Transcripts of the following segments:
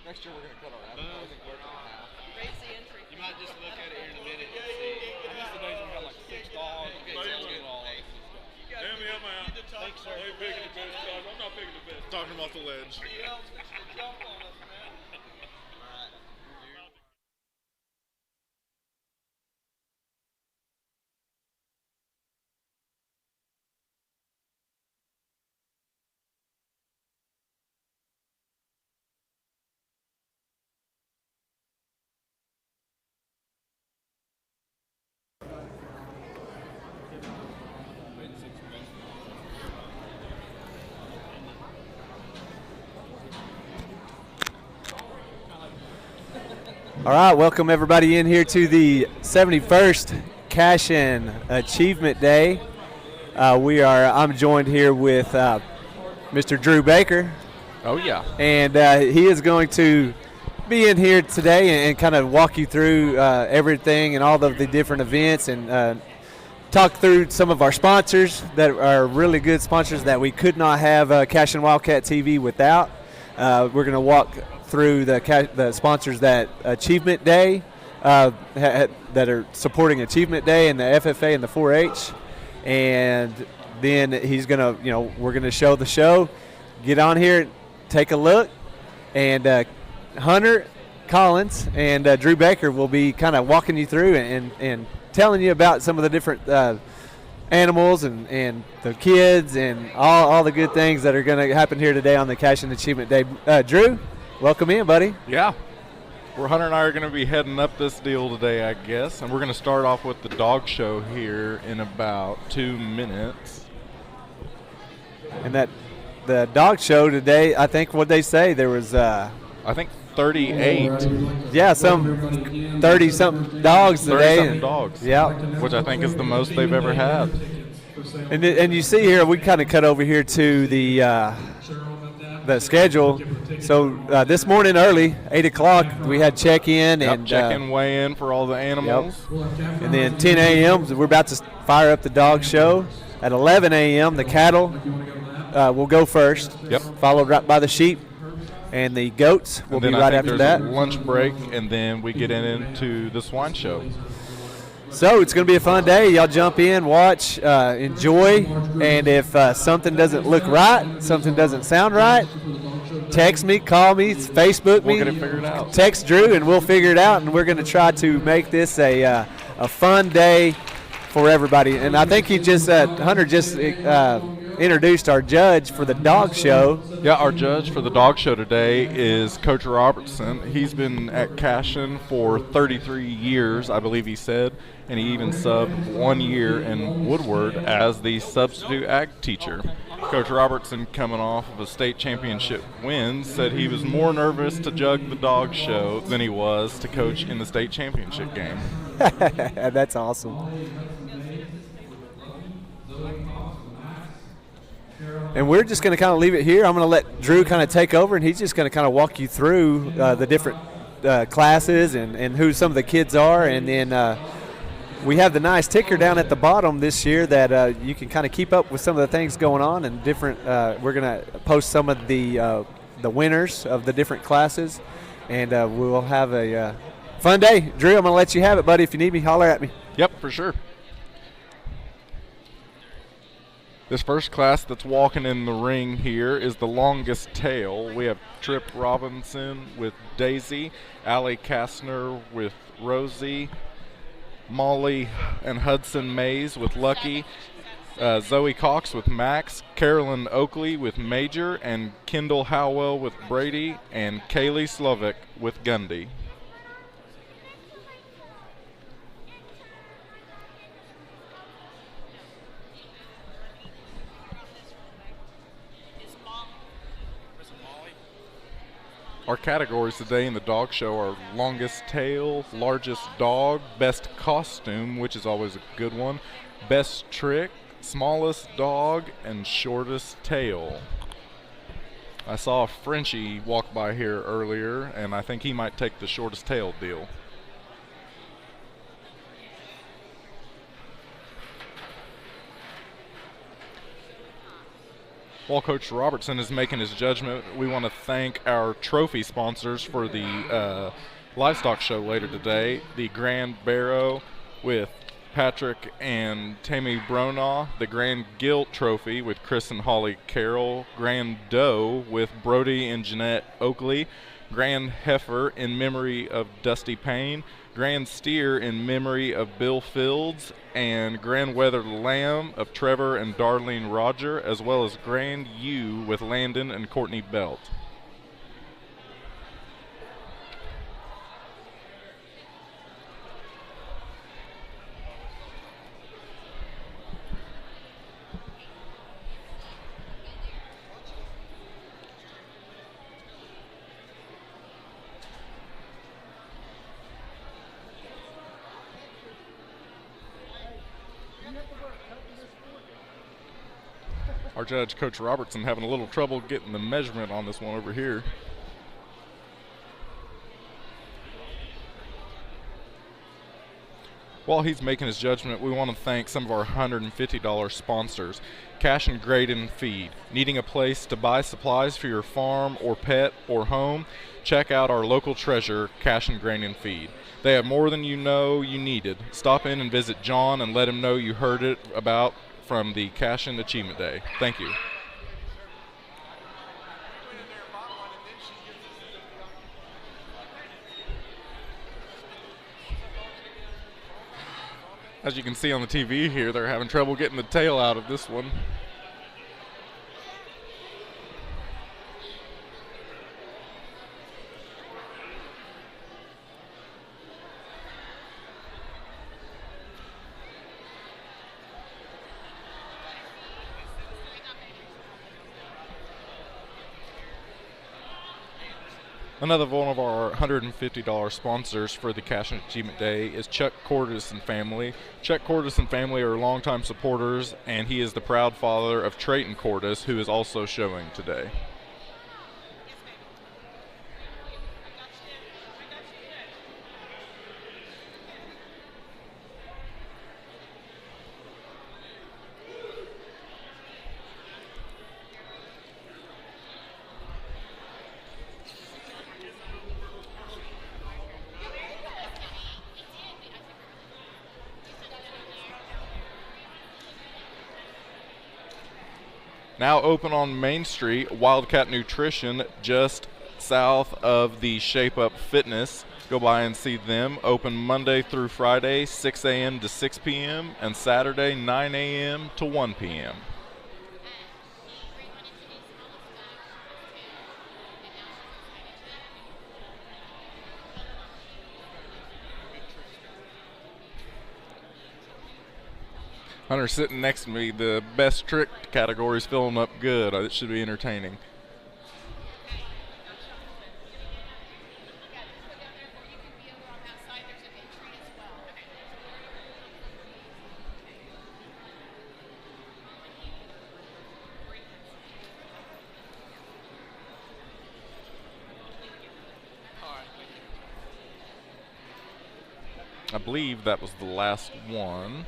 Next year we're going to cut our advertising budget in half. Raise the entry. You might just look at it here in a minute and see. I miss the days when we had like 6 dogs. Okay, sounds good. Hey, Hand me up my out. thanks, sir. I ain't picking the best dog. I'm not picking the best. Talking him off the ledge. Jump on us, man. All right, welcome everybody in here to the 71st Cash-In Achievement Day. I'm joined here with Mr. Drew Baker. Oh, yeah. And he is going to be in here today and kind of walk you through everything and all of the different events and talk through some of our sponsors that are really good sponsors that we could not have Cash-In Wildcat TV without. We're going to walk through the sponsors that Achievement Day that are supporting Achievement Day and the FFA and the 4-H, and then we're gonna show the show. Get on here, take a look, and Hunter Collins and Drew Baker will be kind of walking you through and telling you about some of the different animals and the kids and all the good things that are going to happen here today on the Cash-In Achievement Day. Drew, welcome in, buddy. Yeah. Hunter and I are going to be heading up this deal today, I guess, and we're going to start off with the dog show here in about 2 minutes. And the dog show today, I think what they say there was I think 38. Yeah, some 30-something dogs today. 30-something dogs. Yeah. Which I think is the most they've ever had. And you see here, we kind of cut over here to the schedule. So this morning early, 8 o'clock, we had check-in. Yep, and check-in, weigh-in for all the animals. Yep. And then 10 a.m., we're about to fire up the dog show. At 11 a.m., the cattle will go first. Yep. Followed right by the sheep. And the goats will be right after that. A lunch break, and then we get into the swine show. So it's going to be a fun day. Y'all jump in, watch, enjoy, and if something doesn't look right, something doesn't sound right, text me, call me, Facebook me. We'll get it figured out. Text Drew, and we'll figure it out, and we're going to try to make this a fun day for everybody. And I think Hunter just introduced our judge for the dog show. Yeah, our judge for the dog show today is Coach Robertson. He's been at Cash-In for 33 years, I believe he said, and he even subbed 1 year in Woodward as the substitute ag teacher. Coach Robertson, coming off of a state championship win, said he was more nervous to judge the dog show than he was to coach in the state championship game. That's awesome. And we're just going to kind of leave it here. I'm going to let Drew kind of take over, and he's just going to kind of walk you through the different classes and who some of the kids are. And then we have the nice ticker down at the bottom this year that you can kind of keep up with some of the things going on and different. We're going to post some of the winners of the different classes, and we will have a fun day. Drew, I'm going to let you have it, buddy. If you need me, holler at me. Yep, for sure. This first class that's walking in the ring here is the longest tail. We have Trip Robinson with Daisy, Allie Kastner with Rosie, Molly and Hudson Mays with Lucky, Zoe Cox with Max, Carolyn Oakley with Major, and Kendall Howell with Brady, and Kaylee Slovic with Gundy. Our categories today in the dog show are longest tail, largest dog, best costume, which is always a good one, best trick, smallest dog, and shortest tail. I saw a Frenchie walk by here earlier, and I think he might take the shortest tail deal. While Coach Robertson is making his judgment, we want to thank our trophy sponsors for the livestock show later today. The Grand Barrow with Patrick and Tammy Bronaugh, the Grand Gilt Trophy with Chris and Holly Carroll, Grand Doe with Brody and Jeanette Oakley, Grand Heifer in memory of Dusty Payne, Grand Steer in memory of Bill Fields, and Grand Weathered Lamb of Trevor and Darlene Roger, as well as Grand Ewe with Landon and Courtney Belt. Our judge, Coach Robertson, having a little trouble getting the measurement on this one over here. While he's making his judgment, we want to thank some of our $150 sponsors. Cash and Graydon Feed. Needing a place to buy supplies for your farm or pet or home? Check out our local treasure, Cash and Graydon Feed. They have more than you know you needed. Stop in and visit John and let him know you heard it about from the Cash and Achievement Day. Thank you. As you can see on the TV here, they're having trouble getting the tail out of this one. Another one of our $150 sponsors for the Cash and Achievement Day is Chuck Cordis and family. Chuck Cordis and family are longtime supporters, and he is the proud father of Trayton Cordis, who is also showing today. Now open on Main Street, Wildcat Nutrition, just south of the Shape Up Fitness. Go by and see them. Open Monday through Friday, 6 a.m. to 6 p.m., and Saturday, 9 a.m. to 1 p.m. Hunter sitting next to me, the best trick category is filling up good. It should be entertaining. I believe that was the last one.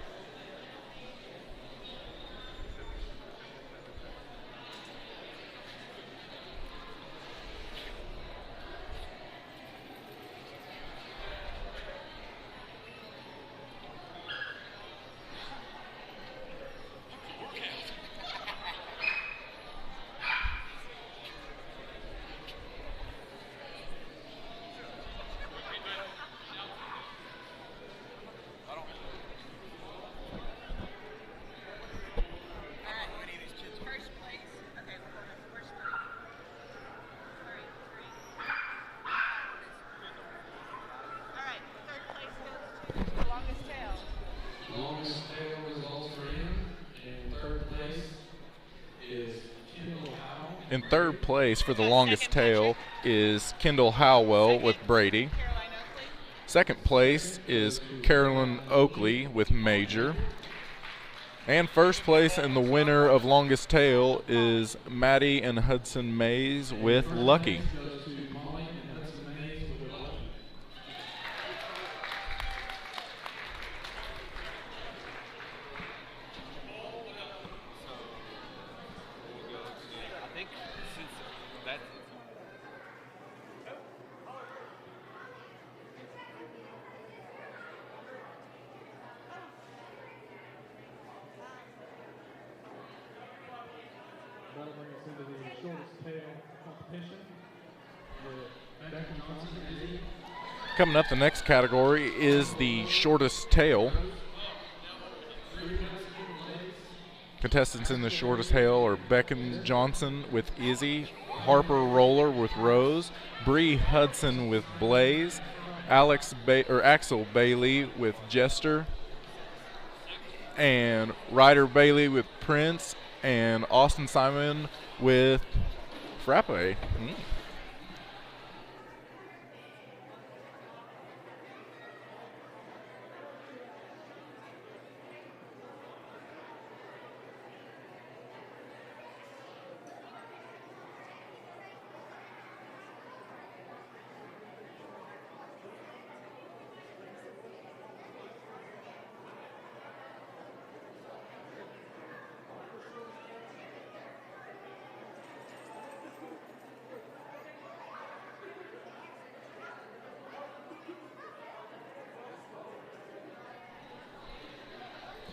In third place for the longest tail is Kendall Howell with Brady. Second place is Carolyn Oakley with Major. And first place and the winner of longest tail is Maddie and Hudson Mays with Lucky. Coming up, the next category is the shortest tail. Contestants in the shortest tail are Beckon Johnson with Izzy, Harper Roller with Rose, Bree Hudson with Blaze, Axel Bailey with Jester, and Ryder Bailey with Prince, and Austin Simon with Frappe.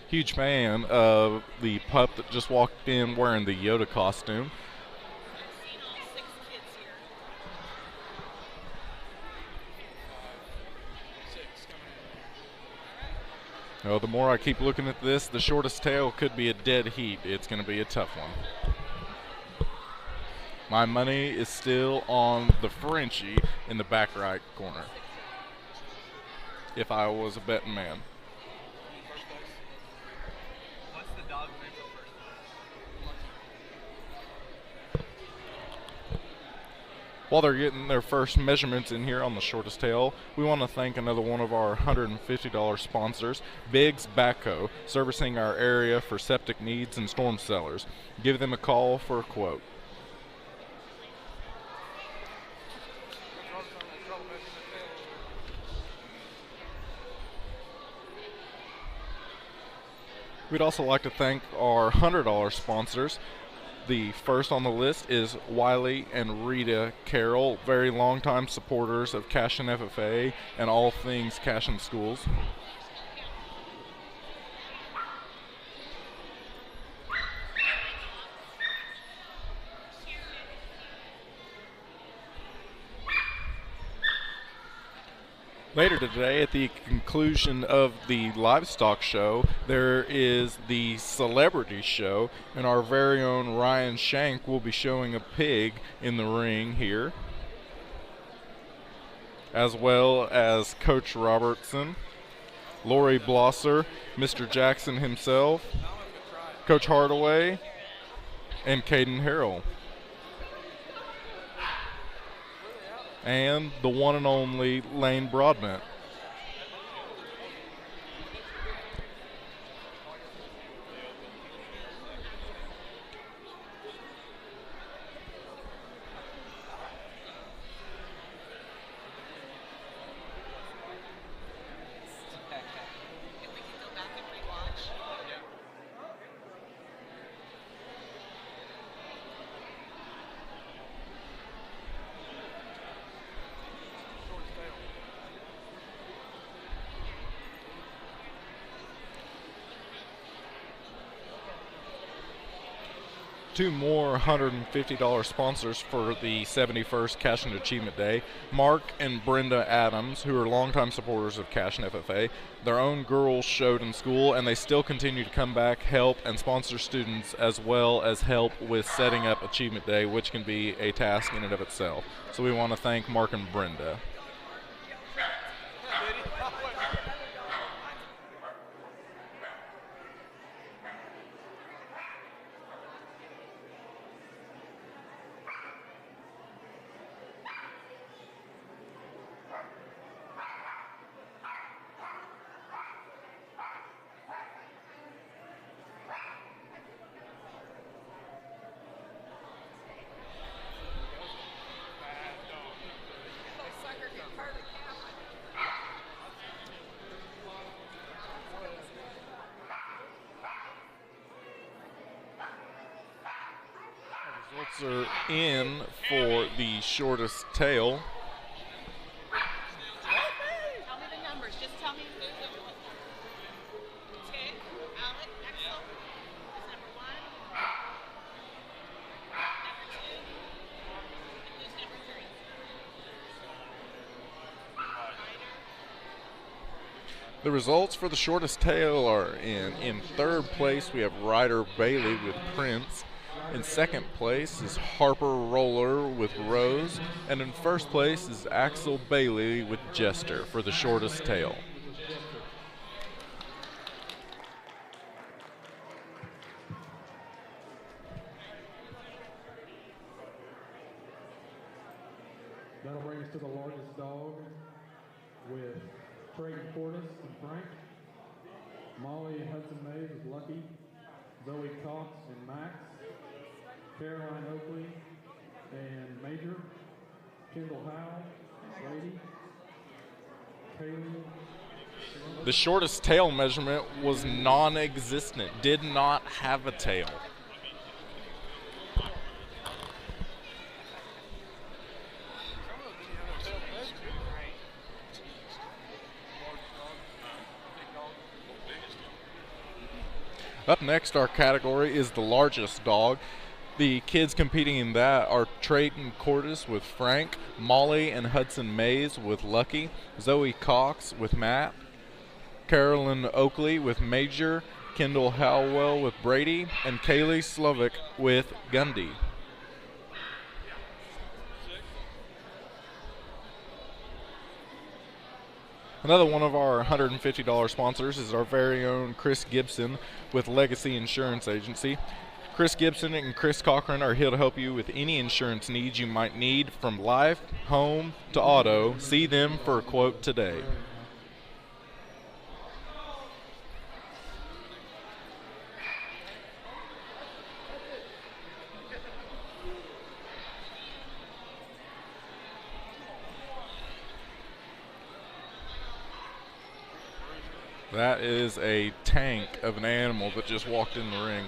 Huge fan of the pup that just walked in wearing the Yoda costume. Oh, the more I keep looking at this, the shortest tail could be a dead heat. It's going to be a tough one. My money is still on the Frenchie in the back right corner, if I was a betting man. While they're getting their first measurements in here on the shortest tail, we want to thank another one of our $150 sponsors, Biggs Backhoe, servicing our area for septic needs and storm cellars. Give them a call for a quote. We'd also like to thank our $100 sponsors. The first on the list is Wiley and Rita Carroll, very long-time supporters of Cashin FFA and all things Cashin schools. Later today, at the conclusion of the livestock show, there is the celebrity show, and our very own Ryan Shank will be showing a pig in the ring here, as well as Coach Robertson, Lori Blosser, Mr. Jackson himself, Coach Hardaway, and Caden Harrell. And the one and only Lane Broadbent. Two more $150 sponsors for the 71st Cashin Achievement Day. Mark and Brenda Adams, who are longtime supporters of Cashin FFA. Their own girls showed in school, and they still continue to come back, help, and sponsor students, as well as help with setting up Achievement Day, which can be a task in and of itself. So we want to thank Mark and Brenda. Results are in for the shortest tail. Tell me the numbers. Just tell me who's number one. Okay, Alec, Axel is number one. Number two. And who's number three? The results for the shortest tail are in third place, we have Ryder Bailey with Prince. In second place is Harper Roller with Rose. And in first place is Axel Bailey with Jester for the shortest tail. That'll bring us to the largest dog with Trayton Portis and Frank. Molly and Hudson Mays with Lucky. Zoe Cox and Max. Caroline Oakley and Major. Kendall Howell, Brady. Kaylee. The shortest tail measurement was non-existent, did not have a tail. Up next, our category is the largest dog. The kids competing in that are Trayton Cortis with Frank, Molly and Hudson Mays with Lucky, Zoe Cox with Matt, Carolyn Oakley with Major, Kendall Howell with Brady, and Kaylee Slovic with Gundy. Another one of our $150 sponsors is our very own Chris Gibson with Legacy Insurance Agency. Chris Gibson and Chris Cochran are here to help you with any insurance needs you might need, from life, home, to auto. See them for a quote today. That is a tank of an animal that just walked in the ring.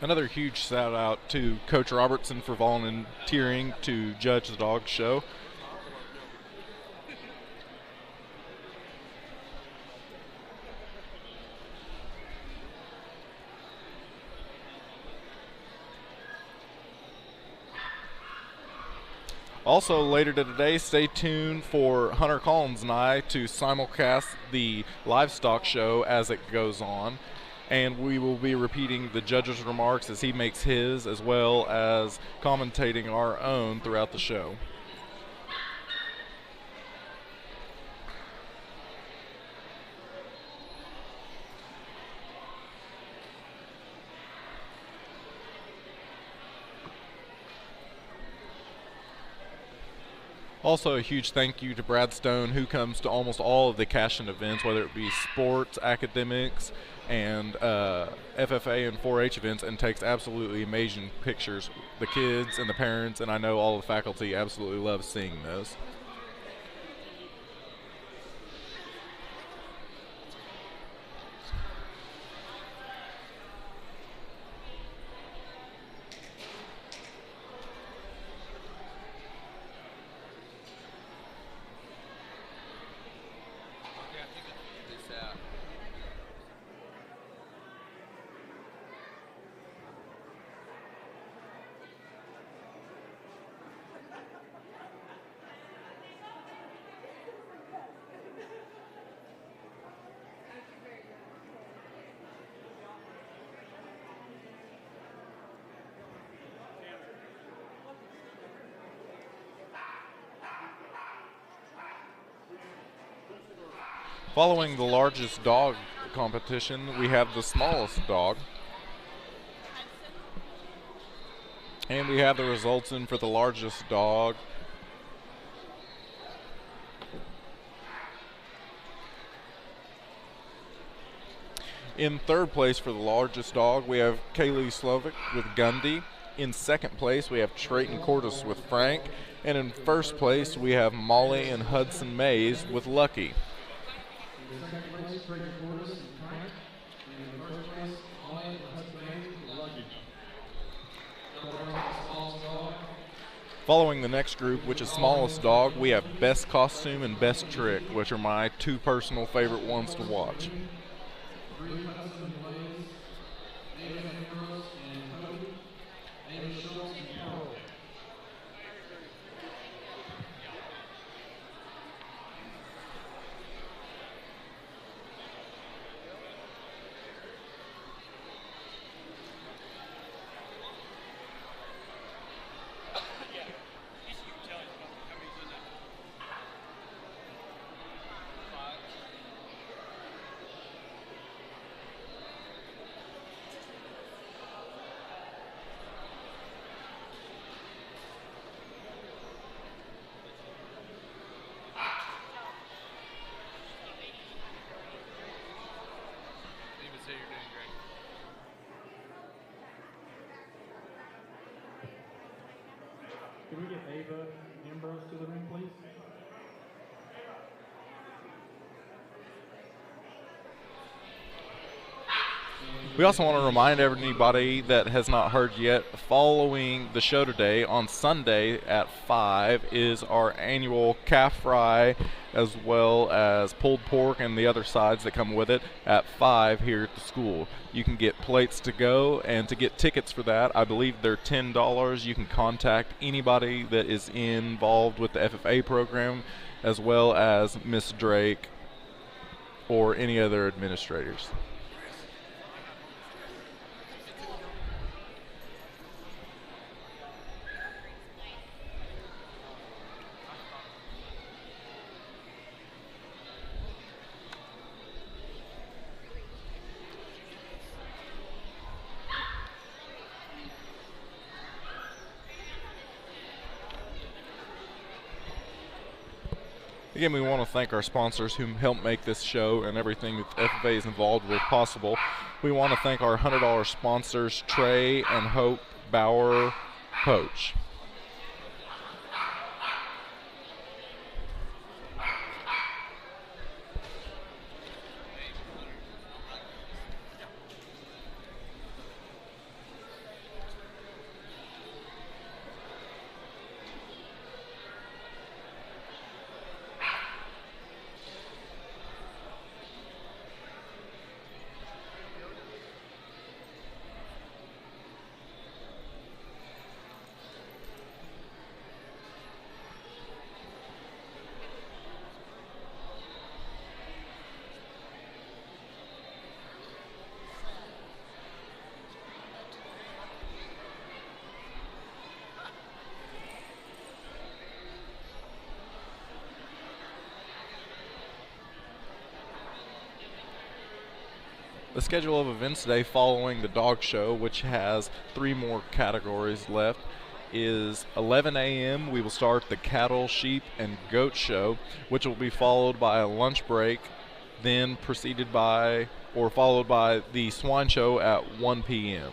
Another huge shout out to Coach Robertson for volunteering to judge the dog show. Also, later today, stay tuned for Hunter Collins and I to simulcast the livestock show as it goes on. And we will be repeating the judge's remarks as he makes his, as well as commentating our own throughout the show. Also, a huge thank you to Brad Stone, who comes to almost all of the cash-in events, whether it be sports, academics, and FFA and 4-H events, and takes absolutely amazing pictures. The kids and the parents, and I know all the faculty absolutely love seeing those. Following the largest dog competition, we have the smallest dog. And we have the results in for the largest dog. In third place for the largest dog, we have Kaylee Slovic with Gundy. In second place, we have Trayton Cortis with Frank. And in first place, we have Molly and Hudson Mays with Lucky. Following the next group, which is smallest dog, we have best costume and best trick, which are my two personal favorite ones to watch. Can we get Ava Ambrose to the ring, please? We also want to remind everybody that has not heard yet, following the show today on Sunday at 5 is our annual calf fry, as well as pulled pork and the other sides that come with it at 5 here at the school. You can get plates to go, and to get tickets for that, I believe they're $10. You can contact anybody that is involved with the FFA program, as well as Miss Drake or any other administrators. Again, we want to thank our sponsors who help make this show and everything that FFA is involved with possible. We want to thank our $100 sponsors, Trey and Hope Bauer Poach. The schedule of events today following the dog show, which has 3 more categories left, is 11 a.m. We will start the cattle, sheep, and goat show, which will be followed by a lunch break, then preceded by or followed by the swine show at 1 p.m.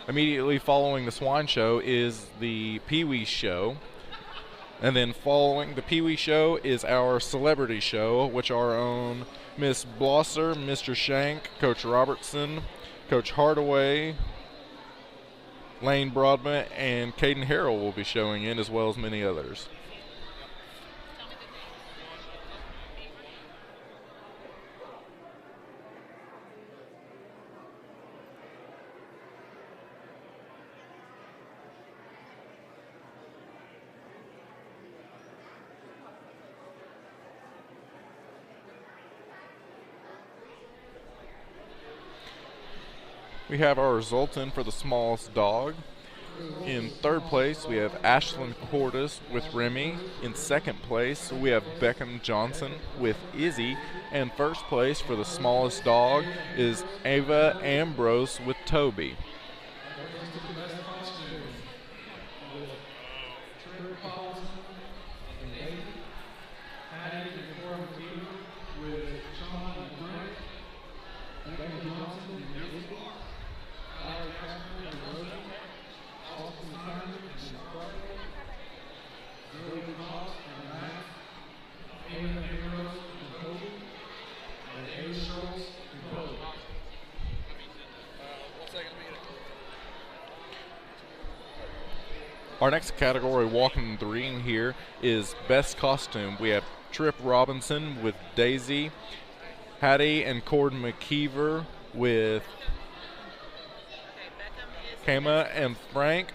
Immediately following the swine show is the Pee-wee show. And then following the Pee-wee show is our celebrity show, which our own Miss Blosser, Mr. Shank, Coach Robertson, Coach Hardaway, Lane Broadman, and Caden Harrell will be showing in, as well as many others. We have our results in for the smallest dog. In third place, we have Ashlyn Cordes with Remy. In second place, we have Beckham Johnson with Izzy. And first place for the smallest dog is Ava Ambrose with Toby. Our next category walking the ring here is Best Costume. We have Trip Robinson with Daisy, Hattie and Corden McKeever with Kama and Frank.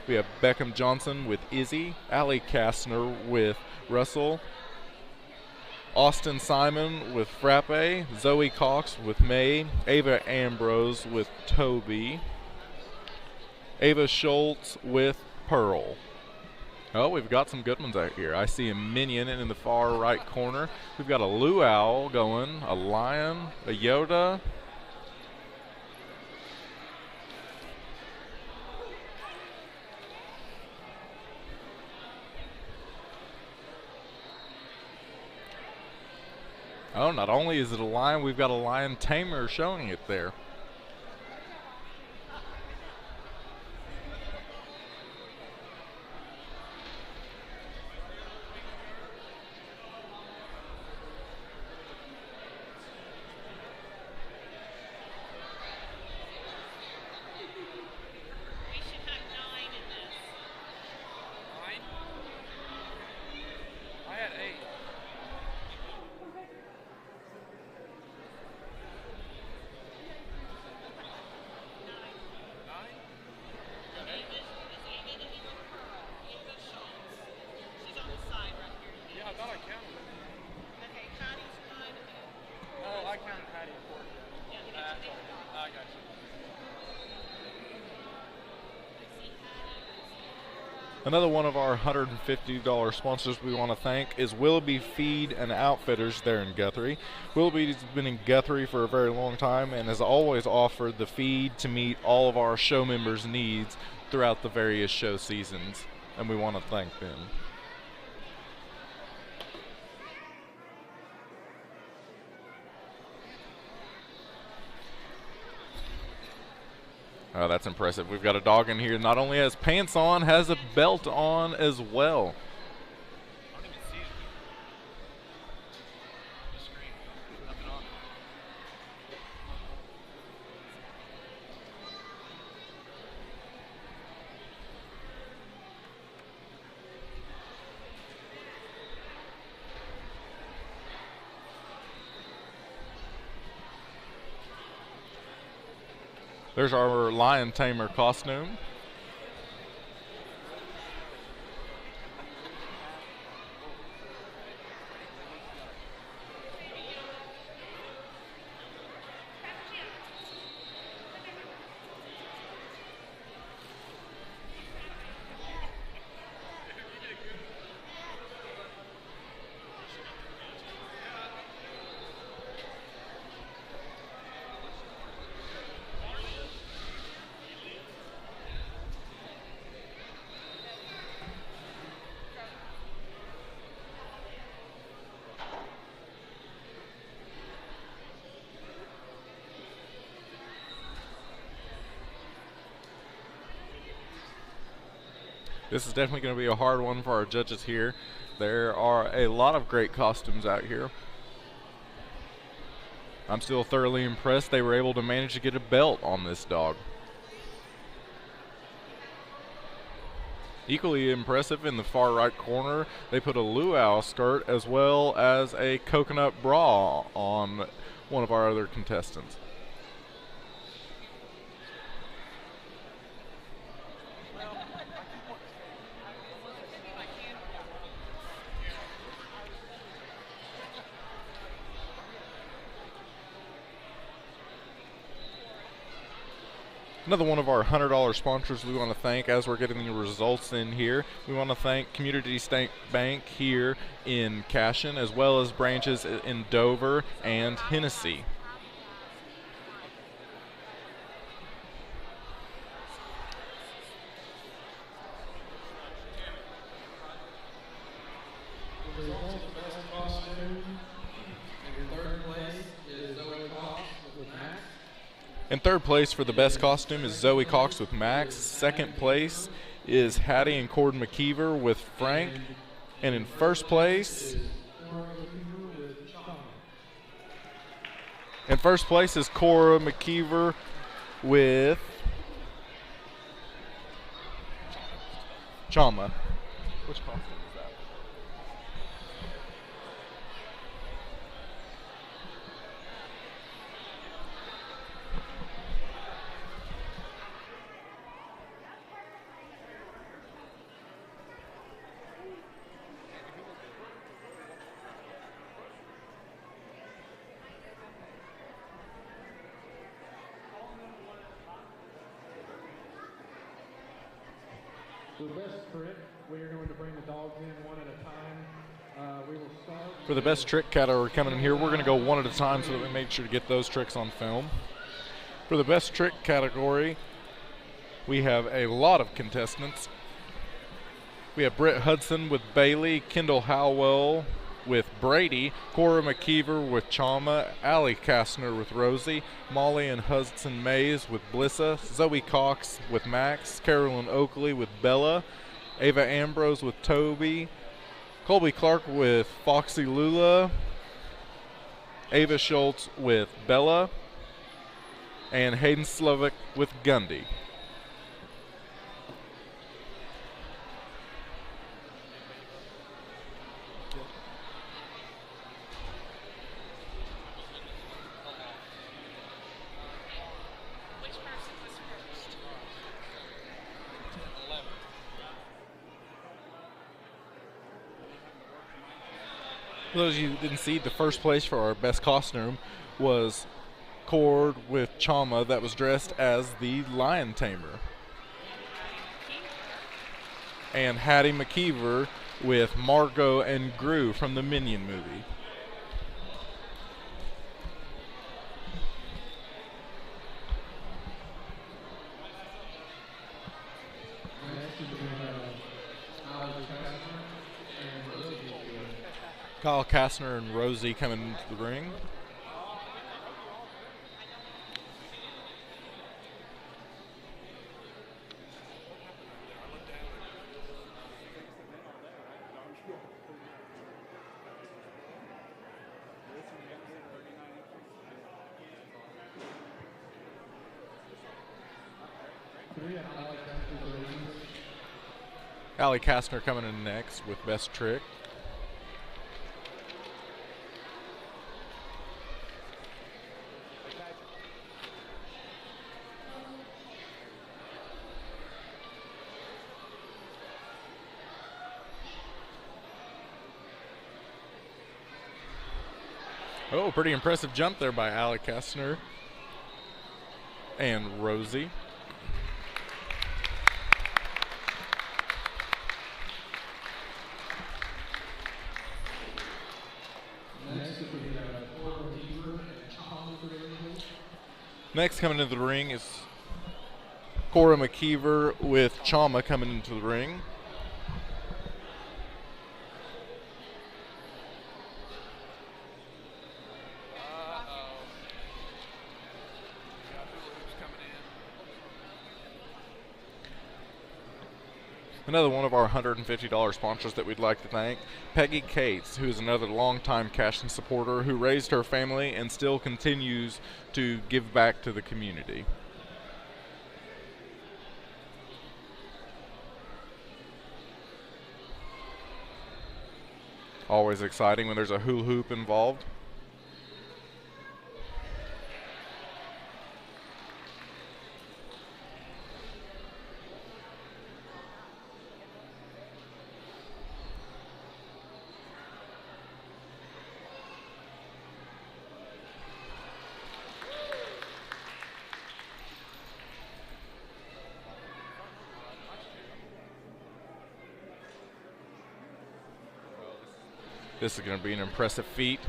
We have Beckham Johnson with Izzy, Allie Kastner with Russell, Austin Simon with Frappe, Zoe Cox with May, Ava Ambrose with Toby, Ava Schultz with Pearl. Oh, we've got some good ones out here. I see a Minion in the far right corner. We've got a Luau going, a Lion, a Yoda. Oh, not only is it a lion, we've got a lion tamer showing it there. Another one of our $150 sponsors we want to thank is Willoughby Feed and Outfitters there in Guthrie. Willoughby's been in Guthrie for a very long time and has always offered the feed to meet all of our show members' needs throughout the various show seasons, and we want to thank them. Oh, that's impressive. We've got a dog in here, not only has pants on, has a belt on as well. I don't even see it. The screen. Nothing on. There's our lion tamer costume. This is definitely going to be a hard one for our judges here. There are a lot of great costumes out here. I'm still thoroughly impressed they were able to manage to get a belt on this dog. Equally impressive in the far right corner, they put a luau skirt as well as a coconut bra on one of our other contestants. Another one of our $100 sponsors we want to thank as we're getting the results in here. We want to thank Community State Bank here in Cashion, as well as branches in Dover and Hennessy. The results of best costume in third place is Zoe Cox with Max. In third place for the best costume is Zoe Cox with Max. Second place is Hattie and Cord McKeever with Frank. And in first place, is Cora McKeever with Chama. Which costume is that? For the best trick, we are going to bring the dogs in one at a time. We will start. For the best trick category coming in here, we're going to go one at a time so that we make sure to get those tricks on film. For the best trick category, we have a lot of contestants. We have Britt Hudson with Bailey, Kendall Howell with Brady, Cora McKeever with Chama, Allie Kastner with Rosie, Molly and Hudson Mays with Blissa, Zoe Cox with Max, Carolyn Oakley with Bella, Ava Ambrose with Toby, Colby Clark with Foxy Lula, Ava Schultz with Bella, and Hayden Slovic with Gundy. Which person was first? For those of you who didn't see, the first place for our best costume was Cord with Chama that was dressed as the lion tamer. and Hattie McKeever with Margot and Gru from the Minion movie. Kyle Kastner and Rosie coming into the ring. Allie Kastner coming in next with Best Trick. Oh, pretty impressive jump there by Allie Kastner and Rosie. Next coming into the ring is Cora McKeever with Chama coming into the ring. Another one of our $150 sponsors that we'd like to thank, Peggy Cates, who is another longtime Cashin supporter who raised her family and still continues to give back to the community. Always exciting when there's a hula hoop involved. This is going to be an impressive feat.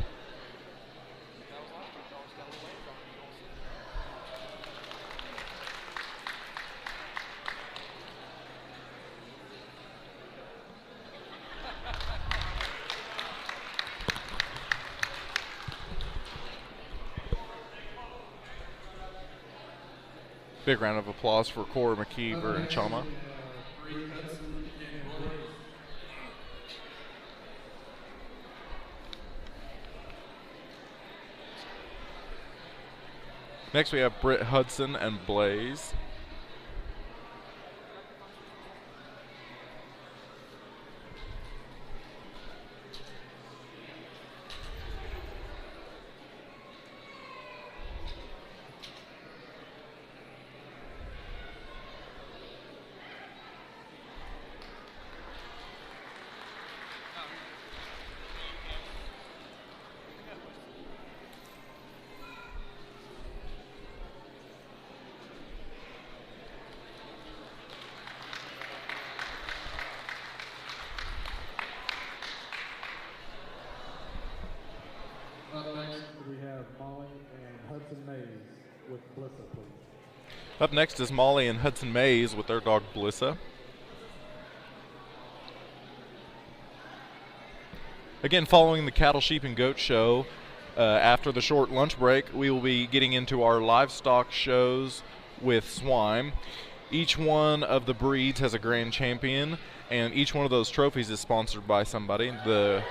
Big round of applause for Cora McKeever and Chama. Next we have Britt Hudson and Blaze. Up next is Molly and Hudson Mays with their dog Blissa. Again, following the cattle, sheep, and goat show, after the short lunch break, we will be getting into our livestock shows with swine. Each one of the breeds has a grand champion, and each one of those trophies is sponsored by somebody. The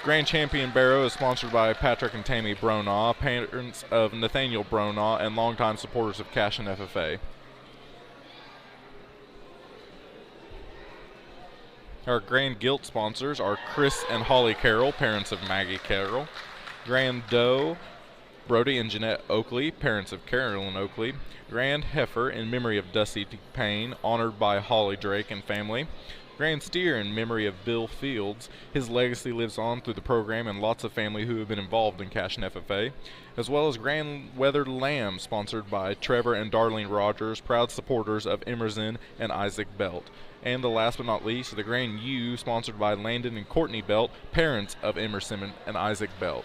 Grand Champion Barrow is sponsored by Patrick and Tammy Bronaugh, parents of Nathaniel Bronaugh and longtime supporters of Cash and FFA. Our Grand Gilt sponsors are Chris and Holly Carroll, parents of Maggie Carroll. Grand Doe, Brody and Jeanette Oakley, parents of Carolyn Oakley. Grand Heifer, in memory of Dusty Payne, honored by Holly Drake and family. Grand Steer in memory of Bill Fields. His legacy lives on through the program and lots of family who have been involved in Cash and FFA, as well as Grand Weathered Lamb, sponsored by Trevor and Darlene Rogers, proud supporters of Emerson and Isaac Belt. And the last but not least, the Grand U, sponsored by Landon and Courtney Belt, parents of Emerson and Isaac Belt.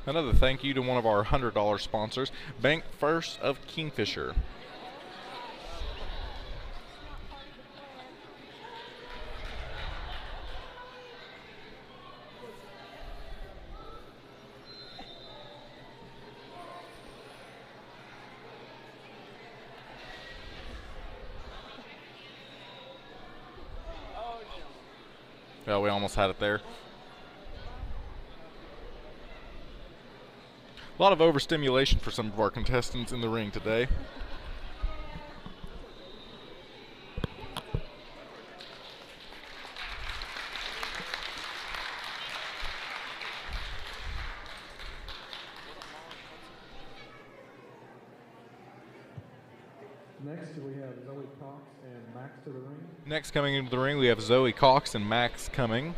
Another thank you to one of our $100 sponsors, Bank First of Kingfisher. Well, we almost had it there. A lot of overstimulation for some of our contestants in the ring today. Next, we have Zoe Cox and Max to the ring. Next coming into the ring, we have Zoe Cox and Max coming.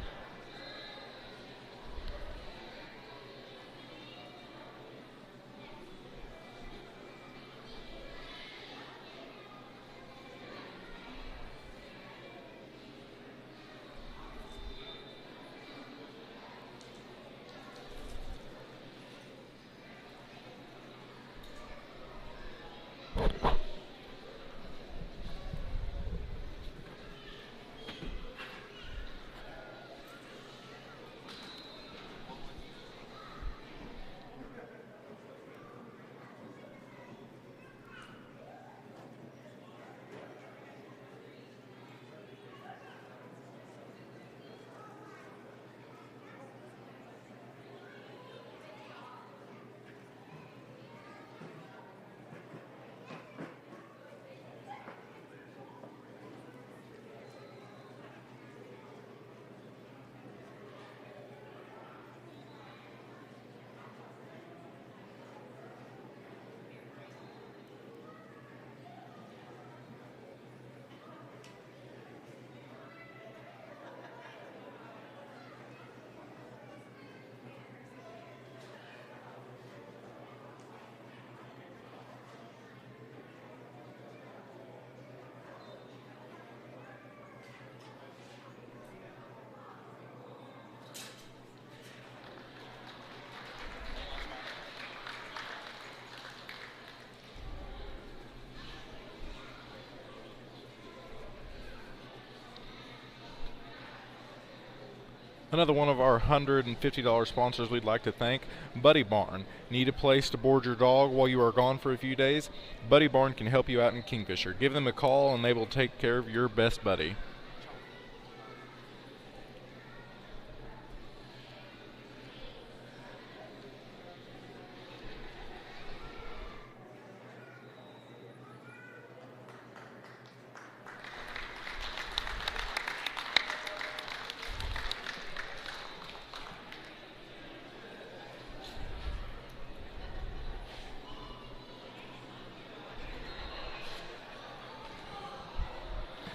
Another one of our $150 sponsors we'd like to thank, Buddy Barn. Need a place to board your dog while you are gone for a few days? Buddy Barn can help you out in Kingfisher. Give them a call and they will take care of your best buddy.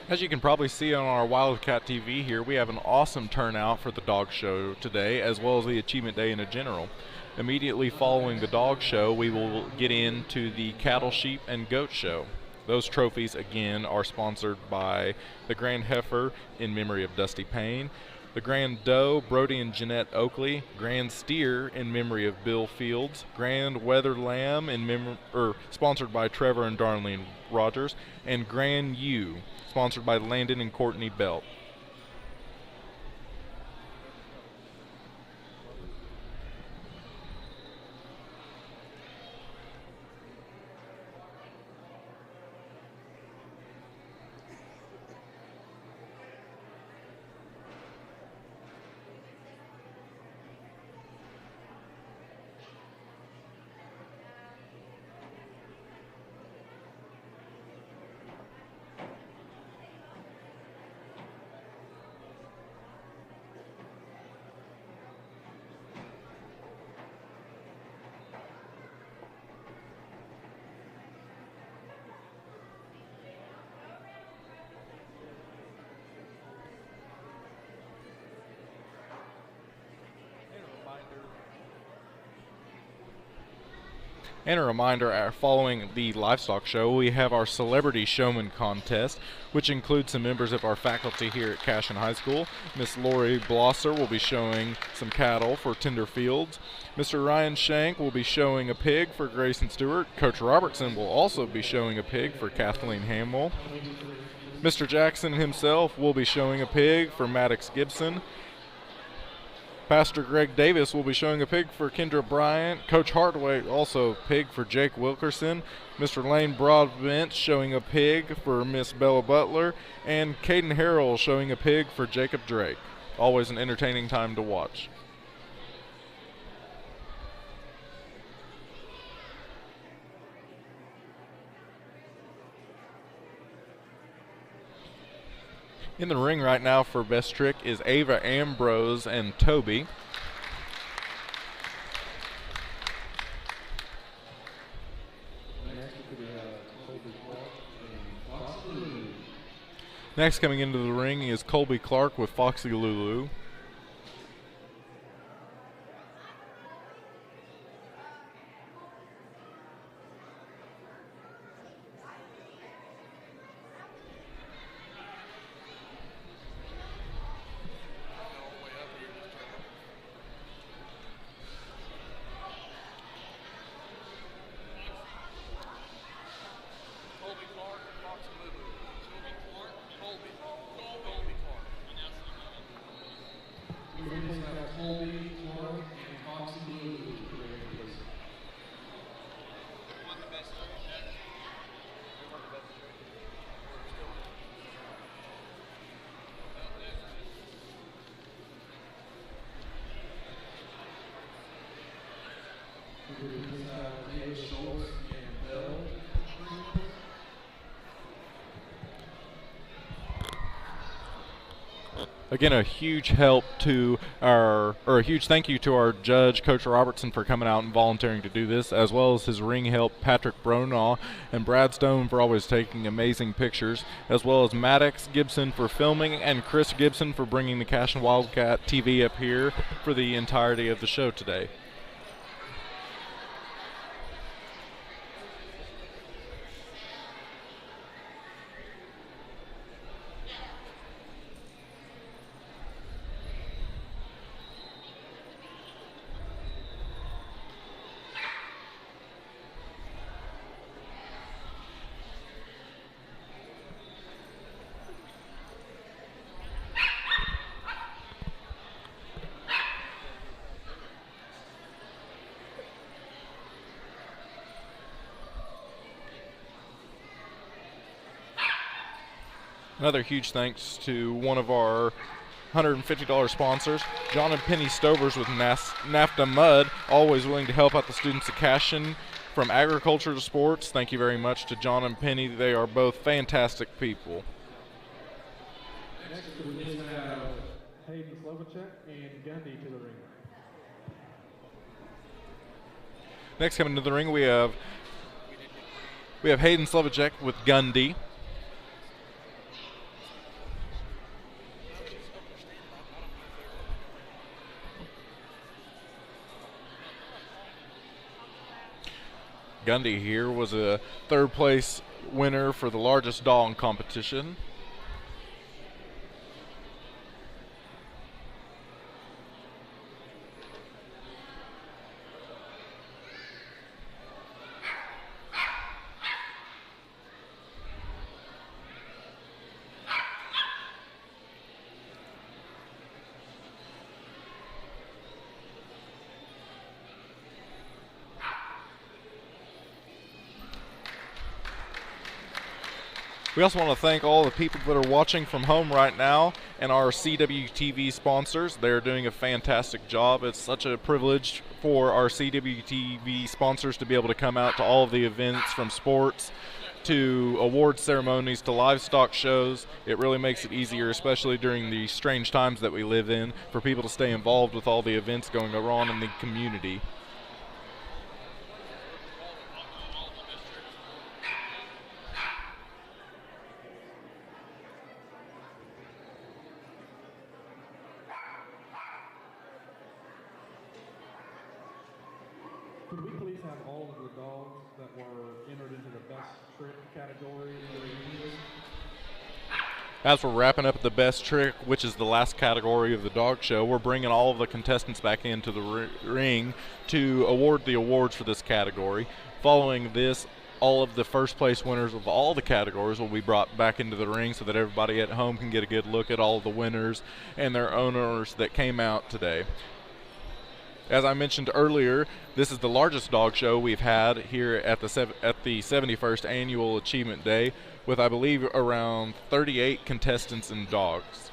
As you can probably see on our Wildcat TV here, we have an awesome turnout for the dog show today, as well as the Achievement Day in general. Immediately following the dog show, we will get into the cattle, sheep, and goat show. Those trophies, again, are sponsored by the Grand Heifer in memory of Dusty Payne, The Grand Doe, Brody and Jeanette Oakley. Grand Steer in memory of Bill Fields. Grand Weather Lamb sponsored by Trevor and Darlene Rogers. And Grand Ewe, sponsored by Landon and Courtney Belt. And a reminder, following the livestock show, we have our Celebrity Showman contest, which includes some members of our faculty here at Cashion High School. Miss Lori Blosser will be showing some cattle for Tender Fields. Mr. Ryan Shank will be showing a pig for Grayson Stewart. Coach Robertson will also be showing a pig for Kathleen Hamill. Mr. Jackson himself will be showing a pig for Maddox Gibson. Pastor Greg Davis will be showing a pig for Kendra Bryant. Coach Hardaway also a pig for Jake Wilkerson. Mr. Lane Broadbent showing a pig for Miss Bella Butler. And Caden Harrell showing a pig for Jacob Drake. Always an entertaining time to watch. In the ring right now for Best Trick is Ava Ambrose and Toby. Next coming into the ring is Colby Clark with Foxy Lulu. Again, a huge huge thank you to our judge, Coach Robertson, for coming out and volunteering to do this, as well as his ring help, Patrick Bronaugh, and Brad Stone for always taking amazing pictures, as well as Maddox Gibson for filming, and Chris Gibson for bringing the Cashion Wildcat TV up here for the entirety of the show today. Another huge thanks to one of our $150 sponsors, John and Penny Stovers with NAFTA Mud, always willing to help out the students at Cashion from agriculture to sports. Thank you very much to John and Penny. They are both fantastic people. Next, we just have Hayden Slovacek and Gundy to the ring. Next coming to the ring, we have Hayden Slovacek with Gundy. Gundy here was a third place winner for the largest dog competition. We also want to thank all the people that are watching from home right now and our CWTV sponsors. They're doing a fantastic job. It's such a privilege for our CWTV sponsors to be able to come out to all of the events, from sports to award ceremonies to livestock shows. It really makes it easier, especially during the strange times that we live in, for people to stay involved with all the events going on in the community. Could we please have all of the dogs that were entered into the best trick category in the reviews? As we're wrapping up the best trick, which is the last category of the dog show, we're bringing all of the contestants back into the ring to award the awards for this category. Following this, all of the first place winners of all the categories will be brought back into the ring so that everybody at home can get a good look at all of the winners and their owners that came out today. As I mentioned earlier, this is the largest dog show we've had here at the 71st Annual Achievement Day, with, I believe, around 38 contestants and dogs.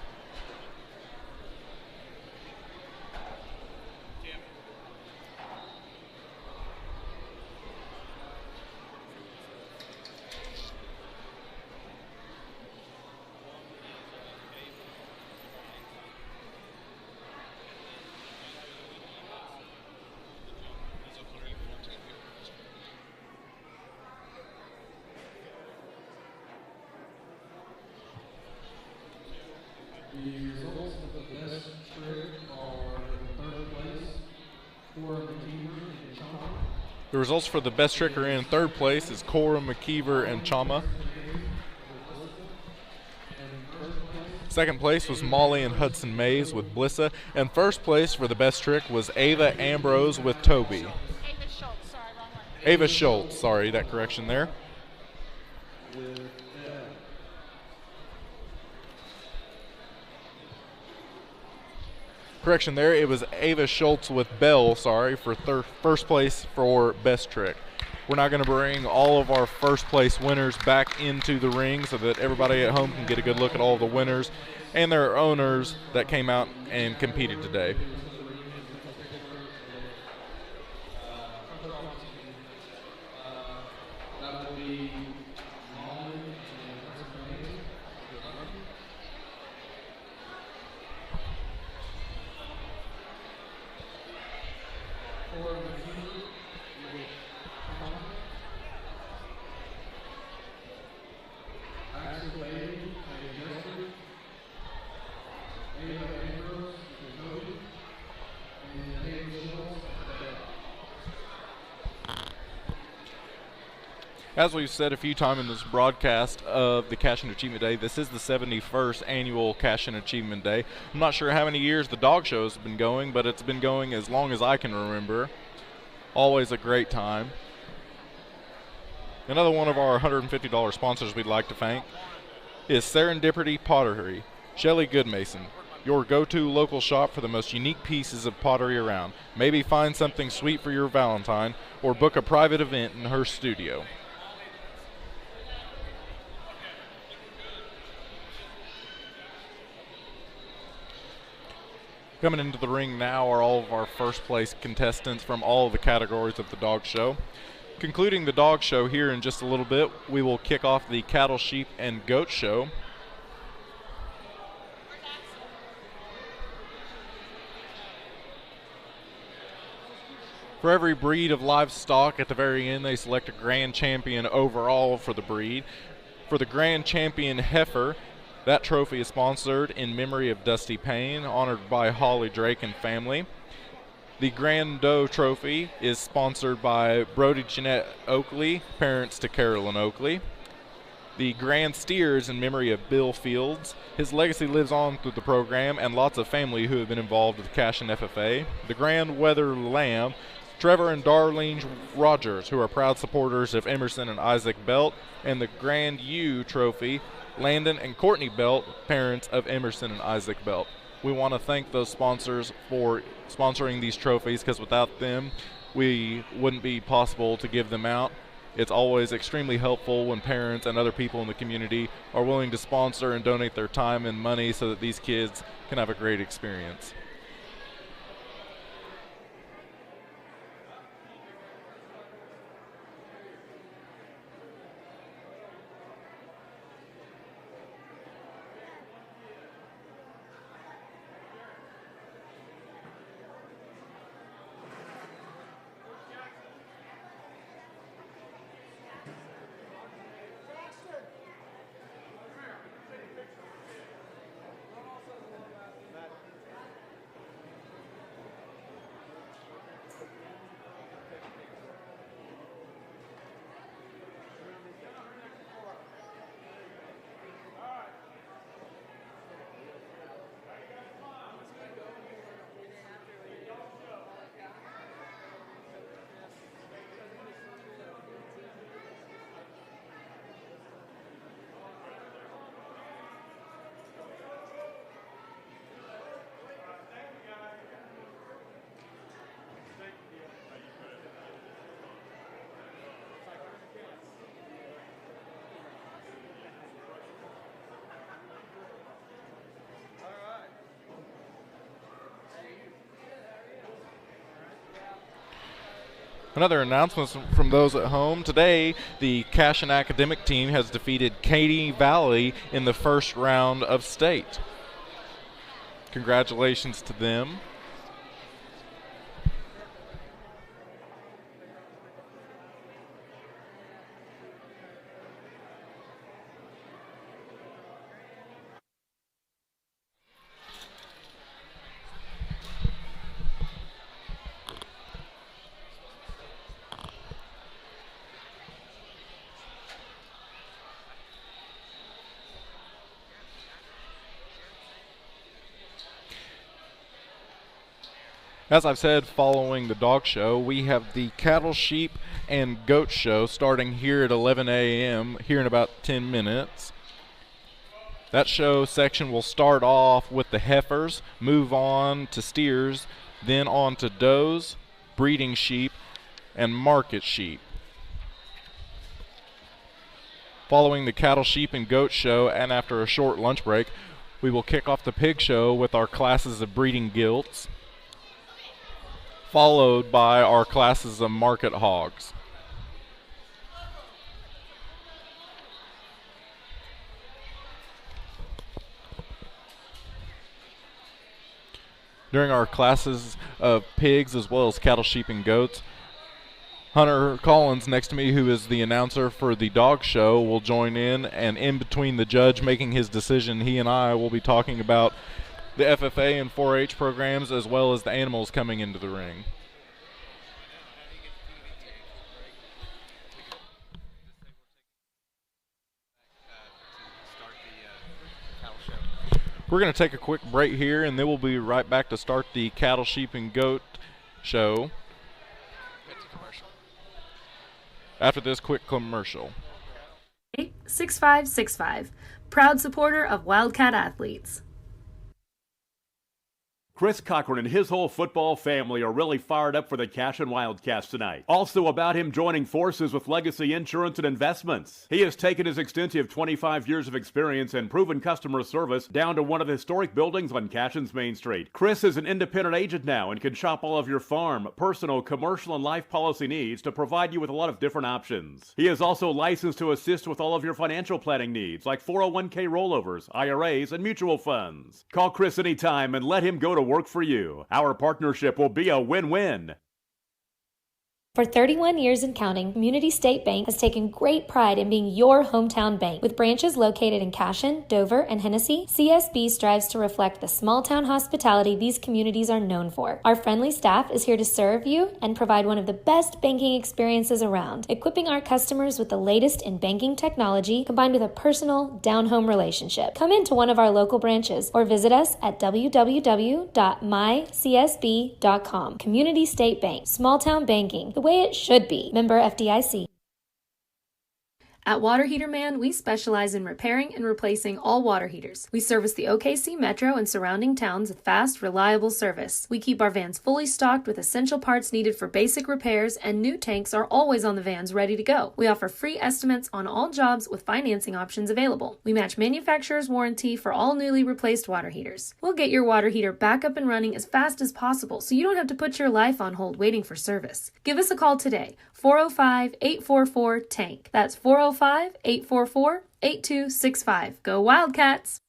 The results of the best trick are in third place, Cora McKeever and Chama. The results for the best trick are in third place is Cora McKeever and Chama. Second place was Molly and Hudson Mays with Blissa. And first place for the best trick was Ava Ambrose with Toby. Ava Schultz, sorry, wrong one. Ava Schultz, sorry, that correction there. Correction there, it was Ava Schultz with Bell, sorry, for first place for best trick. We're now going to bring all of our first place winners back into the ring so that everybody at home can get a good look at all the winners and their owners that came out and competed today. As we've said a few times in this broadcast of the Cash and Achievement Day, this is the 71st Annual Cash and Achievement Day. I'm not sure how many years the dog show has been going, but it's been going as long as I can remember. Always a great time. Another one of our $150 sponsors we'd like to thank is Serendipity Pottery, Shelley Goodmason, your go-to local shop for the most unique pieces of pottery around. Maybe find something sweet for your Valentine or book a private event in her studio. Coming into the ring now are all of our first place contestants from all of the categories of the dog show. Concluding the dog show here in just a little bit, we will kick off the cattle, sheep, and goat show. For every breed of livestock, at the very end, they select a grand champion overall for the breed. For the grand champion heifer, that trophy is sponsored in memory of Dusty Payne, honored by Holly Drake and family. The Grand Doe Trophy is sponsored by Brody Jeanette Oakley, parents to Carolyn Oakley. The Grand Steer is in memory of Bill Fields. His legacy lives on through the program and lots of family who have been involved with Cash and FFA. The Grand Weather Lamb, Trevor and Darlene Rogers, who are proud supporters of Emerson and Isaac Belt. And the Grand U Trophy, Landon and Courtney Belt, parents of Emerson and Isaac Belt. We want to thank those sponsors for sponsoring these trophies, because without them, we wouldn't be possible to give them out. It's always extremely helpful when parents and other people in the community are willing to sponsor and donate their time and money so that these kids can have a great experience. Another announcement from those at home. Today, the Cashin Academic team has defeated Katy Valley in the first round of state. Congratulations to them. As I've said, following the dog show, we have the cattle, sheep, and goat show starting here at 11 a.m. here in about 10 minutes. That show section will start off with the heifers, move on to steers, then on to does, breeding sheep, and market sheep. Following the cattle, sheep, and goat show, and after a short lunch break, we will kick off the pig show with our classes of breeding gilts, followed by our classes of market hogs. During our classes of pigs as well as cattle, sheep, and goats, Hunter Collins next to me, who is the announcer for the dog show, will join in between the judge making his decision, he and I will be talking about the FFA and 4-H programs, as well as the animals coming into the ring. We're going to take a quick break here, and then we'll be right back to start the cattle, sheep, and goat show after this quick commercial. 6565, proud supporter of Wildcat athletes. Chris Cochran and his whole football family are really fired up for the Cashin Wildcats tonight. Also about him joining forces with Legacy Insurance and Investments. He has taken his extensive 25 years of experience and proven customer service down to one of the historic buildings on Cashin's Main Street. Chris is an independent agent now and can shop all of your farm, personal, commercial, and life policy needs to provide you with a lot of different options. He is also licensed to assist with all of your financial planning needs like 401k rollovers, IRAs, and mutual funds. Call Chris anytime and let him go to work for you. Our partnership will be a win-win. For 31 years and counting, Community State Bank has taken great pride in being your hometown bank. With branches located in Cashin, Dover, and Hennessy, CSB strives to reflect the small-town hospitality these communities are known for. Our friendly staff is here to serve you and provide one of the best banking experiences around, equipping our customers with the latest in banking technology combined with a personal, down-home relationship. Come into one of our local branches or visit us at www.mycsb.com. Community State Bank, small-town banking, the way it should be. Member FDIC. At Water Heater Man, we specialize in repairing and replacing all water heaters. We service the OKC Metro and surrounding towns with fast, reliable service. We keep our vans fully stocked with essential parts needed for basic repairs, and new tanks are always on the vans ready to go. We offer free estimates on all jobs with financing options available. We match manufacturer's warranty for all newly replaced water heaters. We'll get your water heater back up and running as fast as possible so you don't have to put your life on hold waiting for service. Give us a call today, 405-844-TANK. That's 405-844-8265. Go Wildcats!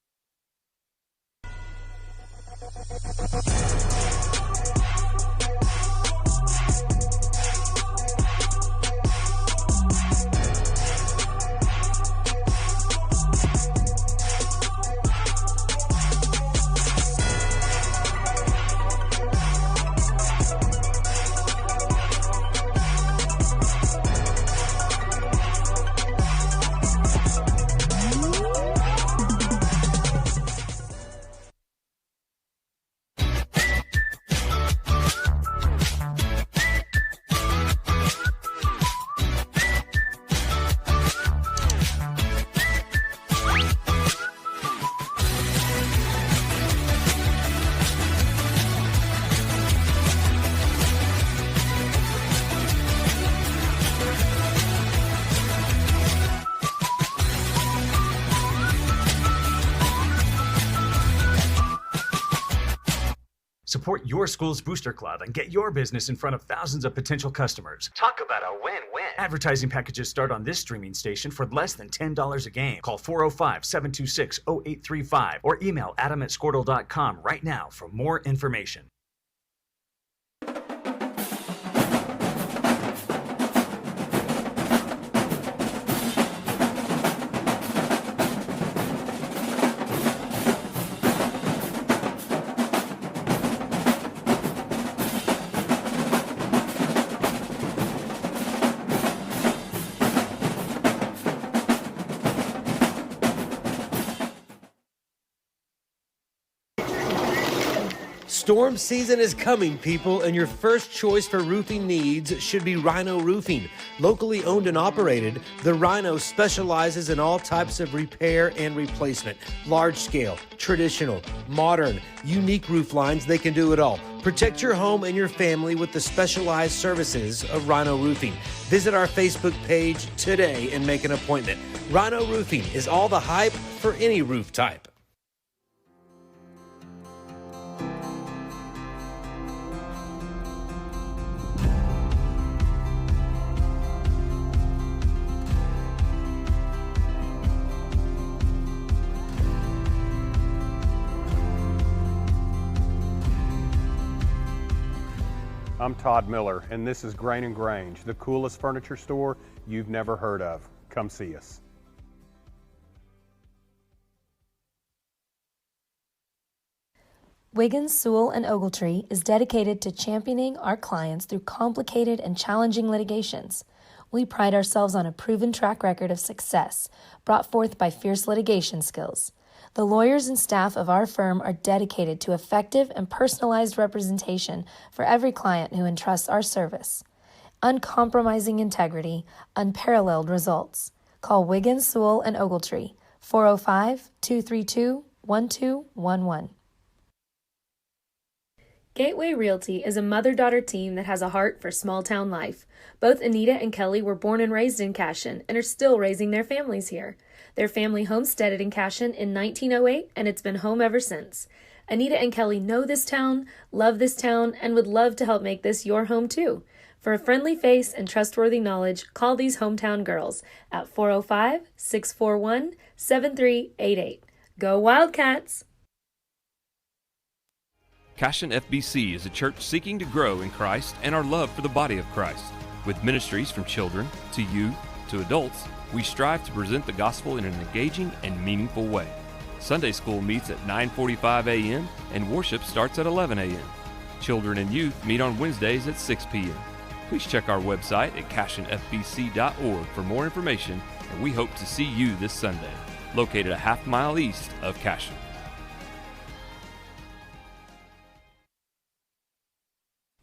Support your school's booster club and get your business in front of thousands of potential customers. Talk about a win-win. Advertising packages start on this streaming station for less than $10 a game. Call 405-726-0835 or email adam@squirtle.com right now for more information. Storm season is coming, people, and your first choice for roofing needs should be Rhino Roofing. Locally owned and operated, the Rhino specializes in all types of repair and replacement. Large scale, traditional, modern, unique roof lines, they can do it all. Protect your home and your family with the specialized services of Rhino Roofing. Visit our Facebook page today and make an appointment. Rhino Roofing is all the hype for any roof type. I'm Todd Miller, and this is Grain & Grange, the coolest furniture store you've never heard of. Come see us. Wiggins, Sewell, and Ogletree is dedicated to championing our clients through complicated and challenging litigations. We pride ourselves on a proven track record of success brought forth by fierce litigation skills. The lawyers and staff of our firm are dedicated to effective and personalized representation for every client who entrusts our service. Uncompromising integrity, unparalleled results. Call Wiggins, Sewell, and Ogletree, 405-232-1211. Gateway Realty is a mother-daughter team that has a heart for small-town life. Both Anita and Kelly were born and raised in Cashion and are still raising their families here. Their family homesteaded in Cashion in 1908, and it's been home ever since. Anita and Kelly know this town, love this town, and would love to help make this your home too. For a friendly face and trustworthy knowledge, call these hometown girls at 405-641-7388. Go Wildcats! Cashion FBC is a church seeking to grow in Christ and our love for the body of Christ. With ministries from children to youth to adults, we strive to present the gospel in an engaging and meaningful way. Sunday school meets at 9:45 a.m. and worship starts at 11 a.m. Children and youth meet on Wednesdays at 6 p.m. Please check our website at cashionfbc.org for more information, and we hope to see you this Sunday, located a half-mile east of Cashion.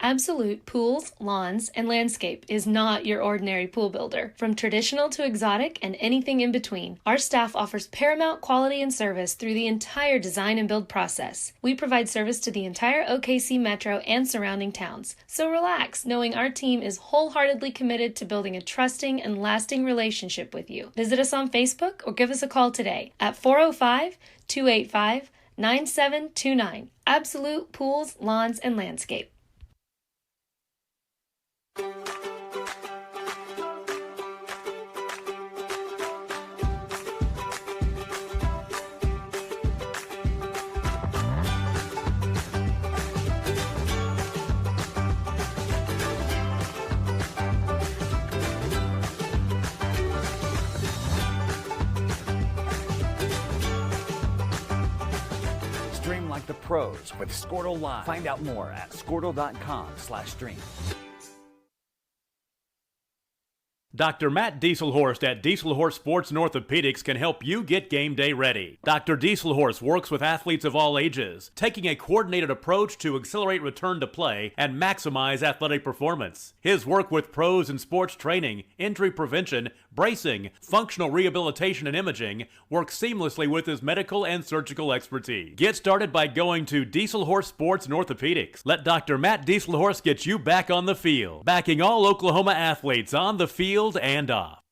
Absolute Pools, Lawns, and Landscape is not your ordinary pool builder. From traditional to exotic and anything in between, our staff offers paramount quality and service through the entire design and build process. We provide service to the entire OKC metro and surrounding towns. So relax, knowing our team is wholeheartedly committed to building a trusting and lasting relationship with you. Visit us on Facebook or give us a call today at 405-285-9729. Absolute Pools, Lawns, and Landscape. Stream like the pros with Squirtle Live. Find out more at squirtle.com/stream. Dr. Matt Dieselhorst at Dieselhorst Sports and Orthopedics can help you get game day ready. Dr. Dieselhorst works with athletes of all ages, taking a coordinated approach to accelerate return to play and maximize athletic performance. His work with pros in sports training, injury prevention, bracing, functional rehabilitation, and imaging works seamlessly with his medical and surgical expertise. Get started by going to Dieselhorst Sports and Orthopedics. Let Dr. Matt Dieselhorst get you back on the field, backing all Oklahoma athletes on the field and off.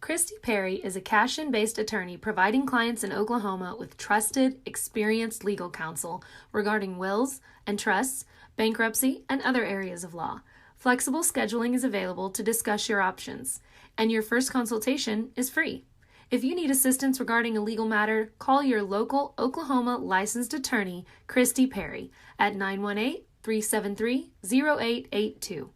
Christy Perry is a cash-in-based attorney providing clients in Oklahoma with trusted, experienced legal counsel regarding wills and trusts, bankruptcy, and other areas of law. Flexible scheduling is available to discuss your options, and your first consultation is free. If you need assistance regarding a legal matter, call your local Oklahoma licensed attorney, Christy Perry, at 918-373-0882.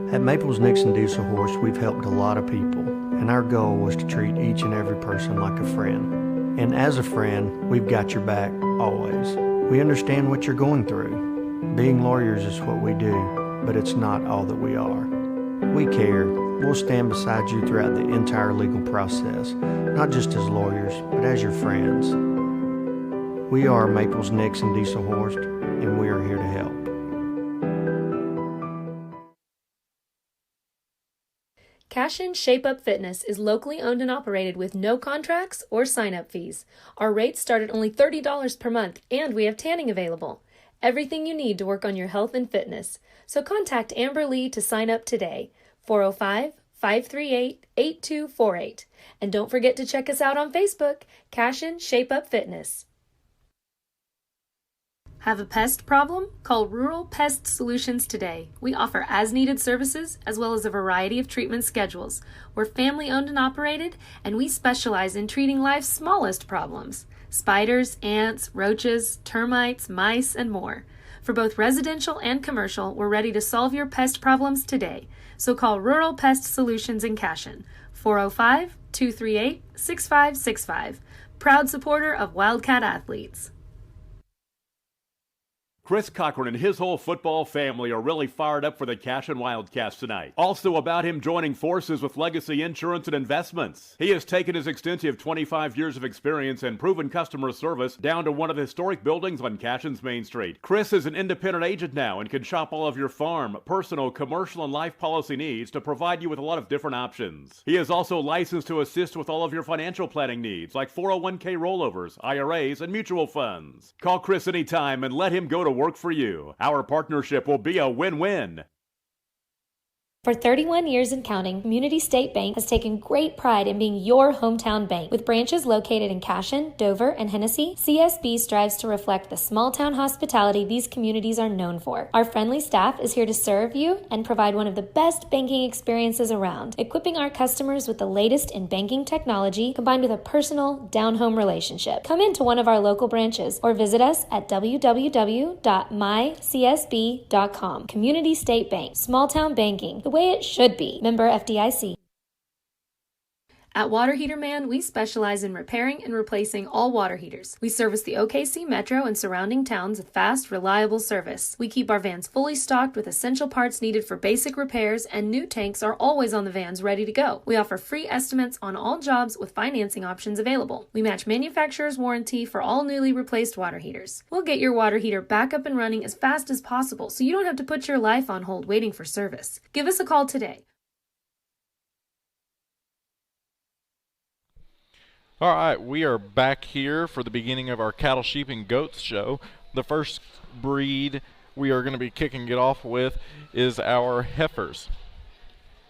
At Maples Nixon Dieselhorst, we've helped a lot of people, and our goal was to treat each and every person like a friend. And as a friend, we've got your back, always. We understand what you're going through. Being lawyers is what we do, but it's not all that we are. We care. We'll stand beside you throughout the entire legal process, not just as lawyers, but as your friends. We are Maples Nixon Dieselhorst, and we are here to help. Cash-In Shape-Up Fitness is locally owned and operated with no contracts or sign-up fees. Our rates start at only $30 per month, and we have tanning available. Everything you need to work on your health and fitness. So contact Amber Lee to sign up today, 405-538-8248. And don't forget to check us out on Facebook, Cash-In Shape-Up Fitness. Have a pest problem? Call Rural Pest Solutions today. We offer as-needed services as well as a variety of treatment schedules. We're family-owned and operated, and we specialize in treating life's smallest problems: spiders, ants, roaches, termites, mice, and more. For both residential and commercial, we're ready to solve your pest problems today. So call Rural Pest Solutions in Cashin, 405-238-6565. Proud supporter of Wildcat athletes. Chris Cochran and his whole football family are really fired up for the Cashin Wildcats tonight. Also about him joining forces with Legacy Insurance and Investments. He has taken his extensive 25 years of experience and proven customer service down to one of the historic buildings on Cashin's Main Street. Chris is an independent agent now and can shop all of your farm, personal, commercial, and life policy needs to provide you with a lot of different options. He is also licensed to assist with all of your financial planning needs like 401k rollovers, IRAs, and mutual funds. Call Chris anytime and let him go to work for you. Our partnership will be a win-win. For 31 years and counting, Community State Bank has taken great pride in being your hometown bank. With branches located in Cashion, Dover, and Hennessy, CSB strives to reflect the small-town hospitality these communities are known for. Our friendly staff is here to serve you and provide one of the best banking experiences around, equipping our customers with the latest in banking technology combined with a personal, down-home relationship. Come into one of our local branches or visit us at www.mycsb.com. Community State Bank, small-town banking, the way it should be. Member FDIC. At Water Heater Man, we specialize in repairing and replacing all water heaters. We service the OKC Metro and surrounding towns with fast, reliable service. We keep our vans fully stocked with essential parts needed for basic repairs, and new tanks are always on the vans ready to go. We offer free estimates on all jobs with financing options available. We match manufacturer's warranty for all newly replaced water heaters. We'll get your water heater back up and running as fast as possible so you don't have to put your life on hold waiting for service. Give us a call today. All right, we are back here for the beginning of our cattle, sheep, and goats show. The first breed we are going to be kicking it off with is our heifers.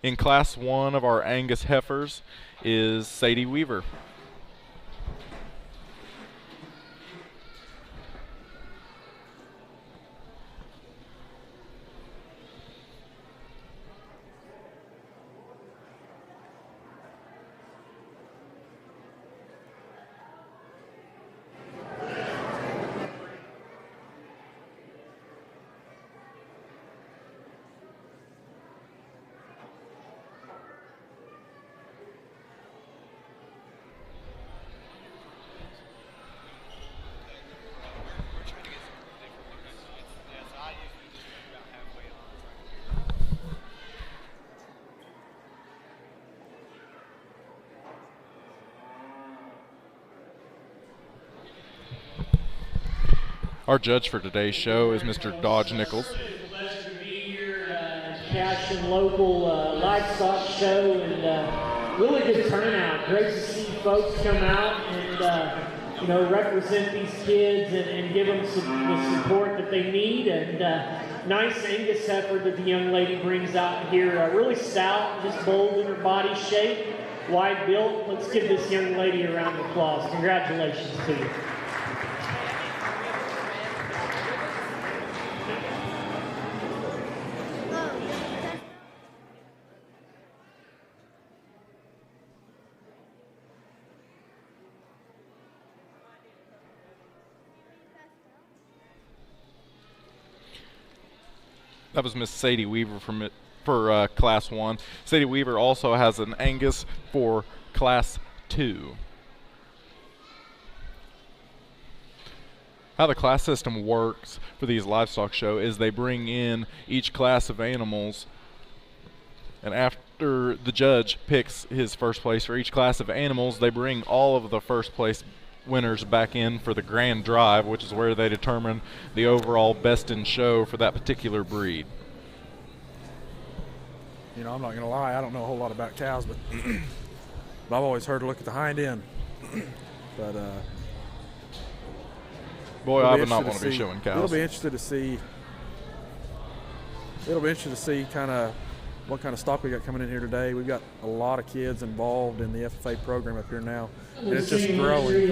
In Class 1 of our Angus heifers is Sadie Weaver. Our judge for today's show is Mr. Dodge Nichols. Pleasure to be here at Cashion local livestock show, and really good turnout. Great to see folks come out and represent these kids and give them the support that they need. And nice Angus heifer that the young lady brings out here. Really stout, just bold in her body shape, wide built. Let's give this young lady a round of applause. Congratulations to you. That was Miss Sadie Weaver for Class 1. Sadie Weaver also has an Angus for Class 2. How the class system works for these livestock show is they bring in each class of animals, and after the judge picks his first place for each class of animals, they bring all of the first place winners back in for the grand drive, which is where they determine the overall best in show for that particular breed. You know, I'm not going to lie, I don't know a whole lot about cows, but I've always heard to look at the hind end. But boy, I would not want to be showing cows. It'll be interesting to see. It'll be interesting to see kind of what kind of stock we got coming in here today. We've got a lot of kids involved in the FFA program up here now, and it's just growing.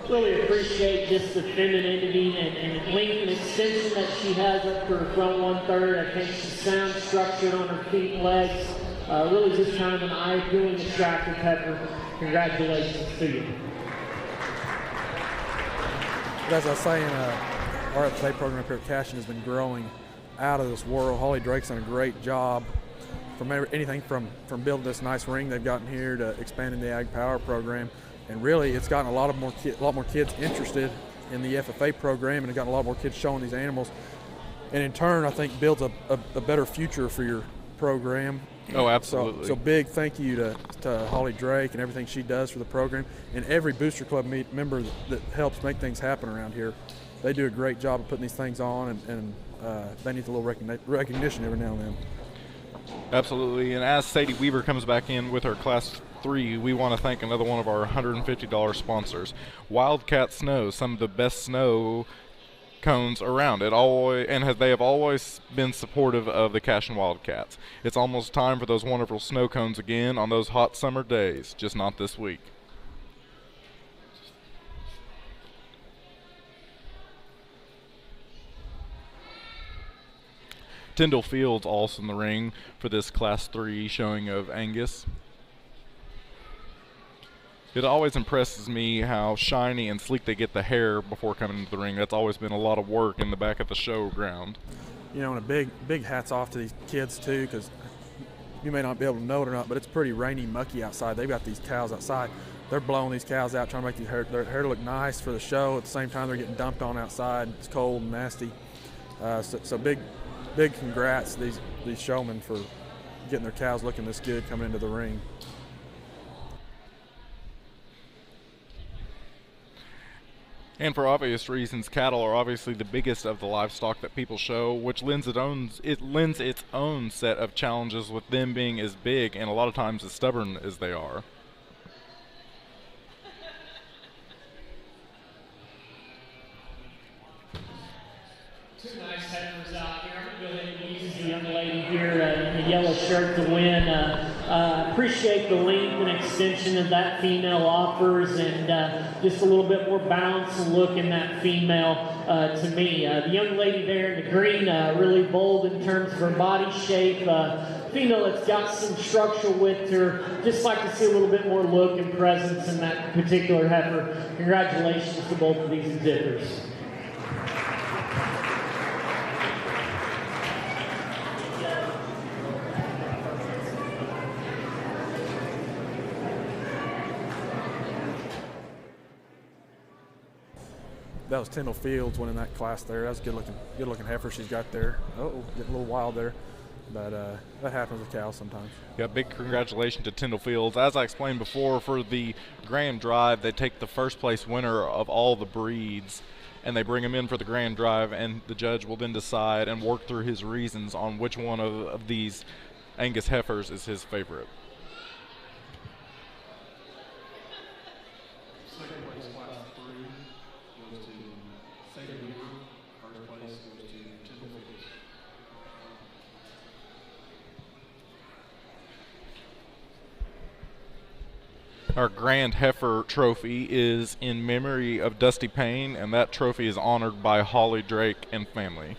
Really appreciate just the femininity and length and extension that she has up to her front 1/3. I think she's sound structured on her feet and legs. Really just kind of an eye-appealing, attractive heifer. Congratulations to you. But as I was saying, our FFA program up here at Cashion has been growing out of this world. Holly Drake's done a great job from anything from building this nice ring they've gotten here to expanding the Ag Power program. And really, it's gotten a lot more kids interested in the FFA program, and it's gotten a lot more kids showing these animals. And in turn, I think builds a better future for your program. Oh, absolutely. So big thank you to Holly Drake and everything she does for the program, and every Booster Club member that helps make things happen around here. They do a great job of putting these things on, and they need a little recognition every now and then. Absolutely. And as Sadie Weaver comes back in with her Class 3, we want to thank another one of our $150 sponsors, Wildcat Snow. Some of the best snow cones around it, they have always been supportive of the Cashion Wildcats. It's almost time for those wonderful snow cones again on those hot summer days, just not this week. Tyndall Fields also in the ring for this Class 3 showing of Angus. It always impresses me how shiny and sleek they get the hair before coming into the ring. That's always been a lot of work in the back of the showground. You know, and a big hats off to these kids too, because you may not be able to know it or not, but it's pretty rainy, mucky outside. They've got these cows outside. They're blowing these cows out, trying to make their hair look nice for the show. At the same time, they're getting dumped on outside. It's cold and nasty. So big congrats to these showmen for getting their cows looking this good coming into the ring. And for obvious reasons, cattle are obviously the biggest of the livestock that people show, which lends its own set of challenges with them being as big and a lot of times as stubborn as they are. Two nice headers out here. I'm going to go ahead and use the young lady here in the yellow shirt to win. Appreciate the length and extension that that female offers, and just a little bit more balance and look in that female to me. The young lady there in the green, really bold in terms of her body shape. Female that's got some structure with her. Just like to see a little bit more look and presence in that particular heifer. Congratulations to both of these exhibitors. That was Tyndall Fields winning that class there. That was a good looking heifer she's got there. Oh, getting a little wild there. But that happens with cows sometimes. Yeah, big congratulations to Tyndall Fields. As I explained before, for the Grand Drive, they take the first place winner of all the breeds and they bring him in for the Grand Drive, and the judge will then decide and work through his reasons on which one of these Angus heifers is his favorite. Our Grand Heifer Trophy is in memory of Dusty Payne, and that trophy is honored by Holly Drake and family.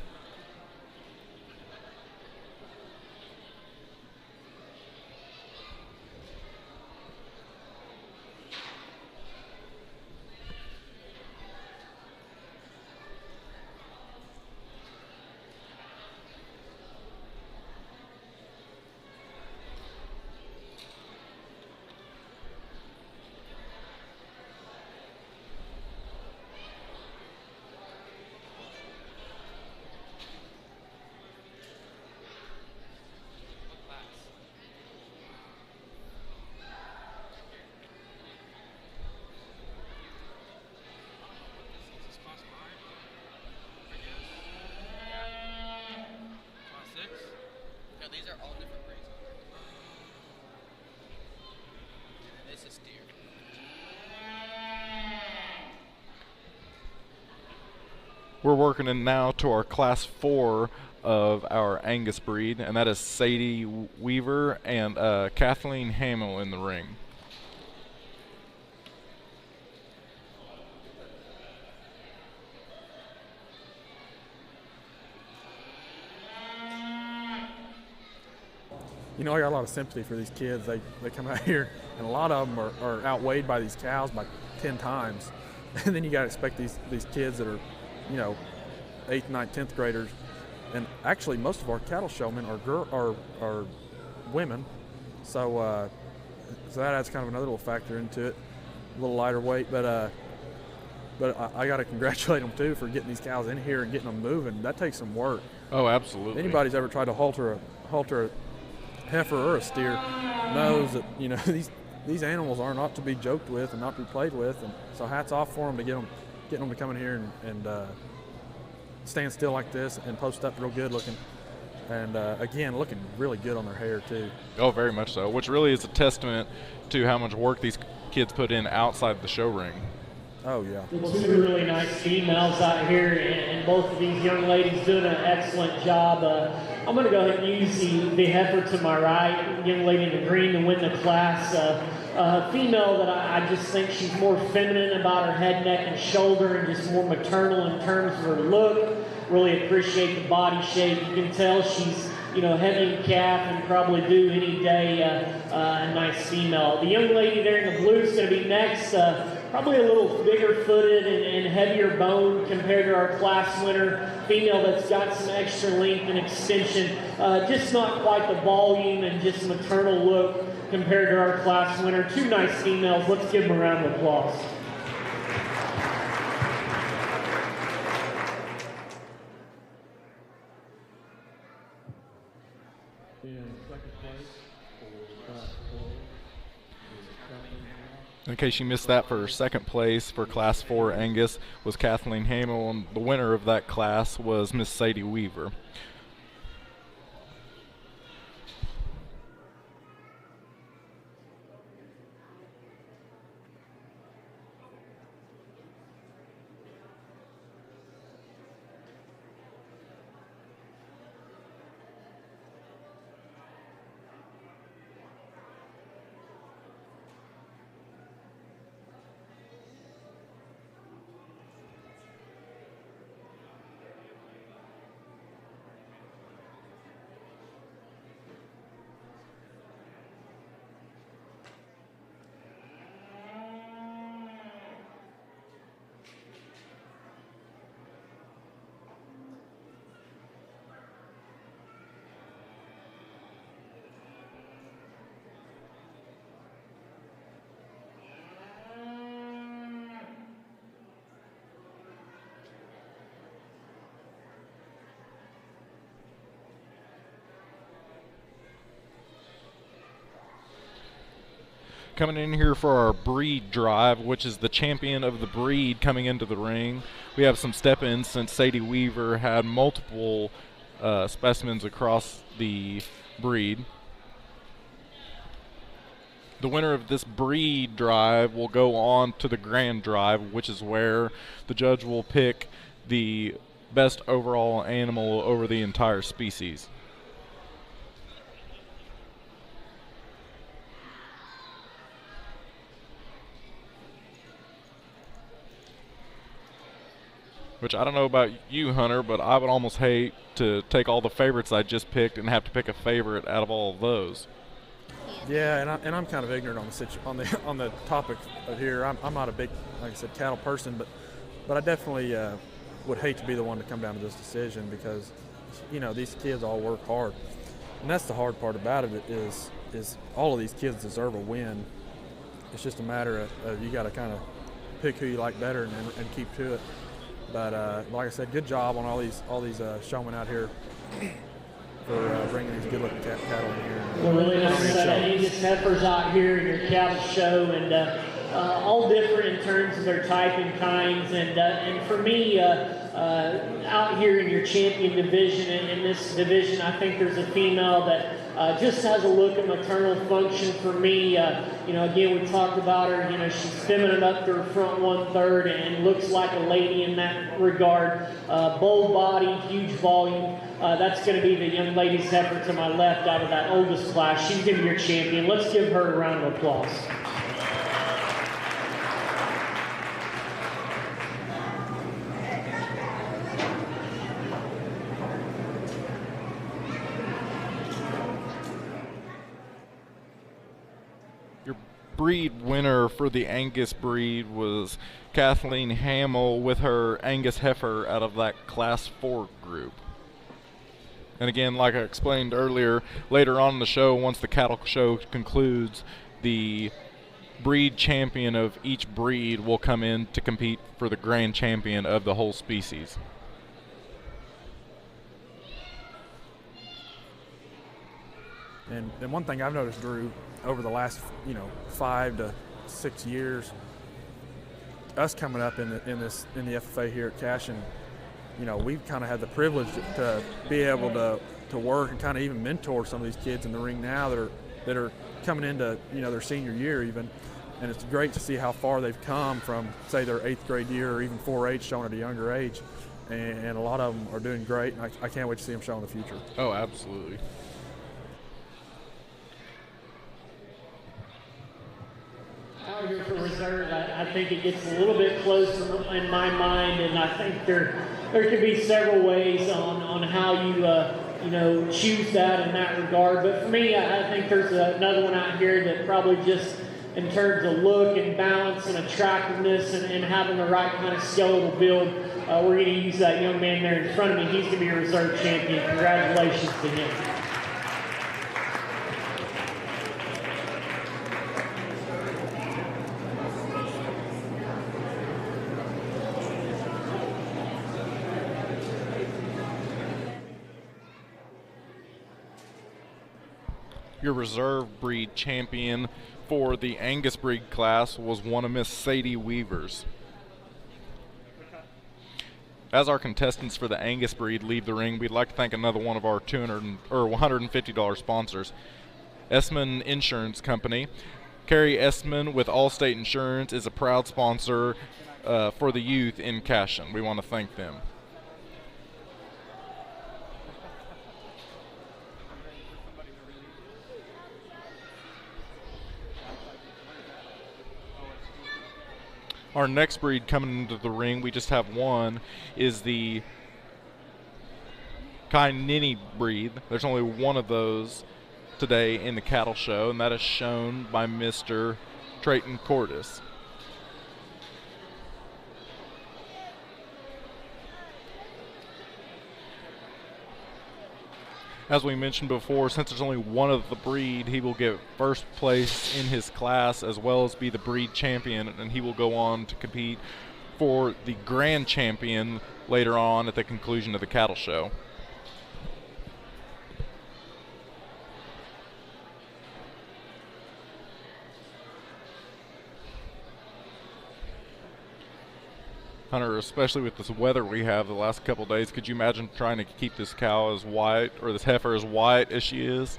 These are all different breeds. This is steer. We're working in now to our Class 4 of our Angus breed, and that is Sadie Weaver and Kathleen Hamill in the ring. You know, I got a lot of sympathy for these kids. They come out here, and a lot of them are outweighed by these cows by 10 times. And then you got to expect these kids that are, you know, 8th, 9th, 10th graders. And actually, most of our cattle showmen are women. So that adds kind of another little factor into it, a little lighter weight. But I got to congratulate them, too, for getting these cows in here and getting them moving. That takes some work. Oh, absolutely. If anybody's ever tried to halter a heifer or a steer knows that, you know, these animals are not to be joked with and not to be played with, and so hats off for them to getting them to come in here and stand still like this and post up real good looking, and again looking really good on their hair too. Oh, very much so, which really is a testament to how much work these kids put in outside the show ring. Oh, yeah. Two really nice females out here, and both of these young ladies doing an excellent job. I'm going to go ahead and use the heifer to my right, young lady in the green, to win the class. Female that I just think she's more feminine about her head, neck, and shoulder, and just more maternal in terms of her look. Really appreciate the body shape. You can tell she's, heavy in calf and probably due any day. A nice female. The young lady there in the blue is going to be next. Probably a little bigger footed and heavier bone compared to our class winner. Female that's got some extra length and extension. Just not quite the volume and just maternal look compared to our class winner. Two nice females. Let's give them a round of applause. In case you missed that, for second place for Class 4 Angus was Kathleen Hamill, and the winner of that class was Miss Sadie Weaver. Coming in here for our breed drive, which is the champion of the breed coming into the ring. We have some step-ins since Sadie Weaver had multiple specimens across the breed. The winner of this breed drive will go on to the grand drive, which is where the judge will pick the best overall animal over the entire species. Which I don't know about you, Hunter, but I would almost hate to take all the favorites I just picked and have to pick a favorite out of all of those. Yeah, and I'm kind of ignorant on the topic of here. I'm not a big, like I said, cattle person, but I definitely would hate to be the one to come down to this decision because, these kids all work hard, and that's the hard part about it is all of these kids deserve a win. It's just a matter of you got to kind of pick who you like better and keep to it. But like I said, good job on all these showmen out here for bringing these good-looking cattle in here. Well, really nice set of Angus heifers out here in your cattle show, and all different in terms of their type and kinds. And for me, out here in your champion division, in this division, I think there's a female that just has a look of maternal function for me. Again, we talked about her. She's feminine up to her front 1/3 and looks like a lady in that regard. Bold body, huge volume. That's going to be the young lady's heifer to my left out of that oldest class. She's going to be your champion. Let's give her a round of applause. Breed winner for the Angus breed was Kathleen Hamill with her Angus heifer out of that Class 4 group. And again, like I explained earlier, later on in the show, once the cattle show concludes, the breed champion of each breed will come in to compete for the grand champion of the whole species. And one thing I've noticed, Drew, over the last 5 to 6 years, us coming up in the FFA here at Cashion, we've kind of had the privilege to be able to work and kind of even mentor some of these kids in the ring now that are coming into their senior year even, and it's great to see how far they've come from, say, their 8th grade year or even 4-H showing at a younger age. And a lot of them are doing great, and I can't wait to see them show in the future. Oh, absolutely. Out here for reserve, I think it gets a little bit close in my mind, and I think there could be several ways on how you choose that in that regard. But for me, I think there's another one out here that probably just in terms of look and balance and attractiveness and having the right kind of skeletal build, we're going to use that young man there in front of me. He's going to be a reserve champion. Congratulations to him. Your reserve breed champion for the Angus breed class was one of Miss Sadie Weaver's. As our contestants for the Angus breed leave the ring, we'd like to thank another one of our $150 sponsors, Essman Insurance Company. Carrie Essman with Allstate Insurance is a proud sponsor for the youth in Cashion. We want to thank them. Our next breed coming into the ring, we just have one, is the Kainini breed. There's only one of those today in the cattle show, and that is shown by Mr. Trayton Cordis. As we mentioned before, since there's only one of the breed, he will get first place in his class as well as be the breed champion, and he will go on to compete for the grand champion later on at the conclusion of the cattle show. Hunter, especially with this weather we have the last couple of days, could you imagine trying to keep this cow as white, or this heifer as white as she is?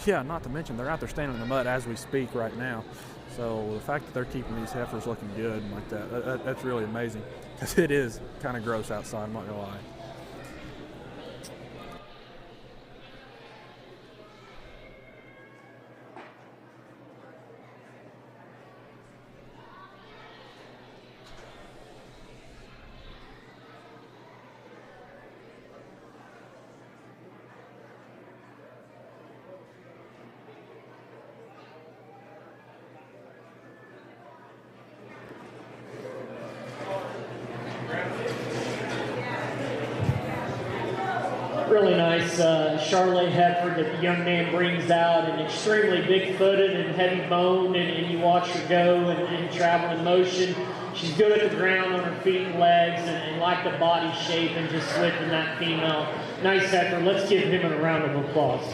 Yeah, not to mention they're out there standing in the mud as we speak right now. So the fact that they're keeping these heifers looking good like that's really amazing, because it is kind of gross outside, I'm not going to lie. Really nice Charolais heifer that the young man brings out, and extremely big-footed and heavy-boned, and you watch her go and travel in motion. She's good at the ground on her feet and legs, and like the body shape and just swift in that female. Nice heifer. Let's give him a round of applause.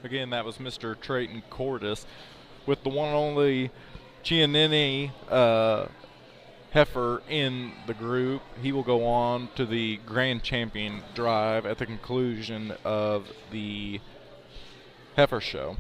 Again, that was Mr. Trayton Cordis with the one and only Chianini heifer in the group. He will go on to the Grand Champion drive at the conclusion of the heifer show.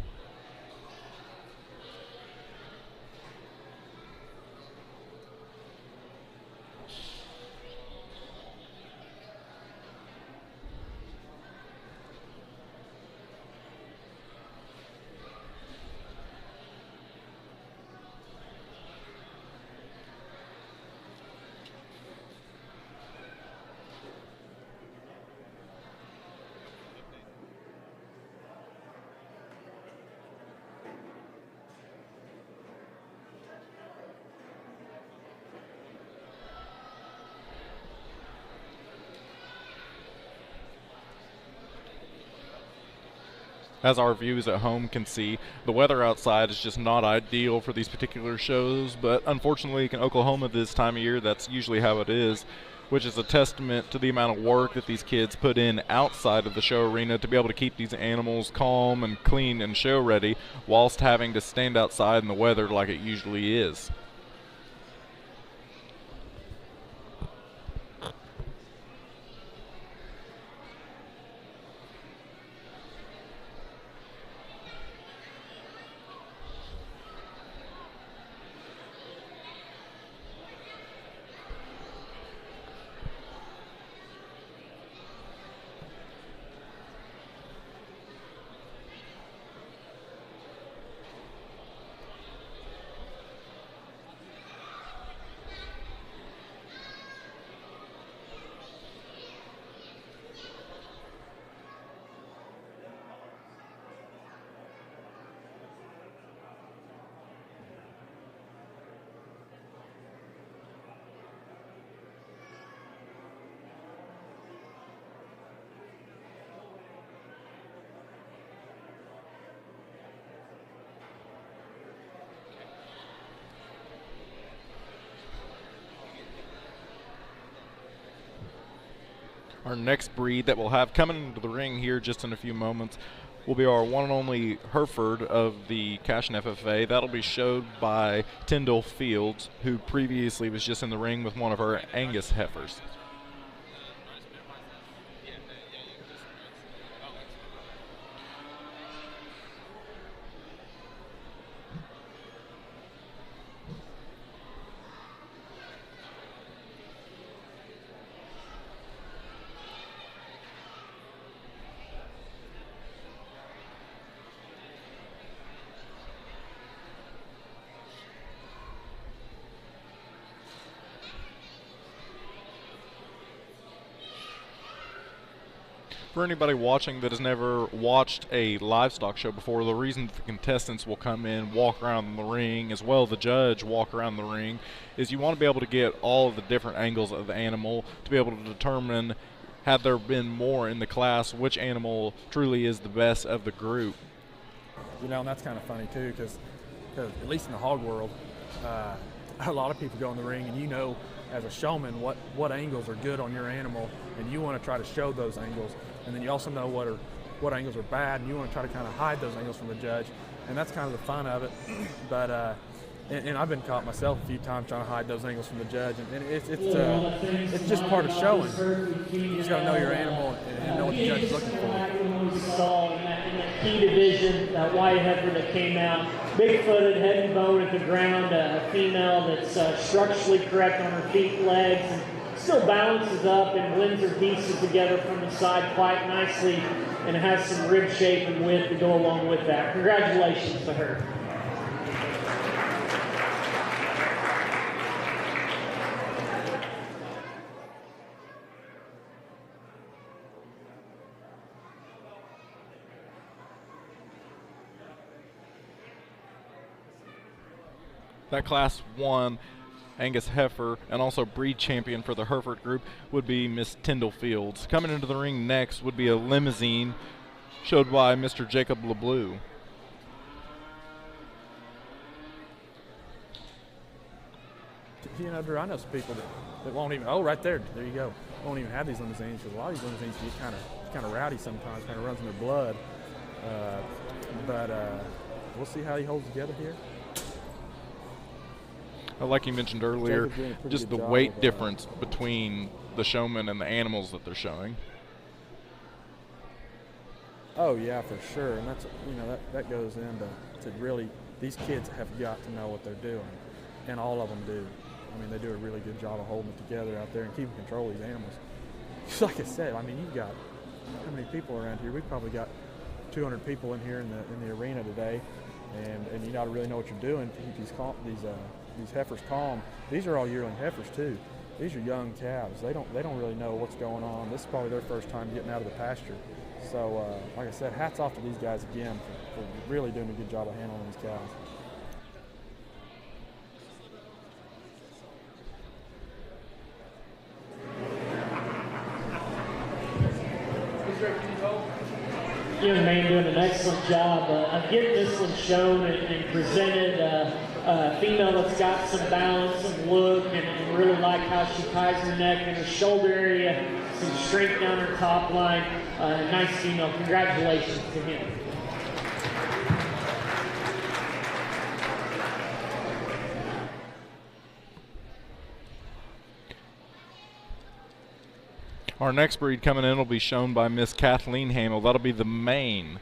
As our viewers at home can see, the weather outside is just not ideal for these particular shows, but unfortunately in Oklahoma this time of year, that's usually how it is, which is a testament to the amount of work that these kids put in outside of the show arena to be able to keep these animals calm and clean and show ready, whilst having to stand outside in the weather like it usually is. Our next breed that we'll have coming into the ring here just in a few moments will be our one and only Hereford of the Cashion FFA. That'll be showed by Tyndall Fields, who previously was just in the ring with one of our Angus heifers. For anybody watching that has never watched a livestock show before, the reason the contestants will come in, walk around the ring, as well as the judge walk around the ring, is you want to be able to get all of the different angles of the animal to be able to determine, had there been more in the class, which animal truly is the best of the group. You know, and that's kind of funny too, because at least in the hog world, a lot of people go in the ring, and you know, as a showman, what angles are good on your animal, and you want to try to show those angles. And then you also know what angles are bad, and you want to try to kind of hide those angles from the judge, and that's kind of the fun of it. But and I've been caught myself a few times trying to hide those angles from the judge, and it's just part of showing. You just got to know your animal and know what the judge is looking for. We saw in that key division, that white heifer that came out, big-footed, heavy bone at the ground, a female that's structurally correct on her feet, legs, and still balances up and blends her pieces together from the side quite nicely, and has some rib shape and width to go along with that. Congratulations to her. That Class 1 Angus heifer and also breed champion for the Hereford group would be Miss Tyndall Fields. Coming into the ring next would be a limousine showed by Mr. Jacob LeBleu. You know, Drew, I know some people that won't even, right there you go, won't even have these limousines, because a lot of these limousines get kind of rowdy sometimes, kind of runs in their blood. But we'll see how he holds together here. Like you mentioned earlier, just the weight difference between the showmen and the animals that they're showing. Oh yeah, for sure, and that's, you know, that goes into really, these kids have got to know what they're doing, and all of them do. I mean, they do a really good job of holding it together out there and keeping control of these animals. Just like I said, I mean, you've got how many people around here? We've probably got 200 people in here in the arena today, and you got to really know what you're doing to keep these heifers calm. These are all yearling heifers too. These are young calves. They don't really know what's going on. This is probably their first time getting out of the pasture. So, like I said, hats off to these guys again for really doing a good job of handling these cows. Young man doing an excellent job of getting this one shown and presented. A female that's got some balance and look, and really like how she ties her neck and her shoulder area, some strength down her top line. Nice female. Congratulations to him. Our next breed coming in will be shown by Miss Kathleen Hamill. That'll be the Maine.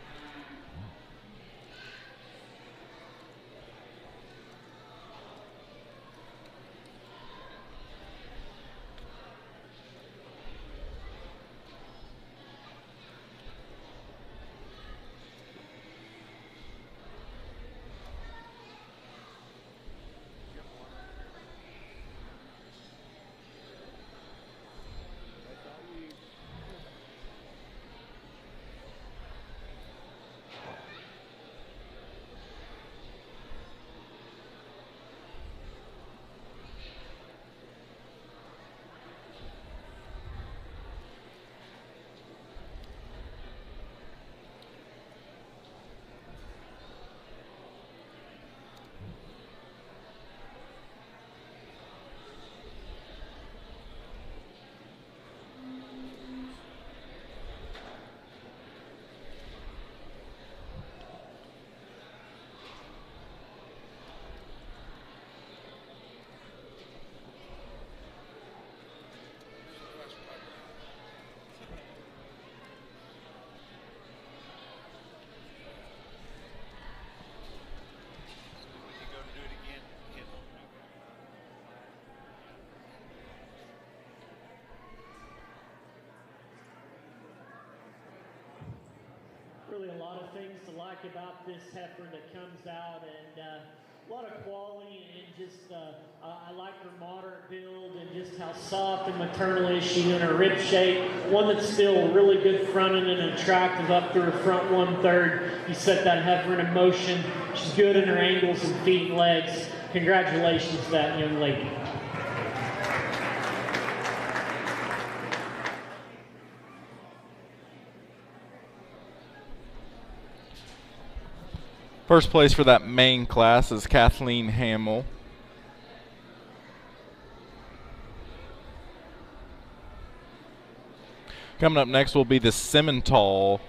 really a lot of things to like about this heifer that comes out, and a lot of quality, and just I like her moderate build and just how soft and maternal is she in her rib shape. One that's still really good fronted and attractive up through her front 1/3. You set that heifer in motion. She's good in her angles and feet and legs. Congratulations to that young lady. First place for that main class is Kathleen Hamill. Coming up next will be the Simmental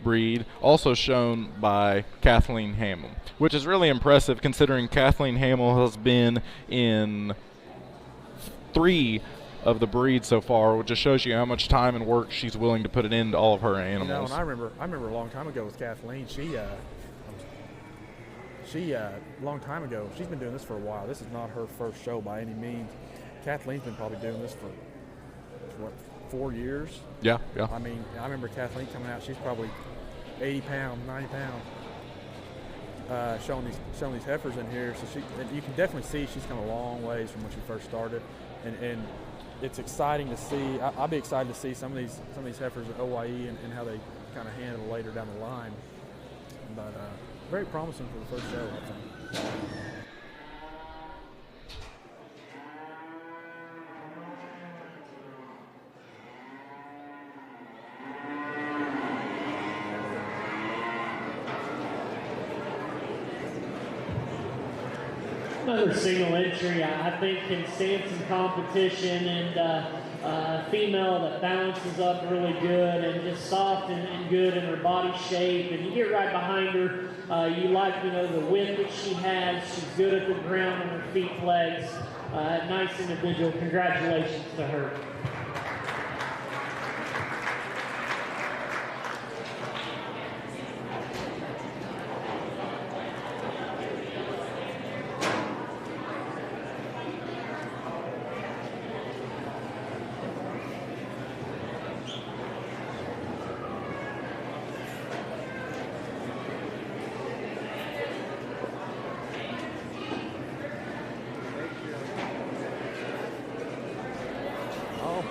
breed, also shown by Kathleen Hamill, which is really impressive considering Kathleen Hamill has been in 3 of the breeds so far, which just shows you how much time and work she's willing to put it into all of her animals. You know, and I remember a long time ago with Kathleen, she a long time ago, she's been doing this for a while. This is not her first show by any means. Kathleen's been probably doing this for, what, 4 years? Yeah. I mean, I remember Kathleen coming out, she's probably 80 pounds, 90 pounds, showing these heifers in here. So you can definitely see she's come a long ways from when she first started. And it's exciting to see. I'll be excited to see some of these heifers at OYE and how they kind of handle later down the line. But very promising for the first show, I think. Another single entry, I think, can stand some competition, and a female that balances up really good and just soft and good in her body shape. And you get right behind her, you like, the width that she has. She's good at the ground on her feet and legs. Nice individual. Congratulations to her.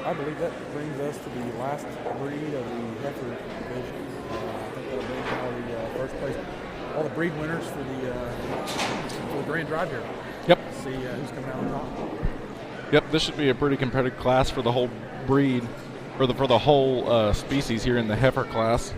I believe that brings us to the last breed of the heifer division. I think that'll bring all the breed winners for the grand drive here. Yep. See who's coming out on top. Yep, this should be a pretty competitive class for the whole breed, for the whole species here in the heifer class.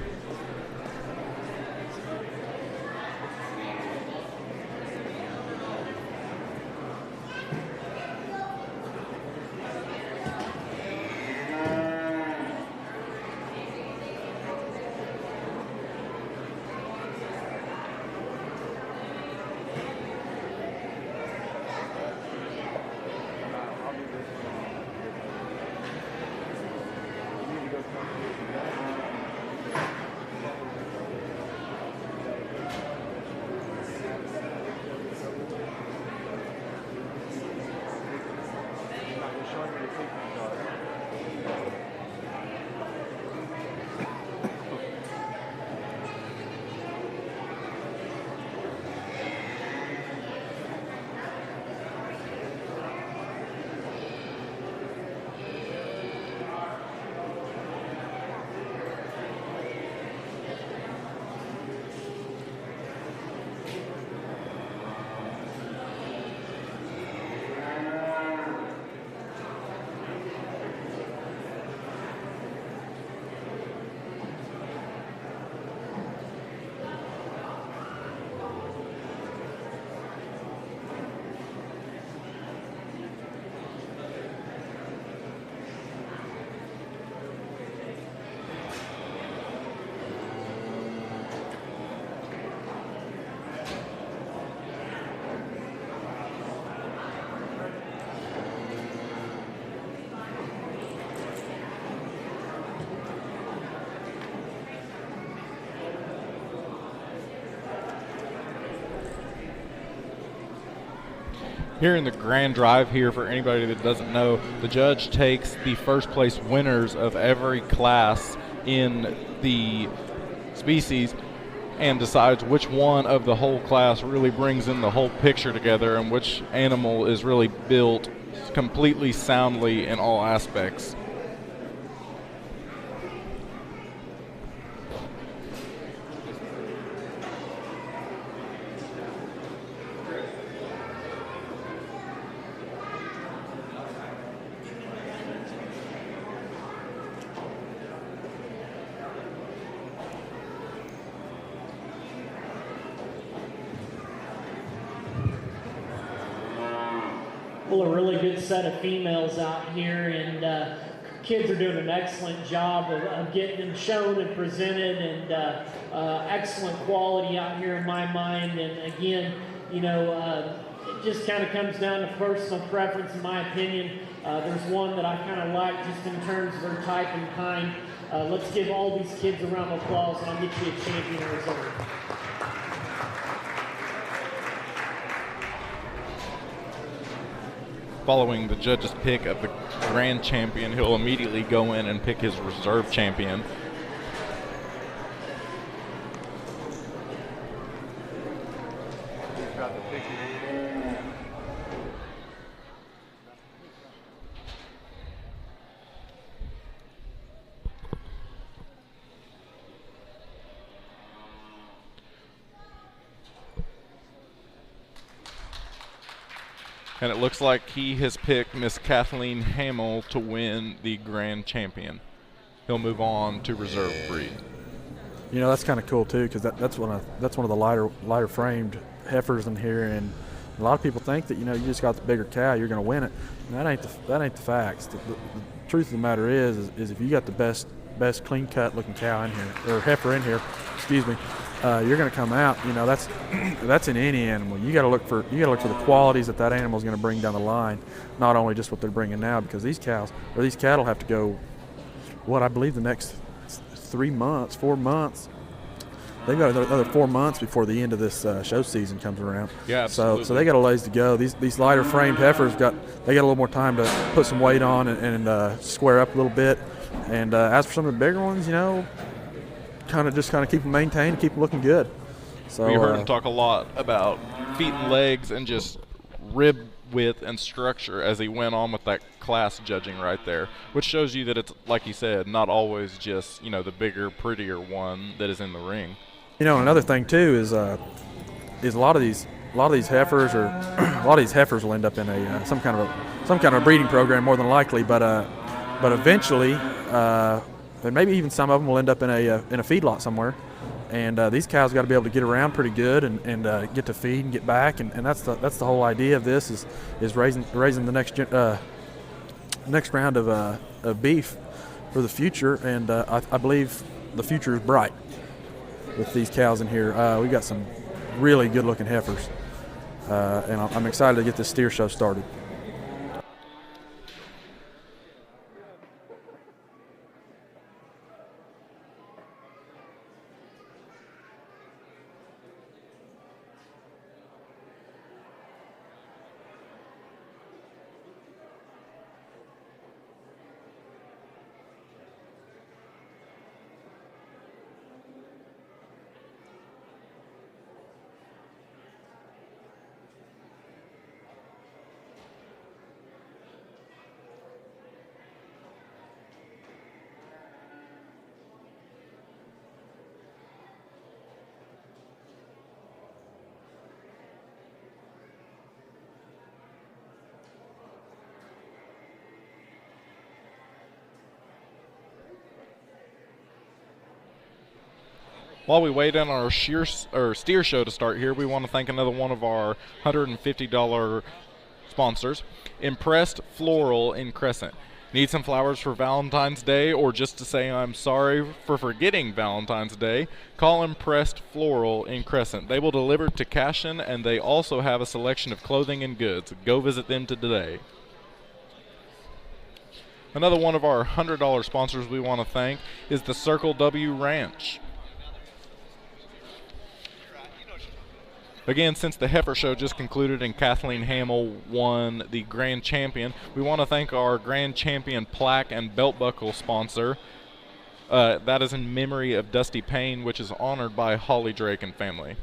Here in the grand drive here, for anybody that doesn't know, the judge takes the first place winners of every class in the species and decides which one of the whole class really brings in the whole picture together and which animal is really built completely soundly in all aspects. Well, a really good set of females out here, and kids are doing an excellent job of getting them shown and presented, and excellent quality out here in my mind. And again, you know, it just kind of comes down to personal preference, in my opinion. There's one that I kind of like just in terms of her type and kind. Let's give all these kids a round of applause, and I'll get you a champion reserve. Following the judge's pick of the grand champion, he'll immediately go in and pick his reserve champion. And it looks like he has picked Miss Kathleen Hamill to win the grand champion. He'll move on to reserve breed. You know, that's kind of cool too, because that's one of the lighter framed heifers in here, and a lot of people think that, you know, you just got the bigger cow, you're going to win it. And that ain't the facts. The truth of the matter is if you got the best clean cut looking cow in here, or heifer in here, excuse me, you're going to come out. You know, that's in any animal. You got to look for the qualities that animal is going to bring down the line, not only just what they're bringing now. Because these cattle have to go, I believe the next 4 months. They've got another 4 months before the end of this show season comes around. Yeah, absolutely. So they got a ways to go. These lighter framed heifers got a little more time to put some weight on and square up a little bit. And as for some of the bigger ones, you know, kind of keep them maintained, keep them looking good. So we heard him talk a lot about feet and legs and just rib width and structure as he went on with that class judging right there, which shows you that it's, like he said, not always just, you know, the bigger, prettier one that is in the ring. You know, another thing too is a lot of these heifers will end up in a some kind of a breeding program more than likely, but eventually. And maybe even some of them will end up in a feedlot somewhere, and these cows got to be able to get around pretty good and get to feed and get back, and that's the whole idea of this is raising the next round of beef for the future, and I believe the future is bright with these cows in here. We got some really good looking heifers, and I'm excited to get this steer show started. While we wait on our steer show to start here, we want to thank another one of our $150 sponsors, Impressed Floral in Crescent. Need some flowers for Valentine's Day or just to say I'm sorry for forgetting Valentine's Day? Call Impressed Floral in Crescent. They will deliver to Cashion, and they also have a selection of clothing and goods. Go visit them today. Another one of our $100 sponsors we want to thank is the Circle W Ranch. Again, since the heifer show just concluded and Kathleen Hamill won the grand champion, we want to thank our grand champion plaque and belt buckle sponsor, That is in memory of Dusty Payne, which is honored by Holly Drake and family.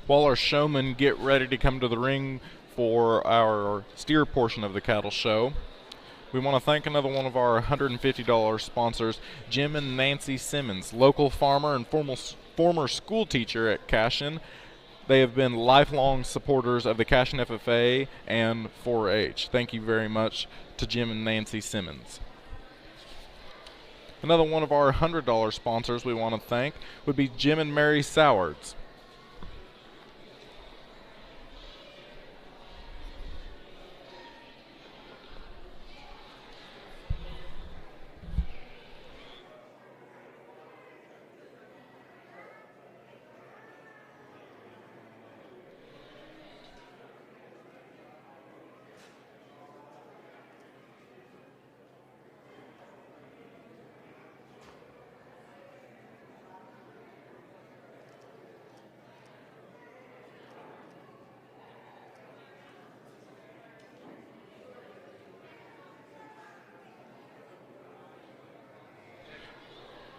While our showmen get ready to come to the ring for our steer portion of the cattle show, we want to thank another one of our $150 sponsors, Jim and Nancy Simmons, local farmer and former school teacher at Cashin. They have been lifelong supporters of the Cashin FFA and 4-H. Thank you very much to Jim and Nancy Simmons. Another one of our $100 sponsors we want to thank would be Jim and Mary Sowards.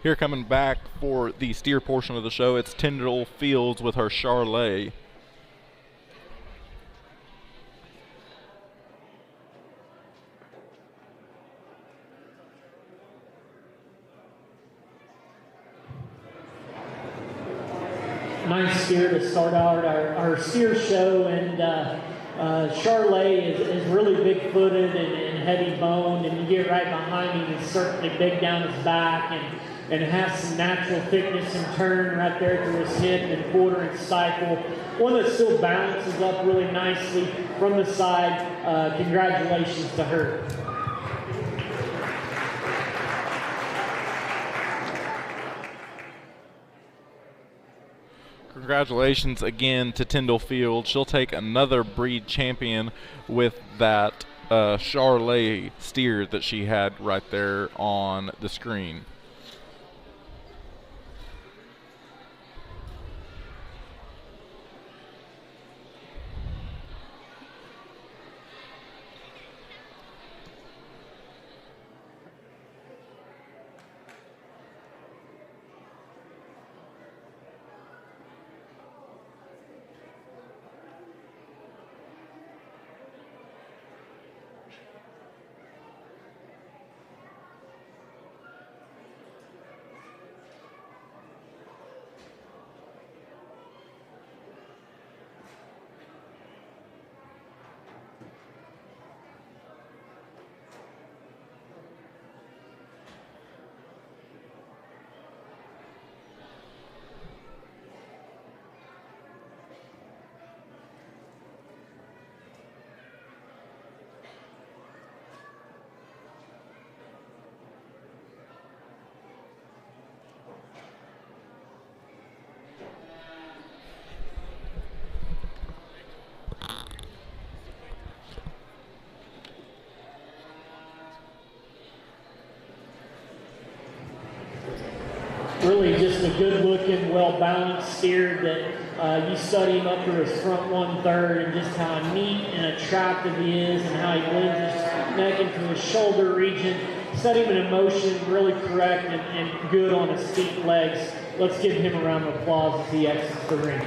Here coming back for the steer portion of the show, it's Tyndall Fields with her Charlet. Nice steer to start out our steer show, and Charlet is really big-footed and heavy-boned, and you get right behind him, he's certainly big down his back, and has some natural thickness and turn right there through his hip and quarter and stifle. One that still balances up really nicely from the side. Congratulations to her. Congratulations again to Tyndall Field. She'll take another breed champion with that Charlet steer that she had right there on the screen. well balanced steer that you study him up through his front 1/3 and just how neat and attractive he is and how he blends his neck into his shoulder region. Study him in motion, really correct and good on his feet and legs. Let's give him a round of applause as he exits the ring.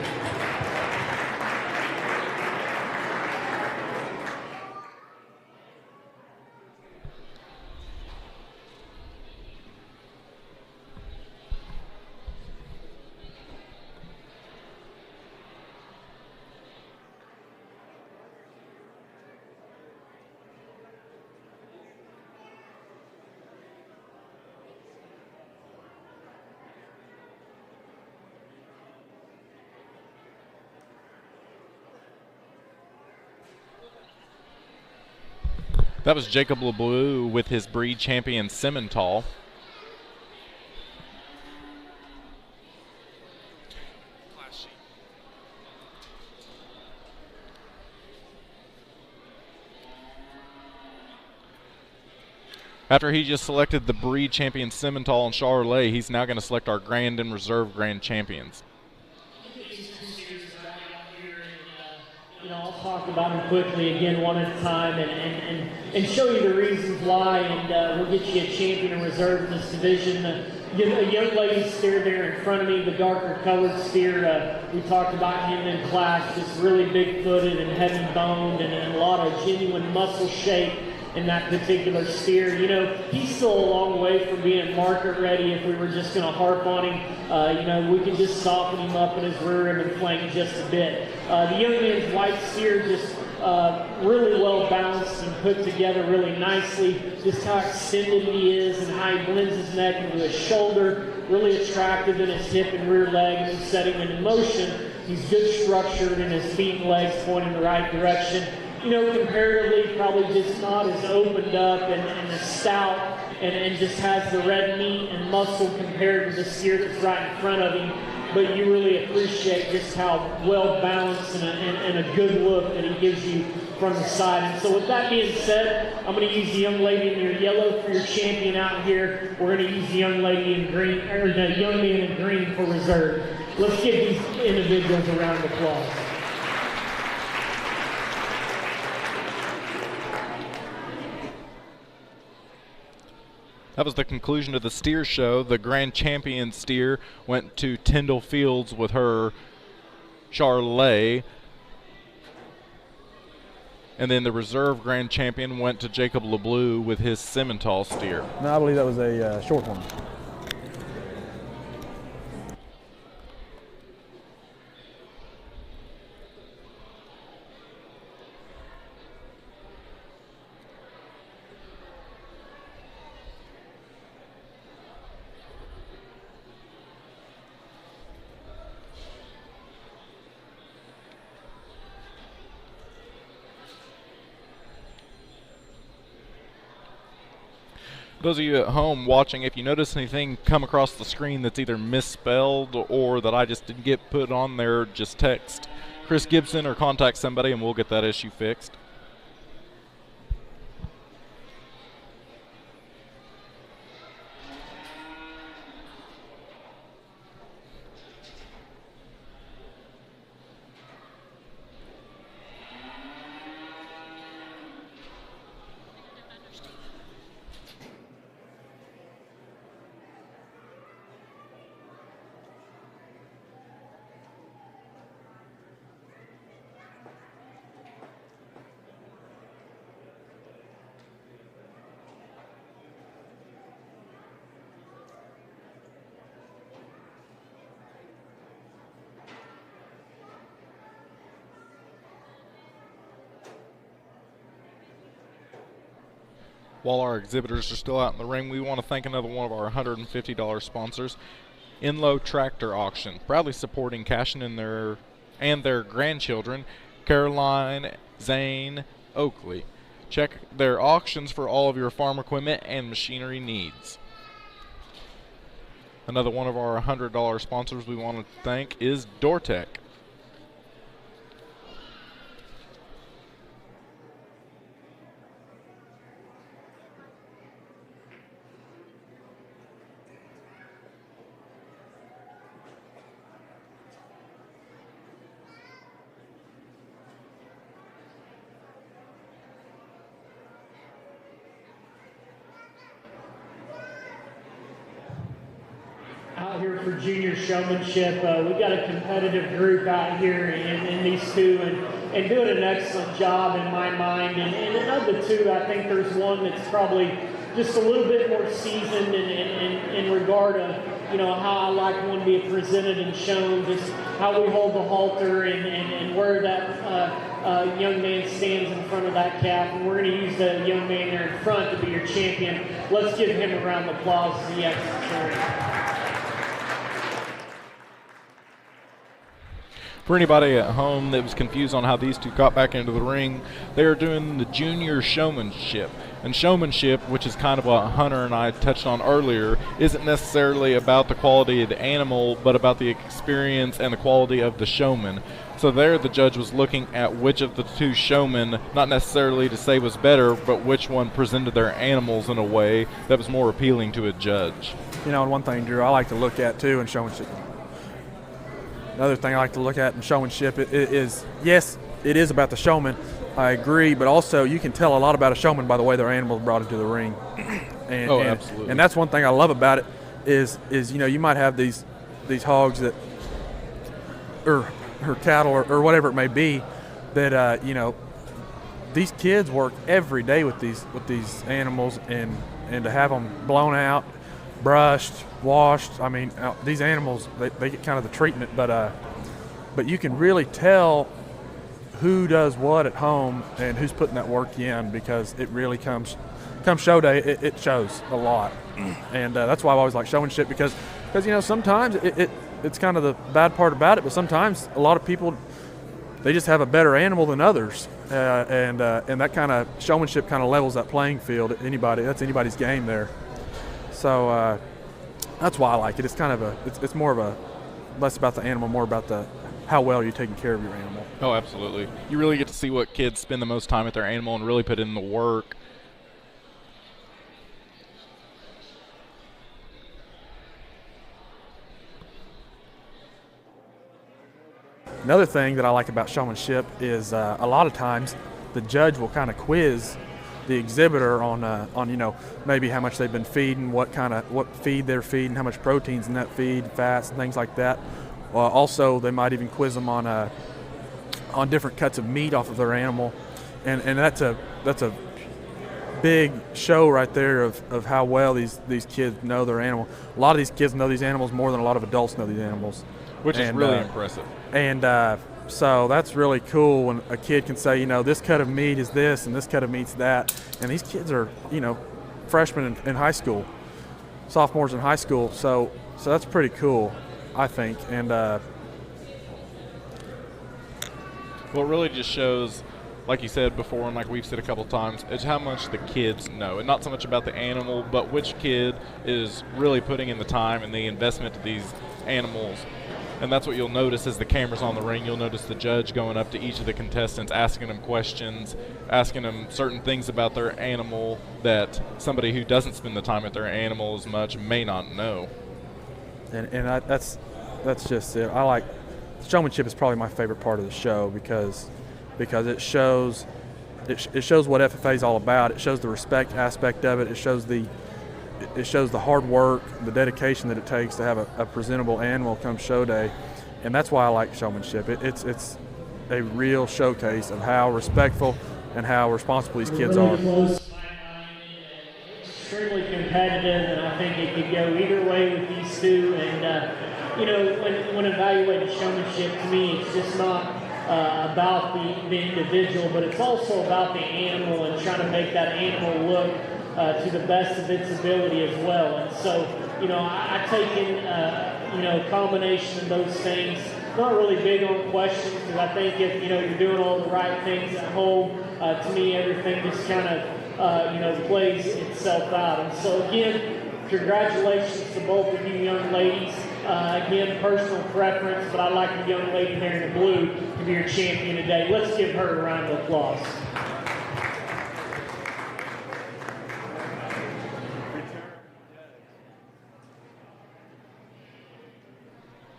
That was Jacob LeBleu with his breed champion Simmental. After he just selected the breed champion Simmental and Charolais, he's now going to select our grand and reserve grand champions. I'll talk about them quickly again one at a time and show you the reasons why, and we'll get you a champion and reserve in this division. A young lady steer there in front of me, the darker colored steer, we talked about him in class, just really big-footed and heavy-boned and a lot of genuine muscle shape in that particular steer. He's still a long way from being market ready if we were just going to harp on him. We can just soften him up in his rear rim and flank just a bit. The young man's white steer just really well balanced and put together really nicely. Just how extended he is and how he blends his neck into his shoulder. Really attractive in his hip and rear leg, and then setting him in motion. He's good structured and his feet and legs point in the right direction. Comparatively, probably just not as opened up and as stout and just has the red meat and muscle compared to the steer that's right in front of him. But you really appreciate just how well balanced and a good look that he gives you from the side. And so with that being said, I'm going to use the young lady in your yellow for your champion out here. We're going to use the young lady in green, or the young man in green for reserve. Let's give these individuals a round of applause. That was the conclusion of the steer show. The grand champion steer went to Tyndall Fields with her Charolais. And then the reserve grand champion went to Jacob LeBleu with his Simmental steer. No, I believe that was a short one. Those of you at home watching, if you notice anything come across the screen that's either misspelled or that I just didn't get put on there, just text Chris Gibson or contact somebody and we'll get that issue fixed. While our exhibitors are still out in the ring, we want to thank another one of our $150 sponsors, Inlow Tractor Auction, proudly supporting Cashin and their grandchildren, Caroline, Zane, Oakley. Check their auctions for all of your farm equipment and machinery needs. Another one of our $100 sponsors we want to thank is Doortech. group for junior showmanship. We've got a competitive group out here in these two and doing an excellent job in my mind. And of the two, I think there's one that's probably just a little bit more seasoned in regard of, how I like one to be presented and shown, just how we hold the halter and where that young man stands in front of that calf. And we're going to use the young man there in front to be your champion. Let's give him a round of applause as he exits the ring. For anybody at home that was confused on how these two got back into the ring, they are doing the junior showmanship. And showmanship, which is kind of what Hunter and I touched on earlier, isn't necessarily about the quality of the animal, but about the experience and the quality of the showman. So there the judge was looking at which of the two showmen, not necessarily to say was better, but which one presented their animals in a way that was more appealing to a judge. And one thing, Drew, I like to look at too in showmanship. Another thing I like to look at in showmanship is, yes, it is about the showman. I agree, but also you can tell a lot about a showman by the way their animal is brought into the ring. Absolutely. And that's one thing I love about it is you might have these hogs that, or cattle or whatever it may be, that these kids work every day with these animals, and to have them blown out, brushed, washed. I mean, these animals they get kind of the treatment, but you can really tell who does what at home and who's putting that work in, because it really comes show day, it shows a lot. And that's why I always like showmanship, because sometimes it's kind of the bad part about it, but sometimes a lot of people, they just have a better animal than others, and that kind of showmanship kind of levels that playing field. That's anybody's game there. So that's why I like it. It's kind of it's more of a less about the animal, more about how well you're taking care of your animal. Oh, absolutely. You really get to see what kids spend the most time with their animal and really put in the work. Another thing that I like about showmanship is a lot of times the judge will kind of quiz the exhibitor on maybe how much they've been feeding, what feed they're feeding, how much protein's in that feed, fats and things like that. Also, they might even quiz them on different cuts of meat off of their animal, and that's a big show right there of how well these kids know their animal. A lot of these kids know these animals more than a lot of adults know these animals, which is really impressive. And so that's really cool when a kid can say, this cut of meat is this and this cut of meat's that. And these kids are, freshmen in high school, sophomores in high school. So that's pretty cool, I think. And well, it really just shows, like you said before, and like we've said a couple times, it's how much the kids know, and not so much about the animal, but which kid is really putting in the time and the investment to these animals. And that's what you'll notice as the camera's on the ring. You'll notice the judge going up to each of the contestants, asking them questions, asking them certain things about their animal that somebody who doesn't spend the time with their animal as much may not know. And that's just it. I like showmanship is probably my favorite part of the show because it shows what FFA is all about. It shows the respect aspect of it. It shows the hard work, the dedication that it takes to have a presentable animal come show day, and that's why I like showmanship. It's a real showcase of how respectful and how responsible these kids are. Extremely competitive, and I think it could go either way with these two. And when evaluating showmanship, to me, it's just not about the individual, but it's also about the animal and trying to make that animal look to the best of its ability as well. And so, I take in, a combination of those things. Not really big on questions, because I think if, you're doing all the right things at home, to me, everything just kind of, plays itself out. And so, again, congratulations to both of you young ladies. Again, personal preference, but I'd like the young lady here in the blue to be your champion today. Let's give her a round of applause.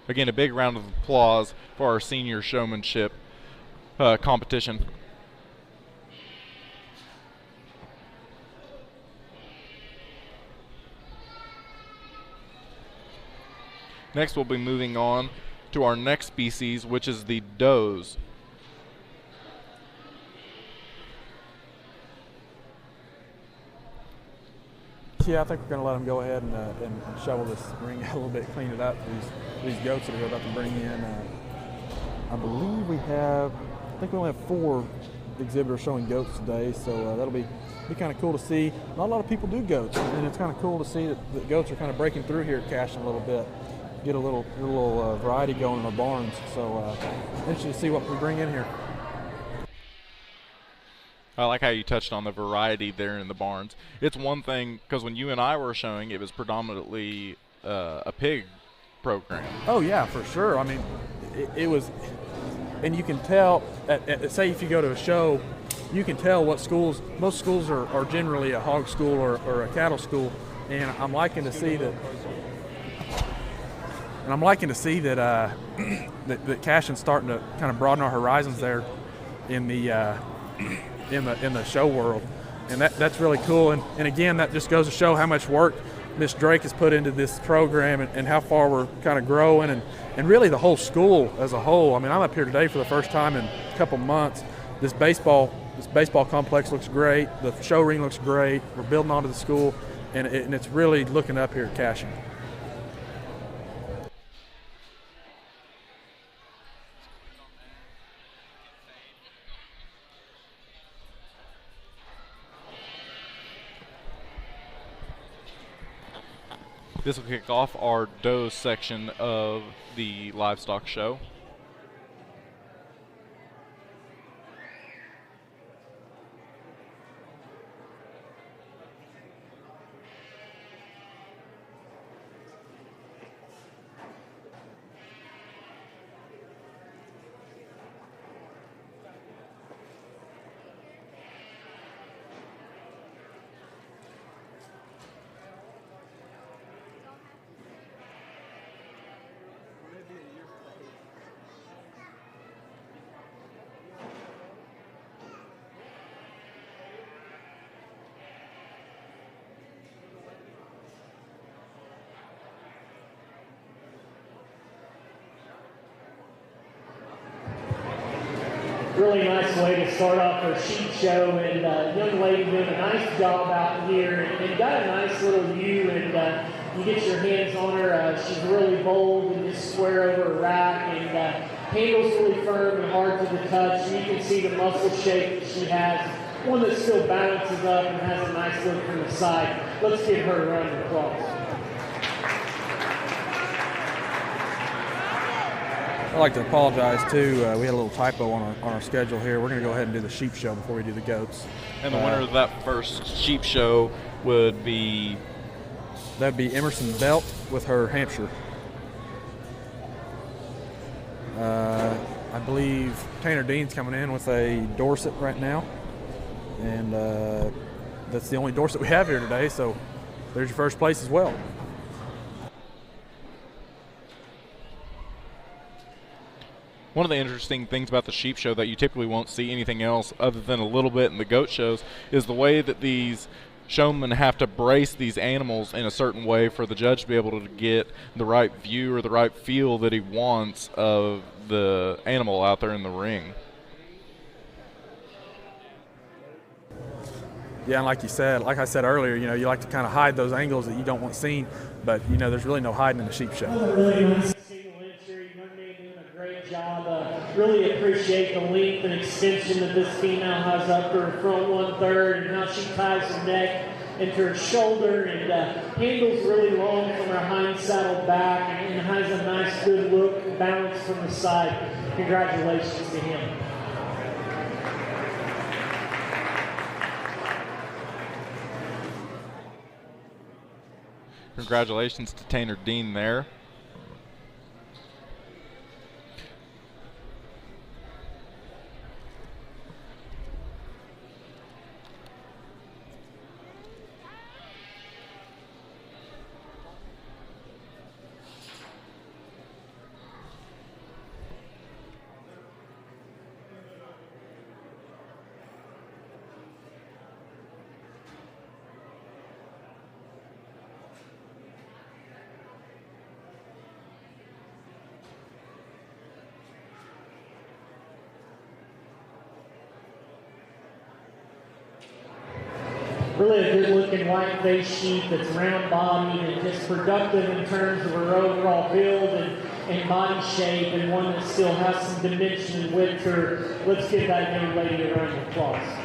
Again, a big round of applause for our senior showmanship competition. Next, we'll be moving on to our next species, which is the does. Yeah, I think we're going to let them go ahead and shovel this ring out a little bit, clean it up for these goats that we're about to bring in. I believe I think we only have 4 exhibitors showing goats today, so that'll be kind of cool to see. Not a lot of people do goats, and it's kind of cool to see that the goats are kind of breaking through here at Cashion a little bit, get a little variety going in our barns. So interested to see what we bring in here. I like how you touched on the variety there in the barns. It's one thing, because when you and I were showing, it was predominantly a pig program. Oh, yeah, for sure. I mean, it was, and you can tell, say if you go to a show, you can tell what schools, most schools are generally a hog school or a cattle school, and I'm liking to see that, that Cashion's starting to kind of broaden our horizons there in the show world, and that's really cool. And again, that just goes to show how much work Miss Drake has put into this program and how far we're kind of growing, and really the whole school as a whole. I mean, I'm up here today for the first time in a couple months. This baseball complex looks great. The show ring looks great. We're building onto the school, and it's really looking up here at Cashion. This will kick off our doe section of the livestock show. Really nice way to start off our sheep show, and young lady doing a nice job out here, and got a nice little view, and you get your hands on her. She's really bold and just square over a rack, and handles really firm and hard to the touch, and you can see the muscle shape that she has, one that still balances up and has a nice look from the side. Let's give her a round of applause. I'd like to apologize too. We had a little typo on our schedule here. We're going to go ahead and do the sheep show before we do the goats. And the winner of that first sheep show would be? That'd be Emerson Belt with her Hampshire. I believe Tanner Dean's coming in with a Dorset right now, and that's the only Dorset we have here today. So there's your first place as well. One of the interesting things about the sheep show that you typically won't see anything else other than a little bit in the goat shows is the way that these showmen have to brace these animals in a certain way for the judge to be able to get the right view or the right feel that he wants of the animal out there in the ring. Yeah, and like I said earlier, you like to kind of hide those angles that you don't want seen, but there's really no hiding in the sheep show. Really appreciate the length and extension that this female has up her front 1/3, and how she ties her neck into her shoulder, and handles really long from her hind saddle back, and has a nice good look and balance from the side. Congratulations to him. Congratulations to Tanner Dean there. really a good-looking white-faced sheep that's round-bodied and just productive in terms of her overall build and body shape, and one that still has some dimension and width to her. Let's give that young lady a round of applause.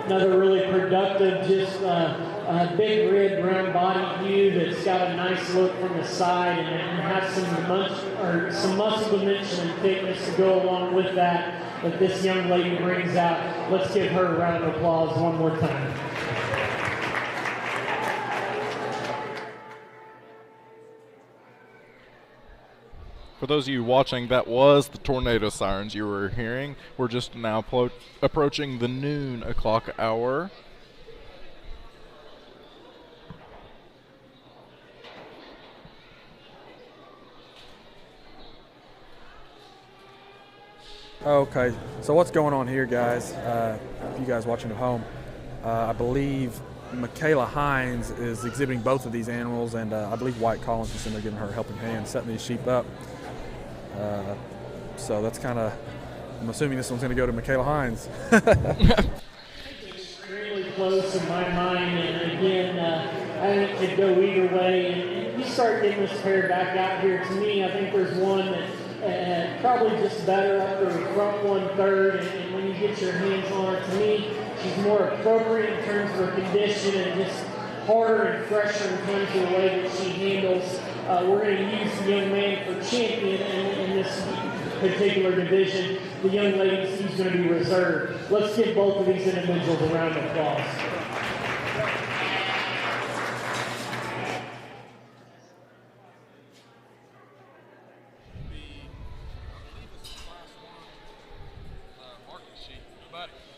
Another really productive, just a big red round body view that's got a nice look from the side and has some muscle dimension and thickness to go along with that this young lady brings out. Let's give her a round of applause one more time. For those of you watching, that was the tornado sirens you were hearing. We're just now approaching the noon o'clock hour. Okay, so what's going on here, guys? If you guys watching at home, I believe Michaela Hines is exhibiting both of these animals, and I believe White Collins is in there giving her a helping hand, setting these sheep up. So that's kind of, I'm assuming this one's going to go to Michaela Hines. Extremely close in my mind, and again, I think it could go either way. And you start getting this pair back out here, to me, I think there's one that probably just better up to the front 1/3, and when you get your hands on her, to me, she's more appropriate in terms of her condition and just harder and fresher in terms of the way that she handles. We're going to use the young man for champion in this particular division. The young lady, he's going to be reserved. Let's give both of these individuals a round of applause.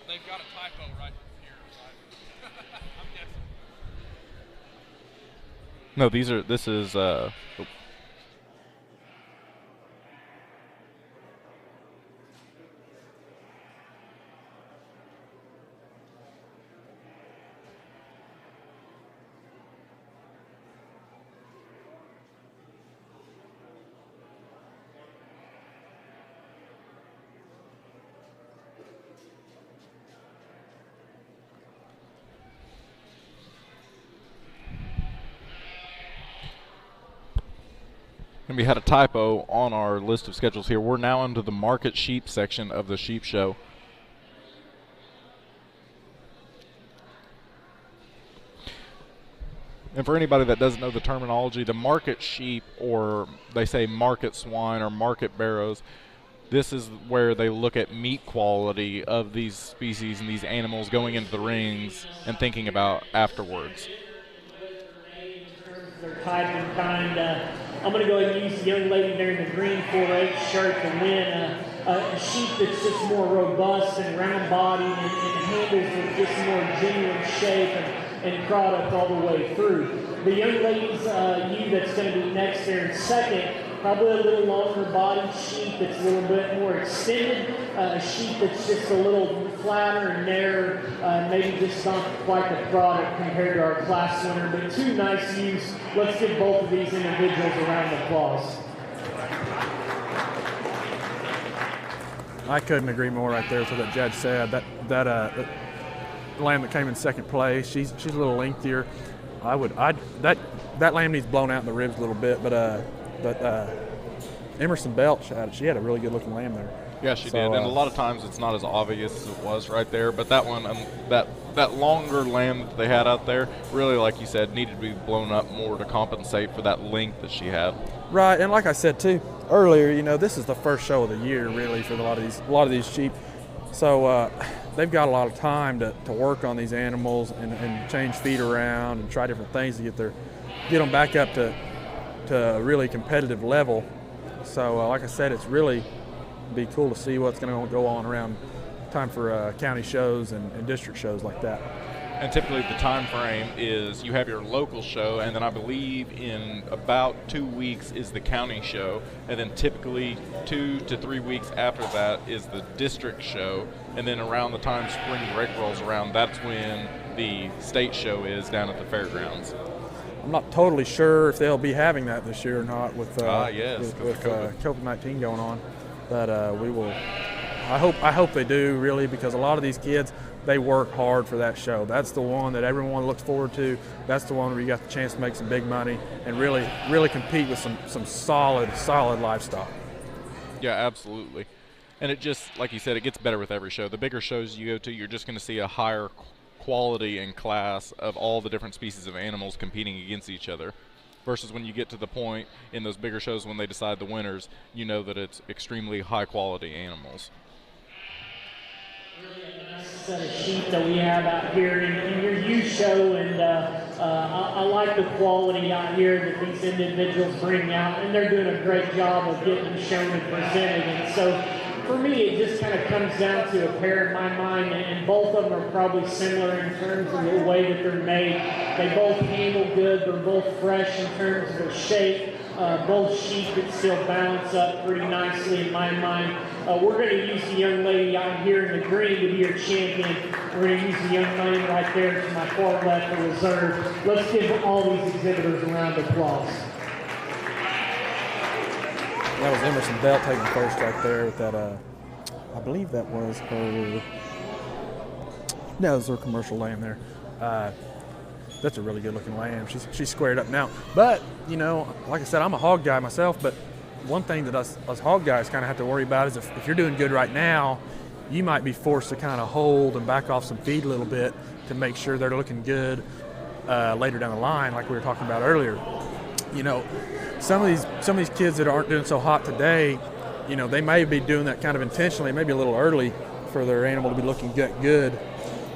They've got a typo right here. I'm guessing. No, this is and we had a typo on our list of schedules here. We're now into the market sheep section of the sheep show. And for anybody that doesn't know the terminology, the market sheep, or they say market swine or market barrows, this is where they look at meat quality of these species and these animals going into the rings and thinking about afterwards. Their type and kind. I'm going to go ahead and use the young lady there in the green 4-8 shirt to win a sheep that's just more robust and round-bodied and handles with just more genuine shape and product all the way through. The young lady's ewe that's going to be next there in second, probably a little longer bodied sheep that's a little bit more extended, a sheep that's just a little flatter and narrower, maybe just not quite the product compared to our class winner, but two nice ewes. Let's give both of these individuals a round of applause. I couldn't agree more right there with what Judge said. That lamb that came in second place, she's a little lengthier. That lamb needs blown out in the ribs a little bit, but But Emerson Belt, she had a really good looking lamb there. Yeah, she did. And a lot of times it's not as obvious as it was right there. But that one, that longer lamb that they had out there, really, like you said, needed to be blown up more to compensate for that length that she had. Right, and like I said too earlier, this is the first show of the year really for a lot of these sheep. So they've got a lot of time to work on these animals and change feed around and try different things to get them back up to a really competitive level. So like I said, it's really be cool to see what's going to go on around time for county shows and district shows like that. And typically the time frame is you have your local show, and then I believe in about 2 weeks is the county show, and then typically 2 to 3 weeks after that is the district show, and then around the time spring break rolls around, that's when the state show is down at the fairgrounds. I'm not totally sure if they'll be having that this year or not with COVID-19 going on, but we will. I hope they do, really, because a lot of these kids, they work hard for that show. That's the one that everyone looks forward to. That's the one where you got the chance to make some big money and really compete with some solid livestock. Yeah, absolutely. And it just, like you said, it gets better with every show. The bigger shows you go to, you're just going to see a higher quality and class of all the different species of animals competing against each other. Versus when you get to the point in those bigger shows when they decide the winners, you know that it's extremely high quality animals. Set of sheep that we have out here in your youth show, and I like the quality out here that these individuals bring out, and they're doing a great job of getting them shown and presented. And so for me, it just kind of comes down to a pair in my mind, and both of them are probably similar in terms of the way that they're made. They both handle good, they're both fresh in terms of their shape. Both sheep that still balance up pretty nicely in my mind. We're going to use the young lady out here in the green to be our champion. We're going to use the young lady right there to my far left for reserve. Let's give all these exhibitors a round of applause. That was Emerson Belt taking first right there with that, I believe that was her, no, it was her commercial lamb there. That's a really good looking lamb. She's squared up now. But, like I said, I'm a hog guy myself, but one thing that us hog guys kind of have to worry about is if you're doing good right now, you might be forced to kind of hold and back off some feed a little bit to make sure they're looking good later down the line, like we were talking about earlier. Some of these kids that aren't doing so hot today, they may be doing that kind of intentionally, maybe a little early for their animal to be looking good.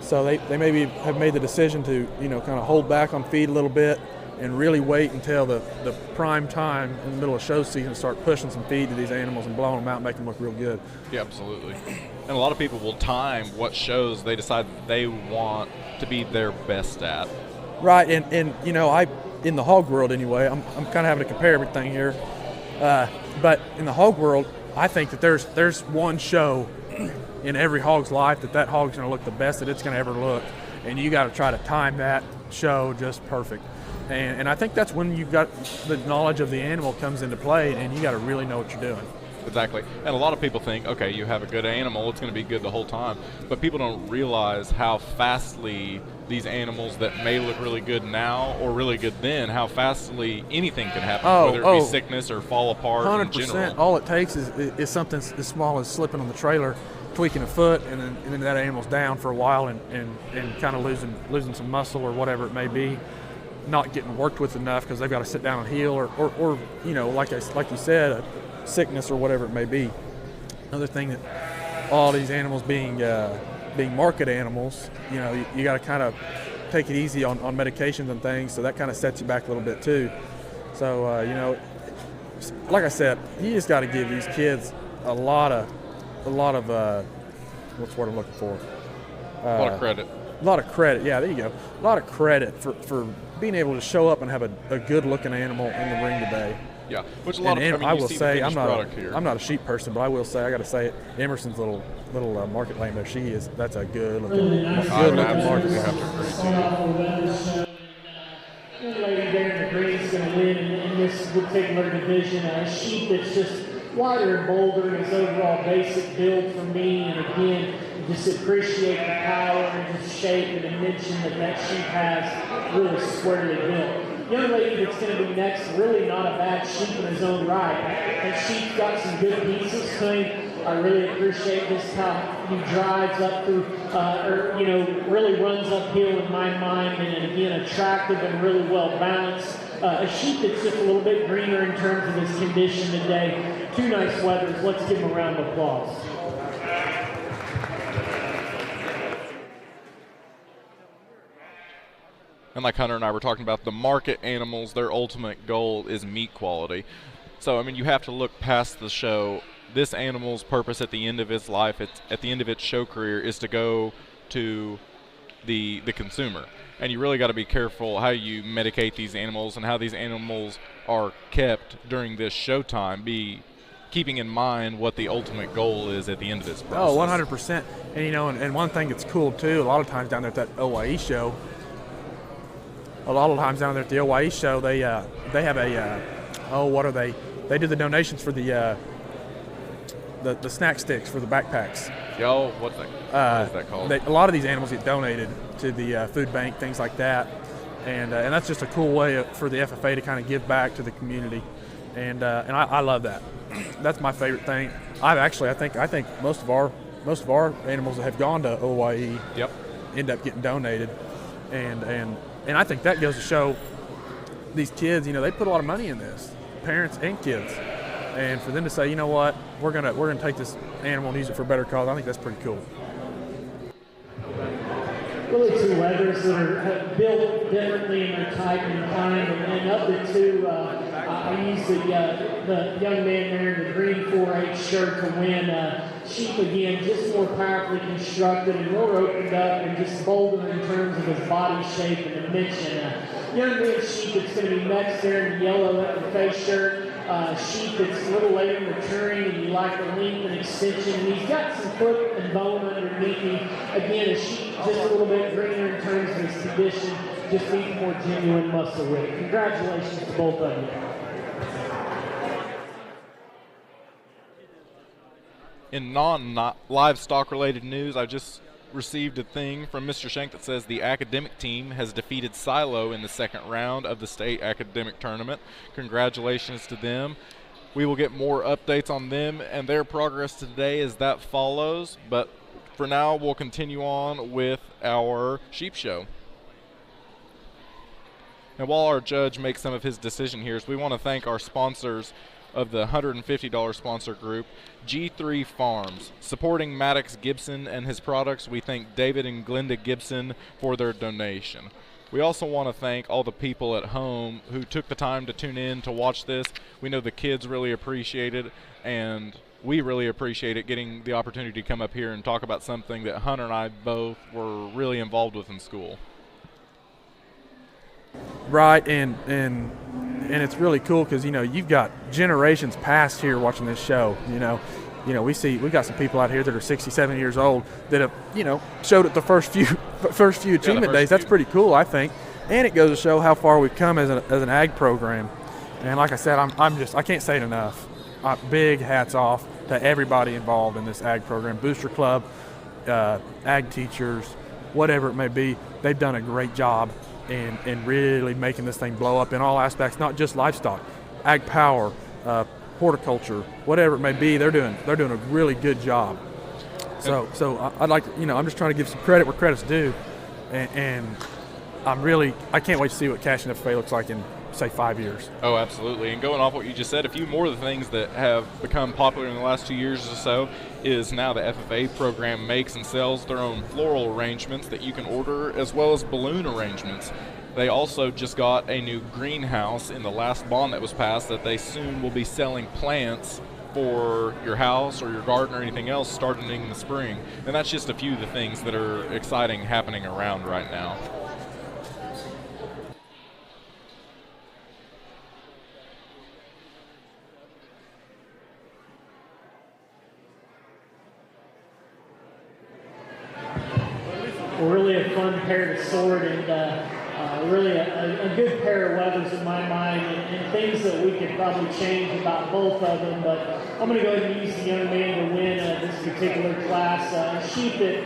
So they maybe have made the decision to, kind of hold back on feed a little bit and really wait until the prime time in the middle of show season to start pushing some feed to these animals and blowing them out and making them look real good. Yeah, absolutely. And a lot of people will time what shows they decide they want to be their best at. Right, and I in the hog world anyway, I'm kind of having to compare everything here. But in the hog world, I think that there's one show in every hog's life that hog's going to look the best that it's going to ever look, and you got to try to time that show just perfect. And I think that's when you've got the knowledge of the animal comes into play, and you got to really know what you're doing. Exactly. And a lot of people think, okay, you have a good animal, it's going to be good the whole time. But people don't realize how fastly these animals that may look really good now or really good then, how fastly anything can happen, whether it be sickness or fall apart 100%. in general. All it takes is something as small as slipping on the trailer, tweaking a foot, and then that animal's down for a while and kind of losing some muscle or whatever it may be, not getting worked with enough because they've got to sit down and heal or like you said, a sickness or whatever it may be. Another thing that all these animals being market animals, you got to kind of take it easy on medications and things, so that kind of sets you back a little bit too. So like I said, you just got to give these kids a lot of what's the word I'm looking for? A lot of credit. A lot of credit, yeah, there you go. A lot of credit for being able to show up and have a good-looking animal in the ring today. Yeah, which a lot of I will say I'm not a sheep person, but I will say I got to say it. Emerson's little market lamb there. That's a good-looking market lamb. The lady there in the green is going to win in this particular division. A sheep that's just wider and bolder in his overall basic build for me, and again, just appreciate the power and the shape and dimension that sheep has, really squarely built. young lady that's going to be next, really not a bad sheep in his own right. And she's got some good pieces. I really appreciate this, how he drives up through, really runs uphill in my mind, and again, attractive and really well balanced. A sheep that's just a little bit greener in terms of his condition today. Two nice weathers. Let's give him a round of applause. And like Hunter and I were talking about, the market animals, their ultimate goal is meat quality. So, I mean, you have to look past the show. This animal's purpose at the end of its life, at the end of its show career, is to go to the consumer. And you really got to be careful how you medicate these animals and how these animals are kept during this showtime. Be keeping in mind what the ultimate goal is at the end of this process. Oh, 100%. And, and one thing that's cool, too, a lot of times down there at that OYE show, they have a, they do the donations for the snack sticks for the backpacks. Yo, what is that called? A lot of these animals get donated to the food bank, things like that, and that's just a cool way for the FFA to kind of give back to the community, and I love that. That's my favorite thing. I think most of our animals that have gone to OYE end up getting donated, and I think that goes to show these kids, they put a lot of money in this, parents and kids. And for them to say, you know what, we're gonna take this animal and use it for a better cause, I think that's pretty cool. Really two leathers that are built differently in their type and kind, and of the two, I used the young man there in the green 4-H shirt to win. Sheep again, just more powerfully constructed and more opened up and just bolder in terms of his body shape and dimension. Young man sheep that's going to be next there in the yellow at the face shirt. Sheep that's a little later maturing, and you like the length and extension. And he's got some foot and bone underneath him. Again, a sheep just a little bit greener in terms of his condition, just needs more genuine muscle weight. Congratulations to both of you. In non-livestock related news, I just received a thing from Mr. Shank that says the academic team has defeated Silo in the second round of the state academic tournament. Congratulations to them. We will get more updates on them and their progress today as that follows, but for now we'll continue on with our sheep show. And while our judge makes some of his decision here, we want to thank our sponsors of the $150 sponsor group, G3 Farms. Supporting Maddox Gibson and his products, we thank David and Glenda Gibson for their donation. We also want to thank all the people at home who took the time to tune in to watch this. We know the kids really appreciate it, and we really appreciate it getting the opportunity to come up here and talk about something that Hunter and I both were really involved with in school. Right, and it's really cool because you've got generations past here watching this show. We got some people out here that are 67 years old that have showed at the first few achievement days. That's pretty cool, I think, and it goes to show how far we've come as an ag program. And like I said, I can't say it enough. Big hats off to everybody involved in this ag program, Booster Club, ag teachers, whatever it may be. They've done a great job in really making this thing blow up in all aspects, not just livestock, ag power, horticulture, whatever it may be. They're doing a really good job. So I'd like to, I'm just trying to give some credit where credit's due, and I can't wait to see what Cashin FFA looks like in, say, 5 years. Oh, absolutely. And going off what you just said, a few more of the things that have become popular in the last 2 years or so is now the FFA program makes and sells their own floral arrangements that you can order, as well as balloon arrangements. They also just got a new greenhouse in the last bond that was passed that they soon will be selling plants for your house or your garden or anything else starting in the spring. And that's just a few of the things that are exciting happening around right now. Really a fun pair to sort, and really a good pair of weathers in my mind, and things that we could probably change about both of them. But I'm going to go ahead and use the young man to win this particular class. A sheep that,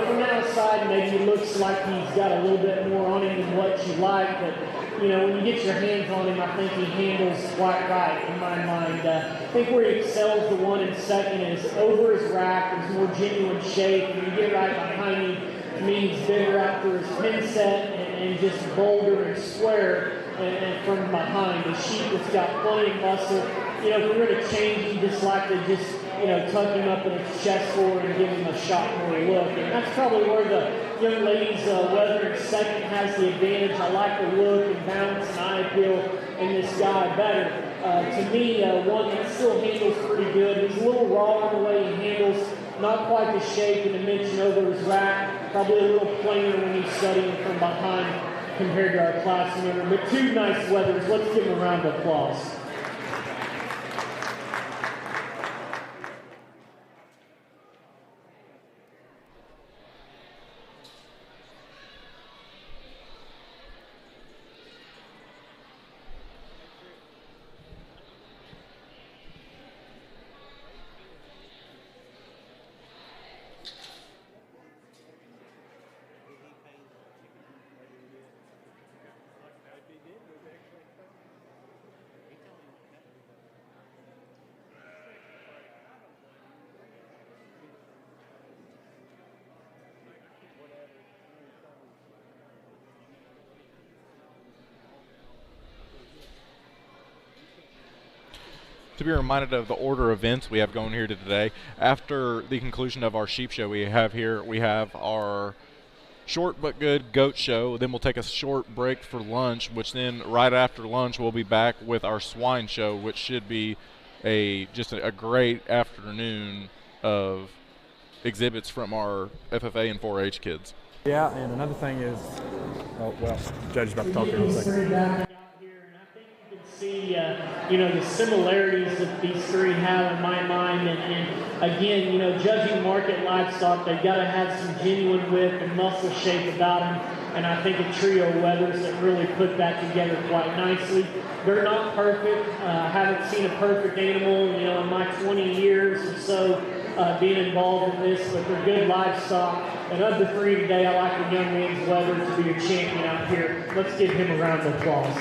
from the outside maybe looks like he's got a little bit more on him than what you like, but when you get your hands on him, I think he handles quite right in my mind. I think where he excels the one in second is over his rack, his more genuine shape. When you get right behind him, to me he's bigger after his pin set and just bolder and square and from behind. A sheep that's got plenty of muscle. If we were to change, you just like to just tuck him up in his chest forward and give him a shot more look. And that's probably where the young lady's weather in second has the advantage. I like the look and balance and eye appeal in this guy better. To me, one that still handles pretty good. He's a little raw in the way he handles, not quite the shape and dimension over his rack. Probably a little plainer when he's studying from behind compared to our class member. But two nice weathers. Let's give them a round of applause. To be reminded of the order of events we have going here today, after the conclusion of our sheep show we have our short but good goat show. Then we'll take a short break for lunch, which then right after lunch we'll be back with our swine show, which should be just a great afternoon of exhibits from our FFA and 4-H kids. Yeah, and another thing is, Judge is about to talk to you in a second. See, the similarities that these three have in my mind, and again, judging market livestock, they've got to have some genuine width and muscle shape about them, and I think a trio of weathers that really put that together quite nicely. They're not perfect. I haven't seen a perfect animal, in my 20 years or so being involved in this, but they're good livestock. And of the three today, I like the young man's weather to be your champion out here. Let's give him a round of applause.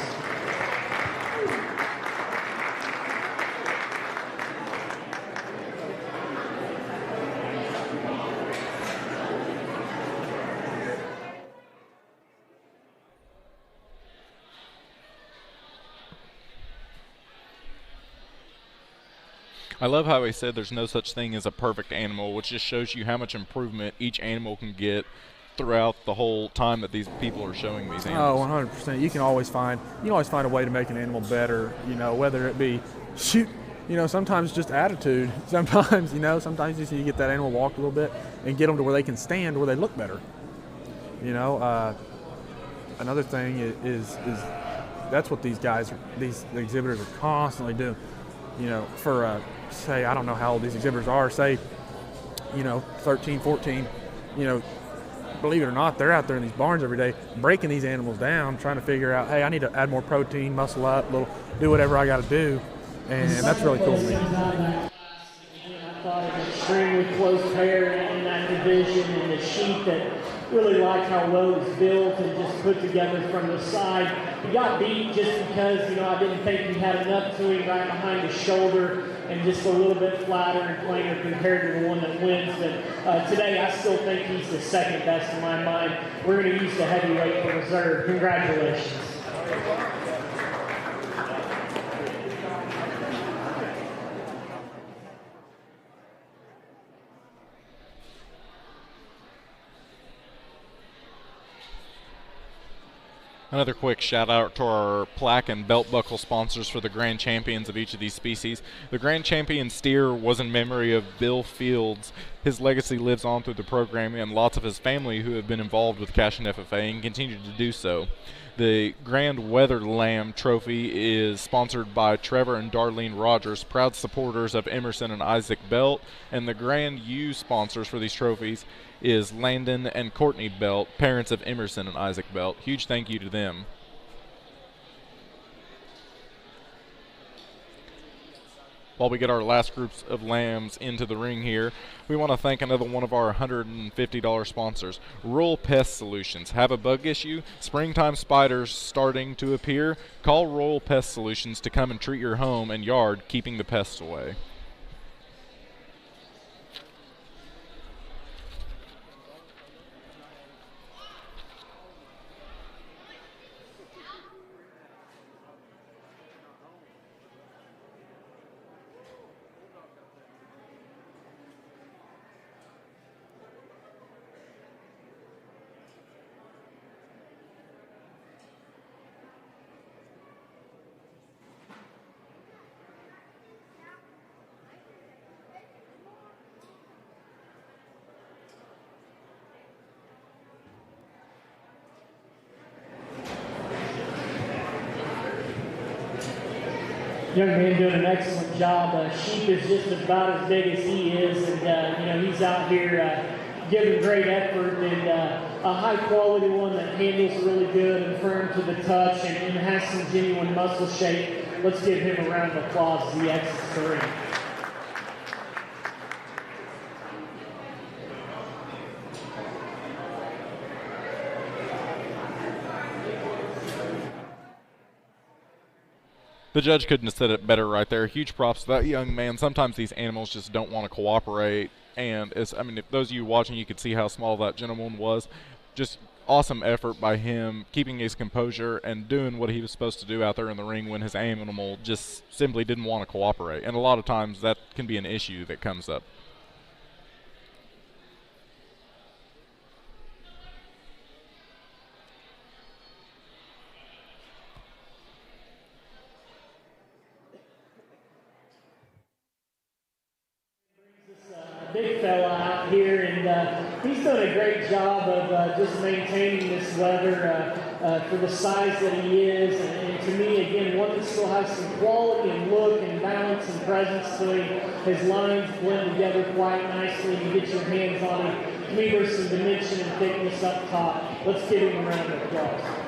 I love how he said there's no such thing as a perfect animal, which just shows you how much improvement each animal can get throughout the whole time that these people are showing these animals. Oh, 100%. You can always find a way to make an animal better, whether it be sometimes just attitude. Sometimes, sometimes you get that animal walk a little bit and get them to where they can stand, where they look better. Another thing is that's what these exhibitors are constantly doing. For say, I don't know how old these exhibitors are, say, 13, 14, believe it or not, they're out there in these barns every day breaking these animals down, trying to figure out, hey, I need to add more protein, muscle up, do whatever I got to do, and that's really cool to me. I thought an extremely close pair in that division, and the sheep that really liked how well it was built and just put together from the side. He got beat just because, I didn't think he had enough to him right behind his shoulder and just a little bit flatter and plainer compared to the one that wins. But today, I still think he's the second best in my mind. We're going to use the heavyweight for reserve. Congratulations. Another quick shout out to our plaque and belt buckle sponsors for the grand champions of each of these species. The grand champion steer was in memory of Bill Fields. His legacy lives on through the program and lots of his family who have been involved with Cash and FFA and continue to do so. The Grand Weather Lamb Trophy is sponsored by Trevor and Darlene Rogers, proud supporters of Emerson and Isaac Belt, and the Grand U sponsors for these trophies is Landon and Courtney Belt, parents of Emerson and Isaac Belt. Huge thank you to them. While we get our last groups of lambs into the ring here, we want to thank another one of our $150 sponsors, Rural Pest Solutions. Have a bug issue? Springtime spiders starting to appear? Call Rural Pest Solutions to come and treat your home and yard, keeping the pests away. Young man doing an excellent job. Sheep is just about as big as he is, and he's out here giving great effort, and a high quality one that handles really good and firm to the touch and has some genuine muscle shape. Let's give him a round of applause as he exits the ring. The judge couldn't have said it better right there. Huge props to that young man. Sometimes these animals just don't want to cooperate. And if those of you watching, you could see how small that gentleman was. Just awesome effort by him, keeping his composure and doing what he was supposed to do out there in the ring when his animal just simply didn't want to cooperate. And a lot of times that can be an issue that comes up. Big fella out here, and he's done a great job of just maintaining this weather for the size that he is, and to me, again, one that still has some quality and look and balance and presence to him. His lines blend together quite nicely. You get your hands on him. To me, there's some dimension and thickness up top. Let's give him a round of applause.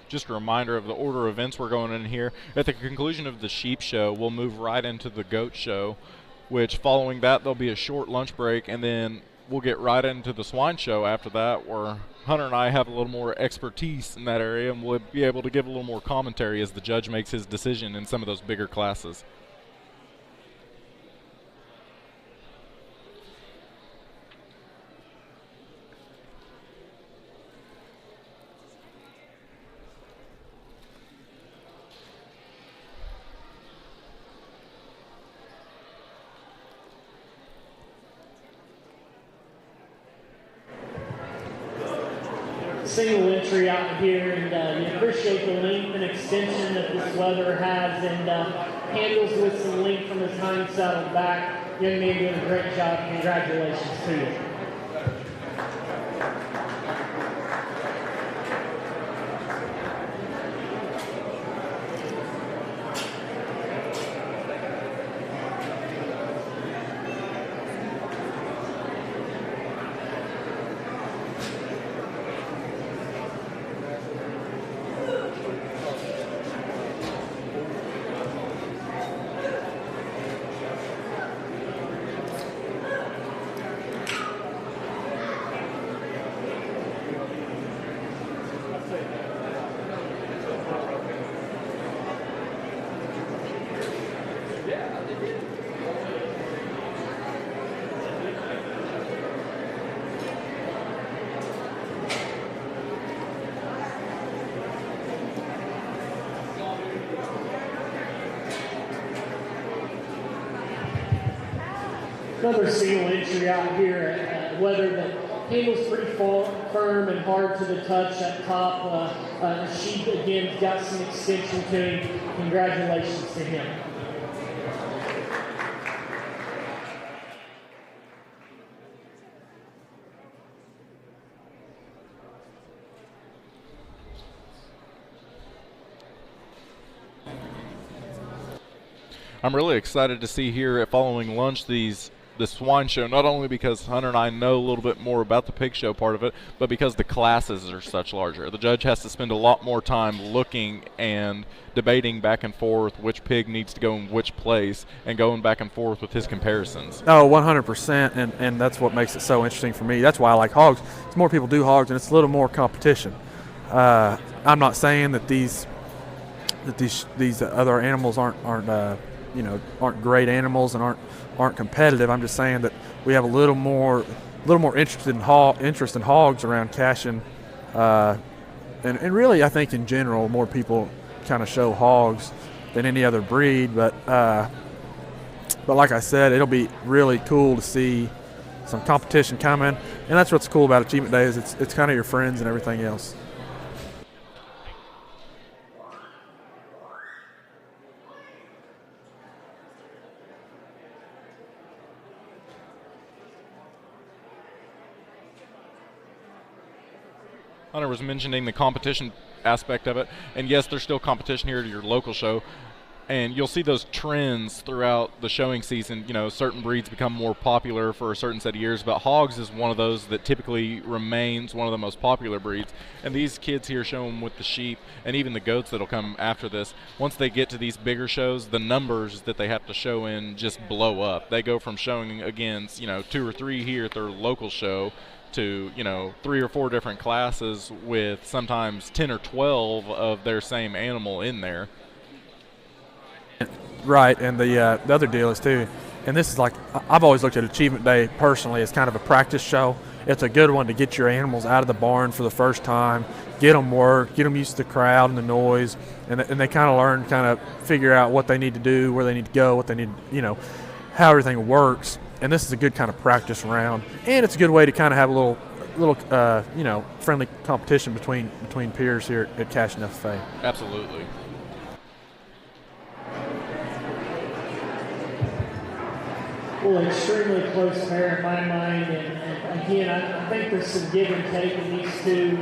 Just a reminder of the order of events we're going in here. At the conclusion of the sheep show, we'll move right into the goat show, which following that, there'll be a short lunch break, and then we'll get right into the swine show after that, where Hunter and I have a little more expertise in that area, and we'll be able to give a little more commentary as the judge makes his decision in some of those bigger classes. Single entry out here, and you appreciate the length and extension that this weather has, and handles with some length from his hind saddle back. Young man doing a great job. Congratulations to you. Another single entry out here, weather that handle's pretty firm and hard to the touch up top. Sheep, again, got some extension to him. Congratulations to him. I'm really excited to see here at following lunch the swine show, not only because Hunter and I know a little bit more about the pig show part of it, but because the classes are such larger. The judge has to spend a lot more time looking and debating back and forth which pig needs to go in which place and going back and forth with his comparisons. Oh, 100%, and that's what makes it so interesting for me. That's why I like hogs. It's more people do hogs, and it's a little more competition. I'm not saying that these other animals aren't great animals and aren't competitive. I'm just saying that we have a little more interest in hogs around Cashion, and really I think in general more people kind of show hogs than any other breed. But like I said, it'll be really cool to see some competition coming, and that's what's cool about Achievement Day is it's kind of your friends and everything else. Hunter was mentioning the competition aspect of it, and yes, there's still competition here at your local show, and you'll see those trends throughout the showing season. You know, certain breeds become more popular for a certain set of years, but hogs is one of those that typically remains one of the most popular breeds. And these kids here show them with the sheep and even the goats that'll come after this. Once they get to these bigger shows, the numbers that they have to show in just blow up. They go from showing against 2 or 3 here at their local show to 3 or 4 different classes with sometimes 10 or 12 of their same animal in there. Right, and the other deal is too, and this is like, I've always looked at Achievement Day personally as kind of a practice show. It's a good one to get your animals out of the barn for the first time, get them work, get them used to the crowd and the noise, and they kind of learn, kind of figure out what they need to do, where they need to go, what they need, how everything works. And this is a good kind of practice round, and it's a good way to kind of have a little friendly competition between peers here at Cashion FFA. Absolutely. Well, extremely close pair in my mind, and again, I think there's some give and take in these two,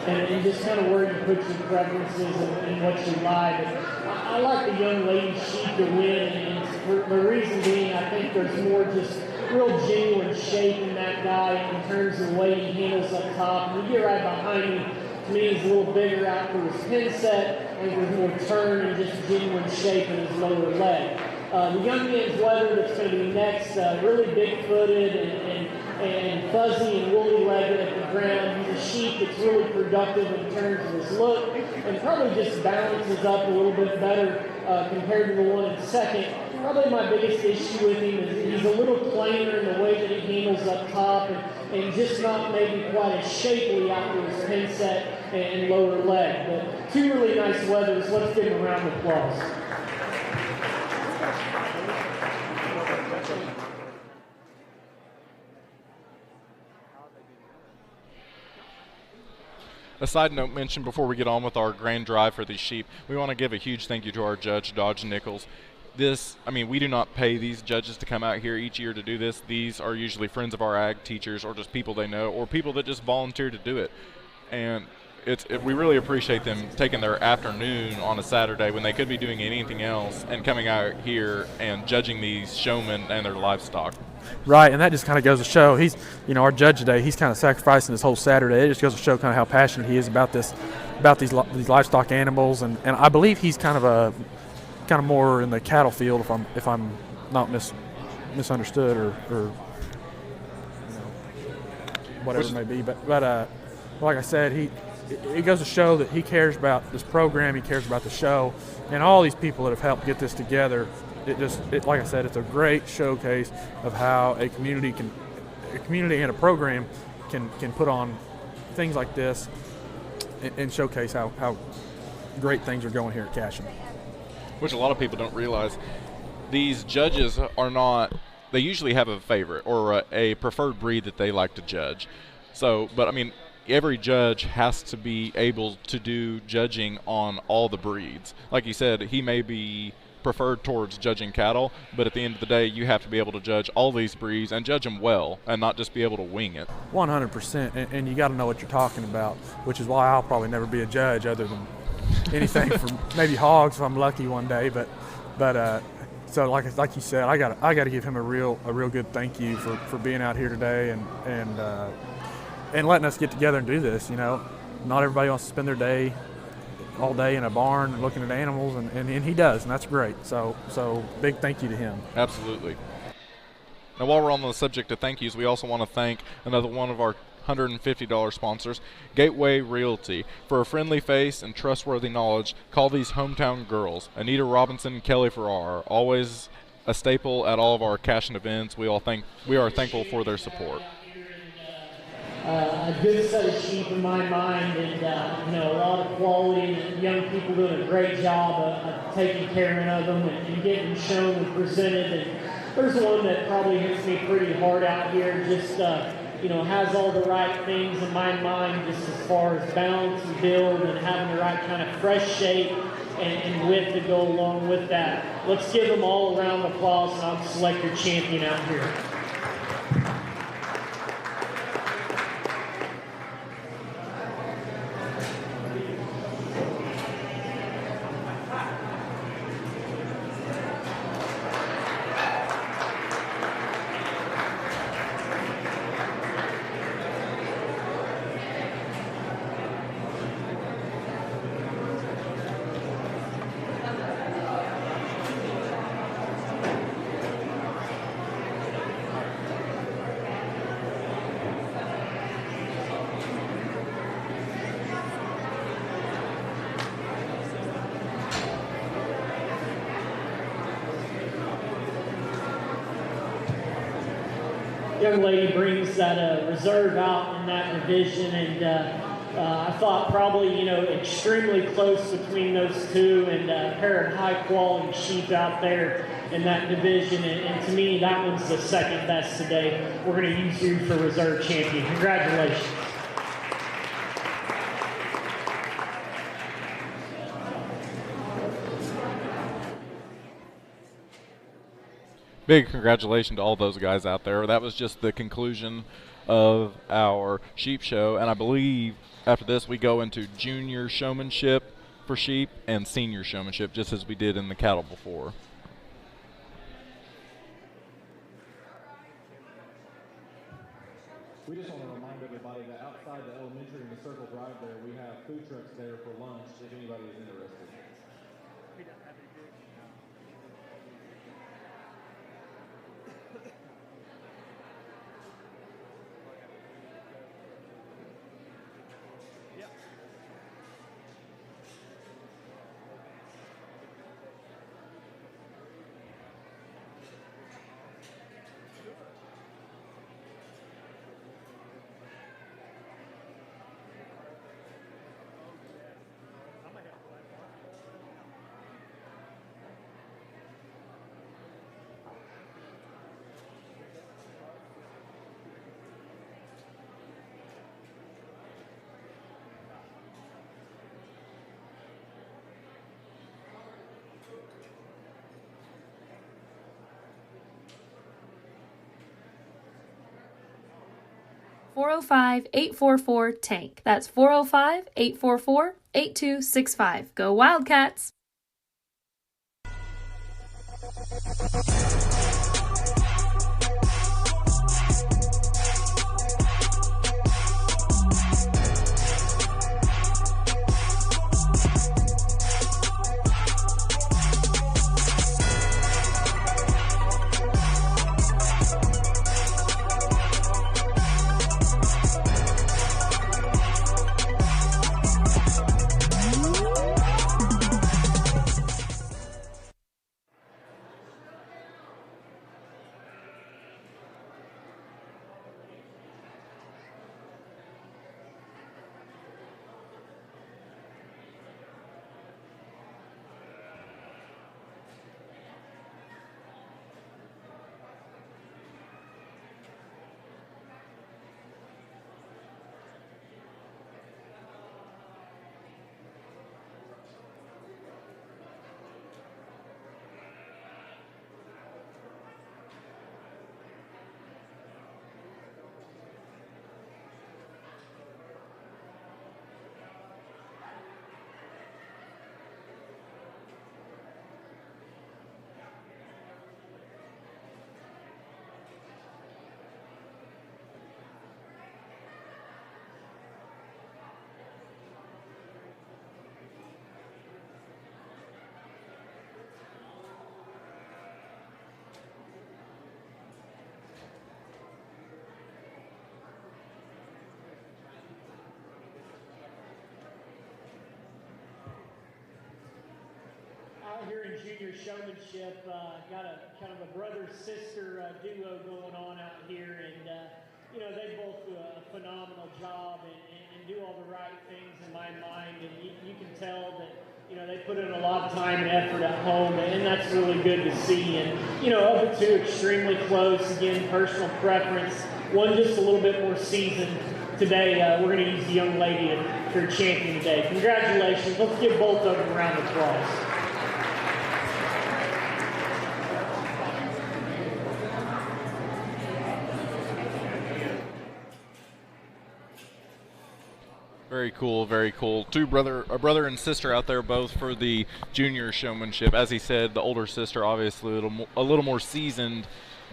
and just kind of where you put your preferences and what you like. I like the young lady sheep to win, and for the reason being, I think there's more just real genuine shape in that guy in terms of the way he handles up top. And you get right behind him, to me, he's a little bigger out for his pin set, and there's more turn and just genuine shape in his lower leg. The young man's weather that's going to be next, really big-footed and fuzzy and woolly-legged at the ground. He's a sheep that's really productive in terms of his look and probably just balances up a little bit better compared to the one in second. Probably my biggest issue with him is he's a little plainer in the way that he handles up top and just not maybe quite as shapely after his pin set and lower leg. But 2 really nice weathers. Let's give him a round of applause. A side note mentioned before we get on with our grand drive for these sheep, we want to give a huge thank you to our judge, Dodge Nichols. We do not pay these judges to come out here each year to do this. These are usually friends of our ag teachers or just people they know or people that just volunteer to do it. And we really appreciate them taking their afternoon on a Saturday when they could be doing anything else and coming out here and judging these showmen and their livestock. Right, and that just kind of goes to show he's, our judge today, he's kind of sacrificing his whole Saturday. It just goes to show kind of how passionate he is about these livestock animals, and I believe he's kind of more in the cattle field if I'm not misunderstood or whatever it may be. But like I said, it goes to show that he cares about this program, he cares about the show, and all these people that have helped get this together. Like I said, it's a great showcase of how a community and a program can put on things like this and showcase how great things are going here at Cashion. Which a lot of people don't realize. These judges are not they usually have a favorite or a preferred breed that they like to judge. So, but I mean, every judge has to be able to do judging on all the breeds. Like you said, he may be preferred towards judging cattle, but at the end of the day, you have to be able to judge all these breeds and judge them well and not just be able to wing it. 100%, and you got to know what you're talking about, which is why I'll probably never be a judge other than anything from maybe hogs if I'm lucky one day. But so like you said, I got to give him a real good thank you for being out here today and letting us get together and do this. You know, not everybody wants to spend their day all day in a barn looking at animals, and he does, and that's great. So big thank you to him. Absolutely. Now, while we're on the subject of thank yous, we also want to thank another one of our $150 sponsors, Gateway Realty. For a friendly face and trustworthy knowledge, call these hometown girls, Anita Robinson and Kelly Farrar, always a staple at all of our Cashin events. We are thankful for their support. A good set of sheep in my mind, and a lot of quality, and young people doing a great job of taking care of them and getting them shown and presented. And there's one that probably hits me pretty hard out here, just has all the right things in my mind, just as far as balance and build and having the right kind of fresh shape and width to go along with that. Let's give them all a round of applause, and I'll select your champion out here. Young lady brings that reserve out in that division, and I thought probably extremely close between those two, and a pair of high quality sheep out there in that division, and to me that one's the second best today. We're going to use you for reserve champion. Congratulations. Big congratulations to all those guys out there. That was just the conclusion of our sheep show, and I believe after this we go into junior showmanship for sheep and senior showmanship, just as we did in the cattle before. We just want to remind everybody that outside the elementary and the circle drive there, we have food trucks there for lunch if anybody is interested. $405-844-TANK. That's 405-844-8265. Go Wildcats! junior showmanship. Got a kind of a brother-sister duo going on out here, and they both do a phenomenal job and do all the right things in my mind. And you can tell that they put in a lot of time and effort at home, and that's really good to see. And of the two, extremely close. Again, personal preference. One just a little bit more seasoned. Today, we're going to use the young lady for champion today. Congratulations. Let's give both of them a round of applause. Very cool, very cool. A brother and sister out there, both for the junior showmanship. As he said, the older sister obviously a little more seasoned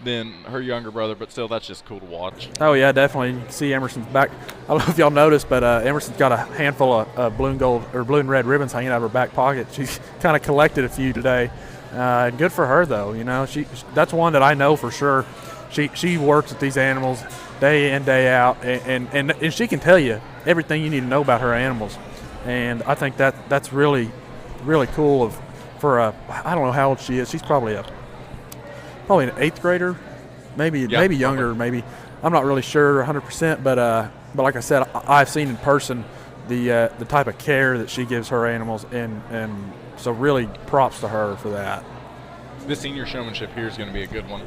than her younger brother, but still, that's just cool to watch. Oh yeah, definitely. You can see Emerson's back. I don't know if y'all noticed, but Emerson's got a handful of blue and red ribbons hanging out of her back pocket. She's kind of collected a few today. Good for her, though. That's one that I know for sure. She works with these animals day in, day out, and she can tell you everything you need to know about her animals. And I think that's really, really cool I don't know how old she is. She's probably an 8th grader, maybe younger, maybe. I'm not really sure 100%, but like I said, I've seen in person the type of care that she gives her animals, and so really props to her for that. This senior showmanship here is going to be a good one.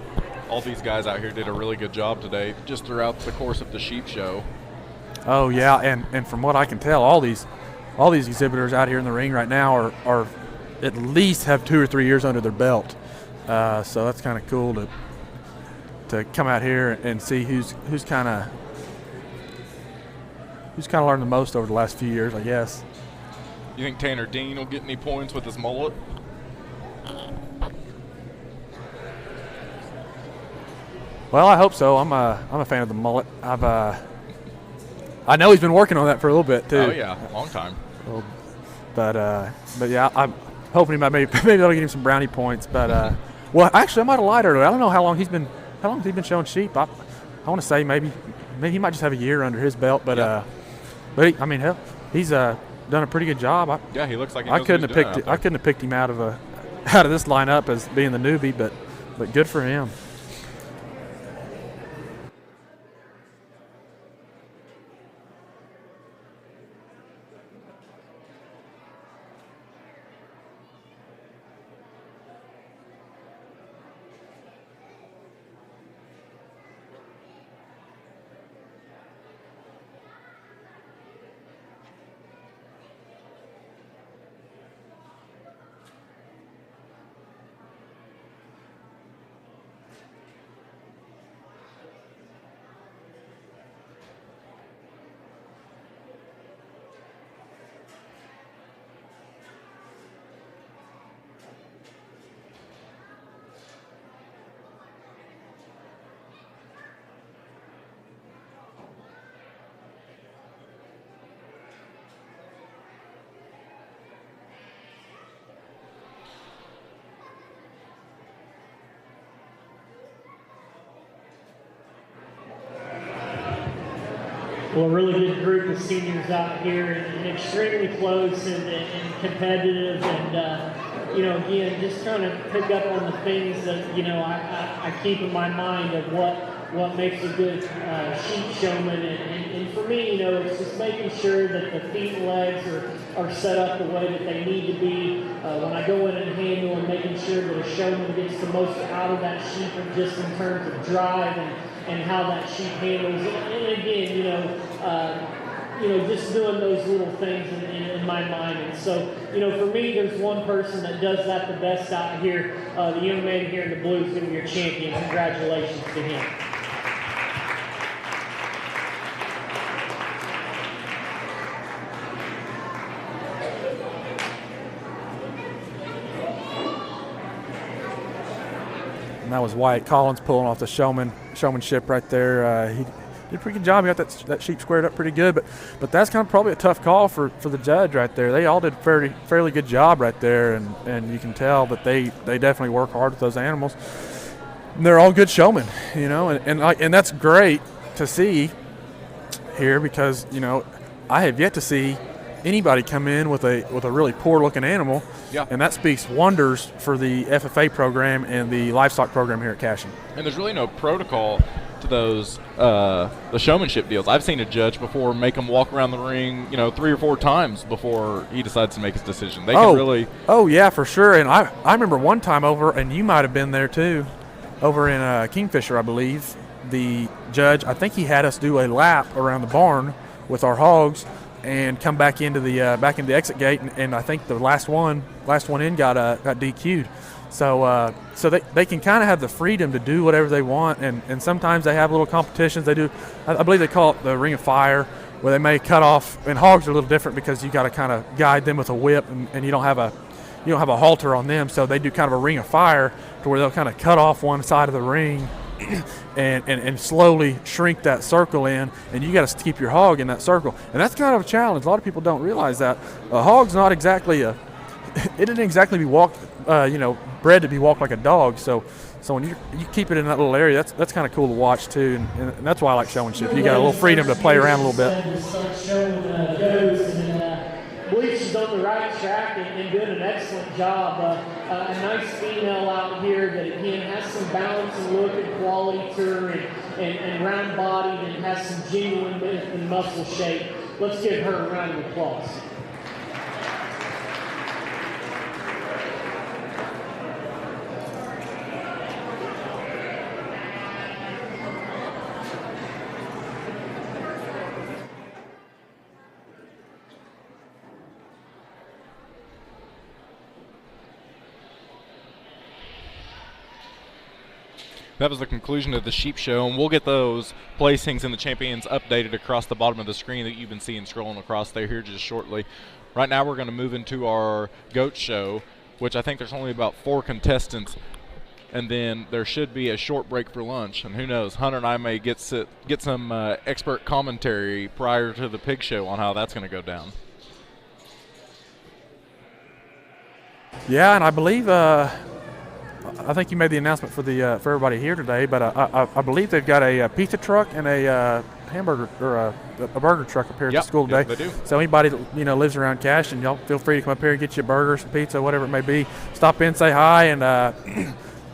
All these guys out here did a really good job today, just throughout the course of the sheep show. Oh yeah, and from what I can tell, all these exhibitors out here in the ring right now are at least have 2 or 3 years under their belt. So that's kind of cool to come out here and see who's kind of learned the most over the last few years, I guess. You think Tanner Dean will get any points with his mullet? Well, I hope so. I'm a fan of the mullet. I know he's been working on that for a little bit too. Oh yeah, long time. But yeah, I'm hoping maybe that'll get him some brownie points. But well, actually, I might have lied earlier. I don't know how long he's been showing sheep. I want to say maybe he might just have a year under his belt. But hell, he's done a pretty good job. Yeah, he looks like he I knows couldn't what he's have doing picked I couldn't have picked him out of this lineup as being the newbie, but good for him. Well, a really good group of seniors out here, and extremely close and competitive, and again, just trying to pick up on the things that I keep in my mind of what makes a good sheep showman, and for me, it's just making sure that the feet and legs are set up the way that they need to be. When I go in and handle, and making sure that a showman gets the most out of that sheep, just in terms of drive and how that sheep handles. And again, just doing those little things in my mind. And so, for me, there's one person that does that the best out here. The young man here in the blue is going to be your champion. Congratulations to him. And that was Wyatt Collins pulling off the showmanship right there. He did a pretty good job. He got that sheep squared up pretty good, but that's kind of probably a tough call for the judge right there. They all did a fairly good job right there, and you can tell that they definitely work hard with those animals. And they're all good showmen, and that's great to see here, because I have yet to see anybody come in with a really poor looking animal, and that speaks wonders for the FFA program and the livestock program here at Cashion. And there's really no protocol to those the showmanship deals. I've seen a judge before make them walk around the ring, 3 or 4 times before he decides to make his decision. They can really. Oh yeah, for sure. And I remember one time over, and you might have been there too, over in Kingfisher, I believe. The judge, I think he had us do a lap around the barn with our hogs, and come back into the exit gate, and I think the last one in got DQ'd. So they can kind of have the freedom to do whatever they want, and sometimes they have little competitions. They do, I believe they call it the Ring of Fire, where they may cut off. And hogs are a little different because you got to kind of guide them with a whip, and you don't have a halter on them. So they do kind of a Ring of Fire to where they'll kind of cut off one side of the ring and slowly shrink that circle in, and you got to keep your hog in that circle. And that's kind of a challenge. A lot of people don't realize that a hog's not exactly it didn't exactly be walked, bred to be walked like a dog. So when you keep it in that little area, that's kind of cool to watch too, and that's why I like showmanship. You got a little freedom to play around a little bit. I believe she's on the right track and doing an excellent job. A nice female out here that, again, has some balance and look and quality to her, and round-bodied, and has some genuine width and muscle shape. Let's give her a round of applause. That was the conclusion of the sheep show, and we'll get those placings and the champions updated across the bottom of the screen that you've been seeing scrolling across there here just shortly. Right now we're going to move into our goat show, which I think there's only about 4 contestants, and then there should be a short break for lunch. And who knows, Hunter and I may get some expert commentary prior to the pig show on how that's going to go down. Yeah, and I believe I think you made the announcement for everybody here today, but I believe they've got a pizza truck and a hamburger or a burger truck up here at the school today. Yes, they do. So anybody that lives around Cashion, y'all feel free to come up here and get you a burger, some pizza, whatever it may be. Stop in, say hi, and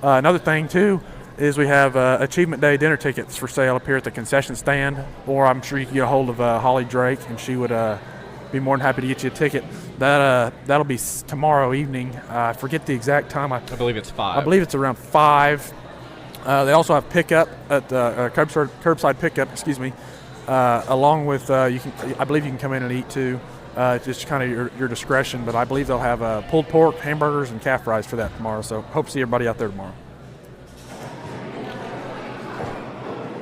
another thing too is we have Achievement Day dinner tickets for sale up here at the concession stand, or I'm sure you can get a hold of Holly Drake, and she would be more than happy to get you a ticket. That'll be tomorrow evening. I forget the exact time. I believe it's 5. I believe it's around 5. They also have pickup at curbside pickup. Excuse me. Along with I believe you can come in and eat too. Just kind of your discretion. But I believe they'll have pulled pork, hamburgers, and calf fries for that tomorrow. So hope to see everybody out there tomorrow.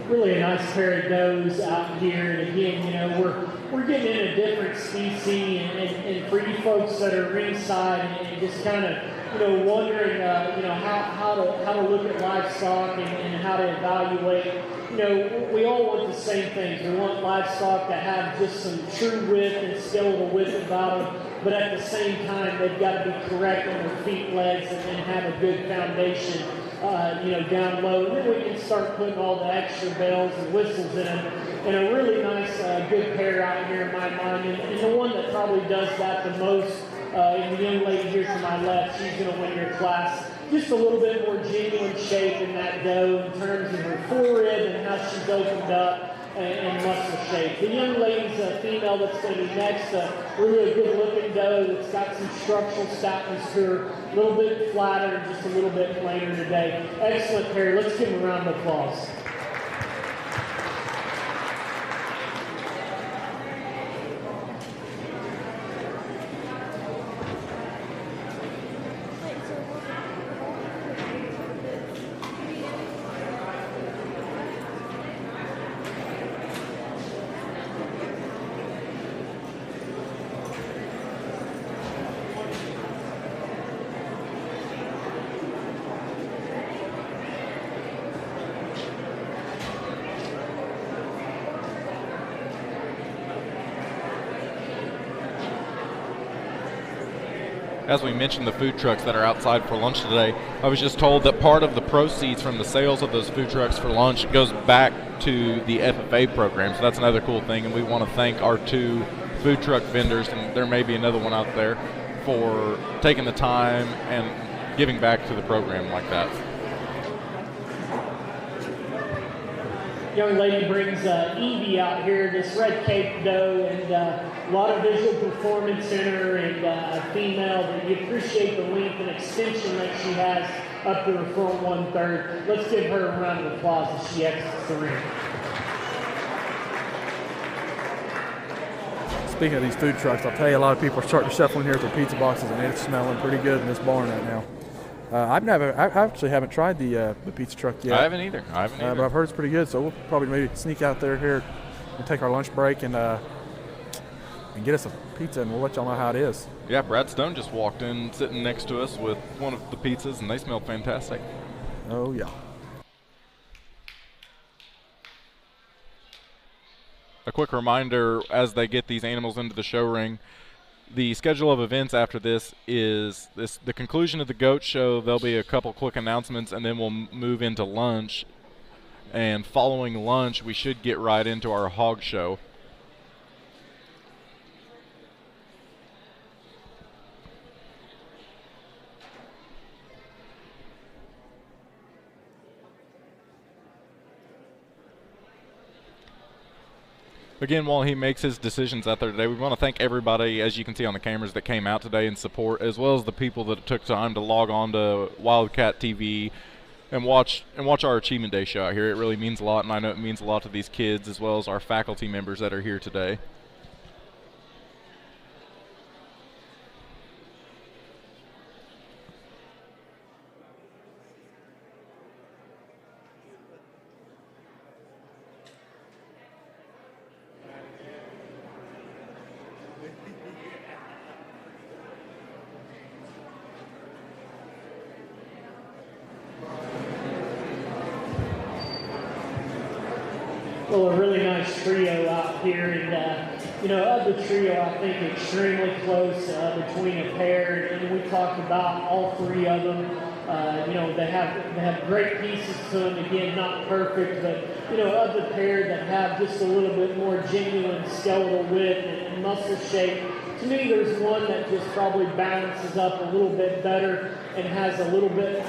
Really a nice pair of does out here, and again, we're getting in a different species, and for you folks that are ringside and just kind of wondering how to look at livestock and how to evaluate. We all want the same things. We want livestock to have just some true width and skeletal width about them, but at the same time they've got to be correct on their feet, legs, and have a good foundation. Down low, and then we can start putting all the extra bells and whistles in them. And a really nice, good pair out here in my mind. And the one that probably does that the most, and the young lady here to my left, she's going to win your class. Just a little bit more genuine shape in that doe in terms of her forehead and how she's opened up and muscle shape. The young lady's a female that's going to be next, really a good-looking doe that's got some structural stoutness to her, a little bit flatter, just a little bit plainer today. Excellent pair. Let's give them a round of applause. As we mentioned, the food trucks that are outside for lunch today, I was just told that part of the proceeds from the sales of those food trucks for lunch goes back to the FFA program. So that's another cool thing, and we want to thank our 2 food truck vendors, and there may be another one out there, for taking the time and giving back to the program like that. Young lady brings Evie out here, this red cake dough, and a lot of visual performance in her, and a female that you appreciate the length and extension that she has up to her front 1/3. Let's give her a round of applause as she exits the ring. Speaking of these food trucks, I'll tell you, a lot of people are starting to shuffle in here with their pizza boxes, and it's smelling pretty good in this barn right now. I actually haven't tried the pizza truck yet. I haven't either. But I've heard it's pretty good, so we'll probably maybe sneak out there here and take our lunch break and get us a pizza, and we'll let y'all know how it is. Yeah, Brad Stone just walked in, sitting next to us with one of the pizzas, and they smell fantastic. Oh, yeah. A quick reminder, as they get these animals into the show ring, the schedule of events after this is the conclusion of the goat show. There'll be a couple quick announcements, and then we'll move into lunch. And following lunch, we should get right into our hog show. Again, while he makes his decisions out there today, we want to thank everybody, as you can see on the cameras, that came out today in support, as well as the people that took time to log on to Wildcat TV and watch our Achievement Day show out here. It really means a lot, and I know it means a lot to these kids as well as our faculty members that are here today. Well, a really nice trio out here, and of the trio, I think extremely close between a pair. And we talked about all three of them. They have great pieces to them. Again, not perfect, but of the pair that have just a little bit more genuine skeletal width and muscle shape. To me, there's one that just probably balances up a little bit better and has a little bit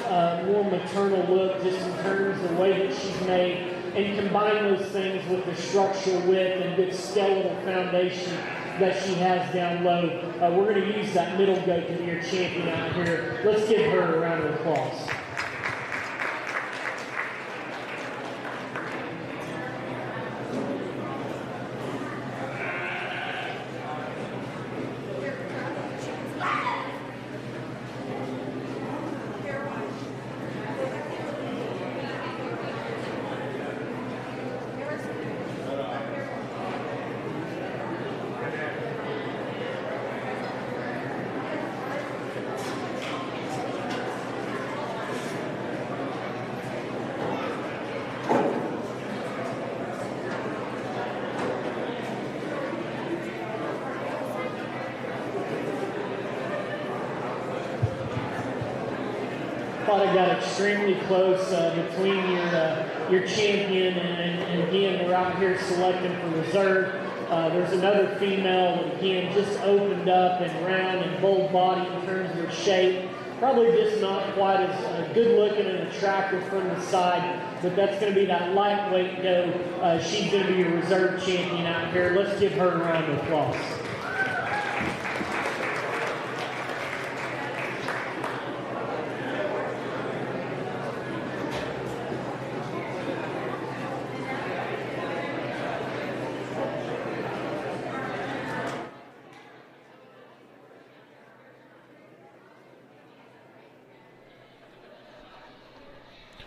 more maternal look, just in terms of the way that she's made. And combine those things with the structural width and good skeletal foundation that she has down low. We're going to use that middle goat to be your champion out here. Let's give her a round of applause. Thought it got extremely close between your champion and again, they're out here selecting for reserve. There's another female that again just opened up and round and bold body in terms of her shape. Probably just not quite as good looking and attractive from the side, but that's going to be that lightweight go. She's going to be your reserve champion out here. Let's give her a round of applause.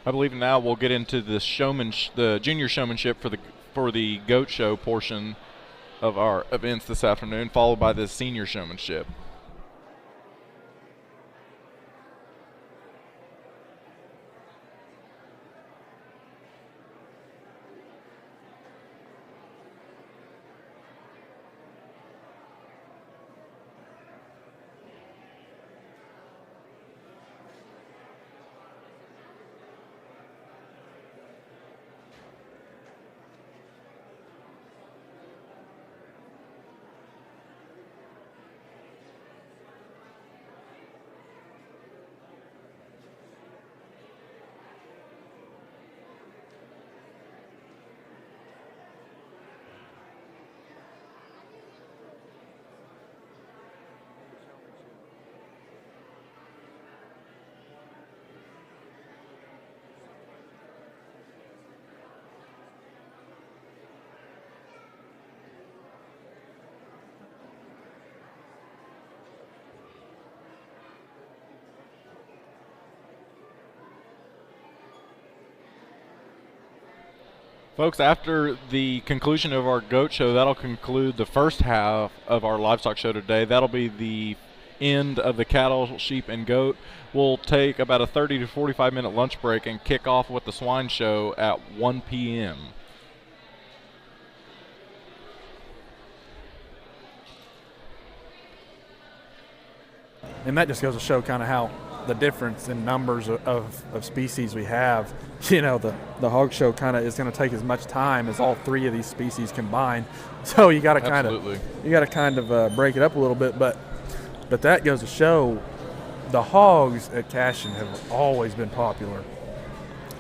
I believe now we'll get into the the junior showmanship for the goat show portion of our events this afternoon, followed by the senior showmanship. Folks, after the conclusion of our goat show, that'll conclude the first half of our livestock show today. That'll be the end of the cattle, sheep, and goat. We'll take about a 30 to 45 minute lunch break and kick off with the swine show at 1 p.m. And that just goes to show kind of how the difference in numbers of species we have. You know, the hog show kind of is going to take as much time as all three of these species combined. So you got to kind of break it up a little bit. But that goes to show the hogs at Cashion have always been popular,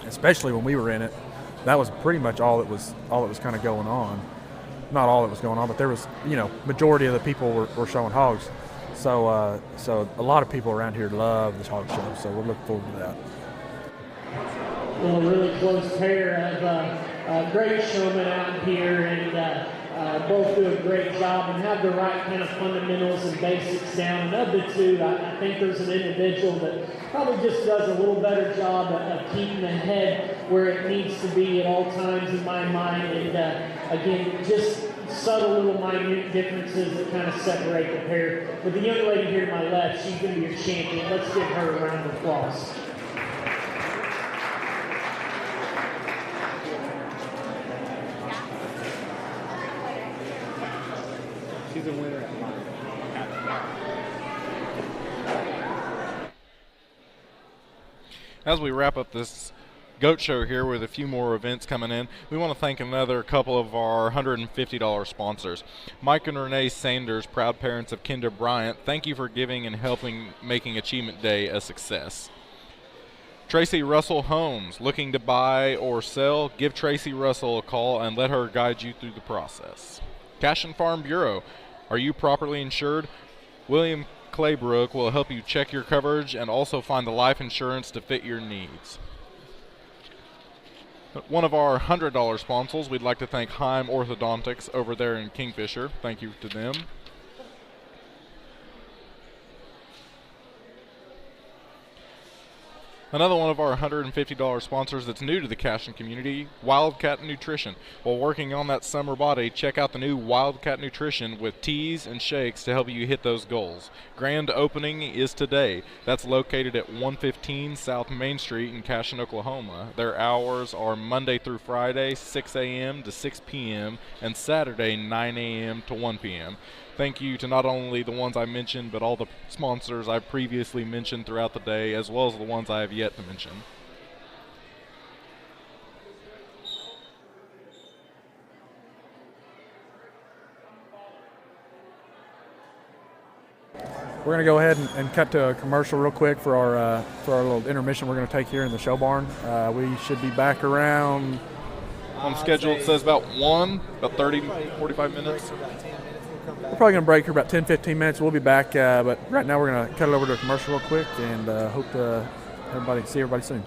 especially when we were in it. That was pretty much all that was kind of going on. Not all that was going on, but there was, majority of the people were showing hogs. So a lot of people around here love this hog show, so we'll look forward to that. Well, a really close pair of great showmen out here, and both do a great job and have the right kind of fundamentals and basics down. And of the two, I think there's an individual that probably just does a little better job of keeping the head where it needs to be at all times in my mind. And again, just subtle little minute differences that kind of separate the pair. But the young lady here to my left, she's going to be your champion. Let's give her a round of applause. She's a winner at life. As we wrap up this goat show here with a few more events coming in, we want to thank another couple of our $150 sponsors. Mike and Renee Sanders, proud parents of Kendra Bryant, thank you for giving and helping making Achievement Day a success. Tracy Russell Homes, looking to buy or sell? Give Tracy Russell a call and let her guide you through the process. Cashion Farm Bureau, are you properly insured? William Claybrook will help you check your coverage and also find the life insurance to fit your needs. One of our $100 sponsors, we'd like to thank Heim Orthodontics over there in Kingfisher. Thank you to them. Another one of our $150 sponsors that's new to the Cashion community, Wildcat Nutrition. While working on that summer body, check out the new Wildcat Nutrition with teas and shakes to help you hit those goals. Grand opening is today. That's located at 115 South Main Street in Cashion, Oklahoma. Their hours are Monday through Friday, 6 a.m. to 6 p.m., and Saturday, 9 a.m. to 1 p.m. Thank you to not only the ones I mentioned, but all the sponsors I previously mentioned throughout the day, as well as the ones I have yet to mention. We're going to go ahead and cut to a commercial real quick for our little intermission we're going to take here in the show barn. We should be back around. On schedule, it says about 30, 45 minutes. We're probably going to break for about 10-15 minutes. We'll be back, but right now we're going to cut it over to a commercial real quick, and hope to see everybody soon.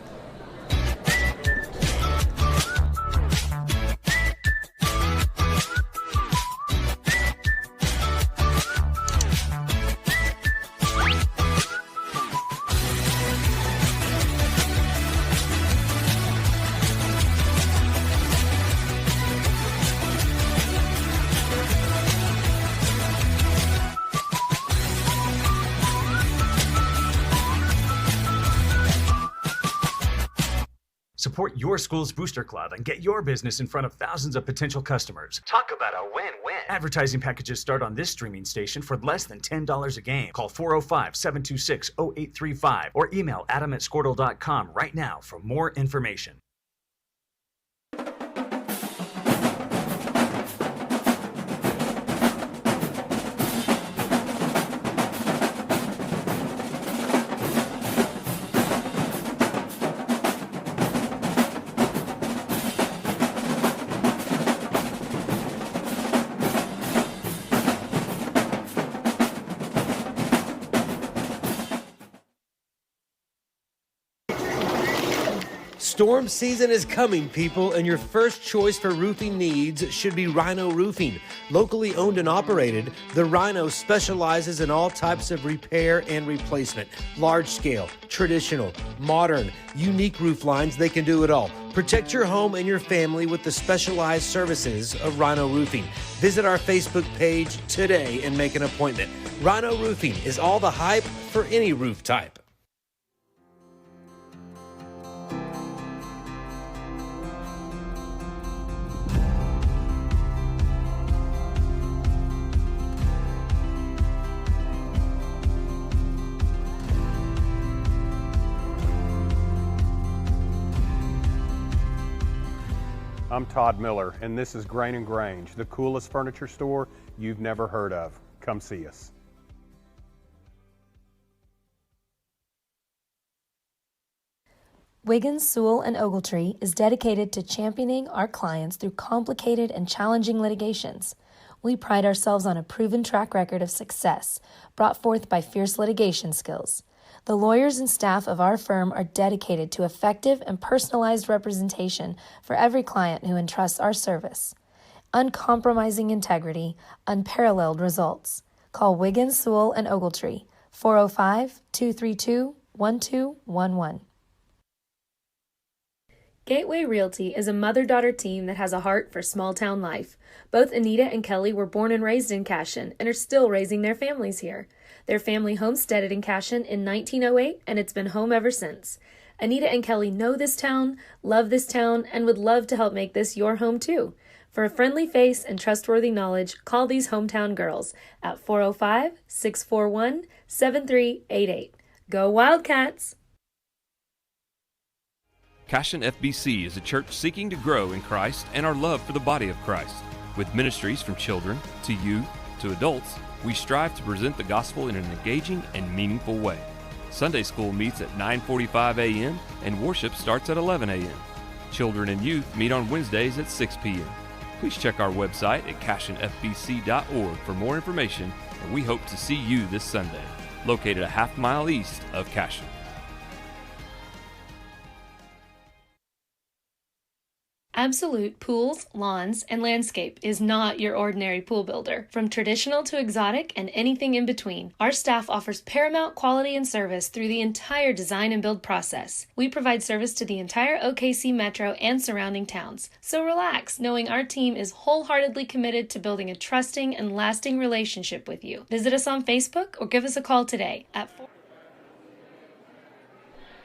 Support your school's booster club and get your business in front of thousands of potential customers. Talk about a win-win. Advertising packages start on this streaming station for less than $10 a game. Call 405-726-0835 or email adam@squirtle.com right now for more information. Storm season is coming, people, and your first choice for roofing needs should be Rhino Roofing. Locally owned and operated, the Rhino specializes in all types of repair and replacement. Large scale, traditional, modern, unique roof lines, they can do it all. Protect your home and your family with the specialized services of Rhino Roofing. Visit our Facebook page today and make an appointment. Rhino Roofing is all the hype for any roof type. I'm Todd Miller, and this is Grain & Grange, the coolest furniture store you've never heard of. Come see us. Wiggins, Sewell & Ogletree is dedicated to championing our clients through complicated and challenging litigations. We pride ourselves on a proven track record of success brought forth by fierce litigation skills. The lawyers and staff of our firm are dedicated to effective and personalized representation for every client who entrusts our service. Uncompromising integrity, unparalleled results. Call Wiggins, Sewell & Ogletree, 405-232-1211. Gateway Realty is a mother-daughter team that has a heart for small-town life. Both Anita and Kelly were born and raised in Cashion and are still raising their families here. Their family homesteaded in Cashion in 1908, and it's been home ever since. Anita and Kelly know this town, love this town, and would love to help make this your home too. For a friendly face and trustworthy knowledge, call these hometown girls at 405-641-7388. Go Wildcats! Cashion FBC is a church seeking to grow in Christ and our love for the body of Christ. With ministries from children to youth to adults, we strive to present the gospel in an engaging and meaningful way. Sunday school meets at 9:45 a.m. and worship starts at 11 a.m. Children and youth meet on Wednesdays at 6 p.m. Please check our website at cashionfbc.org for more information, and we hope to see you this Sunday, located a half-mile east of Cashion. Absolute Pools, Lawns, and Landscape is not your ordinary pool builder. From traditional to exotic and anything in between, our staff offers paramount quality and service through the entire design and build process. We provide service to the entire OKC metro and surrounding towns. So relax, knowing our team is wholeheartedly committed to building a trusting and lasting relationship with you. Visit us on Facebook or give us a call today at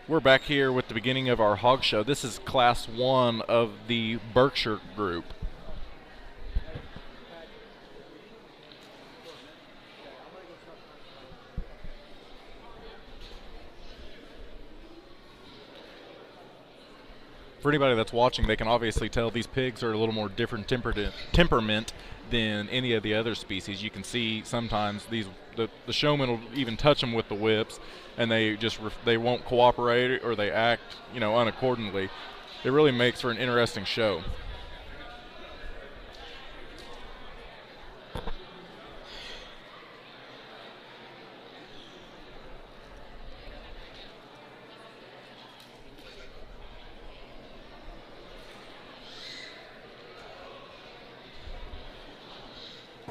We're back here with the beginning of our hog show. This is Class 1 of the Berkshire group. For anybody that's watching, they can obviously tell these pigs are a little more different temperament than any of the other species. You can see sometimes the showman will even touch them with the whips, and they won't cooperate, or they act, unaccordingly. It really makes for an interesting show.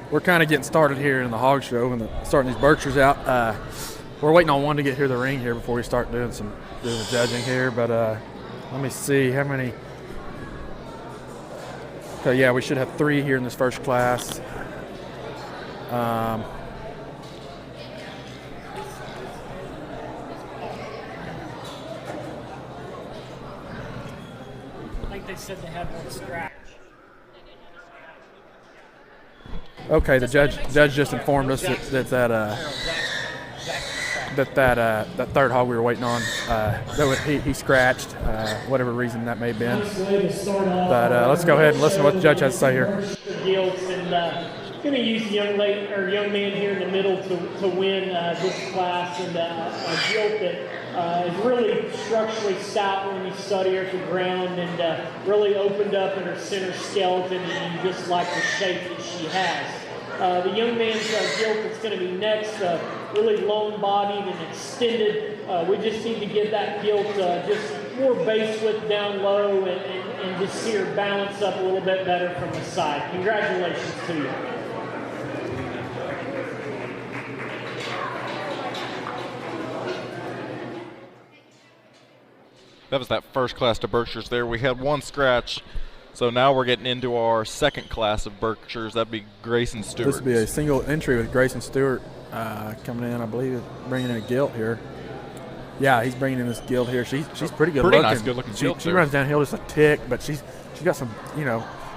We're kind of getting started here in the hog show and starting these Berkshires out. We're waiting on one to get here to the ring here before we start doing the judging here. But let me see how many. Okay, yeah, we should have 3 here in this first class. I think they said they had one scratch. Okay, the judge just informed us that third hog we were waiting on, he scratched, whatever reason that may have been. But let's go ahead and listen to what the judge has to say here. Guilts, and going to use the young man here in the middle to win this class, and a gilt that is really structurally stout when you study her at the ground, and really opened up in her center skeleton, and you just like the shape that she has. The young man's gilt that's going to be next, really long-bodied and extended. We just need to give that gilt just more base width down low and just see her balance up a little bit better from the side. Congratulations to you. That was that first class to Berkshires there. We had one scratch, so now we're getting into our second class of Berkshires. That'd be Grayson Stewart. This would be a single entry with Grayson Stewart coming in, I believe, bringing in a gilt here. Yeah, he's bringing in this gilt here. She's pretty good looking. Nice, good looking gilt. She runs downhill just a tick, but she's got some,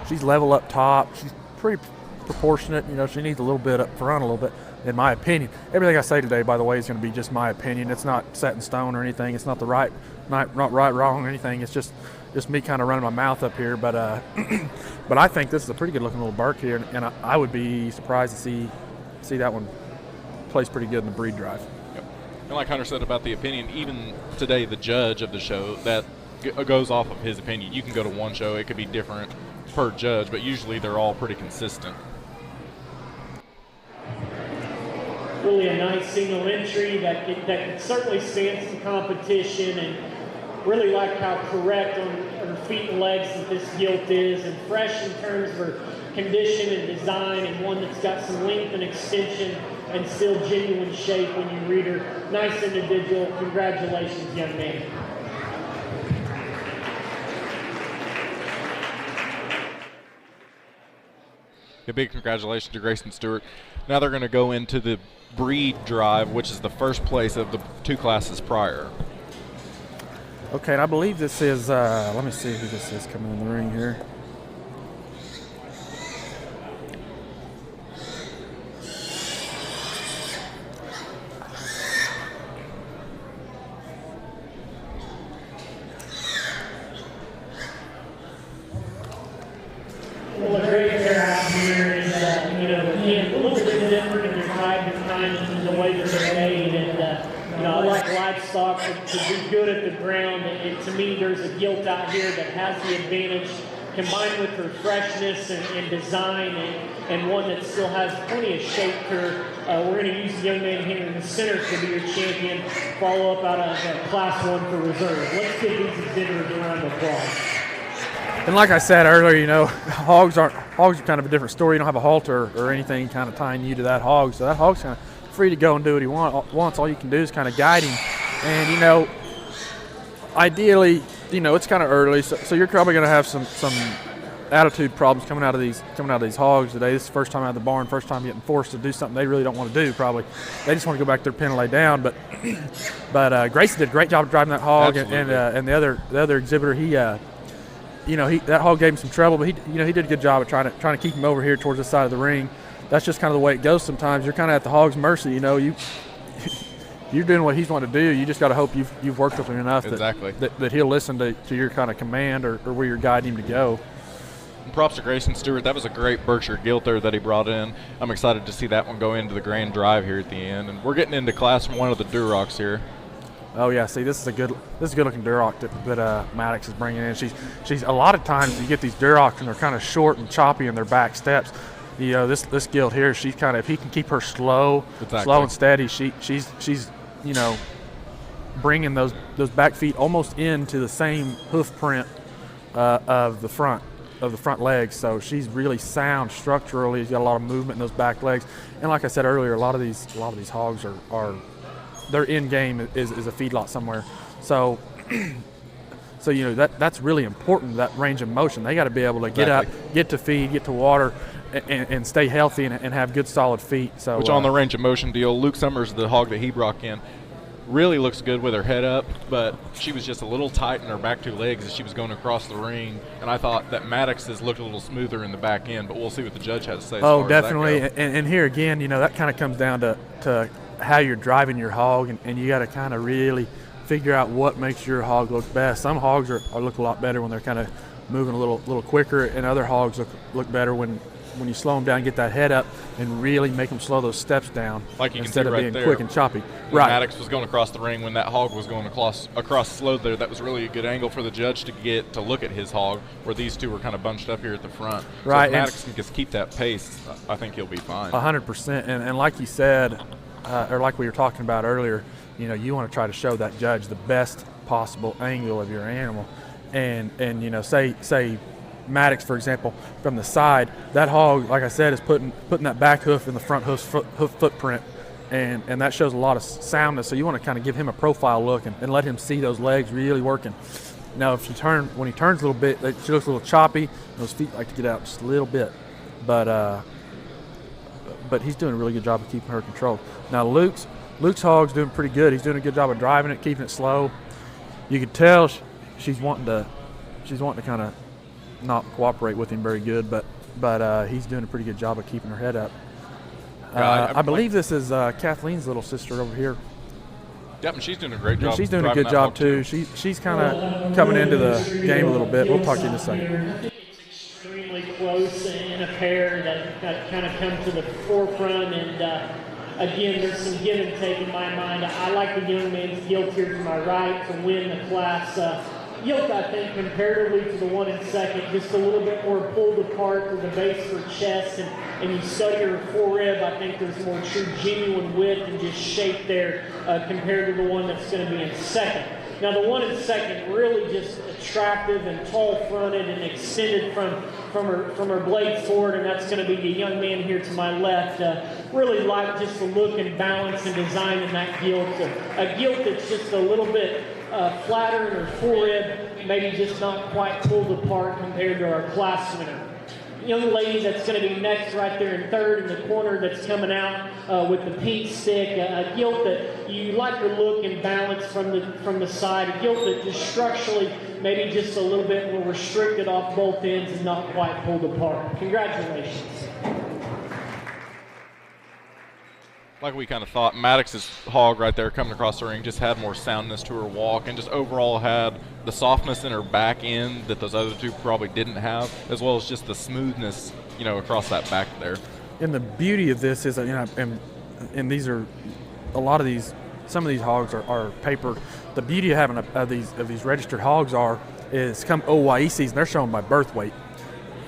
she's level up top. She's pretty proportionate. She needs a little bit up front, a little bit, in my opinion. Everything I say today, by the way, is going to be just my opinion. It's not set in stone or anything. It's not not right, wrong, or anything. It's just me kind of running my mouth up here. But but I think this is a pretty good looking little Berk here, and I would be surprised to see that one place pretty good in the breed drive. Yep. And like Hunter said about the opinion, even today the judge of the show, that goes off of his opinion. You can go to one show, it could be different per judge, but usually they're all pretty consistent. Really a nice single entry that could certainly stand some competition, and really like how correct on her feet and legs that this gilt is, and fresh in terms of her condition and design, and one that's got some length and extension and still genuine shape when you read her. Nice individual. Congratulations, young man. A big congratulations to Grayson Stewart. Now they're going to go into the breed drive, which is the first place of the two classes prior. Okay, and I believe this is, let me see who this is coming in the ring here. Well, a great pair out here is, again, a little bit different in their type and kind of the way that they're made. And, I like livestock to be good at the ground. And to me, there's a gilt out here that has the advantage, combined with her freshness and design, and one that still has plenty of shape to her. We're going to use the young man here in the center to be your champion. Follow up out of Class 1 for reserve. Let's give these exhibitors a round of applause. And like I said earlier, hogs are kind of a different story. You don't have a halter or anything kind of tying you to that hog, so that hog's kind of free to go and do what he wants. All you can do is kind of guide him. And ideally, it's kind of early, so you're probably going to have some attitude problems coming out of these hogs today. This is the first time out of the barn, first time getting forced to do something they really don't want to do. Probably they just want to go back to their pen and lay down. But Grayson did a great job of driving that hog, and the other exhibitor, that hog gave him some trouble, but he did a good job of trying to keep him over here towards the side of the ring. That's just kind of the way it goes sometimes. You're kind of at the hog's mercy. You're doing what he's wanting to do. You just got to hope you've worked with him enough that he'll listen to your kind of command or where you're guiding him to go. And props to Grayson Stewart. That was a great Berkshire gilter that he brought in. I'm excited to see that one go into the grand drive here at the end. And we're getting into Class 1 of the Durocs here. Oh yeah, see, this is a good looking Duroc that Maddox is bringing in. She's a lot of times you get these Durocs and they're kind of short and choppy in their back steps. This gilt here, she's kind of, if he can keep her slow and steady, she's bringing those back feet almost into the same hoof print of the front legs. So she's really sound structurally. She's got a lot of movement in those back legs. And like I said earlier, a lot of these hogs are their end game is a feedlot somewhere. So that's really important, that range of motion. They got to be able to get up, get to feed, get to water, and stay healthy and have good solid feet. So which on the range of motion deal, Luke Summers, the hog that he brought in, really looks good with her head up, but she was just a little tight in her back two legs as she was going across the ring. And I thought that Maddox's looked a little smoother in the back end, but we'll see what the judge has to say. Oh, definitely. And here again, that kind of comes down to how you're driving your hog, and you got to kind of really figure out what makes your hog look best. Some hogs look a lot better when they're kind of moving a little quicker, and other hogs look better when you slow them down, get that head up, and really make them slow those steps down, like you instead can see of being right quick and choppy. When Maddox was going across the ring, when that hog was going across slow there, that was really a good angle for the judge to get to look at his hog, where these two were kind of bunched up here at the front. Right. So if Maddox can just keep that pace, I think he'll be fine. 100%. And like you said, or like we were talking about earlier, you want to try to show that judge the best possible angle of your animal. And say Maddox, for example, from the side, that hog, like I said, is putting that back hoof in the front hoof footprint, and that shows a lot of soundness. So you want to kind of give him a profile look and let him see those legs really working. Now, when he turns a little bit, she looks a little choppy. Those feet like to get out just a little bit, but he's doing a really good job of keeping her controlled. Now, Luke's hog's doing pretty good. He's doing a good job of driving it, keeping it slow. You could tell she's wanting to kind of not cooperate with him very good, but he's doing a pretty good job of keeping her head up. I believe this is Kathleen's little sister over here. Yep, and she's doing a great job. She's doing a good job too. She's kind of coming into the game a little bit. We'll talk to you in a second. It's extremely close in a pair that kind of come to the forefront, and again, there's some give and take in my mind. I like the young man's Gilt here to my right to win the class. Gilt, I think, comparatively to the one in second, just a little bit more pulled apart with the base for chest, and you study her forerib, I think there's more true genuine width and just shape there compared to the one that's going to be in second. Now, the one in second really just attractive and tall-fronted and extended from her blade forward, and that's going to be the young man here to my left. Really like just the look and balance and design in that Gilt. A Gilt that's just a little bit flatter in her forerib, maybe just not quite pulled apart compared to our class winner. Young lady that's going to be next right there in third in the corner that's coming out with the pink stick. A Gilt that you like her look and balance from the side. A Gilt that just structurally maybe just a little bit more restricted off both ends and not quite pulled apart. Congratulations. Like we kind of thought, Maddox's hog right there coming across the ring just had more soundness to her walk and just overall had the softness in her back end that those other two probably didn't have, as well as just the smoothness, across that back there. And the beauty of this is, and these are some of these hogs are paper. The beauty of having of these registered hogs is come OYE season, they're shown by birth weight,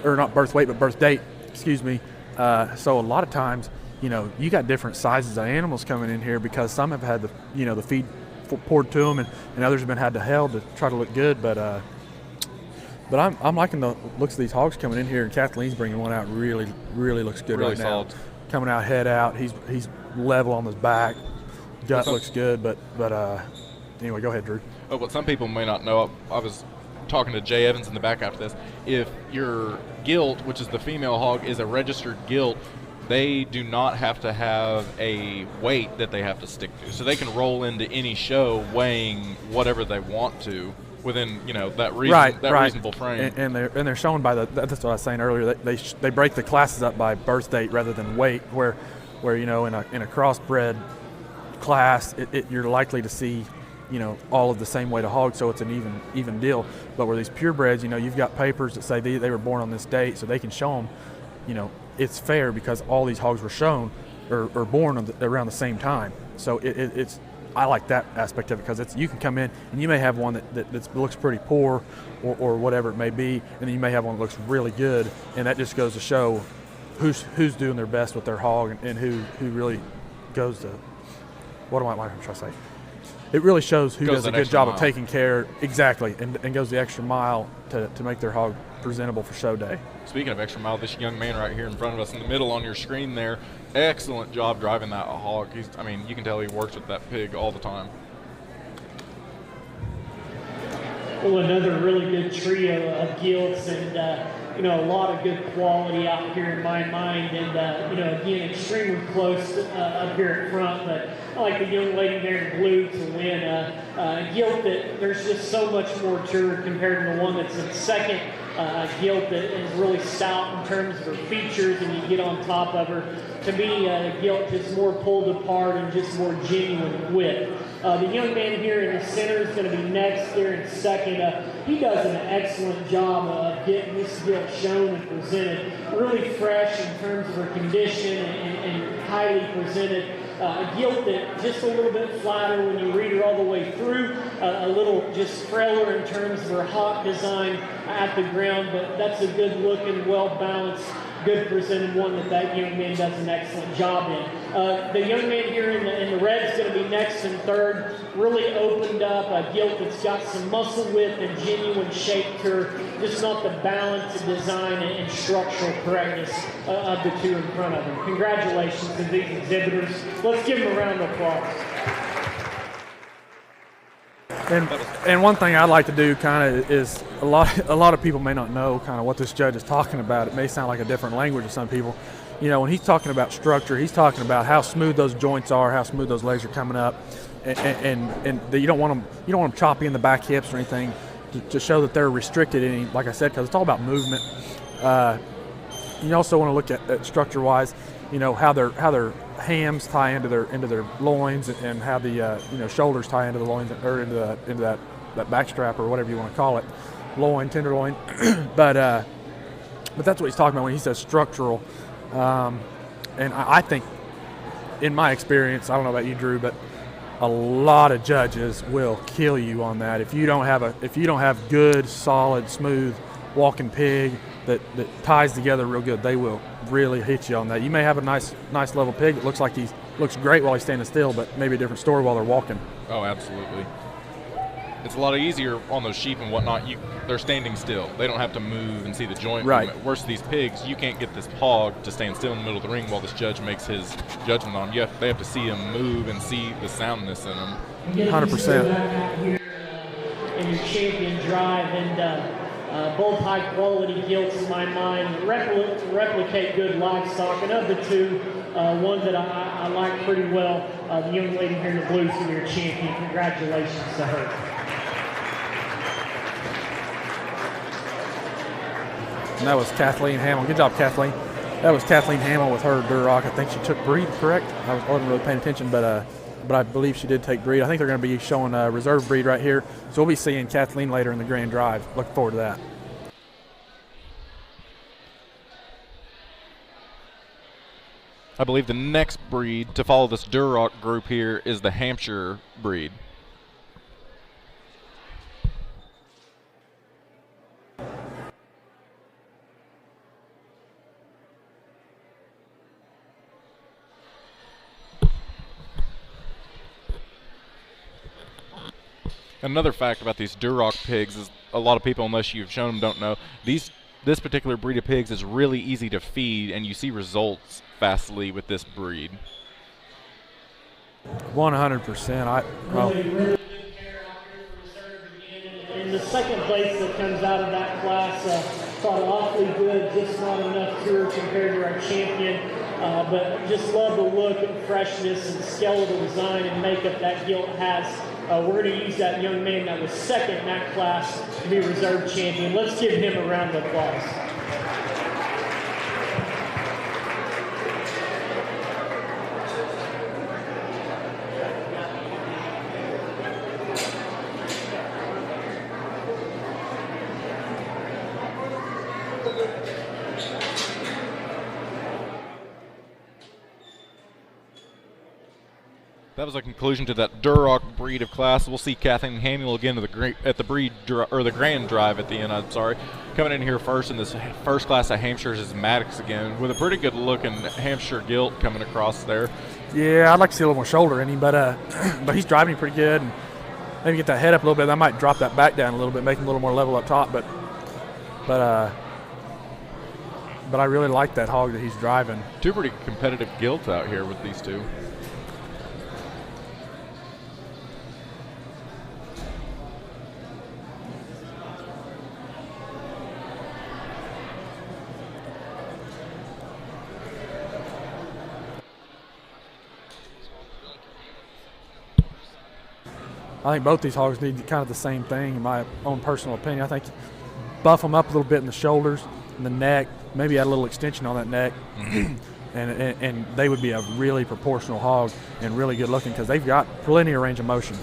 or not birth weight, but birth date, excuse me. So a lot of times, you got different sizes of animals coming in here because some have had the feed poured to them, and others have been had to held to try to look good. But I'm liking the looks of these hogs coming in here, and Kathleen's bringing one out really, really looks good really right solid. now. Coming out head out, he's level on his back, gut looks good. But anyway, go ahead, Drew. Oh, what some people may not know, I was talking to Jay Evans in the back after this. If your Gilt, which is the female hog, is a registered Gilt, they do not have to have a weight that they have to stick to. So they can roll into any show weighing whatever they want to within, that reasonable frame. And they're shown by that's what I was saying earlier. They break the classes up by birth date rather than weight, where in a crossbred class you're likely to see all of the same weight of hog, so it's an even deal. But where these purebreds, you've got papers that say they were born on this date, so they can show them, it's fair because all these hogs were shown or born around the same time. So it's I like that aspect of it because you can come in and you may have one that looks pretty poor or whatever it may be, and then you may have one that looks really good, and that just goes to show who's doing their best with their hog and who really goes to what am I trying to say? It really shows who does a good job of taking care, exactly, and goes the extra mile to make their hog presentable for show day. Speaking of extra mile, this young man right here in front of us in the middle on your screen there, excellent job driving that hog. You can tell he works with that pig all the time. Well, another really good trio of Gilts and, a lot of good quality out here in my mind. And, again, extremely close up here at front. But I like the young lady there in blue to win. Gilt that there's just so much more to her compared to the one that's in second. Gilt that is really stout in terms of her features, and you get on top of her. To me, Gilt just more pulled apart and just more genuine width. The young man here in the center is going to be next there in second. He does an excellent job of getting this Gilt shown and presented. Really fresh in terms of her condition and highly presented. A Gilt that just a little bit flatter when you read her all the way through. A little just frailer in terms of her hawk design. at the ground, but that's a good looking, well balanced, good presented one that young man does an excellent job in. The young man here in the red is going to be next and third. Really opened up a gilt that's got some muscle width and genuine shape to her. Just not the balance and design and structural correctness of the two in front of him. Congratulations to these exhibitors. Let's give them a round of applause. And one thing I'd like to do kind of is a lot of people may not know kind of what this judge is talking about. It may sound like a different language to some people. You know, when he's talking about structure, he's talking about how smooth those joints are, how smooth those legs are coming up, and you don't want them choppy in the back hips or anything to show that they're restricted. Like I said, because it's all about movement. You also want to look at structure-wise, you know, how their hams tie into their loins, and how the shoulders tie into the loins, or into that back strap, or whatever you want to call it, tenderloin. But that's what he's talking about when he says structural. And I think, in my experience, I don't know about you, Drew, but a lot of judges will kill you on that if you don't have good, solid, smooth walking pig that ties together real good. They will really hit you on that. You may have a nice level pig that looks great while he's standing still, but maybe a different story while they're walking. Oh, absolutely. It's a lot easier on those sheep and whatnot. They're standing still. They don't have to move and see the joint movement. Worse, these pigs, you can't get this hog to stand still in the middle of the ring while this judge makes his judgment on them. They have to see him move and see the soundness in them. 100%. And your champion drive, and both high quality gilts in my mind replicate good livestock. And of the two, one that I like pretty well, the young lady here in the blue, senior champion. Congratulations to her. And that was Kathleen Hamill. Good job, Kathleen. That was Kathleen Hamill with her Duroc. I think she took breed, correct? I wasn't really paying attention, but I believe she did take breed. I think they're going to be showing reserve breed right here. So we'll be seeing Kathleen later in the Grand Drive. Looking forward to that. I believe the next breed to follow this Duroc group here is the Hampshire breed. Another fact about these Duroc pigs is a lot of people, unless you've shown them, don't know. This particular breed of pigs is really easy to feed, and you see results fastly with this breed. 100%. Really good pair out here for reserve again. And the second place that comes out of that class thought awfully good, just not enough to her compared to our champion. But just love the look and freshness and skeletal design and makeup that gilt has. We're going to use that young man that was second in that class to be reserve champion. Let's give him a round of applause. That was a conclusion to that Duroc breed of class. We'll see Kathleen Hamill again at the Grand Drive at the end. I'm sorry, coming in here first in this first class of Hampshires is Maddox again, with a pretty good looking Hampshire gilt coming across there. Yeah, I'd like to see a little more shoulder in him, but he's driving pretty good, and maybe get that head up a little bit. That might drop that back down a little bit, make him a little more level up top. But I really like that hog that he's driving. Two pretty competitive gilts out here with these two. I think both these hogs need kind of the same thing, in my own personal opinion. I think buff them up a little bit in the shoulders and the neck, maybe add a little extension on that neck, and they would be a really proportional hog and really good looking, because they've got plenty of range of motion.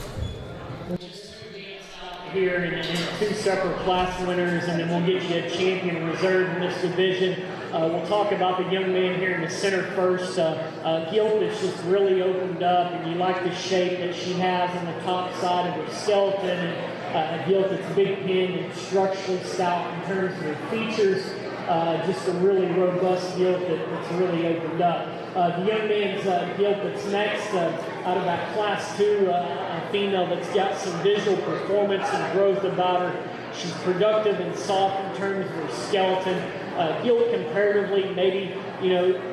Here in two separate class winners, and then we'll get you a champion reserve in this division. We'll talk about the young man here in the center first. Gilt that's just really opened up, and you like the shape that she has on the top side of her skeleton. And a gilt that's big pinned and structurally stout in terms of their features. Just a really robust gilt that's really opened up. The young man's gilt that's next, out of that Class 2, a female that's got some visual performance and growth about her. She's productive and soft in terms of her skeleton. Gilt comparatively, maybe,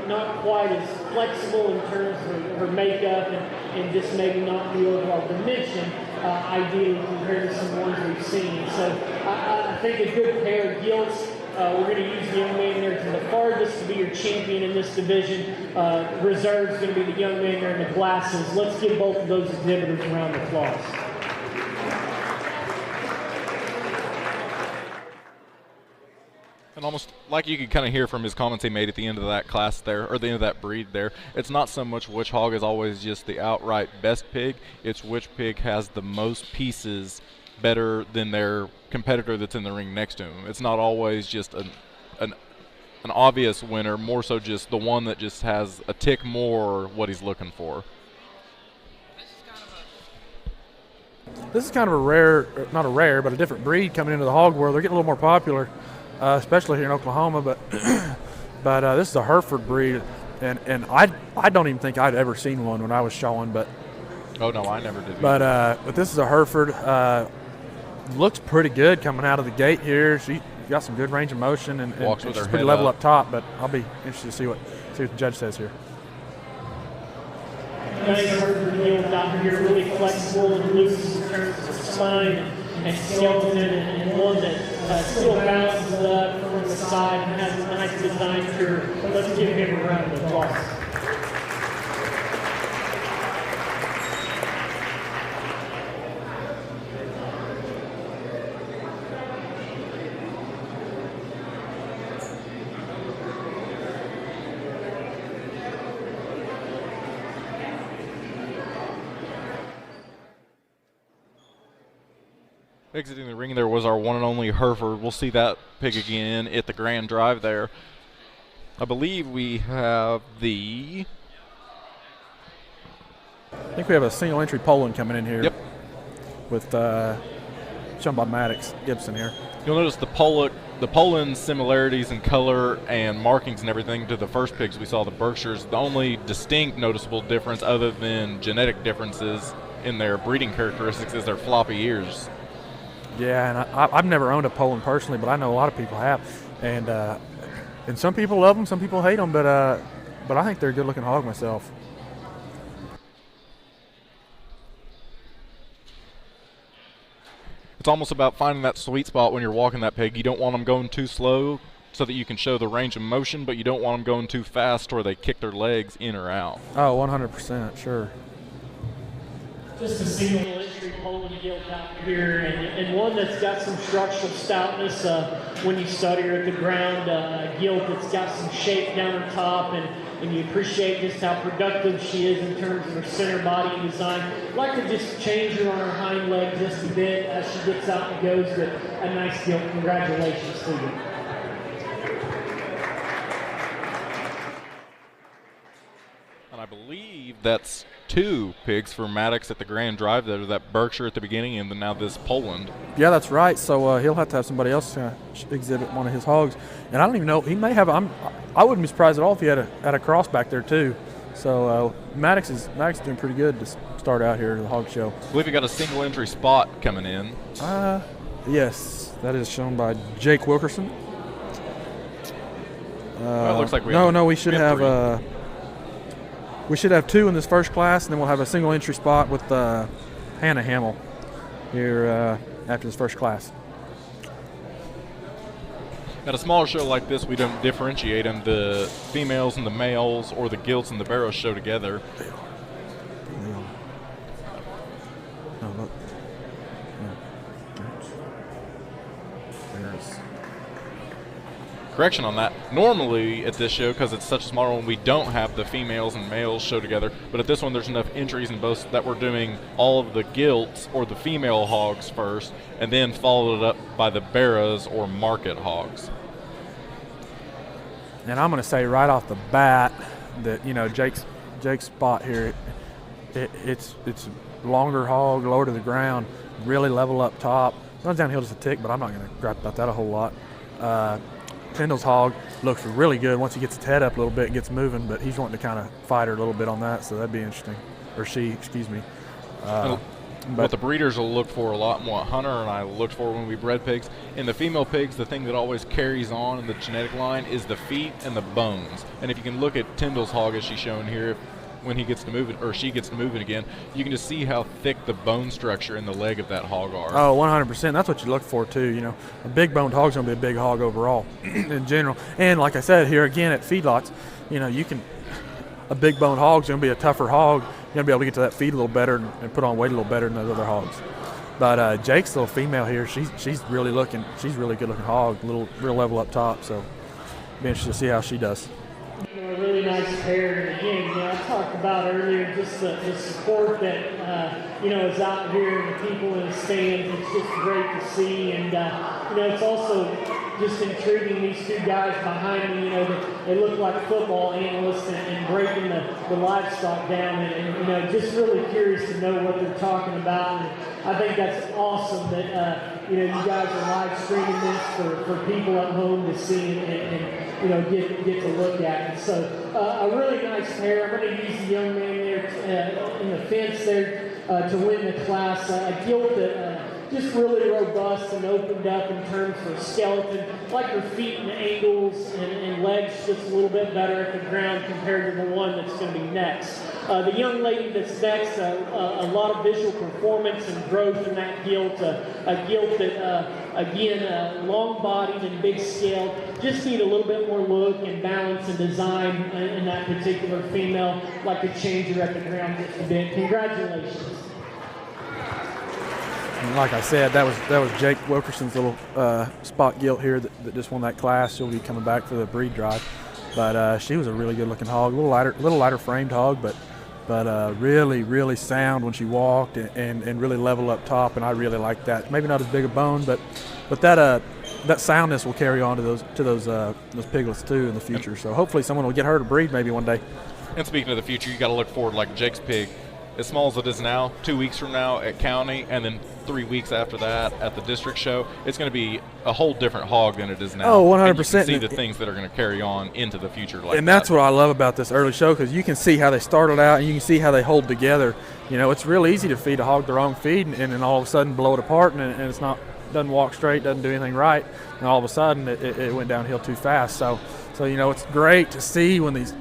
not quite as flexible in terms of her makeup and just maybe not the overall dimension, ideally compared to some ones we've seen. So I think a good pair of gilts. We're going to use the young man there to the farthest to be your champion in this division. Reserve is going to be the young man there in the glasses. Let's give both of those exhibitors a round of applause. And almost like you could kind of hear from his comments he made at the end of that class there, or the end of that breed there, it's not so much which hog is always just the outright best pig, it's which pig has the most pieces better than their competitor that's in the ring next to him. It's not always just an obvious winner, more so just the one that just has a tick more what he's looking for. This is kind of a rare, not a rare, but a different breed coming into the hog world. They're getting a little more popular, especially here in Oklahoma, but this is a Hereford breed, and I don't even think I'd ever seen one when I was showing, but oh no, I never did. But this is a Hereford. Looks pretty good coming out of the gate here. She got some good range of motion and she's pretty level up top. But I'll be interested to see what the judge says here. Nice Hereford yield out here, really flexible and loose in terms of spine and skeleton, and one that still bounces up from the side and has a nice design curve. Let's give him a round of applause. Exiting the ring there was our one and only Hereford. We'll see that pig again at the Grand Drive there. I believe we have I think we have a single entry Poland coming in here. Yep. With shown by Maddox Gibson here. You'll notice the Poland similarities in color and markings and everything to the first pigs we saw, the Berkshires. The only distinct noticeable difference other than genetic differences in their breeding characteristics is their floppy ears. Yeah, and I've never owned a Poland personally, but I know a lot of people have, and some people love them, some people hate them, but I think they're a good-looking hog myself. It's almost about finding that sweet spot when you're walking that pig. You don't want them going too slow so that you can show the range of motion, but you don't want them going too fast where they kick their legs in or out. Oh, 100%, sure. Just a single entry Poland gilt out here, and one that's got some structural stoutness when you study her at the ground. Gilt that's got some shape down her top, and you appreciate just how productive she is in terms of her center body and design. I'd like to just change her on her hind leg just a bit as she gets out and goes, but a nice gilt. Congratulations to you. And I believe that's 2 pigs for Maddox at the Grand Drive there, that Berkshire at the beginning and then now this Poland. Yeah, that's right. So he'll have to have somebody else exhibit one of his hogs. And I don't even know, he may have, I wouldn't be surprised at all if he had a cross back there too. So Maddox is doing pretty good to start out here at the hog show. I believe he got a single entry spot coming in. Yes, that is shown by Jake Wilkerson. Well, it looks like we should have we should have 2 in this first class, and then we'll have a single entry spot with Hannah Hamill here after this first class. At a smaller show like this, we don't differentiate them. The females and the males or the gilts and the barrows show together. Oh, look. Correction on that. Normally at this show, because it's such a small one, we don't have the females and males show together. But at this one, there's enough entries in both that we're doing all of the gilts or the female hogs first, and then followed up by the barrows or market hogs. And I'm going to say right off the bat that Jake's spot here, it's longer hog, lower to the ground, really level up top. Runs downhill just a tick, but I'm not going to gripe about that a whole lot. Tyndall's hog looks really good once he gets his head up a little bit and gets moving, but he's wanting to kind of fight her a little bit on that, so that'd be interesting. Or she, excuse me. What the breeders will look for a lot, and what Hunter and I looked for when we bred pigs, in the female pigs, the thing that always carries on in the genetic line is the feet and the bones. And if you can look at Tyndall's hog as she's shown here, when he gets to move it, or she gets to move it again, you can just see how thick the bone structure in the leg of that hog are. Oh, 100%. That's what you look for too. You know, a big boned hog's gonna be a big hog overall in general. And like I said here again at feedlots, you know, a big boned hog's gonna be a tougher hog. You're gonna be able to get to that feed a little better and put on weight a little better than those other hogs. But Jake's little female here, she's really good looking hog, real level up top. So be interested to see how she does. A really nice pair, and again, I talked about earlier just the support that is out here and the people in the stands. It's just great to see, and it's also just intriguing. These two guys behind me, they look like football analysts and breaking the livestock down, and just really curious to know what they're talking about. And I think that's awesome that you guys are live streaming this for people at home to see and get to look at it. So a really nice pair. I'm going to use the young man there in the fence there to win the class. A gilt that just really robust and opened up in terms of skeleton, like her feet and ankles and legs just a little bit better at the ground compared to the one that's going to be next. The young lady that's next, a lot of visual performance and growth in that gilt. A gilt that, again, long-bodied and big-scaled. Just need a little bit more look and balance and design in that particular female. Like to change her at the ground just a bit. Congratulations. And like I said, that was Jake Wilkerson's little spot gilt here that just won that class. She'll be coming back for the breed drive. But she was a really good-looking hog, a little lighter framed hog, but really, really sound when she walked and really level up top, and I really like that. Maybe not as big a bone, but that soundness will carry on to those piglets too in the future. So hopefully someone will get her to breed maybe one day. And speaking of the future, you got to look forward like Jake's pig. As small as it is now, 2 weeks from now at county, and then 3 weeks after that at the district show, it's going to be a whole different hog than it is now. Oh, 100%. And you can see the things that are going to carry on into the future. And that's what I love about this early show, because you can see how they started out and you can see how they hold together. It's real easy to feed a hog the wrong feed and then all of a sudden blow it apart and it's not, doesn't walk straight, doesn't do anything right, and all of a sudden it went downhill too fast. So it's great to see when these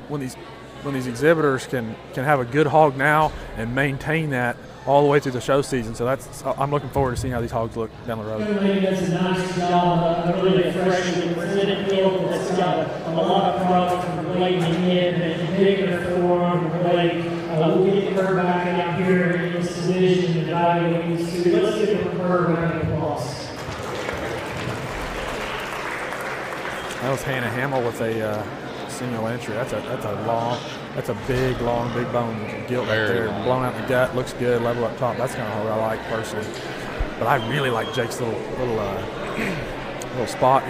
exhibitors can have a good hog now and maintain that all the way through the show season. So I'm looking forward to seeing how these hogs look down the road. Young does a nice job of really freshly presented field that's got a lot of product from relating in and bigger form and weight. We'll get her back out here in this division and evaluate these two. Let's give her a round of applause. That was Hannah Hamill with a single entry. That's a big bone with a gilt right there, blown out in the gut, looks good, level up top. That's kind of hog I like personally. But I really like Jake's little spot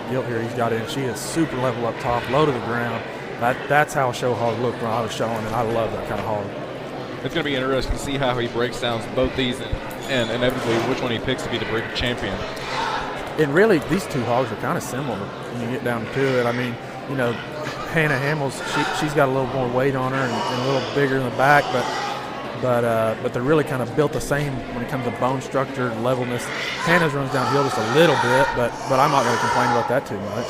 gilt here he's got in. She is super level up top, low to the ground. That's how a show hog looked when I was showing, and I love that kind of hog. It's going to be interesting to see how he breaks down both these and inevitably which one he picks to be the breed champion. And really, these two hogs are kind of similar when you get down to it. I mean, Hannah Hamill's, she's got a little more weight on her and a little bigger in the back, but they're really kind of built the same when it comes to bone structure and levelness. Hannah's runs downhill just a little bit, but I'm not going to complain about that too much.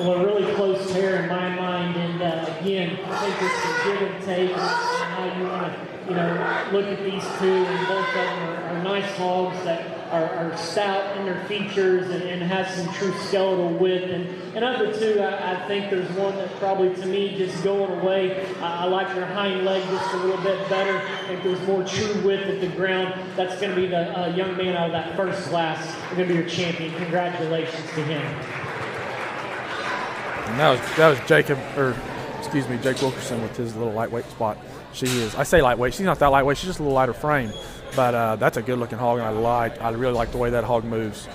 Well, a really close pair in my mind, and again, I think it's a give and take and how you want to, look at these two, and both of them are nice hogs that are stout in their features and has some true skeletal width. And of the two, I think there's one that probably, to me, just going away. I like their hind leg just a little bit better. I think there's more true width at the ground. That's going to be the young man out of that first class. They're going to be your champion. Congratulations to him. And that was Jacob, or Jake Wilkerson with his little lightweight spot. She is. I say lightweight. She's not that lightweight. She's just a little lighter frame. But that's a good-looking hog, and I really like the way that hog moves.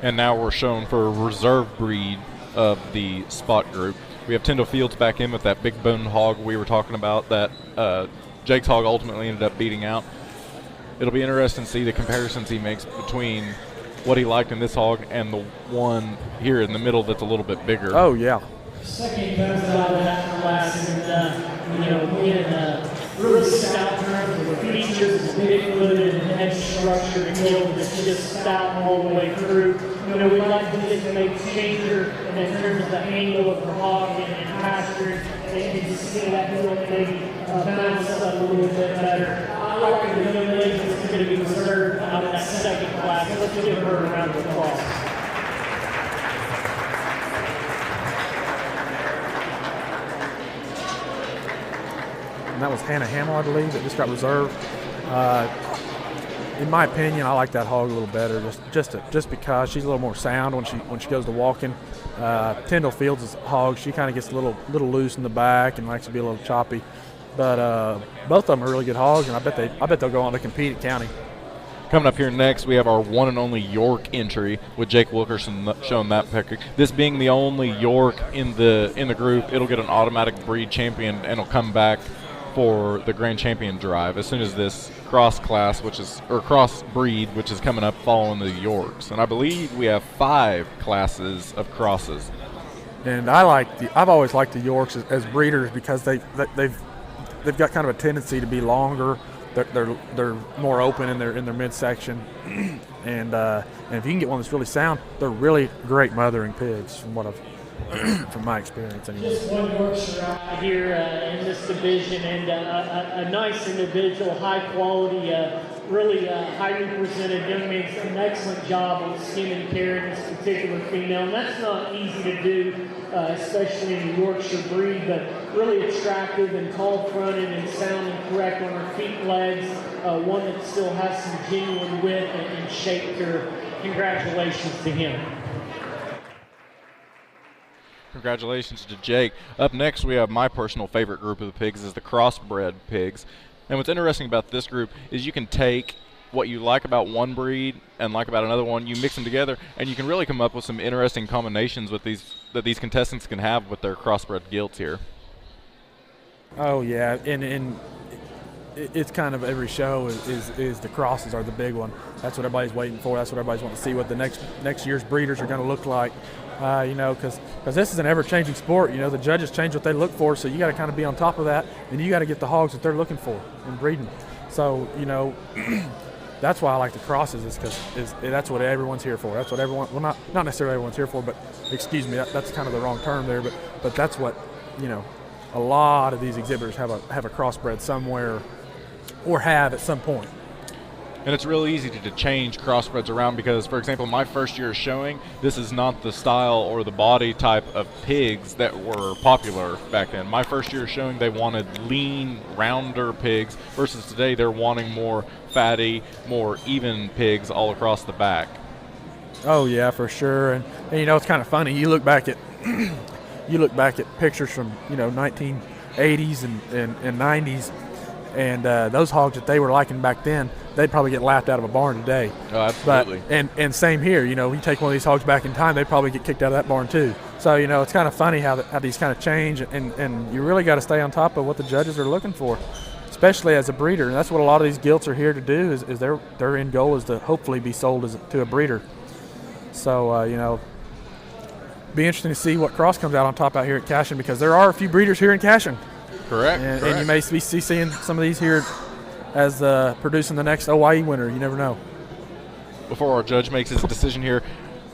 And now we're showing for a reserve breed of the spot group. We have Tyndall Fields back in with that big bone hog we were talking about that Jake's hog ultimately ended up beating out. It'll be interesting to see the comparisons he makes between what he liked in this hog and the one here in the middle that's a little bit bigger. Oh, yeah. Second comes out of that class, and again, really stout terms of the features, big footed and head structure to kill that's just stout all the way through. We like to just make changer in terms of the angle of the hog and pasture, and you see that maybe bounce up a little bit better. I like the young lady that's going to be reserved out of that second class. Let's give her a round of applause. And that was Hannah Hamill, I believe, that just got reserved. In my opinion, I like that hog a little better, just because she's a little more sound when she goes to walking. Tyndall Fields' hog, she kind of gets a little loose in the back and likes to be a little choppy. But both of them are really good hogs, and I bet they'll go on to compete at county. Coming up here next, we have our one and only York entry with Jake Wilkerson showing that pick. This being the only York in the group, it'll get an automatic breed champion and it'll come back for the grand champion drive as soon as this cross breed, which is coming up following the Yorks. And I believe we have 5 classes of crosses. And I've always liked the Yorks as breeders because they've got kind of a tendency to be longer. They're more open in their midsection, and if you can get one that's really sound, they're really great mothering pigs from my experience anyway. Just one Yorkshire out here in this division, and a nice individual, high quality, really highly presented young man. Done an excellent job with skin and care in this particular female, and that's not easy to do, especially in the Yorkshire breed, but really attractive and tall-fronted and sounding correct on her feet and legs, one that still has some genuine width and shape to her. Congratulations to him. Congratulations to Jake. Up next, we have my personal favorite group of the pigs is the crossbred pigs. And what's interesting about this group is you can take what you like about one breed and like about another one, you mix them together, and you can really come up with some interesting combinations with these contestants can have with their crossbred gilts here. Oh yeah, and it's kind of every show is the crosses are the big one. That's what everybody's waiting for. That's what everybody's wanting to see what the next year's breeders are going to look like. Because this is an ever-changing sport. The judges change what they look for, so you got to kind of be on top of that, and you got to get the hogs that they're looking for in breeding. So that's why I like the crosses, is because that's what everyone's here for. That's what everyone, well, not necessarily everyone's here for, but excuse me, that's kind of the wrong term there, but that's what a lot of these exhibitors have a crossbred somewhere or have at some point. And it's really easy to change crossbreds around because, for example, my first year showing, this is not the style or the body type of pigs that were popular back then. My first year showing, they wanted lean, rounder pigs, versus today they're wanting more fatty, more even pigs all across the back. Oh yeah, for sure. And it's kind of funny. You look back at pictures from 1980s and 90s, and those hogs that they were liking back then, they'd probably get laughed out of a barn today. Oh, absolutely. But, and same here. You take one of these hogs back in time, they'd probably get kicked out of that barn too. So it's kind of funny how these kind of change, and you really got to stay on top of what the judges are looking for, especially as a breeder. And that's what a lot of these gilts are here to do. Is their end goal is to hopefully be sold to a breeder. So be interesting to see what cross comes out on top out here at Cashion, because there are a few breeders here in Cashion. Correct. And you may be seeing some of these here as producing the next OYE winner. You never know. Before our judge makes his decision here,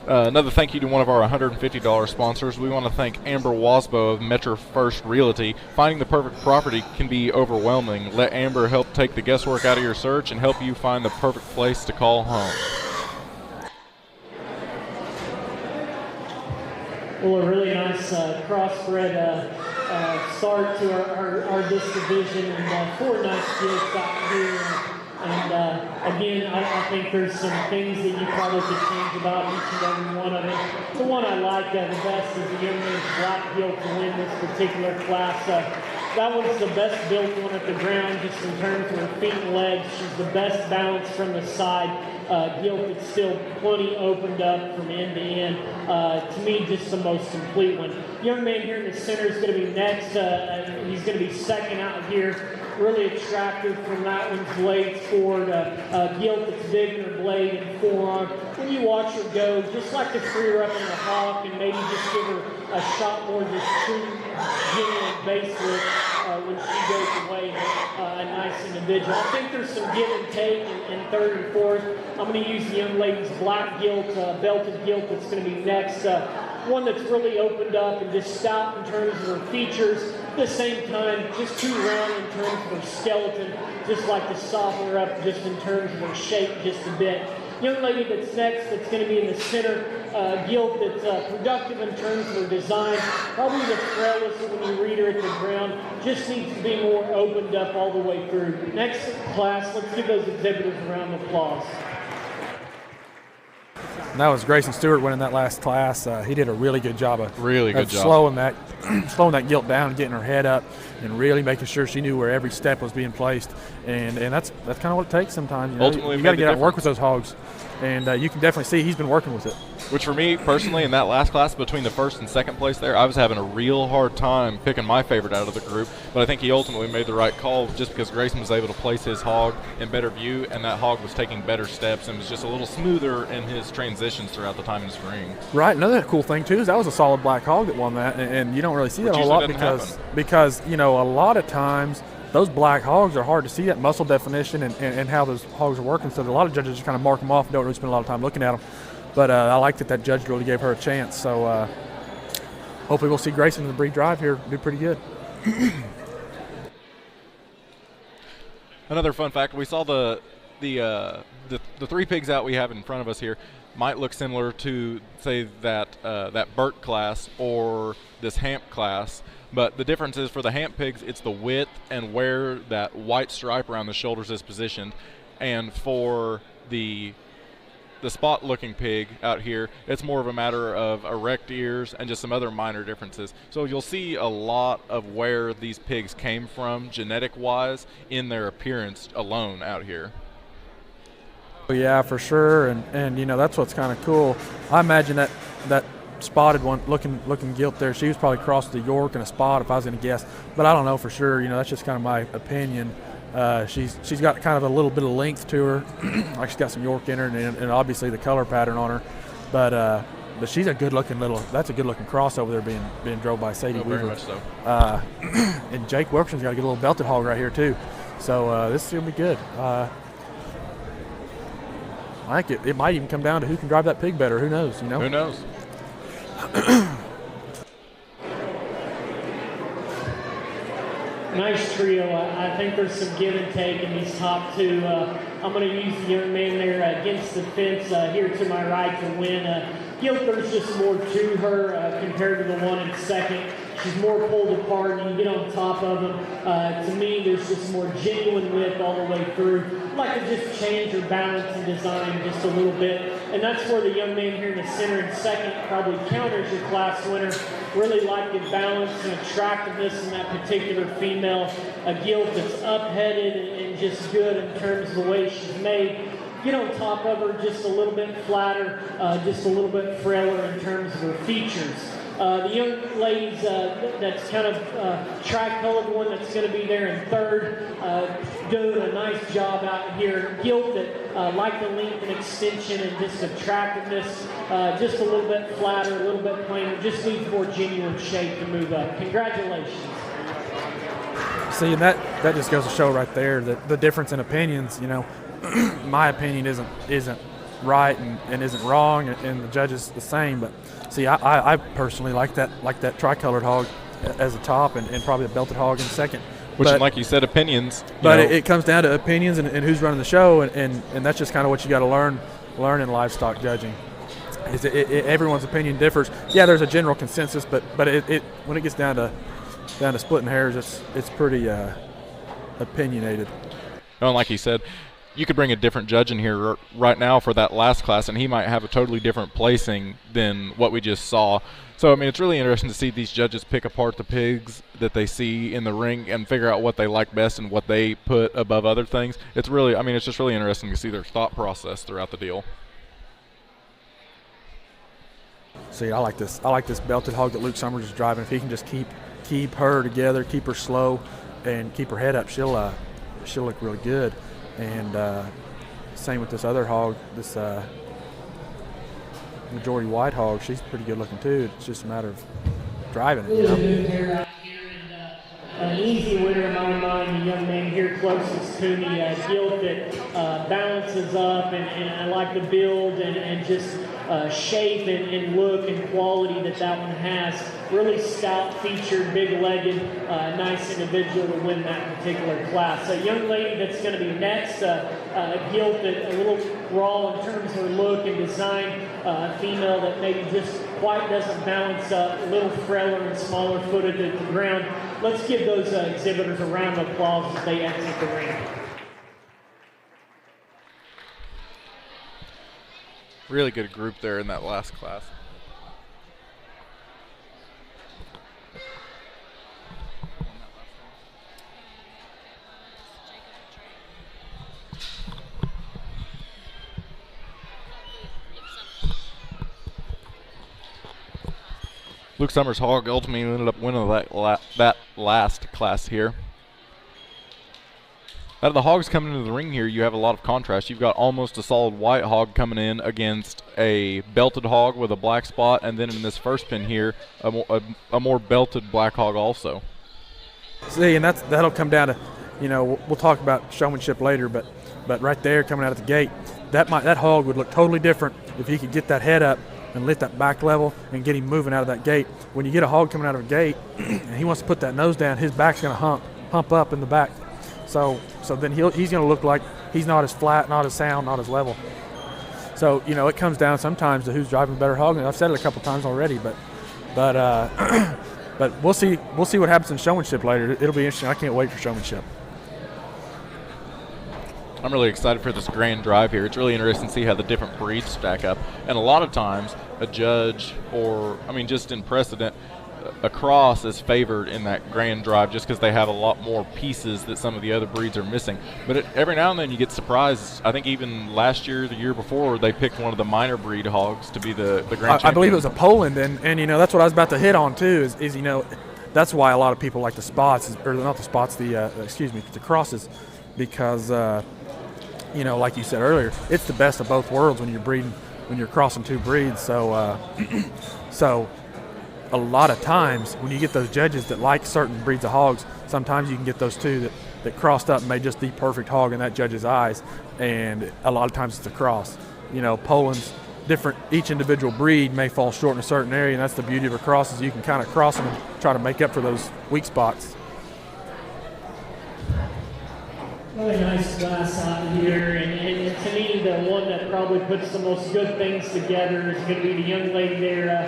another thank you to one of our $150 sponsors. We want to thank Amber Wasbo of Metro First Realty. Finding the perfect property can be overwhelming. Let Amber help take the guesswork out of your search and help you find the perfect place to call home. Well, a really nice crossbred start to our this division, and 4 nice gilts out here. And again, I think there's some things that you probably could change about each and every one of them. The one I like the best is the young man's black gilt to win this particular class. That one's the best built one at the ground, just in terms of her feet and legs. She's the best balance from the side. Gilt that's still plenty opened up from end to end. To me, just the most complete one. Young man here in the center is going to be next. He's going to be second out here. Really attractive from that one's blades forward. Gilt that's big in her blade and forearm. When you watch her go, just like to free her up in the hawk and maybe just give her a shot more just true, genuine base whip when she goes away. A nice individual. I think there's some give and take in third and fourth. I'm going to use the young lady's black gilt, belted gilt that's going to be next. One that's really opened up and just stout in terms of her features. At the same time, just too round in terms of her skeleton. Just like to soften her up just in terms of her shape just a bit. Young lady that's next, that's going to be in the center, gilt that's productive in terms of her design. Probably the frailest when you read her at the ground. Just needs to be more opened up all the way through. Next class, let's give those exhibitors a round of applause. And that was Grayson Stewart winning that last class. He did a really good job of slowing that gilt down and getting her head up and really making sure she knew where every step was being placed. And that's kind of what it takes sometimes. Ultimately, you got to get out and work with those hogs. And you can definitely see he's been working with it. Which for me personally, in that last class between the first and second place there, I was having a real hard time picking my favorite out of the group. But I think he ultimately made the right call just because Grayson was able to place his hog in better view, and that hog was taking better steps and was just a little smoother in his transitions throughout the time in his ring. Right. Another cool thing too is that was a solid black hog that won that, and you don't really see that a whole lot because a lot of times those black hogs are hard to see that muscle definition and how those hogs are working. So a lot of judges just kind of mark them off and don't really spend a lot of time looking at them. But I like that judge really gave her a chance. So hopefully we'll see Grayson in the breed drive here do pretty good. Another fun fact: we saw the three pigs out we have in front of us here might look similar to, say, that Burt class or this Hamp class. But the difference is for the Hamp pigs, it's the width and where that white stripe around the shoulders is positioned. And for the spot-looking pig out here, it's more of a matter of erect ears and just some other minor differences. So you'll see a lot of where these pigs came from genetic-wise in their appearance alone out here. Yeah, for sure. And that's what's kind of cool. I imagine that spotted one looking gilt there, she was probably crossed the York and a spot if I was going to guess, but I don't know for sure. That's just kind of my opinion. She's got kind of a little bit of length to her, like she's got some York in her, and obviously the color pattern on her. But she's a good looking cross over there being drove by Sadie Weaver. Very much so. And Jake Wilkerson's got a good little belted hog right here too. So this is gonna be good. I think it might even come down to who can drive that pig better. Who knows? Who knows? Nice trio. I think there's some give and take in these top two. I'm going to use the young man there against the fence here to my right to win. Gilt, there's just more to her compared to the one in second. She's more pulled apart and you get on top of them. To me, there's just more genuine width all the way through. I'd like to just change her balance and design just a little bit. And that's where the young man here in the center and second probably counters your class winner. Really like the balance and attractiveness in that particular female. A gilt that's up-headed and just good in terms of the way she's made. Get on top of her just a little bit flatter, just a little bit frailer in terms of her features. The young ladies, that's kind of tri-colored one that's going to be there in third, doing a nice job out here. Gilt that like the length and extension and just attractiveness, just a little bit flatter, a little bit plainer, just needs more genuine shape to move up. Congratulations. See, and that just goes to show right there that the difference in opinions, my opinion isn't right and isn't wrong, and the judges the same. But see, I personally like that tricolored hog as a top and probably a belted hog in second. Which, like you said, opinions. But it comes down to opinions and who's running the show, and that's just kind of what you got to learn in livestock judging. Everyone's opinion differs. Yeah, there's a general consensus, but it when it gets down to splitting hairs, it's pretty opinionated. And like you said, you could bring a different judge in here right now for that last class, and he might have a totally different placing than what we just saw. So, I mean, it's really interesting to see these judges pick apart the pigs that they see in the ring and figure out what they like best and what they put above other things. It's really, I mean, it's just really interesting to see their thought process throughout the deal. See, I like this belted hog that Luke Summers is driving. If he can just keep her together, keep her slow, and keep her head up, she'll look really good. And same with this other hog, this majority white hog. She's pretty good looking too. It's just a matter of driving it, you know. An easy winner in my mind, the young man here closest to me, Gilt that balances up, and I like the build and just shape and look and quality that one has. Really stout, featured, big-legged, nice individual to win that particular class. A young lady that's going to be next, Gilt that a little raw in terms of her look and design, female that maybe just quite doesn't balance up, a little frailer and smaller footed at the ground. Let's give those exhibitors a round of applause as they exit the ring. Really good group there in that last class. Luke Summers' hog ultimately ended up winning that last class here. Out of the hogs coming into the ring here, you have a lot of contrast. You've got almost a solid white hog coming in against a belted hog with a black spot, and then in this first pin here, a more belted black hog also. See, and that'll come down to, you know, we'll talk about showmanship later, but right there coming out of the gate, that hog would look totally different if he could get that head up and lift that back level and get him moving out of that gate. When you get a hog coming out of a gate and he wants to put that nose down, his back's going to hump up in the back. So then he's going to look like he's not as flat, not as sound, not as level. So, you know, it comes down sometimes to who's driving a better hog. And I've said it a couple times already, but we'll see what happens in showmanship later. It'll be interesting. I can't wait for showmanship. I'm really excited for this grand drive here. It's really interesting to see how the different breeds stack up. And a lot of times, a judge or, I mean, just in precedent, a cross is favored in that grand drive just because they have a lot more pieces that some of the other breeds are missing. But every now and then you get surprised. I think even last year, the year before, they picked one of the minor breed hogs to be the grand champion. I believe it was a Poland, and you know, that's what I was about to hit on too, is you know, that's why a lot of people like the spots, or not the spots, the crosses, because you know, like you said earlier, it's the best of both worlds when you're crossing two breeds. So so a lot of times when you get those judges that like certain breeds of hogs, sometimes you can get those two that crossed up and made just the perfect hog in that judge's eyes, and a lot of times it's a cross. You know, Poland's different, each individual breed may fall short in a certain area, and that's the beauty of a cross, is you can kind of cross them and try to make up for those weak spots. Really nice class out here, and to me, the one that probably puts the most good things together is going to be the young lady there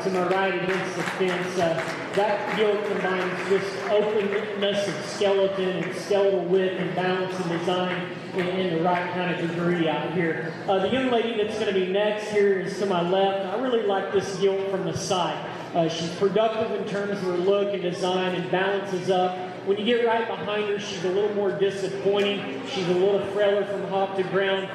to my right against the fence. That gilt combines just openness of skeleton and skeletal width and balance and design in the right kind of degree out here. The young lady that's going to be next here is to my left. I really like this gilt from the side. She's productive in terms of her look and design and balances up. When you get right behind her, she's a little more disappointing. She's a little frailer from hop to ground.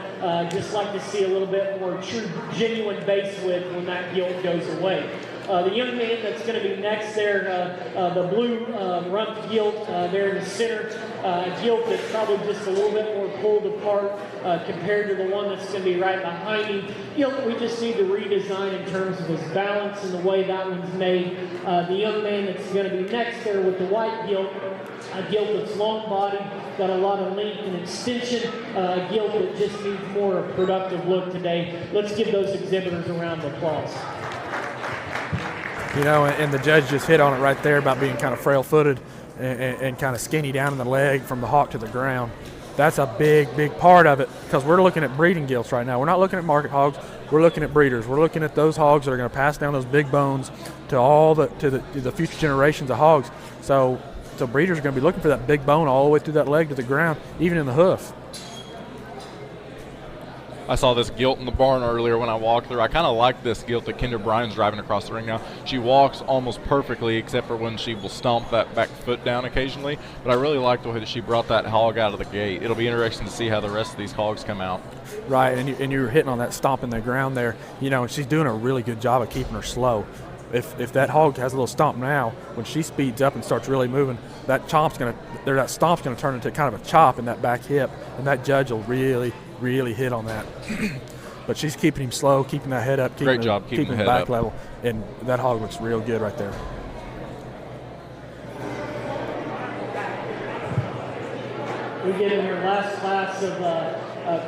Just like to see a little bit more true, genuine base width when that gilt goes away. The young man that's going to be next there, the blue rump gilt there in the center, gilt that's probably just a little bit more pulled apart compared to the one that's going to be right behind him. Gilt we just need to redesign in terms of his balance and the way that one's made. The young man that's going to be next there with the white gilt, a gilt that's long bodied, got a lot of length and extension, a gilt that just needs more a productive look today. Let's give those exhibitors a round of applause. You know, and the judge just hit on it right there about being kind of frail-footed and kind of skinny down in the leg from the hawk to the ground. That's a big, big part of it, because we're looking at breeding gilts right now. We're not looking at market hogs. We're looking at breeders. We're looking at those hogs that are going to pass down those big bones to all the future generations of hogs. So breeders are going to be looking for that big bone all the way through that leg to the ground, even in the hoof. I saw this gilt in the barn earlier when I walked through. I kind of like this gilt that Kendra Bryan's driving across the ring now. She walks almost perfectly except for when she will stomp that back foot down occasionally. But I really like the way that she brought that hog out of the gate. It'll be interesting to see how the rest of these hogs come out. Right, and you're hitting on that stomp in the ground there. And she's doing a really good job of keeping her slow. If that hog has a little stomp now, when she speeds up and starts really moving, that stomp's gonna turn into kind of a chop in that back hip, and that judge will really, really hit on that. But she's keeping him slow, keeping that head up, keeping the head back up. level, and that hog looks real good right there. We get in our last class of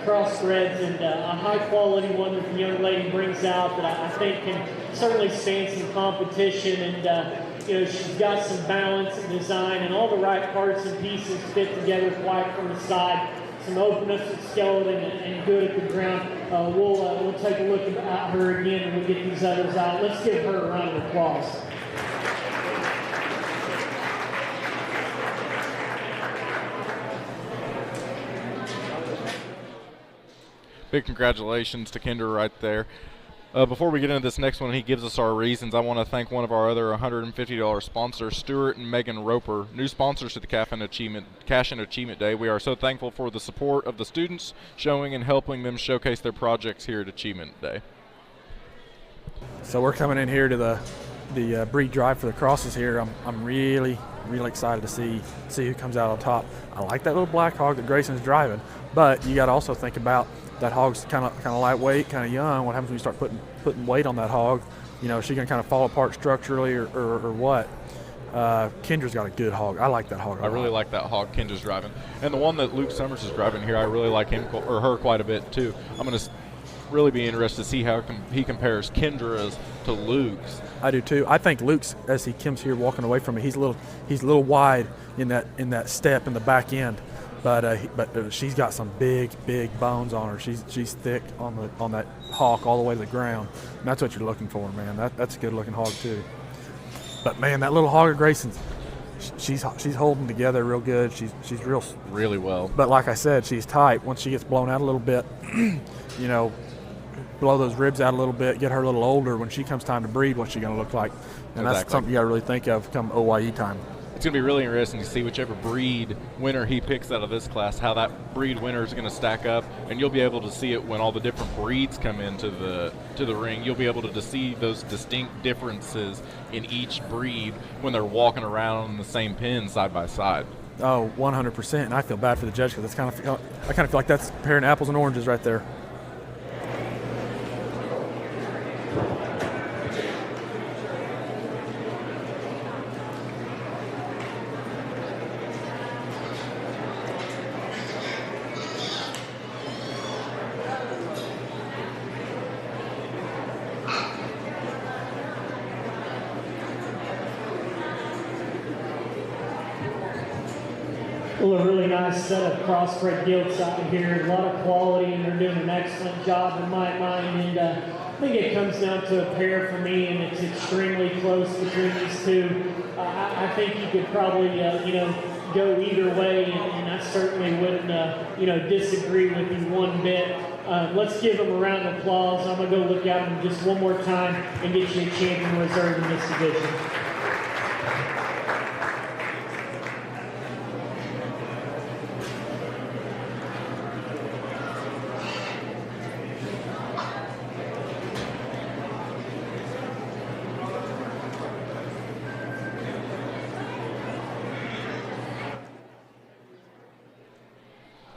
crossbreds, and a high-quality one that the young lady brings out that I think can certainly stand some competition. And she's got some balance and design, and all the right parts and pieces fit together quite from the side. Some openness at skeleton and good at the ground. We'll take a look at her again, and we'll get these others out. Let's give her a round of applause. Big congratulations to Kendra right there. Before we get into this next one, he gives us our reasons. I want to thank one of our other $150 sponsors, Stuart and Megan Roper, new sponsors to the Cash and Achievement Day. We are so thankful for the support of the students, showing and helping them showcase their projects here at Achievement Day. So we're coming in here to the breed drive for the crosses here. I'm really excited to see who comes out on top. I like that little black hog that Grayson's driving, but you got to also think about that hog's kind of lightweight, kind of young. What happens when you start putting weight on that hog? Is she gonna kind of fall apart structurally or what? Kendra's got a good hog. I like that hog. I really like that hog Kendra's driving, and the one that Luke Summers is driving here, I really like him or her quite a bit too. I'm gonna really be interested to see how he compares Kendra's to Luke's. I do too. I think Luke's, as he comes here walking away from it, he's a little wide in that step in the back end. But she's got some big bones on her. She's thick on that hawk all the way to the ground. And that's what you're looking for, man. That's a good looking hog too. But man, that little hog of Grayson's, she's holding together real good. She's really well. But like I said, she's tight. Once she gets blown out a little bit, blow those ribs out a little bit, get her a little older. When she comes time to breed, what's she going to look like? And That's something you got to really think of come OYE time. It's going to be really interesting to see whichever breed winner he picks out of this class, how that breed winner is going to stack up, and you'll be able to see it when all the different breeds come into the ring. You'll be able to see those distinct differences in each breed when they're walking around in the same pen side by side. Oh, 100%. And I feel bad for the judge because I kind of feel like that's comparing apples and oranges right there. Well, a really nice set of crossbred gilts out here, a lot of quality, and they're doing an excellent job in my mind. And I think it comes down to a pair for me, and it's extremely close between these two. I think you could probably, go either way, and I certainly wouldn't, disagree with you one bit. Let's give them a round of applause. I'm going to go look at them just one more time and get you a champion reserve in this division.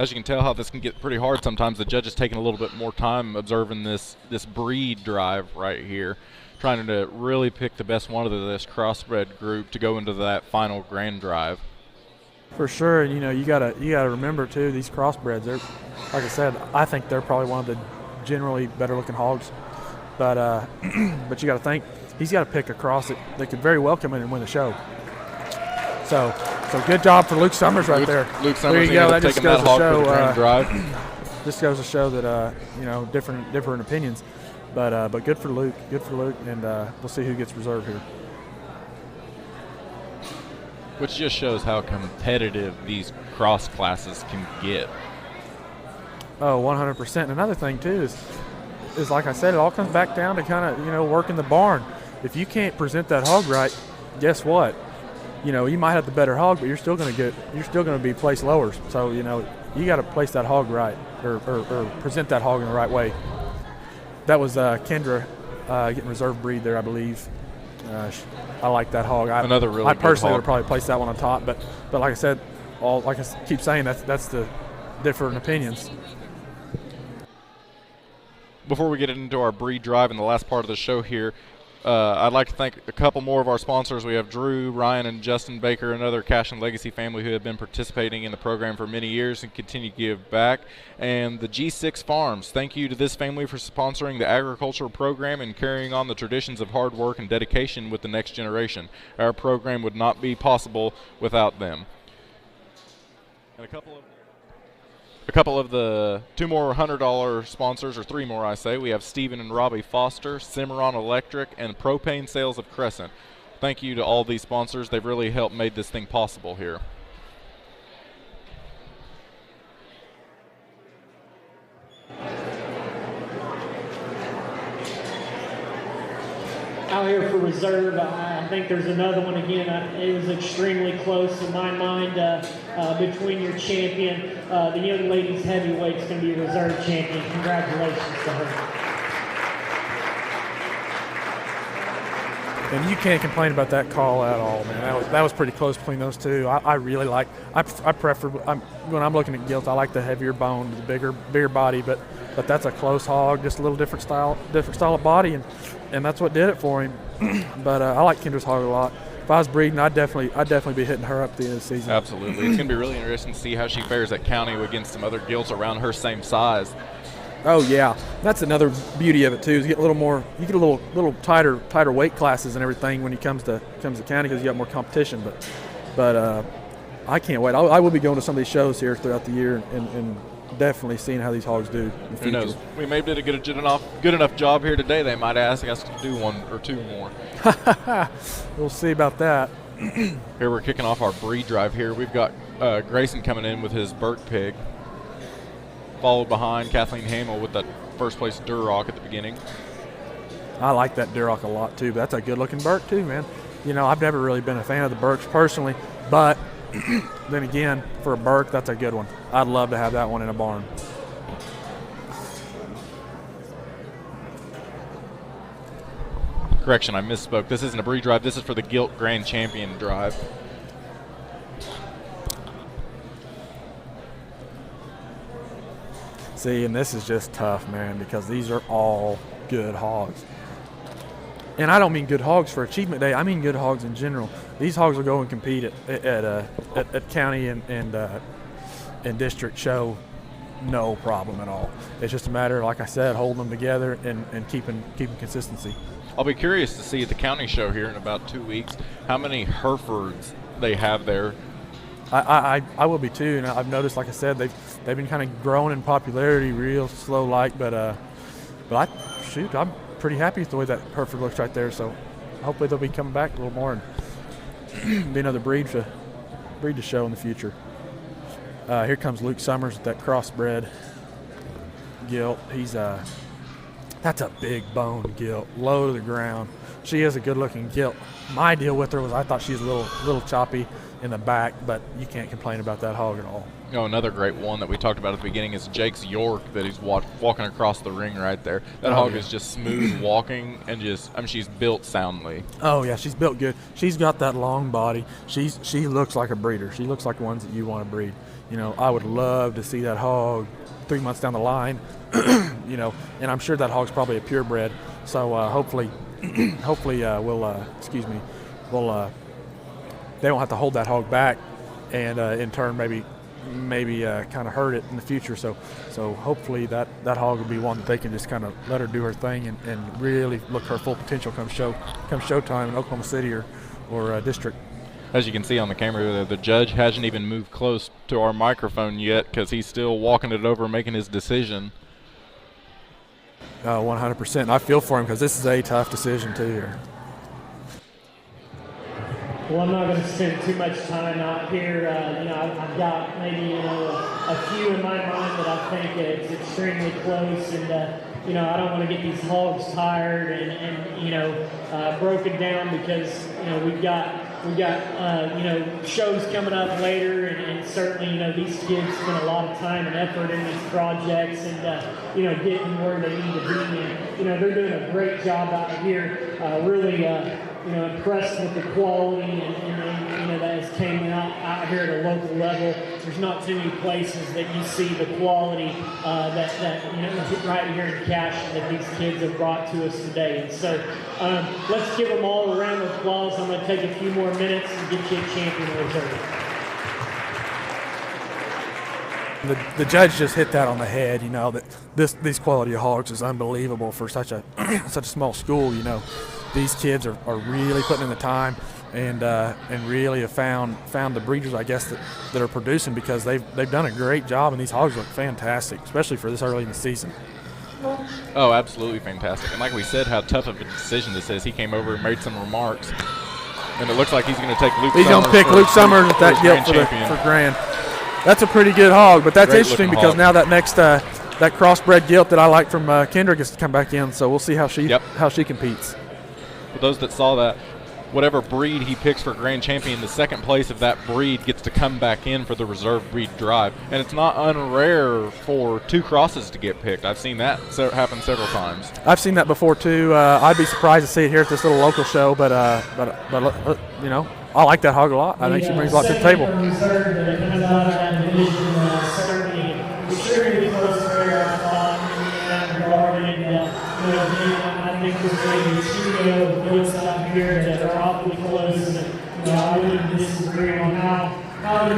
As you can tell how this can get pretty hard sometimes, the judge is taking a little bit more time observing this breed drive right here, trying to really pick the best one of this crossbred group to go into that final grand drive. For sure, you gotta remember too, these crossbreds, they're, like I said, I think they're probably one of the generally better looking hogs. But but you gotta think, he's gotta pick a cross that could very well come in and win the show. So good job for Luke Summers there. Luke Summers, there you go. That just goes to show. Just goes to show that different opinions, but good for Luke. Good for Luke, and we'll see who gets reserved here. Which just shows how competitive these cross classes can get. Oh, 100%. And another thing too is like I said, it all comes back down to kind of working the barn. If you can't present that hog right, guess what? You might have the better hog, but you're still going to be placed lower. So you got to place that hog right or present that hog in the right way. That was Kendra getting reserve breed there, I believe. I like that hog. Another really I personally good would probably place that one on top, but like I said, like I keep saying, that's the different opinions. Before we get into our breed drive and the last part of the show here, I'd like to thank a couple more of our sponsors. We have Drew, Ryan, and Justin Baker, another Cash and Legacy family who have been participating in the program for many years and continue to give back. And the G6 Farms. Thank you to this family for sponsoring the agricultural program and carrying on the traditions of hard work and dedication with the next generation. Our program would not be possible without them. And a couple of the two more $100 sponsors, or three more I say. We have Stephen and Robbie Foster, Cimarron Electric, and Propane Sales of Crescent. Thank you to all these sponsors. They've really helped make this thing possible here. Out here for reserve, I think there's another one again. It was extremely close in my mind between your champion. The young ladies heavyweight is going to be reserve champion. Congratulations to her. And you can't complain about that call at all, man. That was pretty close between those two. I really like. I prefer when I'm looking at gilts, I like the heavier bone, the bigger body, but that's a close hog, just a little different style of body, and that's what did it for him. But I like Kendra's hog a lot. If I was breeding, I'd definitely be hitting her up the end of the season. Absolutely. It's going to be really interesting to see how she fares at county against some other gilts around her same size. Oh yeah, that's another beauty of it too. Is you get a little tighter weight classes and everything when it comes to county because you got more competition. But I can't wait. I will be going to some of these shows here throughout the year and definitely seeing how these hogs do in the future. Who knows? We may did a good enough job here today. They might ask us to do one or two more. We'll see about that. Here we're kicking off our breed drive here. We've got Grayson coming in with his Burke pig, followed behind Kathleen Hamill with that first place Duroc at the beginning. I like that Duroc a lot too, but that's a good looking Burke too, man. I've never really been a fan of the Burks personally, but then again, for a Burke, that's a good one. I'd love to have that one in a barn. Correction, I misspoke. This isn't a breed drive. This is for the Gilt Grand Champion drive. See, and this is just tough, man, because these are all good hogs. And I don't mean good hogs for Achievement Day. I mean good hogs in general. These hogs will go and compete at county and district show, no problem at all. It's just a matter, like I said, holding them together and keeping consistency. I'll be curious to see at the county show here in about 2 weeks how many Herefords they have there. I will be too, and I've noticed, like I said, they've been kind of growing in popularity real slow, but I'm pretty happy with the way that Hereford looks right there. So hopefully they'll be coming back a little more and be another breed to show in the future. Here comes Luke Summers with that crossbred gilt. That's a big bone gilt, low to the ground. She is a good-looking gilt. My deal with her was I thought she was a little choppy in the back, but you can't complain about that hog at all. Another great one that we talked about at the beginning is Jake's York that he's walking across the ring right there. That hog is just smooth walking and she's built soundly. Oh yeah, she's built good. She's got that long body. She looks like a breeder. She looks like ones that you want to breed. I would love to see that hog 3 months down the line. And I'm sure that hog's probably a purebred. So hopefully they won't have to hold that hog back, and in turn maybe kind of hurt it in the future. So hopefully that hog will be one that they can just kind of let her do her thing and really look her full potential come showtime in Oklahoma City or district. As you can see on the camera, the judge hasn't even moved close to our microphone yet because he's still walking it over, making his decision. 100%. I feel for him because this is a tough decision too here. Well, I'm not going to spend too much time out here. I've got maybe, a few in my mind that I think it's extremely close, and, I don't want to get these hogs tired and broken down because, we've got shows coming up later, and certainly, these kids spend a lot of time and effort in these projects and, getting where they need to be. And, they're doing a great job out here. Really, impressed with the quality and that has came out here at a local level. There's not too many places that you see the quality that right here in Cashion that these kids have brought to us today. And so let's give them all a round of applause. I'm going to take a few more minutes and get you a champion reserve. The judge just hit that on the head. That these quality of hogs is unbelievable for such a such a small school. These kids are really putting in the time and really have found the breeders, I guess, that are producing, because they've done a great job, and these hogs look fantastic, especially for this early in the season. Oh, absolutely fantastic. And like we said, how tough of a decision this is. He came over and made some remarks, and it looks like he's going to take Luke Summers. He's going to pick Luke Summers at that gilt for Grand. That's a pretty good hog, but that's interesting because now that next that crossbred gilt that I like from Kendrick is to come back in, so we'll see how she competes. For those that saw that, whatever breed he picks for Grand Champion, the second place of that breed gets to come back in for the reserve breed drive. And it's not unrare for 2 crosses to get picked. I've seen that happen several times. I've seen that before too. I'd be surprised to see it here at this little local show, but I like that hog a lot. I think she brings a lot to the table. I think there's maybe 2 goats out here that are awfully close, and I wouldn't disagree on how to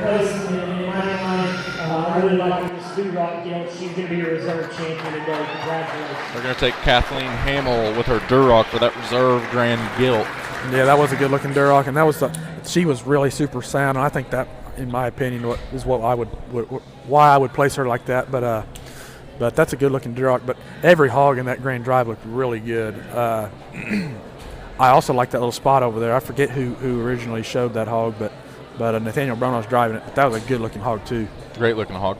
place them in my mind. I really like Miss Stu Rock gilt. She's going to be a reserve champion today. Congratulations. We're going to take Kathleen Hamill with her Duroc for that reserve Grand gilt. Yeah, that was a good-looking Duroc, and she was really super sound. And I think that, in my opinion, is what why I would place her like that. But that's a good-looking Duroc. But every hog in that Grand Drive looked really good. I also like that little spot over there. I forget who originally showed that hog, but Nathaniel Brownell's driving it. But that was a good-looking hog too. Great-looking hog.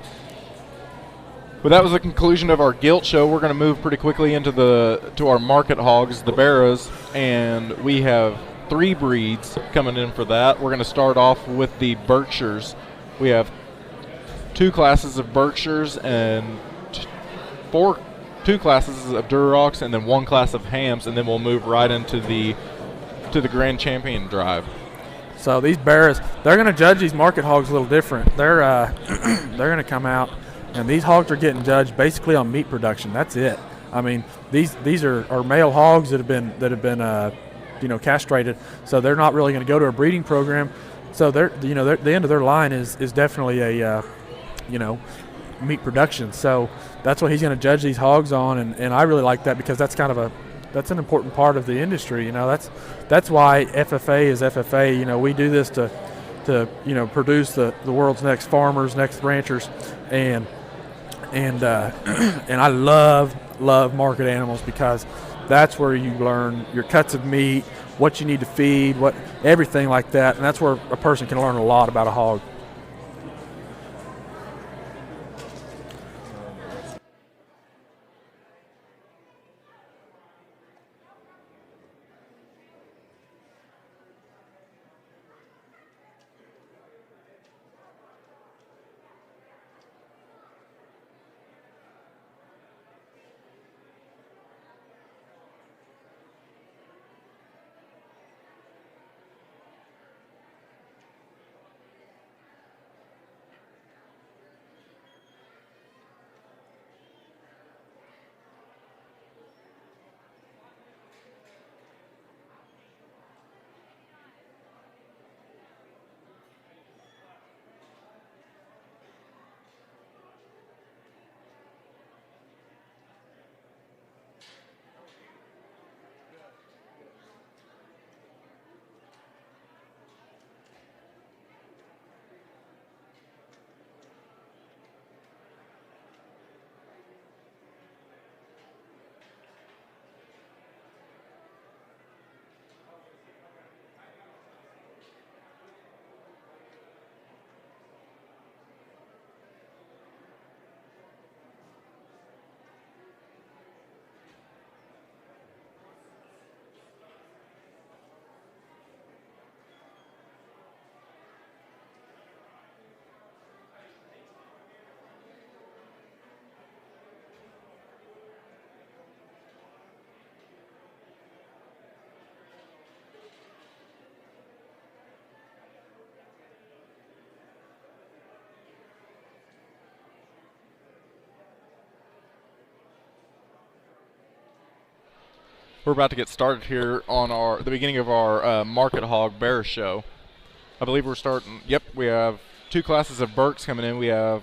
Well, that was the conclusion of our gilt show. We're going to move pretty quickly into to our market hogs, the Barras, and we have 3 breeds coming in for that. We're going to start off with the Berkshires. We have 2 classes of Berkshires and 2 classes of Durocs, and then 1 class of Hams, and then we'll move right into the Grand Champion drive. So these Barras, they're going to judge these market hogs a little different. They're going to come out, and these hogs are getting judged basically on meat production. That's it. I mean, these are male hogs that have been castrated, so they're not really going to go to a breeding program. So the end of their line is definitely a meat production. So that's what he's going to judge these hogs on, and I really like that because that's that's an important part of the industry. That's why FFA is FFA. We do this to produce the world's next farmers, next ranchers, and I love market animals because that's where you learn your cuts of meat, what you need to feed, everything like that, and that's where a person can learn a lot about a hog. We're about to get started here on the beginning of our Market Hog Bear Show. I believe we're starting. Yep, we have 2 classes of Burks coming in. We have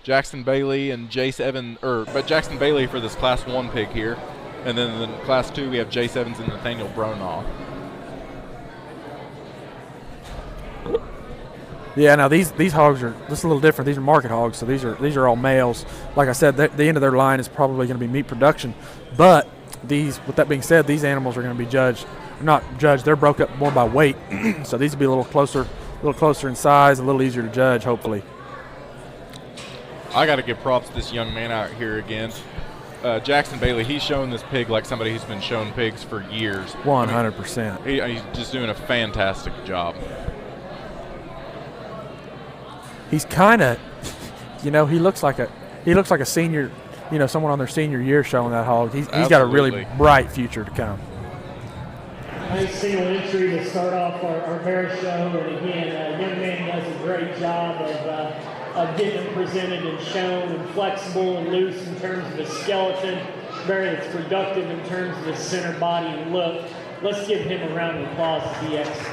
Jackson Bailey and Jace Evans, but Jackson Bailey for this Class 1 pig here, and then in Class 2 we have Jace Evans and Nathaniel Bronaugh. Yeah, now these hogs are just a little different. These are market hogs, so these are all males. Like I said, the end of their line is probably going to be meat production, but with that being said, these animals are going to be not judged. They're broke up more by weight, so these will be a little closer in size, a little easier to judge, hopefully. I got to give props to this young man out here again. Jackson Bailey, he's shown this pig like somebody who's been showing pigs for years. 100%. He's just doing a fantastic job. He's kind of, he looks like a senior, someone on their senior year showing that hog. He's got a really bright future to come. Nice single entry to start off our bear show, and again, young man does a great job of getting him presented and shown and flexible and loose in terms of his skeleton, bear that's productive in terms of his center body and look. Let's give him a round of applause as he exits.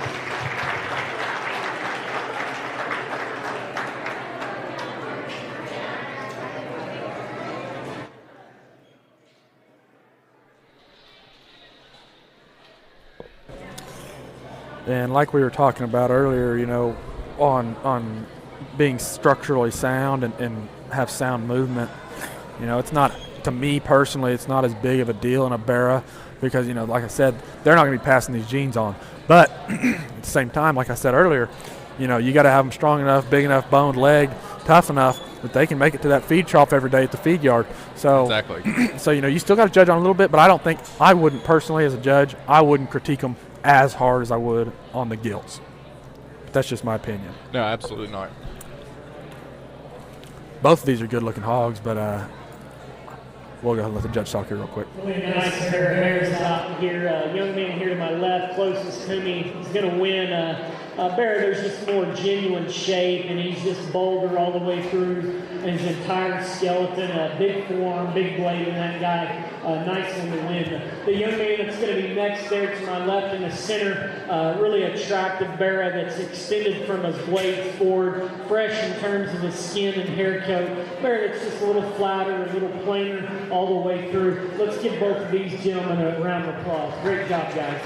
And like we were talking about earlier, on being structurally sound and have sound movement, it's not, to me personally, it's not as big of a deal in a Barra because, like I said, they're not going to be passing these genes on. But at the same time, like I said earlier, you got to have them strong enough, big enough, boned legged, tough enough that they can make it to that feed trough every day at the feed yard. So, exactly. So, you still got to judge on a little bit, but I wouldn't personally as a judge, I wouldn't critique them as hard as I would on the gilts. But that's just my opinion. No, absolutely not. Both of these are good-looking hogs, but we'll go ahead and let the judge talk here real quick. Really nice pair of hares out here. Young man here to my left, closest to me, he's going to win. Bear, there's just more genuine shape, and he's just bolder all the way through his entire skeleton. Big forearm, big blade in that guy. Nice one to win. The young man that's going to be next there to my left in the center, really attractive bear that's extended from his blades forward, fresh in terms of his skin and hair coat. Bear that's just a little flatter, a little plainer all the way through. Let's give both of these gentlemen a round of applause. Great job, guys.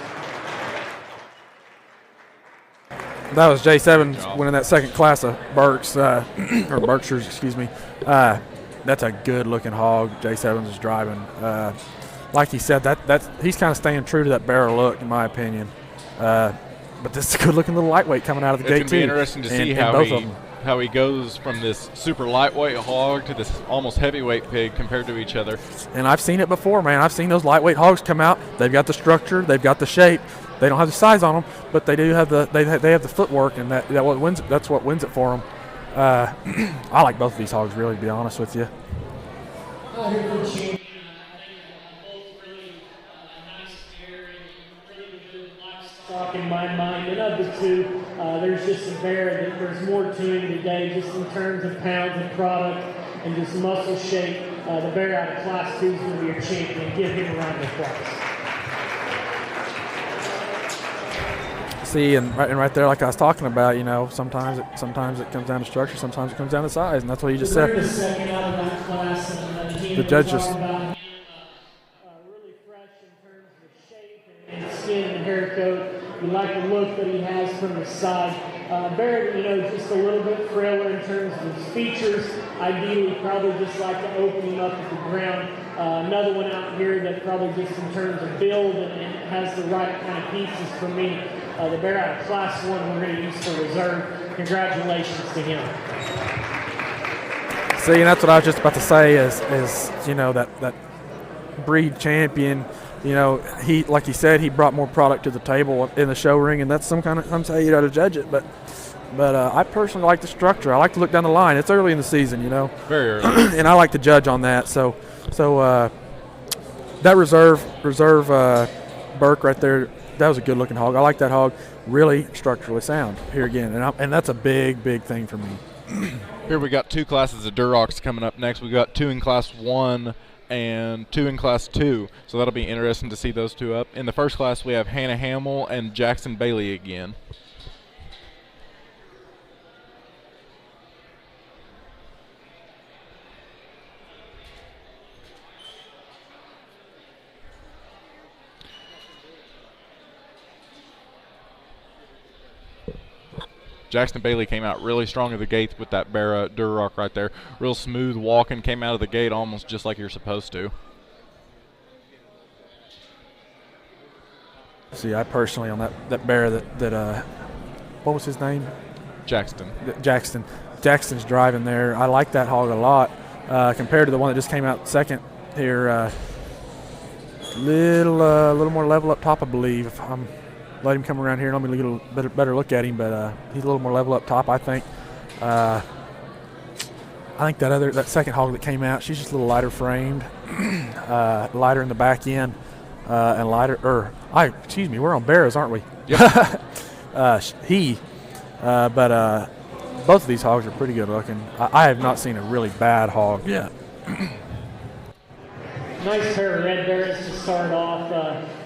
That was Jace Evans winning that second class of Burks, or Berkshires, excuse me. That's a good-looking hog Jace Evans is driving. Like he said, he's kind of staying true to that barrel look, in my opinion. But this is a good-looking little lightweight coming out of the gate, too. It's going to be interesting to see how he goes from this super lightweight hog to this almost heavyweight pig compared to each other. And I've seen it before, man. I've seen those lightweight hogs come out. They've got the structure. They've got the shape. They don't have the size on them, but they do have they have the footwork, and that's what wins it for them. I like both of these hogs, really, to be honest with you. In my mind, and of the two, there's just a bear that there's more to him today, just in terms of pounds of product and just muscle shape. The bear out of Class 2 is going to be your champion. Give him a round of applause. See, and right there, like I was talking about, sometimes it comes down to structure, sometimes it comes down to size, and that's what you just said. The judge just. Really fresh in terms of shape and skin and hair coat. You like the look that he has from the side. Bear, just a little bit frailer in terms of his features. Ideally, probably just like to open him up at the ground. Another one out here that probably just in terms of build and has the right kind of pieces for me. The bear out of Class 1 we're going to use for reserve. Congratulations to him. See, and that's what I was just about to say is that breed champion. He, like he said, he brought more product to the table in the show ring, and that's sometimes how you got to judge it. But I personally like the structure. I like to look down the line. It's early in the season, Very early. And I like to judge on that. So that reserve Burke right there, that was a good-looking hog. I like that hog. Really structurally sound here again, and that's a big thing for me. Here we got 2 classes of Durocs coming up next. We got 2 in Class 1 and 2 in Class 2. So that'll be interesting to see those 2 up. In the first class, we have Hannah Hamill and Jackson Bailey again. Jackson Bailey came out really strong at the gate with that Barra Duroc right there. Real smooth walking, came out of the gate almost just like you're supposed to. See, I personally on that Barra that what was his name? Jackson. Jackson's driving there. I like that hog a lot compared to the one that just came out second here. Little more level up top, I believe. Let him come around here and let me get a better look at him, but he's a little more level up top, I think. I think that second hog that came out, she's just a little lighter framed, lighter in the back end, and lighter. We're on Barras, aren't we? Yep. But both of these hogs are pretty good looking. I have not seen a really bad hog yet. Nice pair of red Barras to start off.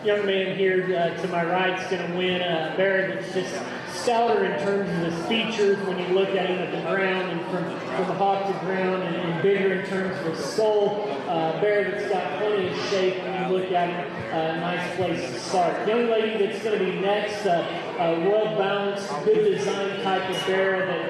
Young man here to my right is going to win a Barra that's just stouter in terms of his features when you look at him at the ground and from the hop to ground, and bigger in terms of his skull. Barra that's got plenty of shape when you look at him. Nice place to start. Young lady that's going to be next, well balanced, good design type of Barra that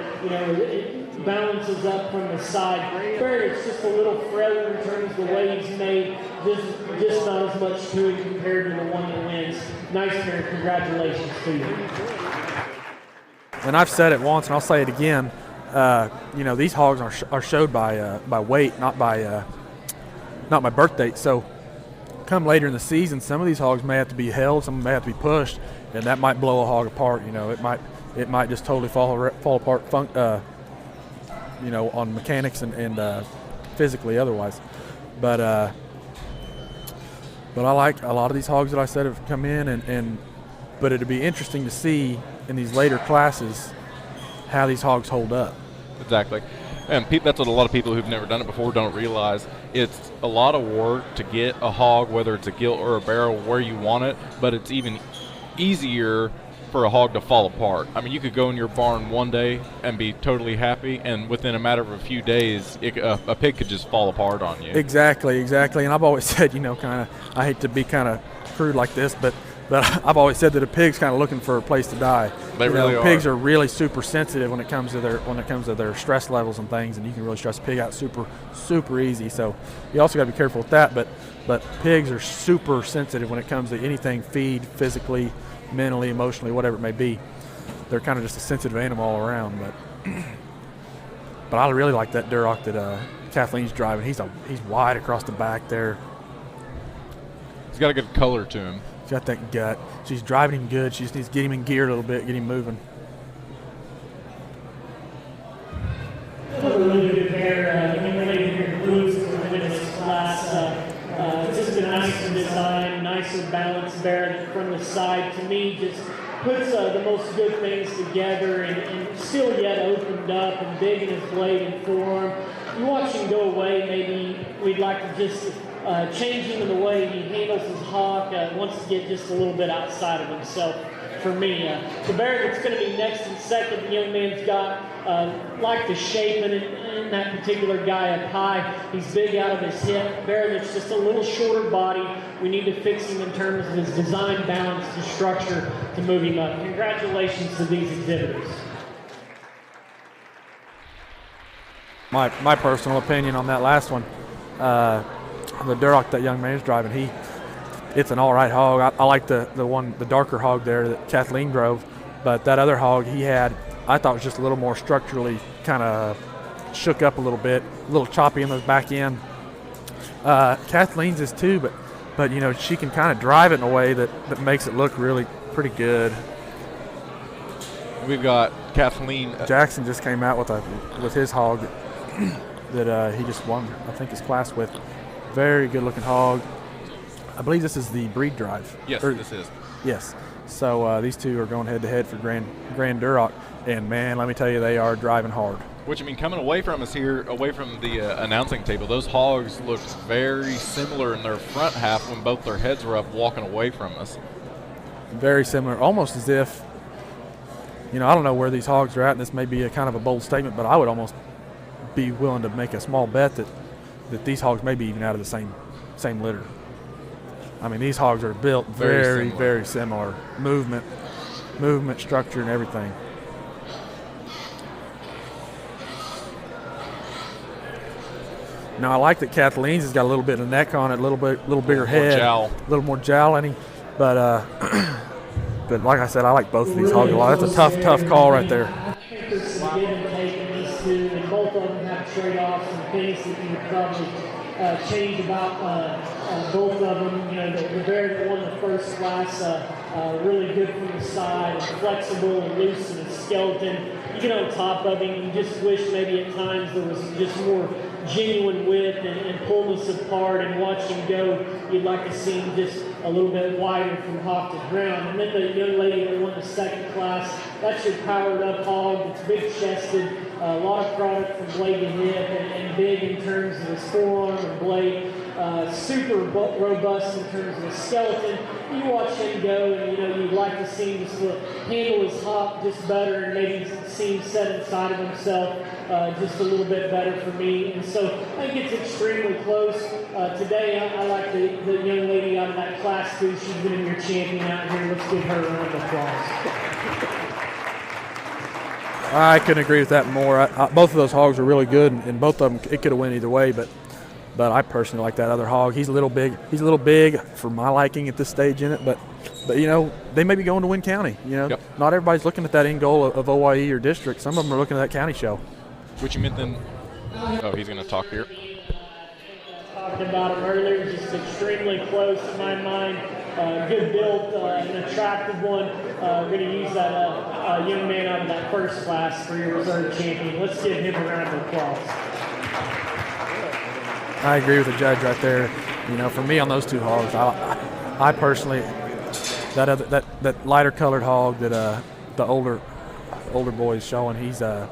it balances up from the side. Barra is just a little frailer in terms of the way he's made. Just not as much to it compared to the one that wins. Nice pair. Congratulations to you. And I've said it once, and I'll say it again. These hogs are showed by weight, not by birth date. So, come later in the season, some of these hogs may have to be held, some may have to be pushed, and that might blow a hog apart. It might just totally fall apart. On mechanics and physically otherwise. But I like a lot of these hogs that I said have come in, but it'd be interesting to see in these later classes how these hogs hold up. Exactly. And that's what a lot of people who've never done it before don't realize. It's a lot of work to get a hog, whether it's a gilt or a barrel, where you want it, but it's even easier for a hog to fall apart. I mean, you could go in your barn one day and be totally happy, and within a matter of a few days, a pig could just fall apart on you. Exactly. And I've always said, I hate to be kind of crude like this, but I've always said that a pig's kind of looking for a place to die. They really are. Pigs are really super sensitive when it comes to their stress levels and things, and you can really stress a pig out super easy. So you also got to be careful with that. But pigs are super sensitive when it comes to anything feed, physically, mentally, emotionally, whatever it may be. They're kind of just a sensitive animal all around. But I really like that Duroc that Kathleen's driving. He's wide across the back there. He's got a good color to him. He's got that gut. She's driving him good. She just needs to get him in gear a little bit, get him moving. A really good pair. Blues in this class. Just a nicer design, nicer balanced Barra from the side. To me, just puts the most good things together and still yet opened up and big in his blade and form. You watch him go away, maybe we'd like to just change him in the way he handles his hawk, wants to get just a little bit outside of himself. For me, the Barra that's going to be next and second, the young man's got like the shape in that particular guy up high. He's big out of his hip. Barra that's just a little shorter body. We need to fix him in terms of his design, balance, and structure to move him up. Congratulations to these exhibitors. My personal opinion on that last one, the Duroc that young man is driving, it's an all right hog. I like the darker hog there that Kathleen drove, but that other hog he had, I thought was just a little more structurally kind of shook up a little bit, a little choppy in the back end. Kathleen's is too, but she can kind of drive it in a way that makes it look really pretty good. We've got Kathleen. Jackson just came out with his hog that he just won, I think, his class with. Very good looking hog. I believe this is the breed drive. Yes, this is. Yes. So these two are going head to head for Grand Duroc, and man, let me tell you, they are driving hard. Which, I mean, coming away from us here, away from the announcing table, those hogs looked very similar in their front half when both their heads were up walking away from us. Very similar, almost as if, I don't know where these hogs are at, and this may be a kind of a bold statement, but I would almost be willing to make a small bet that these hogs may be even out of the same litter. I mean, these hogs are built very similar. Movement, structure, and everything. Now, I like that Kathleen's has got a little bit of neck on it, a little bigger head, a little more jowl in him. But but like I said, I like both of these hogs a lot. That's a tough call right there. I think there's some give and take in these two, and both of them have trade-offs and things that you would probably change about both of them. The bear that won the first class, really good from the side, and flexible and loose in his skeleton. You get on top of him, you just wish maybe at times there was just more genuine width and pullness apart, and watch him go, you'd like to see him just a little bit wider from hop to ground. And then the young lady that won the second class, that's your powered up hog. It's big chested, a lot of product from blade to hip, and big in terms of his forearm and blade. Super robust in terms of his skeleton. You watch him go, and you'd like to see him just handle his hop just better, and maybe see him set inside of himself just a little bit better for me. And so I think it's extremely close. Today I like the young lady out of that class too. She's been your champion out here. Let's give her a round of applause. I couldn't agree with that more. Both of those hogs are really good, and both of them, it could have went either way, but I personally like that other hog. He's a little big for my liking at this stage in it, but they may be going to win county. Yep. Not everybody's looking at that end goal of OYE or district. Some of them are looking at that county show. Which you meant then? Oh, he's going to talk here. Talked about him earlier, just extremely close in my mind. Good build, an attractive one. We're going to use that young man out of that first class for your reserve champion. Let's give him a round of applause. I agree with the judge right there. For me on those two hogs, I personally, that lighter colored hog that the older boy is showing, he's a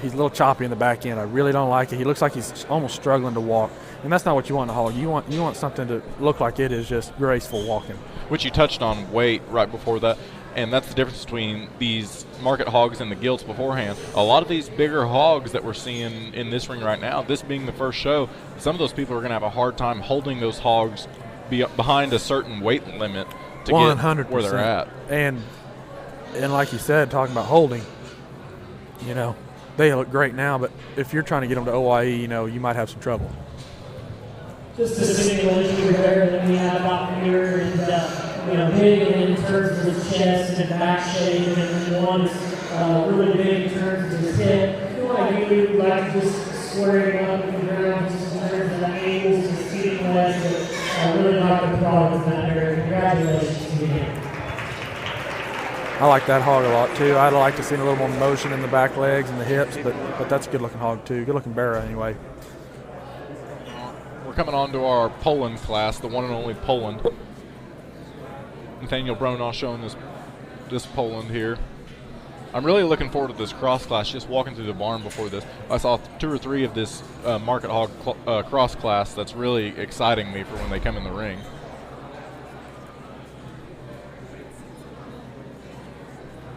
little choppy in the back end. I really don't like it. He looks like he's almost struggling to walk, and that's not what you want in a hog. You want something to look like it is just graceful walking. Which you touched on weight right before that. And that's the difference between these market hogs and the gilts beforehand. A lot of these bigger hogs that we're seeing in this ring right now, this being the first show, some of those people are going to have a hard time holding those hogs behind a certain weight limit to 100%. Get where they're at. And like you said, talking about holding, they look great now, but if you're trying to get them to OYE, you might have some trouble. Just a single issue there that we have out here, and big in terms of his chest and back shape, and one's really big in terms of his hip. You like just squaring up in the ground just in terms of the angles and seating legs. I really like the product in that area. Congratulations to him. I like that hog a lot too. I'd like to see a little more motion in the back legs and the hips, but that's a good looking hog too. Good looking bearer anyway. We're coming on to our Poland class, the one and only Poland. Nathaniel Bronaugh showing this Poland here. I'm really looking forward to this cross class. Just walking through the barn before this, I saw 2 or 3 of this market hog cross class. That's really exciting me for when they come in the ring.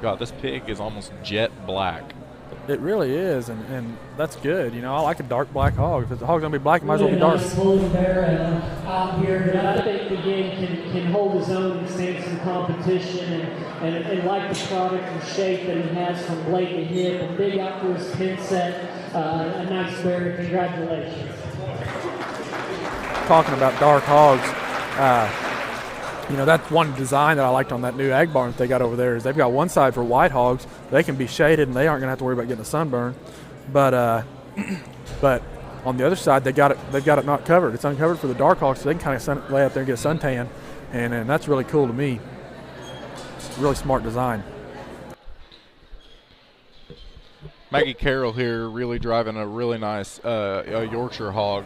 God, this pig is almost jet black. It really is, and that's good. I like a dark black hog. If the hog's going to be black, it might as well be dark. Out here, but I think again can hold his own and stand some competition, and like the product and shape that he has from blade to hip, and big out for his pin set. A nice bear. Congratulations. Talking about dark hogs, that's one design that I liked on that new ag barn that they got over there is they've got one side for white hogs. They can be shaded and they aren't going to have to worry about getting a sunburn. But on the other side, they've got it not covered. It's uncovered for the dark hogs, so they can kind of lay out there and get a suntan, and that's really cool to me. It's a really smart design. Maggie Carroll here really driving a really nice Yorkshire hog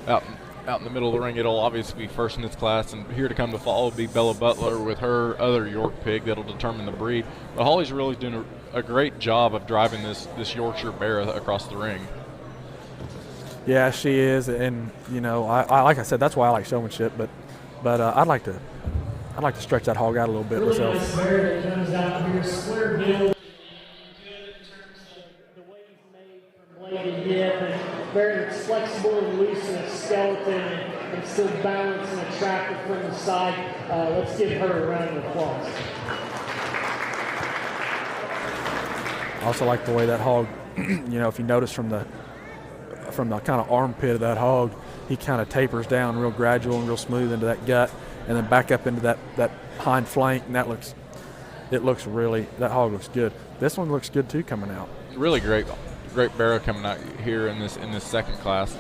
out out in the middle of the ring, it'll obviously be first in its class, and here to come to fall will be Bella Butler with her other York pig that'll determine the breed. But Holly's really doing a great job of driving this Yorkshire Bear across the ring. Yeah, she is, and you know, I like I said, that's why I like showmanship. But I'd like to stretch that hog out a little bit really myself. Nice bear that comes out here, square build, good in terms of the way he's made from blade to hip, and very flexible and loose in his skeleton, and still balanced and attractive from the side. Let's give her a round of applause. I also like the way that hog, you know, if you notice from the kind of armpit of that hog, he kind of tapers down real gradual and real smooth into that gut, and then back up into that hind flank, and that hog looks good. This one looks good too coming out. Really great barrow coming out here in this second class.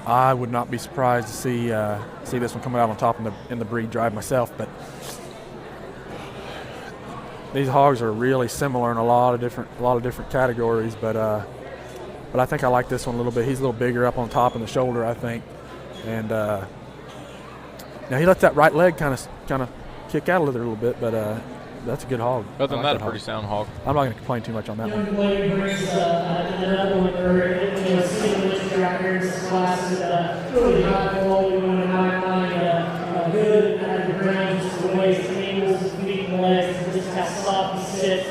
I would not be surprised to see this one coming out on top in the breed drive myself, but these hogs are really similar in a lot of different categories, but I think I like this one a little bit. He's a little bigger up on top in the shoulder, I think, and now he lets that right leg kind of kick out a little bit, but that's a good hog. Other than that, a pretty sound hog. I'm not going to complain too much on that one. Young lady brings another one, or sitting with you out here in this class is really high quality one in my mind. Good out of the ground, just the way his angles, his feet and legs, and just how soft he sits.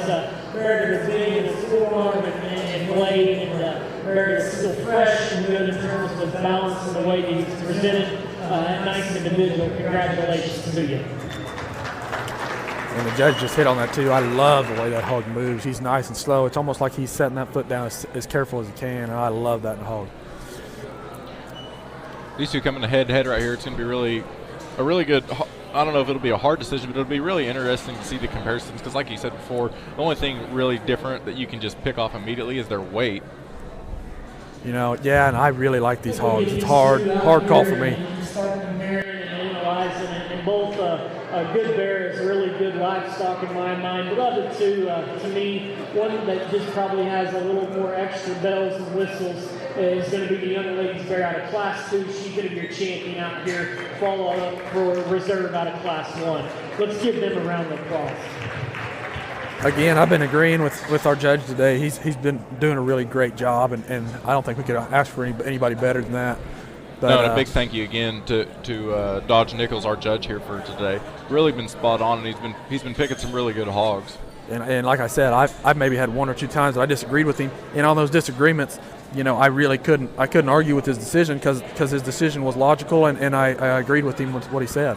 Very big in his forearm and blade, and very still fresh and good in terms of his balance and the way that he's presented. A nice individual. Congratulations to you. And the judge just hit on that too. I love the way that hog moves. He's nice and slow. It's almost like he's setting that foot down as careful as he can, and I love that in a hog. These two coming head to head right here. It's going to be a really good. I don't know if it'll be a hard decision, but it'll be really interesting to see the comparisons, because like you said before, the only thing really different that you can just pick off immediately is their weight. You know, yeah, and I really like these hogs. It's hard call for me. Start comparing and analyzing, and both good bears, really good livestock in my mind. But other two, to me, one that just probably has a little more extra bells and whistles is going to be the young lady's bear out of Class 2. She's going to be your champion out here, follow up for reserve out of Class 1. Let's give them a round of applause. Again, I've been agreeing with our judge today. He's been doing a really great job, and I don't think we could ask for anybody better than that. But, no, and a big thank you again to Dodge Nichols, our judge here for today. Really been spot on, and he's been picking some really good hogs. And like I said, I've maybe had one or two times that I disagreed with him, and on those disagreements, you know, I really couldn't argue with his decision because his decision was logical, and I agreed with him with what he said.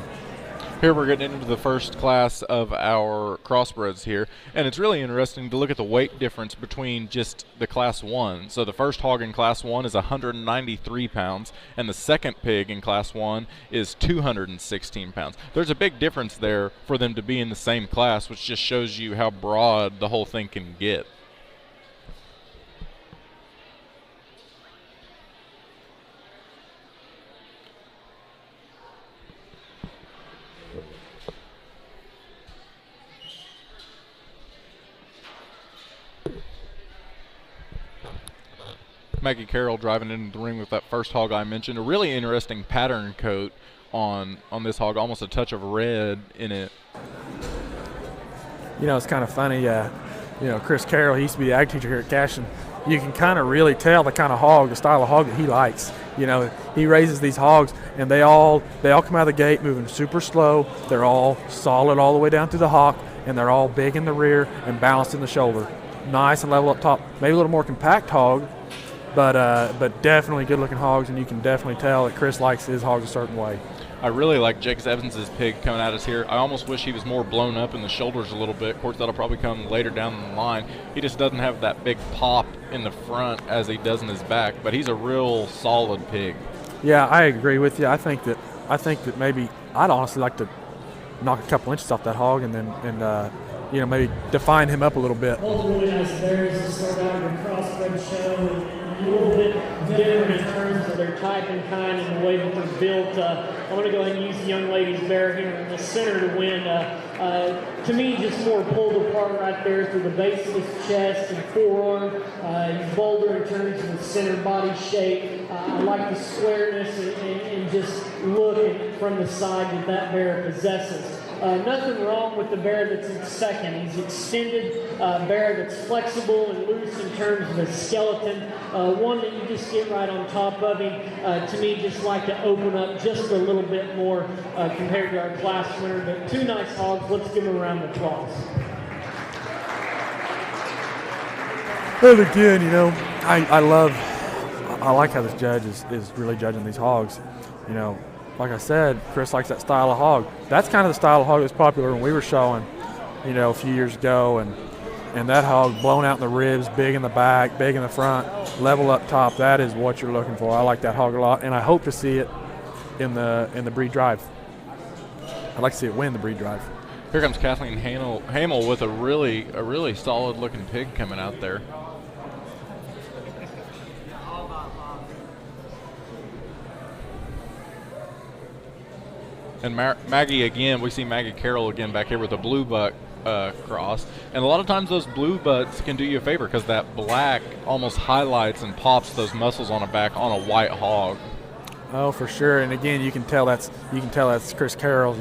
Here we're getting into the first class of our crossbreds here, and it's really interesting to look at the weight difference between just the Class 1. So the first hog in Class 1 is 193 pounds, and the second pig in Class 1 is 216 pounds. There's a big difference there for them to be in the same class, which just shows you how broad the whole thing can get. Maggie Carroll driving into the ring with that first hog I mentioned. A really interesting pattern coat on this hog, almost a touch of red in it. You know, it's kind of funny. You know, Chris Carroll, he used to be the ag teacher here at Cashin. You can kind of really tell the kind of hog, the style of hog that he likes. You know, he raises these hogs, and they all come out of the gate moving super slow. They're all solid all the way down through the hock, and they're all big in the rear and balanced in the shoulder. Nice and level up top. Maybe a little more compact hog, but definitely good-looking hogs, and you can definitely tell that Chris likes his hogs a certain way. I really like Jakes Evans's pig coming at us here. I almost wish he was more blown up in the shoulders a little bit. Of course, that'll probably come later down the line. He just doesn't have that big pop in the front as he does in his back, but he's a real solid pig. Yeah, I agree with you. I think that maybe I'd honestly like to knock a couple inches off that hog and you know, maybe define him up a little bit. Both really nice bears to start out your crossbred show, and a little bit different in terms of their type and kind and the way that they're built. I'm going to go ahead and use the young lady's bear here in this center to win. To me, just more pulled apart right there through the base of his chest and forearm. He's bolder in terms of his center body shape. I like the squareness and just look from the side that bear possesses. Nothing wrong with the bear that's in second. He's extended bear that's flexible and loose in terms of his skeleton. One that you just get right on top of him. To me, just like to open up just a little bit more compared to our class winner. But two nice hogs. Let's give them a round of applause. Well, again, I like how this judge is really judging these hogs. Like I said, Chris likes that style of hog. That's kind of the style of hog that's popular when we were showing, a few years ago. And that hog blown out in the ribs, big in the back, big in the front, level up top, that is what you're looking for. I like that hog a lot, and I hope to see it in the breed drive. I'd like to see it win the breed drive. Here comes Kathleen Hamel with a really solid looking pig coming out there. And Maggie again, we see Maggie Carroll again back here with a blue buck cross. And a lot of times those blue butts can do you a favor because that black almost highlights and pops those muscles on a back on a white hog. Oh, for sure. And again, you can tell that's Chris Carroll's.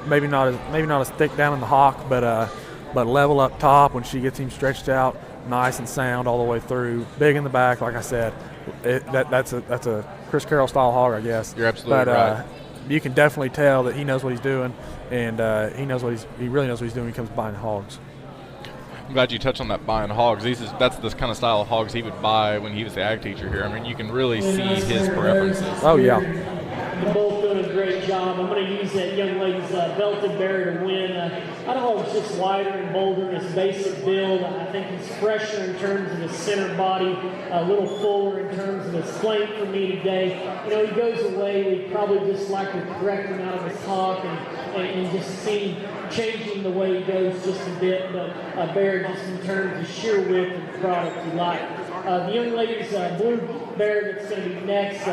Maybe not as thick down in the hock, but level up top when she gets him stretched out, nice and sound all the way through, big in the back. Like I said, that's a Chris Carroll style hog, I guess. You're absolutely right. You can definitely tell that he knows what he's doing, and he really knows what he's doing when he comes buying hogs. I'm glad you touched on that buying hogs. That's the kind of style of hogs he would buy when he was the ag teacher here. I mean, you can really see his preferences. Oh, yeah. You're both doing a great job. I'm going to use that young lady's belted bear to win. I don't know, it's just wider and bolder in his basic build. I think he's fresher in terms of his center body, a little fuller in terms of his flank for me today. He goes away. We'd probably just like to correct him out of his talk and just see changing the way he goes just a bit. But a bear just in terms of sheer width and product you like. The young lady's blue bear that's going to be next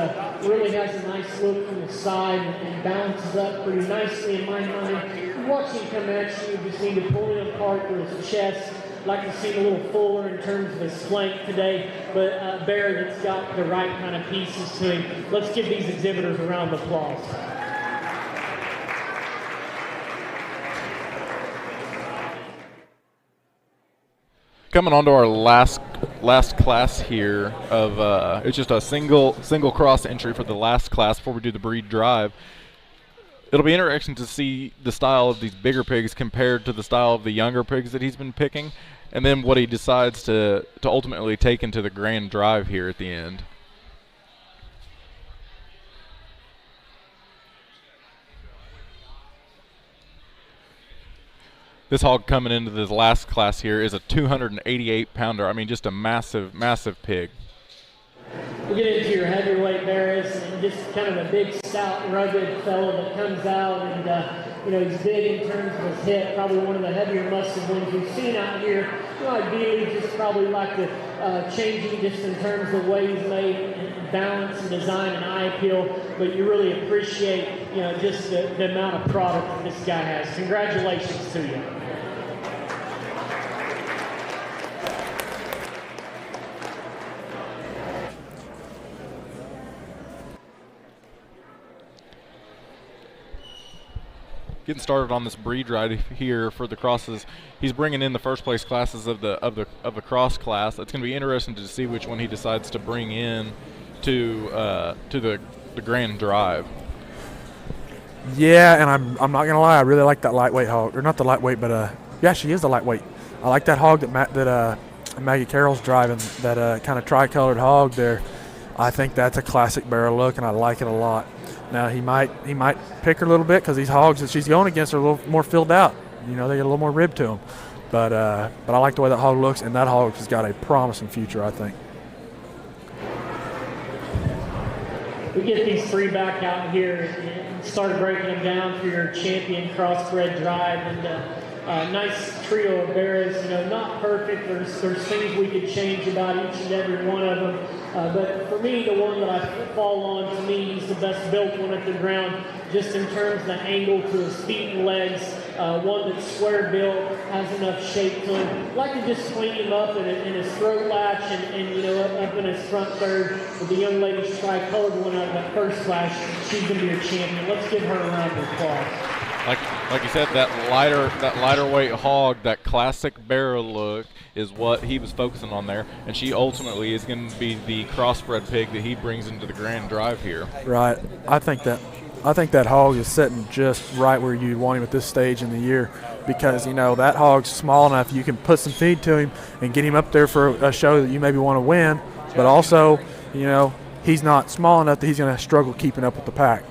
really has a nice look from the side and balances up pretty nicely in my mind. You watch him come at you, you just need to pull him apart through his chest. Like to see him a little fuller in terms of his flank today, but a bear that's got the right kind of pieces to him. Let's give these exhibitors a round of applause. Coming on to our last class here of it's just a single cross entry for the last class before we do the breed drive. It'll be interesting to see the style of these bigger pigs compared to the style of the younger pigs that he's been picking, and then what he decides to ultimately take into the grand drive here at the end. This hog coming into this last class here is a 288-pounder. I mean, just a massive, massive pig. We'll get into your heavyweight bears and just kind of a big, stout, rugged fellow that comes out and, he's big in terms of his hip, probably one of the heavier muscle ones we've seen out here. Ideally, just probably like to change him just in terms of the way he's made and balance and design and eye appeal, but you really appreciate, just the amount of product that this guy has. Congratulations to you. Getting started on this breed ride here for the crosses. He's bringing in the first place classes of the cross class. It's going to be interesting to see which one he decides to bring in to the grand drive. Yeah, and I'm not gonna lie, I really like that lightweight hog, or not the lightweight, but yeah, she is the lightweight. I like that hog that Maggie Carroll's driving, that kind of tricolored hog there. I think that's a classic barrel look, and I like it a lot. Now he might pick her a little bit because these hogs that she's going against are a little more filled out. They get a little more rib to them. But I like the way that hog looks, and that hog has got a promising future, I think. We get these three back out here and start breaking them down for your champion crossbred drive. And nice trio of bears. Not perfect. There's things we could change about each and every one of them. But for me, the one that I fall on, to me, he's the best built one at the ground, just in terms of the angle to his feet and legs. One that's square built, has enough shape to him. I'd like to just clean him up in his throat latch and up in his front third. With the young lady's tri-colored one out of that first class, she's going to be your champion. Let's give her a round of applause. Like you said, that lighter weight hog, that classic bear look is what he was focusing on there, and she ultimately is going to be the crossbred pig that he brings into the grand drive here. Right. I think that hog is sitting just right where you'd want him at this stage in the year, because that hog's small enough you can put some feed to him and get him up there for a show that you maybe want to win, but also he's not small enough that he's going to struggle keeping up with the pack.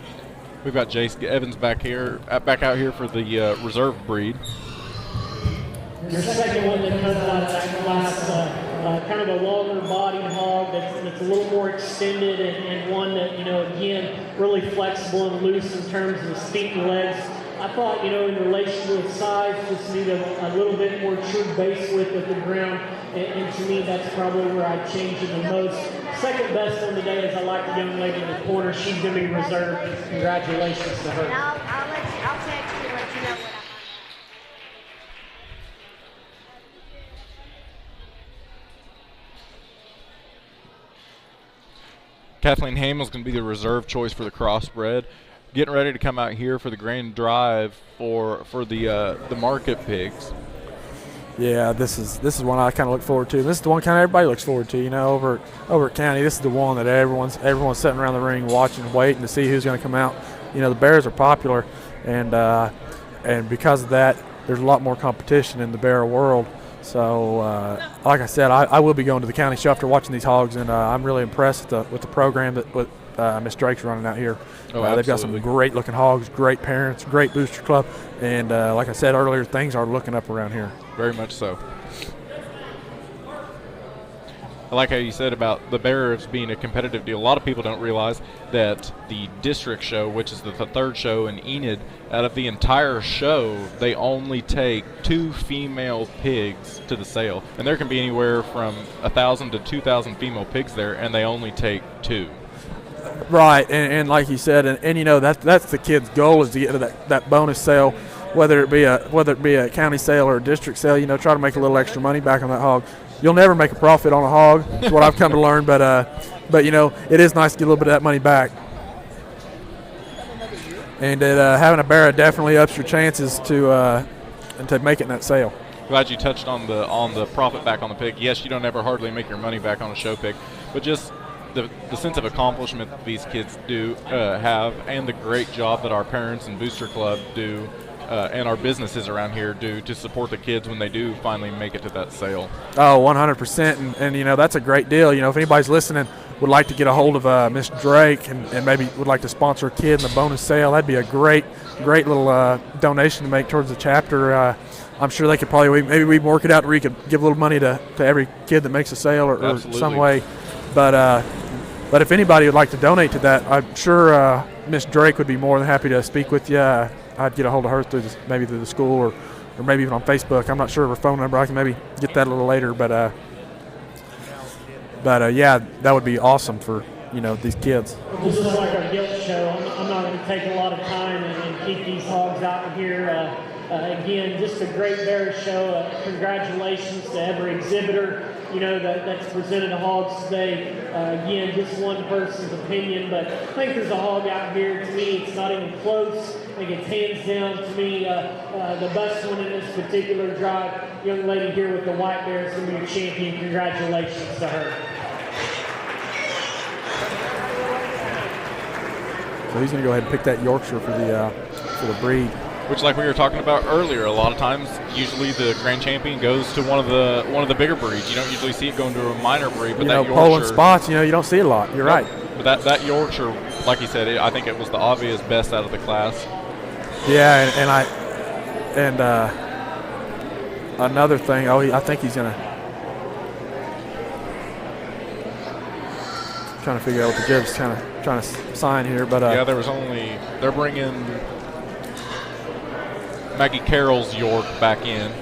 We've got Jace Evans back out here for the reserve breed. Your second one that comes out of that class, kind of a longer bodied hog that's a little more extended and one that, again, really flexible and loose in terms of his feet and legs. I thought, in relation to his size, just need a little bit more true base width at the ground. And to me, that's probably where I'd change it the most. Second best one today is I like the young lady in the corner. She's going to be reserved. Congratulations to her. I'll text you and let you know what I find. Kathleen Hamill's going to be the reserve choice for the crossbred. Getting ready to come out here for the grand drive for the market pigs. Yeah, this is one I kind of look forward to. This is the one kind of everybody looks forward to. Over at County, this is the one that everyone's sitting around the ring watching, waiting to see who's going to come out. The bears are popular, and because of that, there's a lot more competition in the bear world. So, like I said, I will be going to the county show after watching these hogs, and I'm really impressed with the program that Miss Drake's running out here. They've got some great-looking hogs, great parents, great booster club, and like I said earlier, things are looking up around here. Very much so. I like how you said about the bears being a competitive deal. A lot of people don't realize that the district show, which is the third show in Enid, out of the entire show, they only take 2 female pigs to the sale. And there can be anywhere from 1,000 to 2,000 female pigs there, and they only take 2. Right, and like you said, and that's the kid's goal, is to get to that bonus sale, whether it be a county sale or a district sale. Try to make a little extra money back on that hog. You'll never make a profit on a hog, is what I've come to learn, but it is nice to get a little bit of that money back. And having a bear definitely ups your chances to make it in that sale. Glad you touched on the profit back on the pig. Yes, you don't ever hardly make your money back on a show pig, but just the sense of accomplishment that these kids do have, and the great job that our parents and booster club do, and our businesses around here do to support the kids when they do finally make it to that sale. Oh, 100%, and that's a great deal. If anybody's listening would like to get a hold of Miss Drake and maybe would like to sponsor a kid in the bonus sale, that'd be a great little donation to make towards the chapter. I'm sure they could probably maybe we work it out where you could give a little money to every kid that makes a sale or some way. But if anybody would like to donate to that, I'm sure Miss Drake would be more than happy to speak with you. I'd get a hold of her through the school or maybe even on Facebook. I'm not sure of her phone number. I can maybe get that a little later. But yeah, that would be awesome for these kids. This is like our guilt show. I'm not going to take a lot of time and keep these hogs out here. Again, just a great bear show. Congratulations to every exhibitor, that's presented hogs today. Again, just one person's opinion, but I think there's a hog out here. To me, it's not even close. I think it's hands down, to me, the best one in this particular drive. Young lady here with the white bear is going to be your champion. Congratulations to her. So he's going to go ahead and pick that Yorkshire for the breed. Which, like we were talking about earlier, a lot of times, usually the grand champion goes to one of the bigger breeds. You don't usually see it going to a minor breed, but that Yorkshire, Poland spots, you don't see it a lot. You're right. But that Yorkshire, like you said, I think it was the obvious best out of the class. Yeah, and another thing. I think he's gonna trying to figure out what the judge's trying to sign here, but yeah, they're bringing. Maggie Carroll's York back in.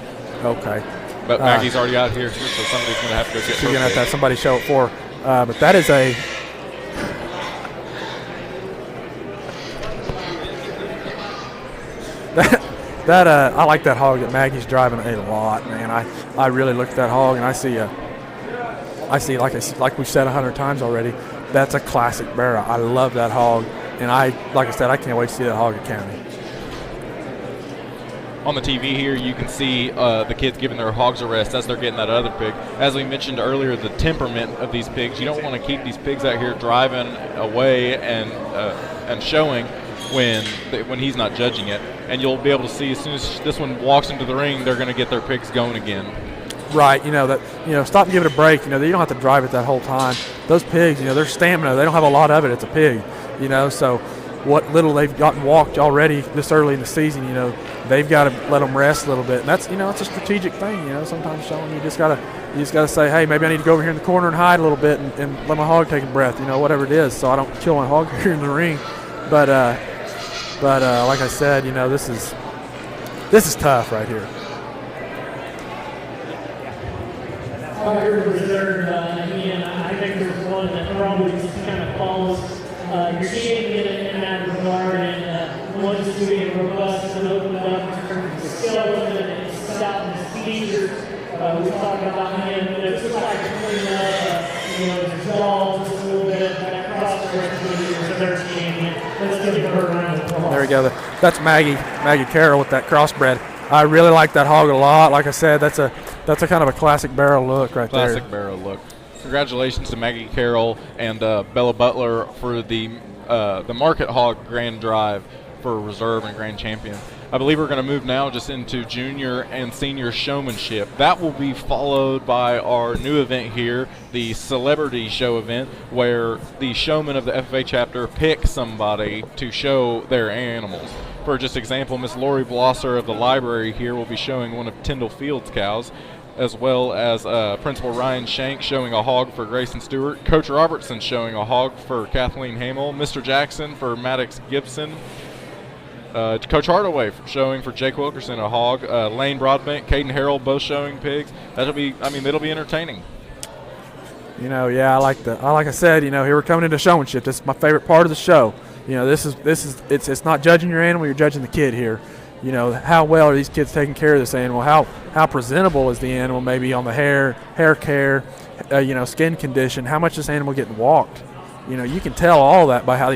Okay. But Maggie's already out here, so somebody's going to have to go get her. She's going to have to have somebody show it for her. But that is a I like that hog that Maggie's driving a lot, man. I really look at that hog and I see like we've said 100 times already, that's a classic barrel. I love that hog, and like I said, I can't wait to see that hog at County. On the TV here, you can see the kids giving their hogs a rest as they're getting that other pig. As we mentioned earlier, the temperament of these pigs. You don't want to keep these pigs out here driving away and showing when he's not judging it. And you'll be able to see as soon as this one walks into the ring, they're going to get their pigs going again. Right, stop and give it a break. You don't have to drive it that whole time. Those pigs, their stamina, they don't have a lot of it. It's a pig, so what little they've gotten walked already this early in the season, they've got to let them rest a little bit. And that's, it's a strategic thing, sometimes, Sean, you just got to say, hey, maybe I need to go over here in the corner and hide a little bit and let my hog take a breath, whatever it is, so I don't kill my hog here in the ring. But like I said, this is tough right here. Reserve, again, I think there's one that probably just kind of follows your game in that regard, and one's just being robust and opened up in terms of skeleton and stoutness features. We talked about him, it's just like clean up, his jaws, just a little bit of that cross-stretch with your third game. Let's give her a round of applause. There we go. That's Maggie Carroll with that crossbred. I really like that hog a lot. Like I said, that's a kind of a classic barrel look right there. Classic barrel look. Congratulations to Maggie Carroll and Bella Butler for the Market Hog Grand Drive for Reserve and Grand Champion. I believe we're going to move now just into junior and senior showmanship. That will be followed by our new event here, the Celebrity Show event, where the showmen of the FFA chapter pick somebody to show their animals. For just example, Miss Lori Blosser of the library here will be showing one of Tyndall Field's cows, as well as Principal Ryan Shank showing a hog for Grayson Stewart, Coach Robertson showing a hog for Kathleen Hamill, Mr. Jackson for Maddox Gibson, Coach Hardaway showing for Jake Wilkerson a hog, Lane Broadbent, Caden Harrell both showing pigs. It'll be entertaining. Like I said, here we're coming into showmanship. This is my favorite part of the show. It's not judging your animal, you're judging the kid here. How well are these kids taking care of this animal? How presentable is the animal, maybe on the hair care, skin condition, how much this animal getting walked. You can tell all that by how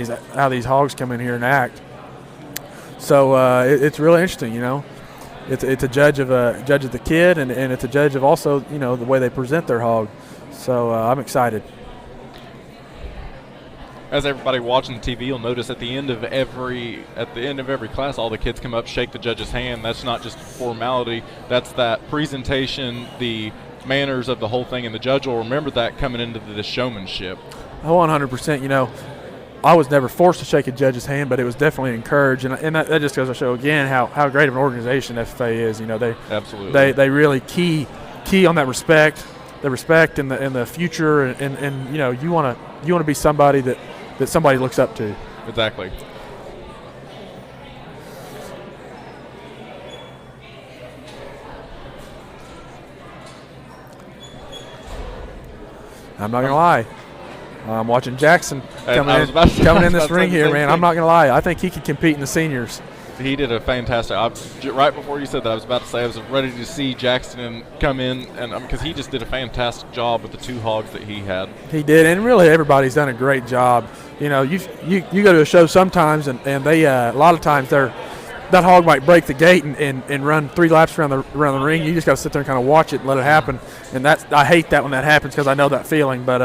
these hogs come in here and act. So it's really interesting, It's a judge of the kid, and it's a judge of also, the way they present their hog. So I'm excited. As everybody watching the TV, you'll notice at the end of every class, all the kids come up, shake the judge's hand. That's not just formality. That's that presentation, the manners of the whole thing, and the judge will remember that coming into the showmanship. 100%. I was never forced to shake a judge's hand, but it was definitely encouraged, and that just goes to show again how great of an organization FFA is. They absolutely they really key on that respect, and the future, and you want to be somebody that somebody looks up to. Exactly. I'm not gonna lie. I'm watching Jackson coming in this ring here, man. I'm not gonna lie. I think he could compete in the seniors. He did a fantastic. Right before you said that, I was about to say I was ready to see Jackson come in, and because he just did a fantastic job with the two hogs that he had. He did, and really everybody's done a great job. You go to a show sometimes, and they a lot of times that hog might break the gate and run 3 laps around the ring. You just got to sit there and kind of watch it and let it happen. And I hate that when that happens because I know that feeling. But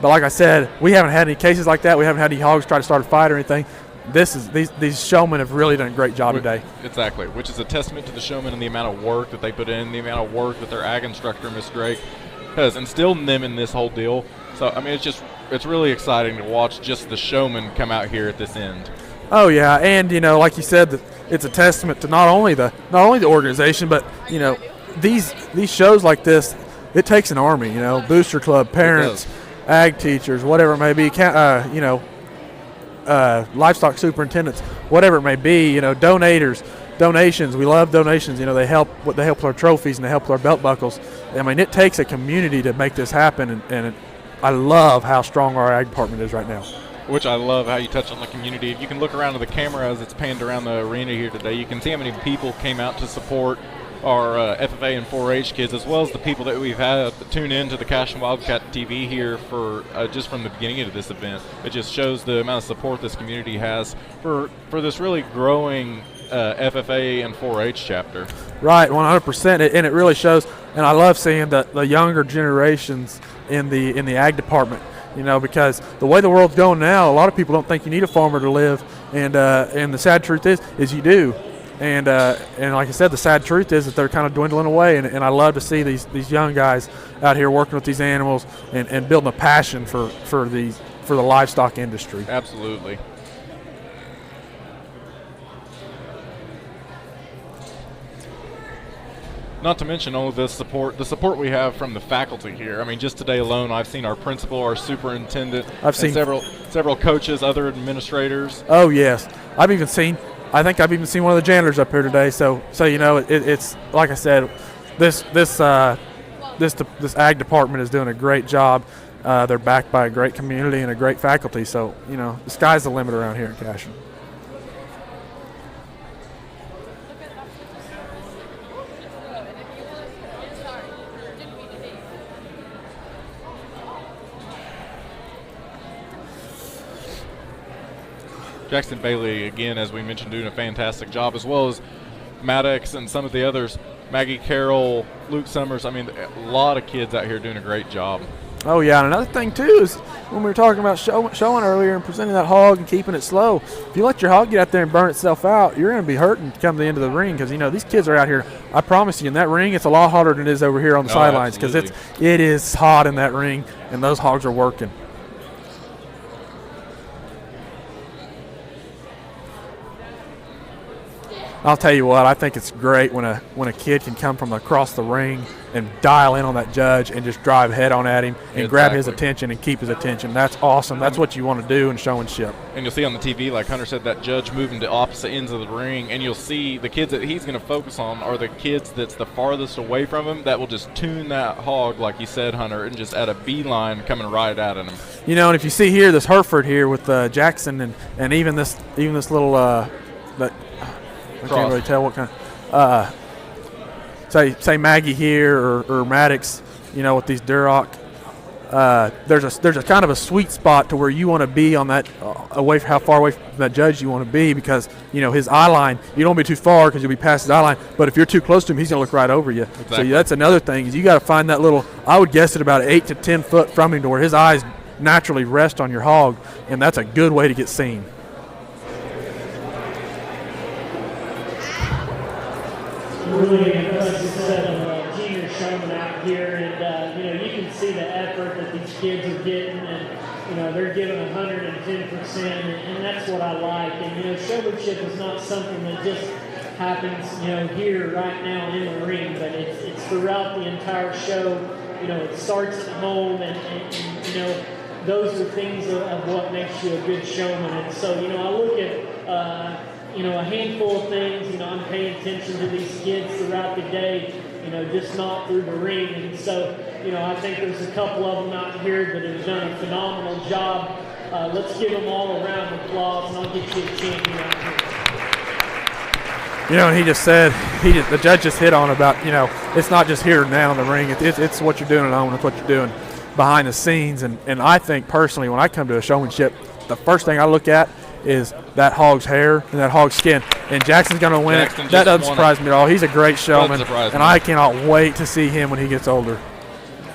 like I said, we haven't had any cases like that. We haven't had any hogs try to start a fight or anything. These showmen have really done a great job today. Exactly, which is a testament to the showmen and the amount of work that they put in, the amount of work that their ag instructor, Miss Drake, has instilled in them in this whole deal. So, I mean, it's really exciting to watch just the showmen come out here at this end. Oh yeah, and like you said, it's a testament to not only the organization, but these shows like this. It takes an army, booster club, parents, ag teachers, whatever it may be, livestock superintendents, whatever it may be, donators. donations. We love donations. They help with our trophies and they help with our belt buckles. I mean, it takes a community to make this happen, and I love how strong our ag department is right now. Which I love how you touch on the community. If you can look around to the camera as it's panned around the arena here today, you can see how many people came out to support our FFA and 4-H kids, as well as the people that we've had tune in to the Cash and Wildcat TV here for just from the beginning of this event. It just shows the amount of support this community has for this really growing FFA and 4-H chapter. Right, 100%, and it really shows. And I love seeing the younger generations in the ag department. Because the way the world's going now, a lot of people don't think you need a farmer to live, and the sad truth is you do. And like I said, the sad truth is that they're kind of dwindling away, and I love to see these young guys out here working with these animals and building a passion for the livestock industry. Absolutely. Not to mention all of the support we have from the faculty here. I mean, just today alone, I've seen our principal, our superintendent, I've seen several coaches, other administrators. Oh yes, I think I've even seen one of the janitors up here today. So it's like I said, this ag department is doing a great job. They're backed by a great community and a great faculty. So the sky's the limit around here in Cashion. Jackson Bailey, again, as we mentioned, doing a fantastic job, as well as Maddox and some of the others, Maggie Carroll, Luke Summers. I mean, a lot of kids out here doing a great job. Oh, yeah, and another thing, too, is when we were talking about showing earlier and presenting that hog and keeping it slow, if you let your hog get out there and burn itself out, you're going to be hurting to come to the end of the ring because, these kids are out here. I promise you, in that ring, it's a lot hotter than it is over here on the sidelines because it is hot in that ring, and those hogs are working. I'll tell you what, I think it's great when a kid can come from across the ring and dial in on that judge and just drive head on at him and grab his attention and keep his attention. That's awesome. That's what you want to do in showmanship. And you'll see on the TV, like Hunter said, that judge moving to opposite ends of the ring, and you'll see the kids that he's going to focus on are the kids that's the farthest away from him that will just tune that hog, like you said, Hunter, and just at a beeline coming right at him. And if you see here, this Hereford here with Jackson and even this little I can't really tell what kind of say Maggie here or Maddox, with these Duroc. There's a kind of a sweet spot to where you want to be on that how far away from that judge you want to be because his eye line, you don't be too far because you'll be past his eye line, but if you're too close to him, he's going to look right over you. Exactly. So that's another thing is you got to find that little, I would guess it about 8 to 10 foot from him to where his eyes naturally rest on your hog, and that's a good way to get seen. Really impressive set of junior showmen out here, and you can see the effort that these kids are getting, and they're giving 110%, and that's what I like. And showmanship is not something that just happens here right now in the ring, but it's throughout the entire show. It starts at home, and those are things of what makes you a good showman. And so I look at a handful of things. I'm paying attention to these kids throughout the day, just not through the ring. And so, I think there's a couple of them out here that have done a phenomenal job. Let's give them all a round of applause, and I'll get you a champion out here. And he just said, the judge just hit on about, it's not just here now in the ring. It's what you're doing at home. It's what you're doing behind the scenes. And I think personally, when I come to a showmanship, the first thing I look at is that hog's hair and that hog's skin. And Jackson's going to win it. That doesn't surprise me at all. He's a great showman, and I cannot wait to see him when he gets older.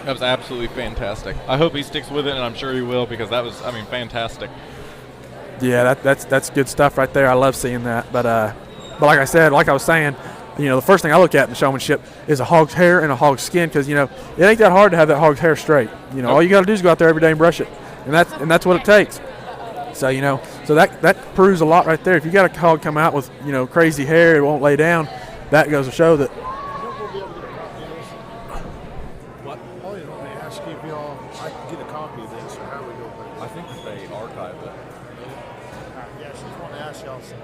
That was absolutely fantastic. I hope he sticks with it, and I'm sure he will because that was, fantastic. Yeah, that's good stuff right there. I love seeing that. But like I said, like I was saying, the first thing I look at in the showmanship is a hog's hair and a hog's skin because, it ain't that hard to have that hog's hair straight. All you got to do is go out there every day and brush it, and that's what it takes. So, so that proves a lot right there. If you got a hog come out with, crazy hair, it won't lay down, that goes to show that. What? Oh, they ask you if I can get a copy of this, or how we go about it. I think they archive it. Yeah, she's going to ask y'all something.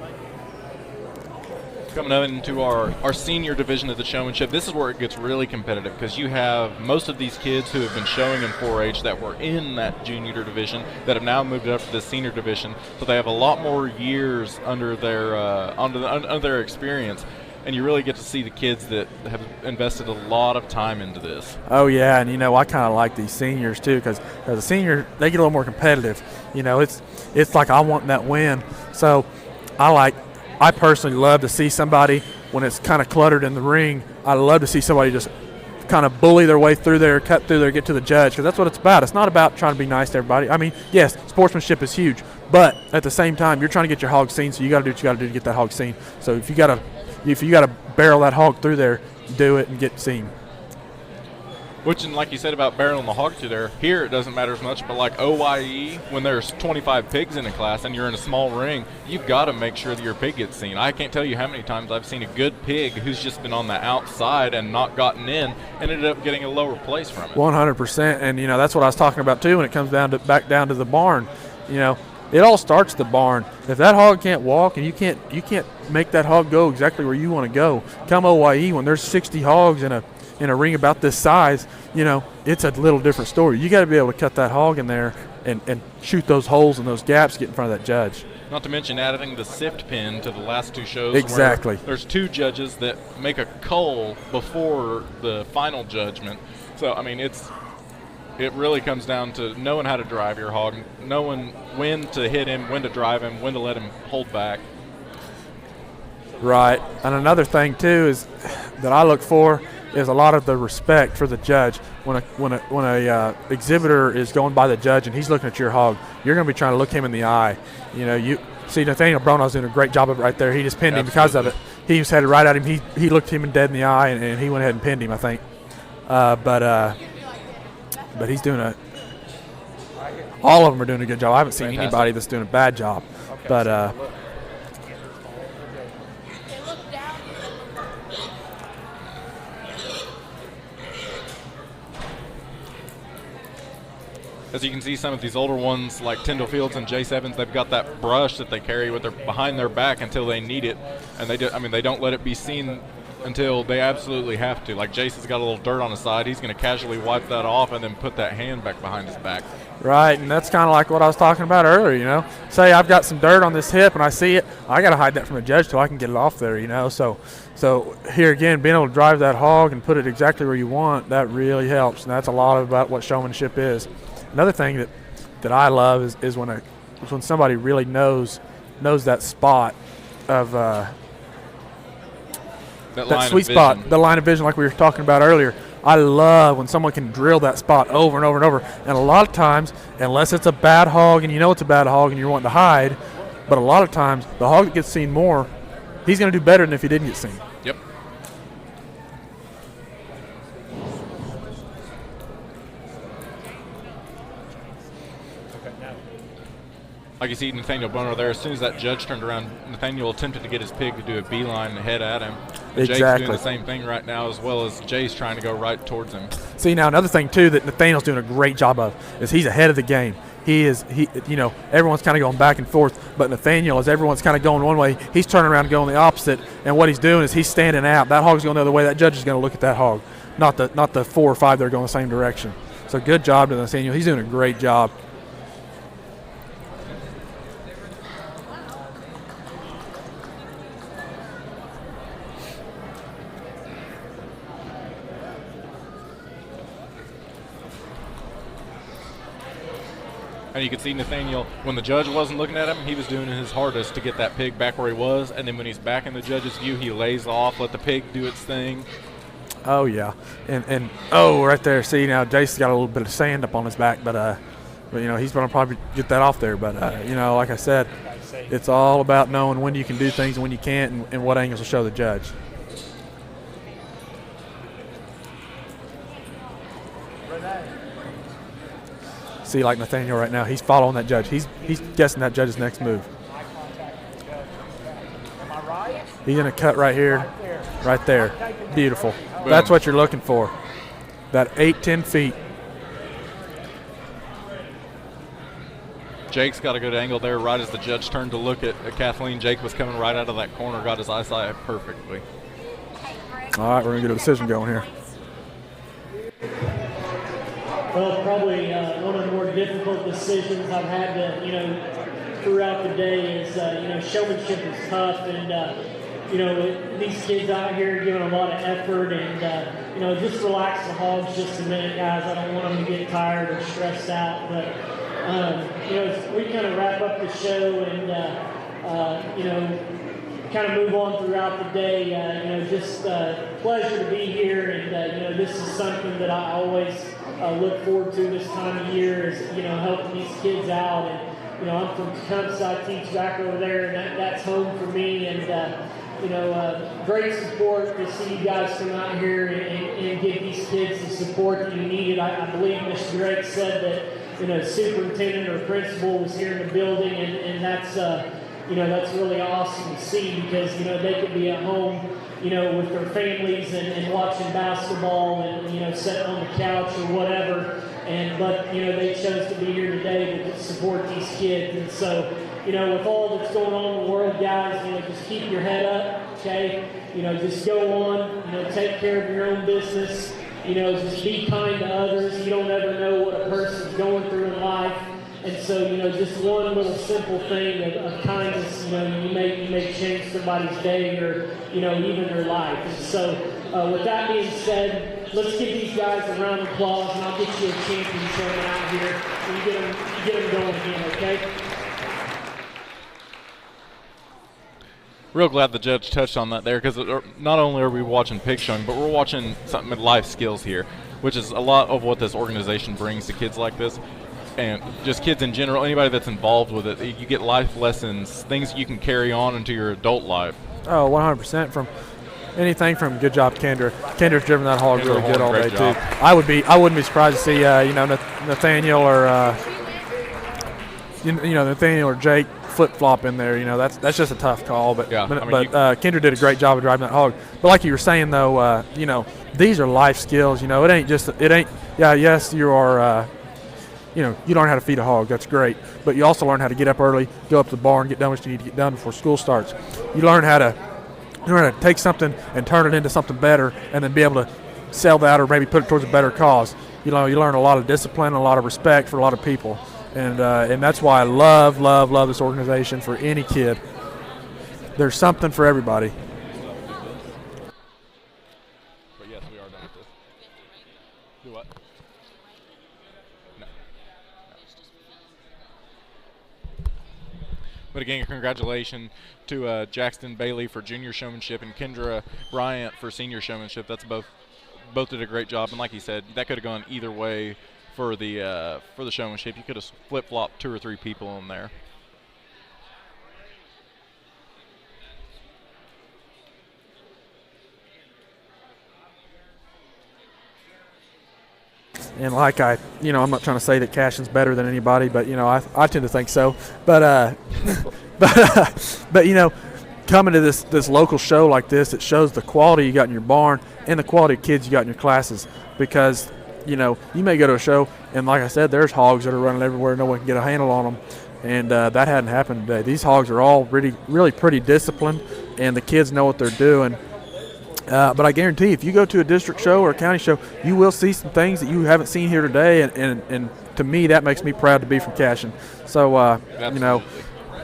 Thank you. Coming up into our senior division of the showmanship, this is where it gets really competitive because you have most of these kids who have been showing in 4-H that were in that junior division that have now moved up to the senior division, so they have a lot more years under their experience, and you really get to see the kids that have invested a lot of time into this. Oh yeah, and I kind of like these seniors too because as a senior they get a little more competitive. It's like I want that win, so I personally love to see somebody when it's kind of cluttered in the ring. I love to see somebody just kind of bully their way through there, cut through there, get to the judge, because that's what it's about. It's not about trying to be nice to everybody. I mean, yes, sportsmanship is huge, but at the same time, you're trying to get your hog seen, so you got to do what you got to do to get that hog seen. So if you got to barrel that hog through there, do it and get seen. Which, and like you said about barreling the hog through there, here it doesn't matter as much, but like OYE, when there's 25 pigs in a class and you're in a small ring, you've got to make sure that your pig gets seen. I can't tell you how many times I've seen a good pig who's just been on the outside and not gotten in and ended up getting a lower place from it. 100%, and that's what I was talking about too when it comes back down to the barn. It all starts at the barn. If that hog can't walk and you can't make that hog go exactly where you want to go, come OYE when there's 60 hogs in a ring about this size, it's a little different story. You got to be able to cut that hog in there and shoot those holes and those gaps, get in front of that judge. Not to mention adding the sift pin to the last two shows. Exactly. There's two judges that make a cull before the final judgment. So, I mean, it really comes down to knowing how to drive your hog, knowing when to hit him, when to drive him, when to let him hold back. Right. And another thing, too, is that I look for is a lot of the respect for the judge. When a exhibitor is going by the judge and he's looking at your hog, you're going to be trying to look him in the eye. You see Nathaniel Brono's doing a great job of it right there. He just pinned him because of it. He was headed right at him. He looked him dead in the eye, and he went ahead and pinned him, I think. But he's doing all of them are doing a good job. I haven't seen anybody that's doing a bad job. Okay. But as you can see, some of these older ones like Tyndall Fields and Jace Evans, they've got that brush that they carry behind their back until they need it, and they don't let it be seen until they absolutely have to. Like Jace has got a little dirt on his side, he's going to casually wipe that off and then put that hand back behind his back. Right, and that's kind of like what I was talking about earlier. Say I've got some dirt on this hip and I see it, I got to hide that from the judge till I can get it off there. So here again, being able to drive that hog and put it exactly where you want, that really helps, and that's a lot about what showmanship is. Another thing that I love is when somebody really knows that spot of that sweet spot, the line of vision, like we were talking about earlier. I love when someone can drill that spot over and over and over. And a lot of times, unless it's a bad hog and it's a bad hog and you're wanting to hide, but a lot of times the hog that gets seen more, he's going to do better than if he didn't get seen. Yep. Like you see Nathaniel Boner there, as soon as that judge turned around, Nathaniel attempted to get his pig to do a beeline and head at him. And exactly. Jake's doing the same thing right now, as well as Jay's trying to go right towards him. See, now another thing too that Nathaniel's doing a great job of is he's ahead of the game. Everyone's kind of going back and forth, but Nathaniel, as everyone's kind of going one way, he's turning around and going the opposite, and what he's doing is he's standing out. That hog's going the other way. That judge is going to look at that hog, not the 4 or 5 that are going the same direction. So good job to Nathaniel. He's doing a great job. And you could see Nathaniel, when the judge wasn't looking at him, he was doing his hardest to get that pig back where he was. And then when he's back in the judge's view, he lays off, let the pig do its thing. Oh, yeah. And right there. See, now Jason's got a little bit of sand up on his back, but he's going to probably get that off there. But, like I said, it's all about knowing when you can do things and when you can't and what angles will show the judge. See, like Nathaniel right now, he's following that judge. He's guessing that judge's next move. He's going to cut right here, right there. Beautiful. Boom. That's what you're looking for. That 8-10 feet. Jake's got a good angle there right as the judge turned to look at Kathleen. Jake was coming right out of that corner, got his eyesight perfectly. All right, we're going to get a decision going here. Well, probably one of the more difficult decisions I've had to, throughout the day is, showmanship is tough, and, these kids out here giving a lot of effort, and, just relax the hogs just a minute, guys. I don't want them to get tired or stressed out, but, as we kind of wrap up the show and, kind of move on throughout the day, just pleasure to be here, and, this is something that I always look forward to this time of year is, helping these kids out. And, I'm from Tecumseh, I teach back over there, and that's home for me. And, great support to see you guys come out here and give these kids the support that you needed. I believe Mr. Drake said that, superintendent or principal was here in the building, and that's, that's really awesome to see because, they could be at home, with their families and watching basketball and, sitting on the couch or whatever. But they chose to be here today to support these kids. And so, with all that's going on in the world, guys, just keep your head up, okay? Just go on, take care of your own business. Just be kind to others. You don't ever know what a person's going through in life. And so, just one little simple thing of kindness, you may change somebody's day or, even their life. And so, with that being said, let's give these guys a round of applause, and I'll get you a champion showing out here. And you get them going again, okay? Real glad the judge touched on that there because not only are we watching pig showing, but we're watching something with life skills here, which is a lot of what this organization brings to kids like this. And just kids in general, anybody that's involved with it, you get life lessons, things you can carry on into your adult life. Oh, 100% from anything from good job, Kendra. Kendra's driven that hog really good all day too. I wouldn't be surprised to see Nathaniel or Nathaniel or Jake flip flop in there. That's just a tough call. But Kendra did a great job of driving that hog. But like you were saying though, these are life skills. It ain't. Yes, you are. You learn how to feed a hog. That's great. But you also learn how to get up early, go up to the barn, get done what you need to get done before school starts. You learn how to take something and turn it into something better and then be able to sell that or maybe put it towards a better cause. You learn a lot of discipline, a lot of respect for a lot of people. And that's why I love this organization for any kid. There's something for everybody. But yes, we are done with this. Do what? But again, congratulations to Jackson Bailey for junior showmanship and Kendra Bryant for senior showmanship. That's both did a great job. And like he said, that could have gone either way for the showmanship. You could have flip-flopped 2 or 3 people in there. And like I'm not trying to say that Cashin's better than anybody, but I tend to think so. But coming to this local show like this, it shows the quality you got in your barn and the quality of kids you got in your classes. Because you may go to a show and like I said, there's hogs that are running everywhere, no one can get a handle on them, and that hadn't happened today. These hogs are all really pretty disciplined, and the kids know what they're doing. But I guarantee if you go to a district show or a county show, you will see some things that you haven't seen here today, and to me, that makes me proud to be from Cashin. So,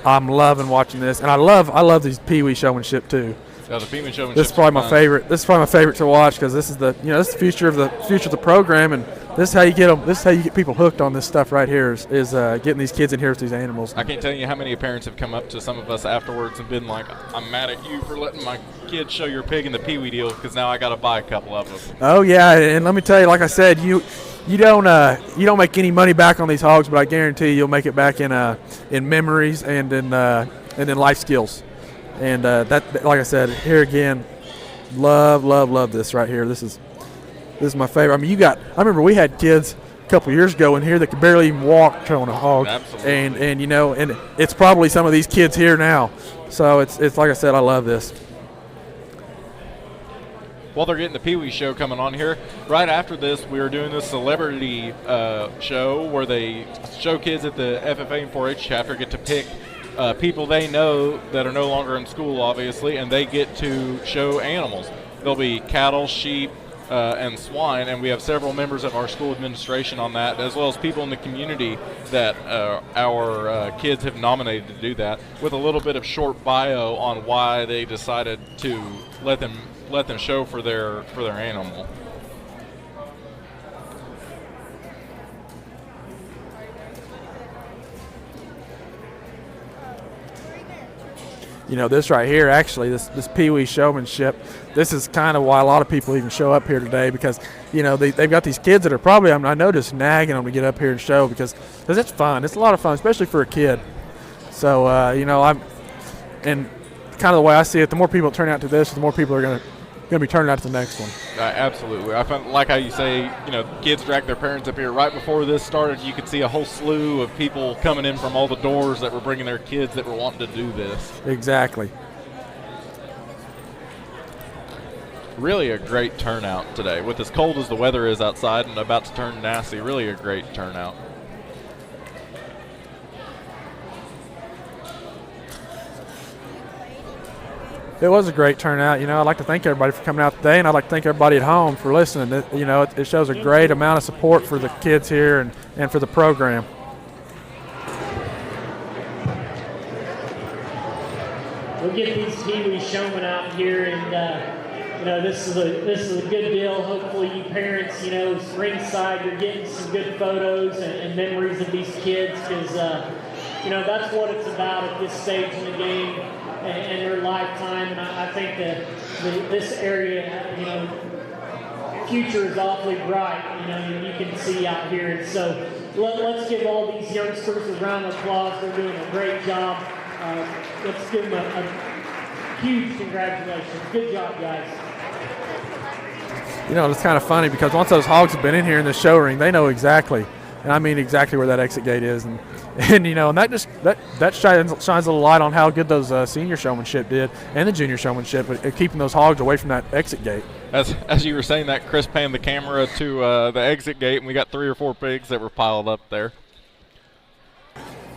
I'm loving watching this, and I love these Pee Wee showmanship too. Yeah, the Pee Wee showmanship. This is probably my favorite. This is probably my favorite to watch because this is the future of the program, and this is how you get them. This is how you get people hooked on this stuff right here. Is getting these kids in here with these animals. I can't tell you how many parents have come up to some of us afterwards and been like, "I'm mad at you for letting my kids show your pig in the Pee Wee deal because now I got to buy a couple of them." Oh yeah, and let me tell you, like I said, you don't make any money back on these hogs, but I guarantee you'll make it back in memories and in life skills. And that, like I said, here again, love this right here. This is my favorite. I mean, I remember we had kids a couple years ago in here that could barely even walk showing a hog. Absolutely. And it's probably some of these kids here now. So it's like I said, I love this. while they're getting the Pee Wee show coming on here, right after this, we are doing this celebrity show where they show kids at the FFA and 4-H chapter get to pick people they know that are no longer in school, obviously, and they get to show animals. There'll be cattle, sheep, and swine, and we have several members of our school administration on that, as well as people in the community that our kids have nominated to do that, with a little bit of short bio on why they decided to let them show for their animal. You know, this right here, actually, this Pee Wee showmanship, this is kind of why a lot of people even show up here today, because, you know, they've got these kids that are probably, I know, just nagging them to get up here and show because it's fun. It's a lot of fun, especially for a kid. So, you know, and kind of the way I see it, the more people turn out to this, the more people are going to be turning out to the next one. Absolutely. I find, like how you say, you know, kids drag their parents up here. Right before this started, you could see a whole slew of people coming in from all the doors that were bringing their kids that were wanting to do this. Exactly. Really a great turnout today. With as cold as the weather is outside and about to turn nasty, really a great turnout. It was a great turnout. You know, I'd like to thank everybody for coming out today, and I'd like to thank everybody at home for listening. You know, it shows a great amount of support for the kids here and for the program. We'll get these Pee Wee showmen out here, and you know, this is a good deal. Hopefully, you parents, you know, ringside, you're getting some good photos and memories of these kids, because you know, that's what it's about at this stage in the game and their lifetime. And I think that this area, you know, future is awfully bright. You know, you can see out here. And so let's give all these youngsters a round of applause. They're doing a great job. Let's give them a huge congratulations. Good job, guys. You know, it's kind of funny because once those hogs have been in here in the show ring, they know exactly, and I mean exactly where that exit gate is, and you know, and that shines a little light on how good those senior showmanship did and the junior showmanship at keeping those hogs away from that exit gate. As you were saying that, Chris panned the camera to the exit gate, and we got 3 or 4 pigs that were piled up there.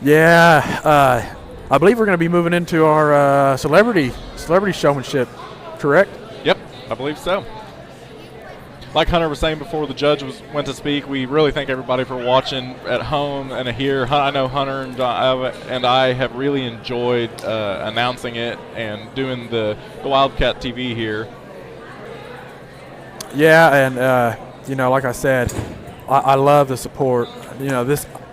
Yeah, I believe we're going to be moving into our celebrity showmanship, correct? Yep, I believe so. Like Hunter was saying before the judge went to speak, we really thank everybody for watching at home and here. I know Hunter and I have really enjoyed announcing it and doing the Wildcat TV here. Yeah, and you know, like I said, I love the support. You know,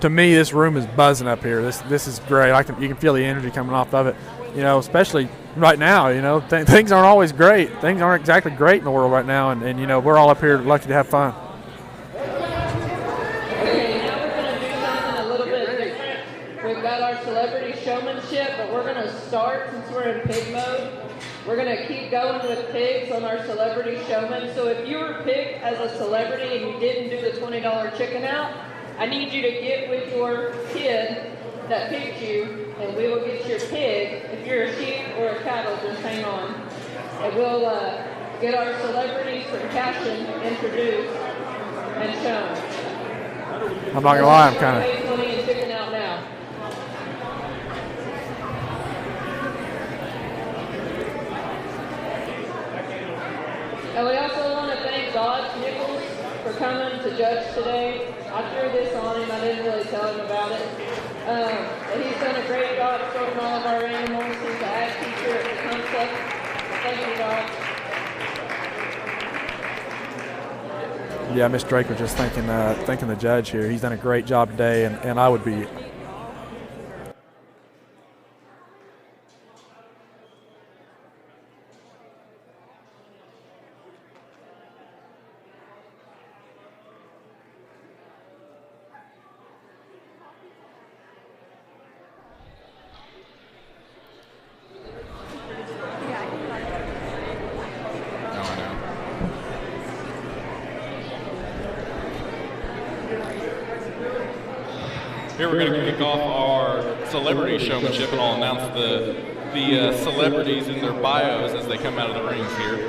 to me, this room is buzzing up here. This is great. You can feel the energy coming off of it. You know, especially right now. You know, things aren't always great. Things aren't exactly great in the world right now, and you know, we're all up here lucky to have fun. Okay, now we're going to do something a little bit different. We've got our celebrity showmanship, but we're going to start, since we're in pig mode, we're going to keep going with pigs on our celebrity showman. So if you were picked as a celebrity and you didn't do the $20 chicken out, I need you to get with your kid that picked you, and we will get your pig. If you're a sheep or a cattle, just hang on. And we'll get our celebrities from Cashin introduced and shown. I'm not gonna lie, I'm kind of. Pig, money, and chicken out now. And we also want to thank Dodge Nichols for coming to judge today. I threw this on him. I didn't really tell him about it. But he's done a great job sorting all of our animals. He's the ag teacher at the concept. Thank you, Dodge. Yeah, Miss Drake was just thanking the judge here. He's done a great job today, and I would be. Here we're going to kick off our celebrity showmanship, and I'll announce the celebrities in their bios as they come out of the rings here.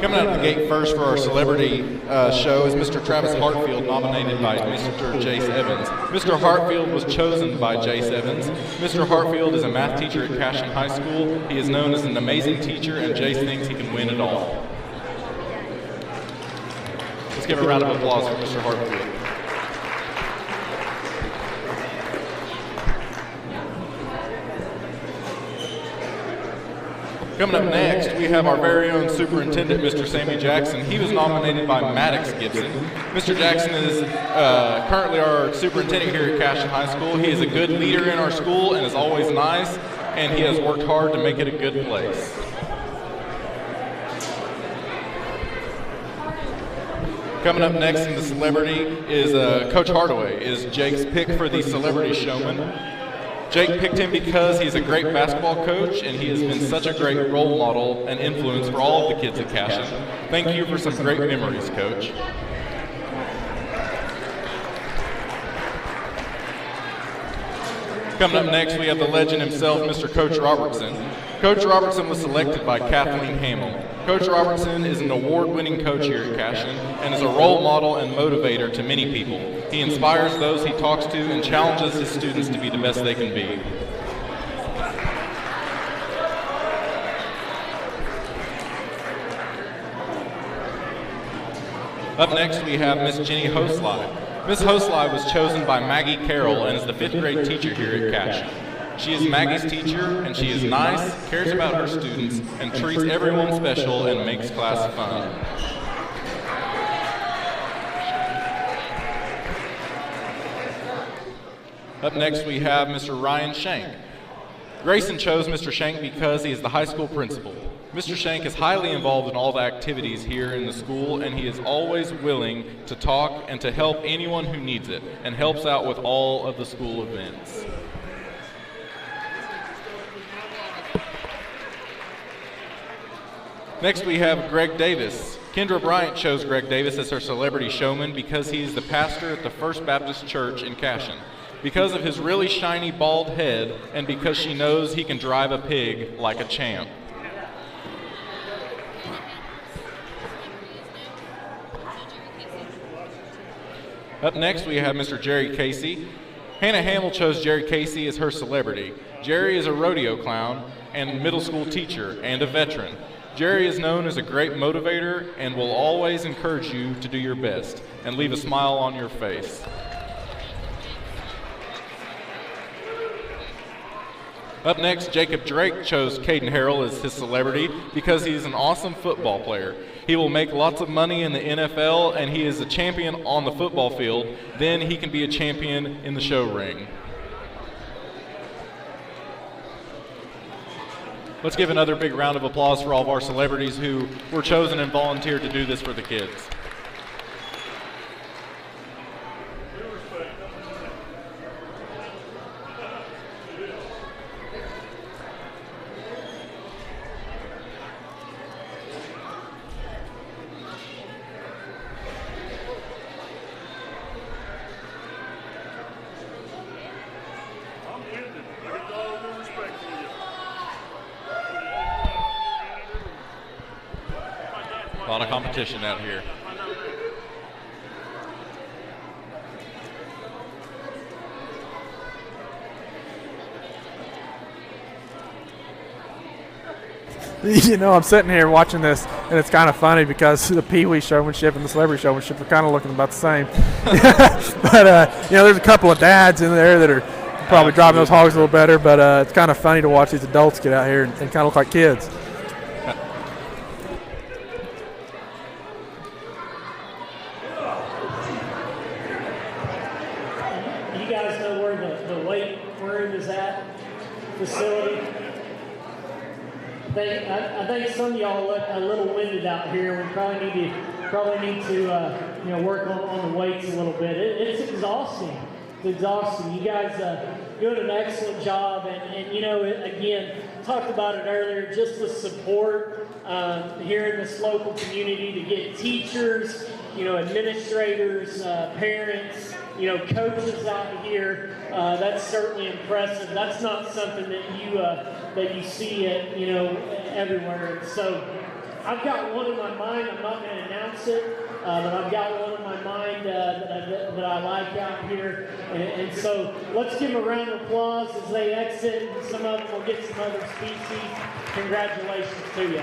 Coming out of the gate first for our celebrity show is Mr. Travis Hartfield, nominated by Mr. Jace Evans. Mr. Hartfield was chosen by Jace Evans. Mr. Hartfield is a math teacher at Cashion High School. He is known as an amazing teacher, and Jace thinks he can win it all. Let's give a round of applause for Mr. Hartfield. Coming up next, we have our very own superintendent, Mr. Sammy Jackson. He was nominated by Maddox Gibson. Mr. Jackson is currently our superintendent here at Cashion High School. He is a good leader in our school and is always nice, and he has worked hard to make it a good place. Coming up next in the celebrity is Coach Hardaway, is Jake's pick for the Celebrity Showman. Jake picked him because he's a great basketball coach, and he has been such a great role model and influence for all of the kids at Cashion. Thank you for some great memories, Coach. Coming up next, we have the legend himself, Mr. Coach Robertson. Coach Robertson was selected by Kathleen Hamill. Coach Robertson is an award-winning coach here at Cashion and is a role model and motivator to many people. He inspires those he talks to and challenges his students to be the best they can be. Up next, we have Miss Jenny Hosley. Miss Hosley was chosen by Maggie Carroll and is the 5th grade teacher here at Cashion. She is Maggie's teacher, and she is nice, cares about her students, and treats everyone special and makes class fun. Up next, we have Mr. Ryan Shank. Grayson chose Mr. Shank because he is the high school principal. Mr. Shank is highly involved in all the activities here in the school, and he is always willing to talk and to help anyone who needs it, and helps out with all of the school events. Next, we have Greg Davis. Kendra Bryant chose Greg Davis as her celebrity showman because he is the pastor at the First Baptist Church in Cashion. Because of his really shiny bald head, and because she knows he can drive a pig like a champ. Up next, we have Mr. Jerry Casey. Hannah Hamill chose Jerry Casey as her celebrity. Jerry is a rodeo clown and middle school teacher and a veteran. Jerry is known as a great motivator and will always encourage you to do your best and leave a smile on your face. Up next, Jacob Drake chose Caden Harrell as his celebrity because he's an awesome football player. He will make lots of money in the NFL, and he is a champion on the football field. Then he can be a champion in the show ring. Let's give another big round of applause for all of our celebrities who were chosen and volunteered to do this for the kids. A lot of competition out here. You know, I'm sitting here watching this, and it's kind of funny because the Pee Wee showmanship and the celebrity showmanship are kind of looking about the same. But, you know, there's a couple of dads in there that are probably driving those hogs a little better, but it's kind of funny to watch these adults get out here and kind of look like kids. You guys know where the weight room is at, facility? I think some of y'all look a little winded out here. We probably need to you know, work on the weights a little bit. It's exhausting. It's exhausting. You guys doing an excellent job, and you know, again, talked about it earlier. Just the support here in this local community to get teachers, you know, administrators, parents, you know, coaches out here. That's certainly impressive. That's not something that you see it, you know, everywhere. And so I've got one in my mind. I'm not going to announce it, but I've got one in my mind that I like out here. And so let's give them a round of applause as they exit. And some of them will get some other species. Congratulations to you.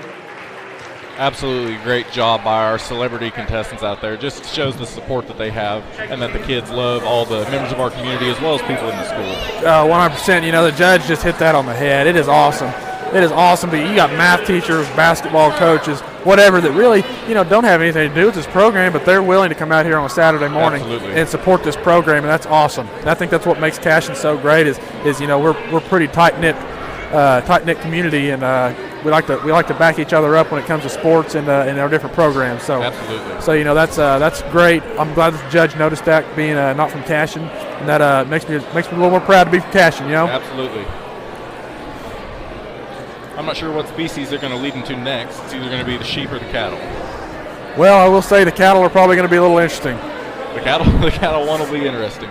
Absolutely great job by our celebrity contestants out there. Just shows the support that they have and that the kids love all the members of our community as well as people in the school. 100%. You know, the judge just hit that on the head. It is awesome. It is awesome. But you got math teachers, basketball coaches, whatever that really, you know, don't have anything to do with this program, but they're willing to come out here on a Saturday morning and support this program, and that's awesome. And I think that's what makes Cashion so great is you know, we're pretty tight-knit community, and we like to back each other up when it comes to sports and our different programs. So absolutely. So you know, that's great. I'm glad that the judge noticed that, being not from Cashion, and that makes me a little more proud to be from Cashion. You know. Absolutely. I'm not sure what species they're going to lead into next. It's either going to be the sheep or the cattle. Well, I will say the cattle are probably going to be a little interesting. The cattle one will be interesting.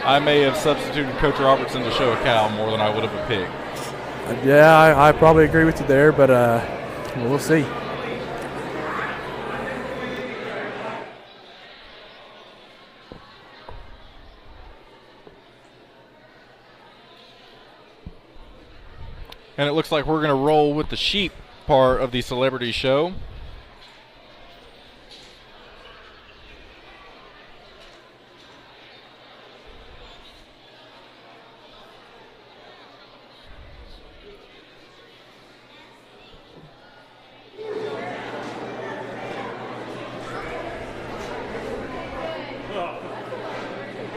I may have substituted Coach Robertson to show a cow more than I would have a pig. Yeah, I probably agree with you there, but we'll see. And it looks like we're going to roll with the sheep part of the celebrity show.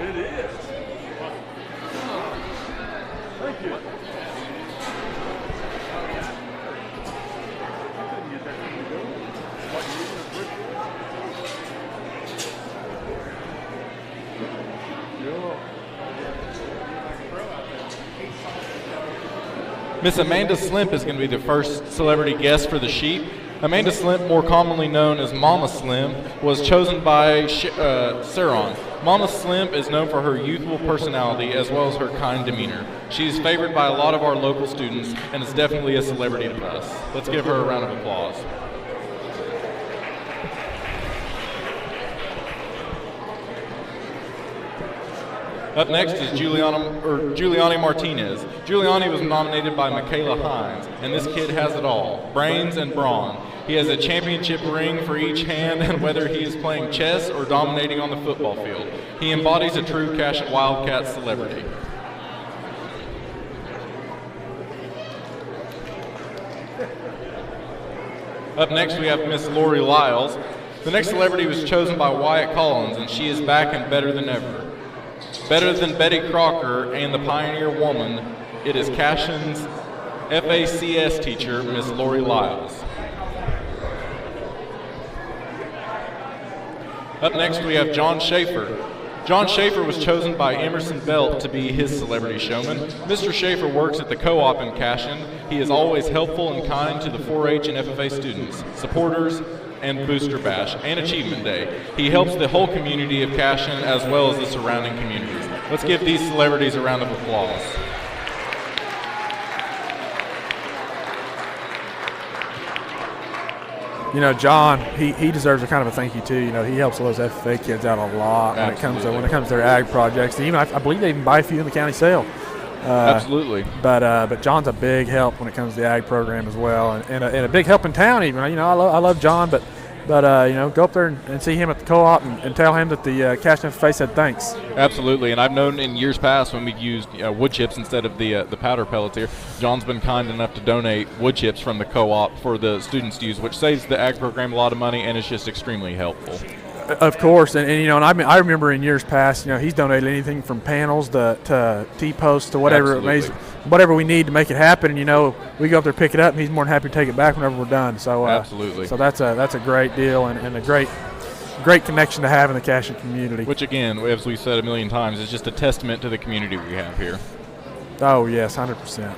It is. Thank you. Miss Amanda Slimp is going to be the first celebrity guest for the sheep. Amanda Slimp, more commonly known as Mama Slim, was chosen by Saron. Mama Slimp is known for her youthful personality as well as her kind demeanor. She's favored by a lot of our local students and is definitely a celebrity to us. Let's give her a round of applause. Up next is Giuliani Martinez. Giuliani was nominated by Michaela Hines, and this kid has it all, brains and brawn. He has a championship ring for each hand, and whether he is playing chess or dominating on the football field, he embodies a true Cashion Wildcat celebrity. Up next we have Miss Lori Lyles. The next celebrity was chosen by Wyatt Collins, and she is back and better than ever. Better than Betty Crocker and the Pioneer Woman, it is Cashion's FACS teacher, Miss Lori Lyles. Up next we have John Schaefer. John Schaefer was chosen by Emerson Belt to be his celebrity showman. Mr. Schaefer works at the co-op in Cashion. He is always helpful and kind to the 4-H and FFA students, supporters, and Booster Bash, and Achievement Day. He helps the whole community of Cashion as well as the surrounding communities. Let's give these celebrities a round of applause. You know, John, he deserves a kind of a thank you too. You know, he helps those FFA kids out a lot when it comes to their ag projects. And even I believe they even buy a few in the county sale. Absolutely. But John's a big help when it comes to the ag program as well, and a big help in town even. You know, I love John, but you know, go up there and see him at the co-op and tell him that the Cashion FFA said thanks. Absolutely, and I've known in years past when we've used wood chips instead of the powder pellets here, John's been kind enough to donate wood chips from the co-op for the students to use, which saves the ag program a lot of money and is just extremely helpful. Of course, and you know, and I remember in years past, you know, he's donated anything from panels to T-posts to whatever whatever we need to make it happen. And you know, we go up there, pick it up, and he's more than happy to take it back whenever we're done. So absolutely. So that's a great deal and a great connection to have in the Cashion community. Which again, as we've said a million times, is just a testament to the community we have here. Oh yes, 100%.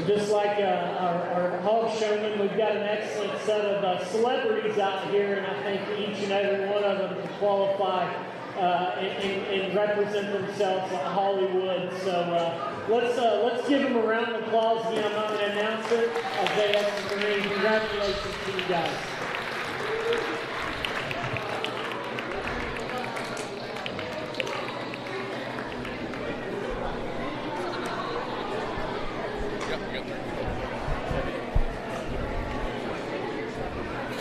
just like our hog showman, we've got an excellent set of celebrities out here, and I think each and every one of them can qualify and represent themselves at Hollywood. So let's give them a round of applause again. I'm not going to announce it as they have some ring. Congratulations to you guys.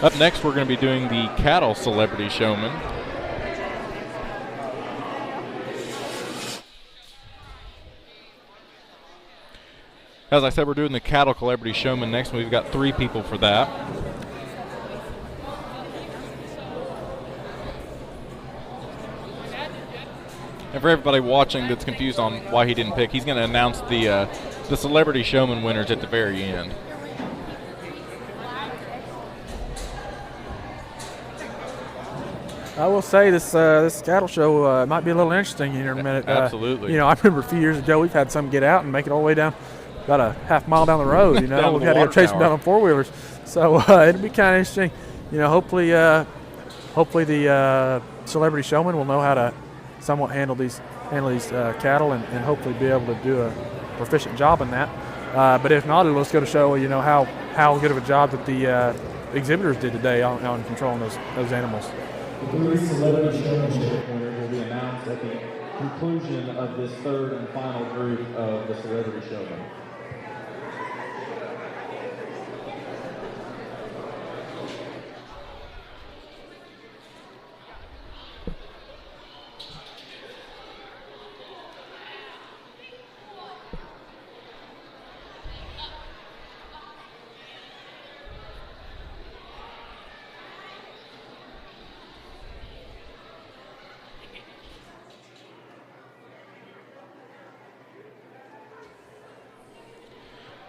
Up next, we're going to be doing the cattle celebrity showman. As I said, we're doing the cattle celebrity showman next, and we've got 3 people for that. And for everybody watching that's confused on why he didn't pick, he's going to announce the celebrity showman winners at the very end. I will say this cattle show might be a little interesting here in a minute. Absolutely. I remember a few years ago we've had some get out and make it all the way down, about a half mile down the road. We've had to go chase them down on 4-wheelers. So it'll be kind of interesting. Hopefully the celebrity showman will know how to somewhat handle these cattle and hopefully be able to do a proficient job in that. But if not, it'll just go to show how good of a job that the exhibitors did today on controlling those animals. The 3 celebrity showmanship winners will be announced at the conclusion of this 3rd and final group of the celebrity showmen.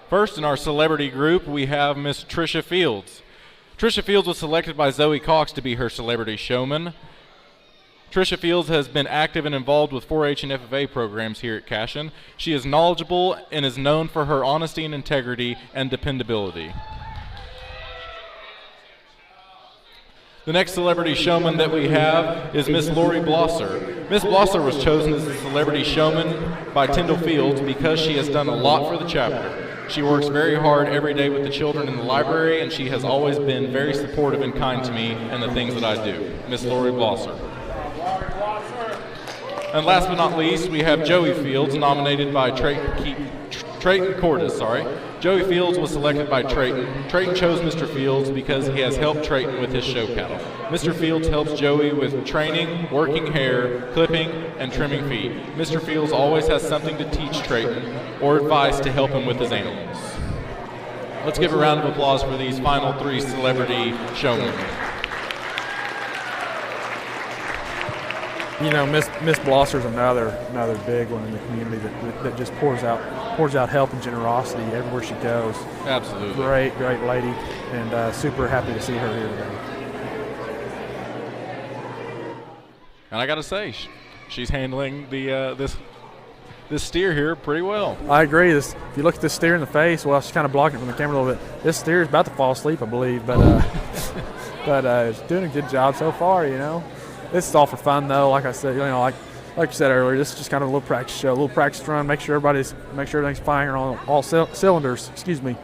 First in our celebrity group, we have Miss Trisha Fields. Trisha Fields was selected by Zoe Cox to be her celebrity showman. Trisha Fields has been active and involved with 4-H and FFA programs here at Cashion. She is knowledgeable and is known for her honesty and integrity and dependability. The next celebrity showman that we have is Miss Lori Blosser. Miss Blosser was chosen as the celebrity showman by Tyndall Fields because she has done a lot for the chapter. She works very hard every day with the children in the library, and she has always been very supportive and kind to me and the things that I do. Miss Lori Blosser. And last but not least, we have Joey Fields, nominated by Trayton Cordes. Joey Fields was selected by Trayton. Trayton chose Mr. Fields because he has helped Trayton with his show cattle. Mr. Fields helps Joey with training, working hair, clipping, and trimming feet. Mr. Fields always has something to teach Trayton or advice to help him with his animals. Let's give a round of applause for these final 3 celebrity showmen. Miss Blosser's another big one in the community that just pours out help and generosity everywhere she goes. Absolutely. Great lady, and super happy to see her here today. And I got to say, she's handling the this steer here pretty well. I agree. If you look at this steer in the face, well, she's kind of blocking it from the camera a little bit. This steer is about to fall asleep, I believe, but it's doing a good job so far. This is all for fun, though. Like I said, like you said earlier, this is just kind of a little practice show, a little practice run. Make sure everything's firing on all cylinders. Excuse me.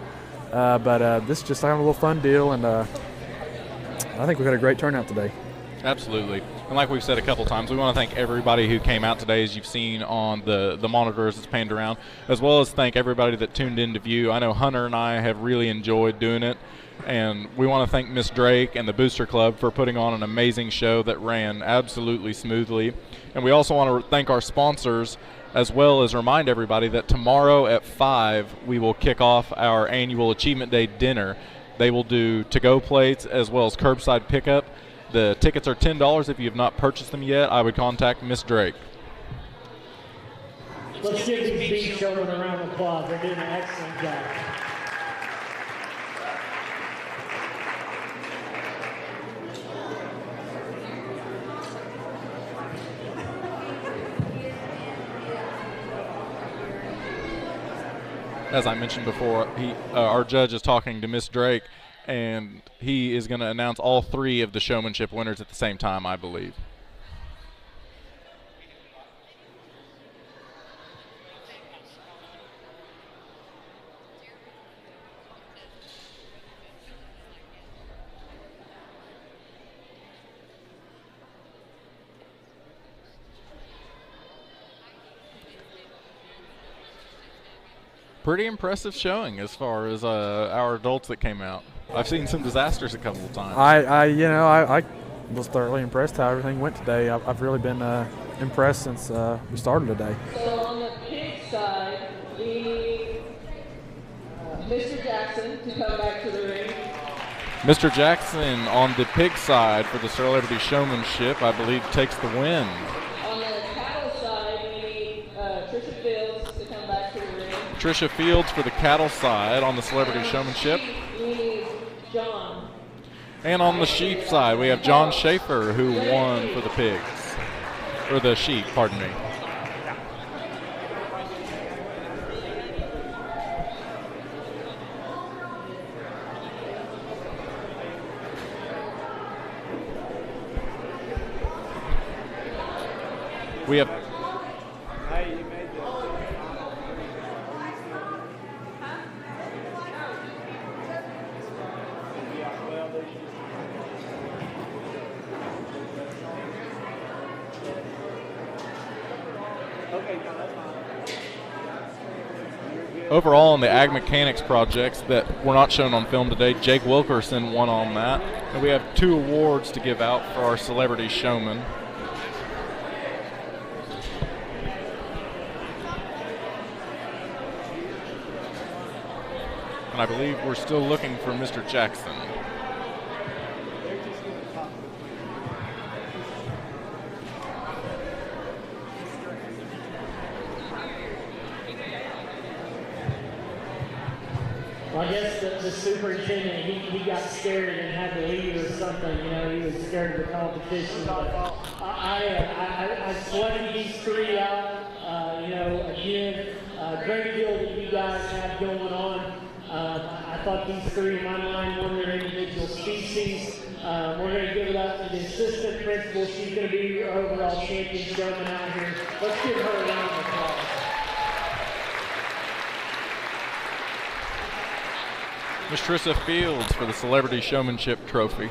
But this is just kind of a little fun deal, and I think we've had a great turnout today. Absolutely. And like we've said a couple times, we want to thank everybody who came out today, as you've seen on the monitors that's panned around, as well as thank everybody that tuned in to view. I know Hunter and I have really enjoyed doing it. And we want to thank Miss Drake and the Booster Club for putting on an amazing show that ran absolutely smoothly. And we also want to thank our sponsors, as well as remind everybody that tomorrow at 5 we will kick off our annual Achievement Day dinner. They will do to-go plates as well as curbside pickup. The tickets are $10. If you have not purchased them yet, I would contact Miss Drake. Let's give these beach showmen a round of applause. They're doing an excellent job. as I mentioned before, our judge is talking to Miss Drake, and he is going to announce all 3 of the showmanship winners at the same time, I believe. Pretty impressive showing as far as our adults that came out. I've seen some disasters a couple of times. I was thoroughly impressed how everything went today. I've really been impressed since we started today. So on the pig side, we need Mr. Jackson to come back to the ring. Mr. Jackson on the pig side for the Celebrity Showmanship, I believe, takes the win. On the cattle side, we need Trisha Fields to come back to the ring. Trisha Fields for the cattle side on the Celebrity Showmanship. We need John. And on the sheep side, we have John Schaefer, who won for the pigs. Or the sheep, pardon me. We have overall, in the ag mechanics projects that were not shown on film today, Jake Wilkerson won on that. And we have 2 awards to give out for our Celebrity Showman. And I believe we're still looking for Mr. Jackson. Well, I guess the superintendent, he got scared and had to leave or something. You know, he was scared of the competition. But I selected these 3 out. You know, again, great deal that you guys have going on. I thought these 3 in my mind won their individual species. We're going to give it up to the assistant principal. She's going to be your overall champion showman out here. Let's give her a round of applause. Miss Trissa Fields for the Celebrity Showmanship Trophy.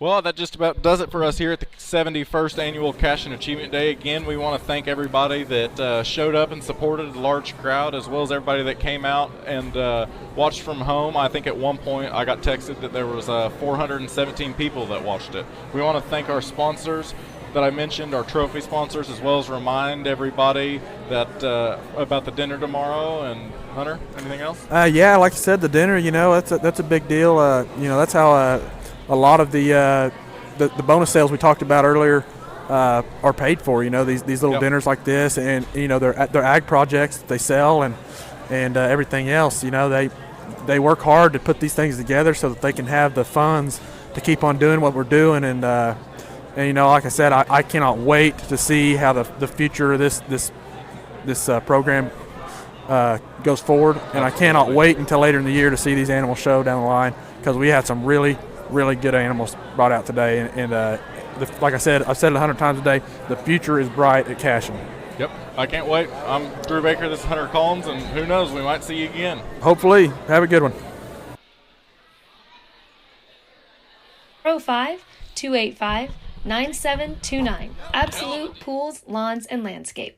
Well, that just about does it for us here at the 71st Annual Cash and Achievement Day. Again, we want to thank everybody that showed up and supported a large crowd, as well as everybody that came out and watched from home. I think at one point I got texted that there was 417 people that watched it. We want to thank our sponsors that I mentioned, our trophy sponsors, as well as remind everybody that about the dinner tomorrow. And Hunter, anything else? Yeah, like I said, the dinner, you know, that's a big deal. You know, that's how a lot of the bonus sales we talked about earlier are paid for. You know, these little dinners like this, and you know, they're ag projects that they sell and everything else. You know, they work hard to put these things together so that they can have the funds to keep on doing what we're doing. And you know, like I said, I cannot wait to see how the future of this program goes forward. And I cannot wait until later in the year to see these animals show down the line, because we had some really good animals brought out today. And like I said, I've said it 100 times a day, the future is bright at Cashion. Yep, I can't wait. I'm Drew Baker, this is Hunter Collins, and who knows, we might see you again. Hopefully. Have a good one. 405-285-9729. Absolute Pools, Lawns, and Landscape.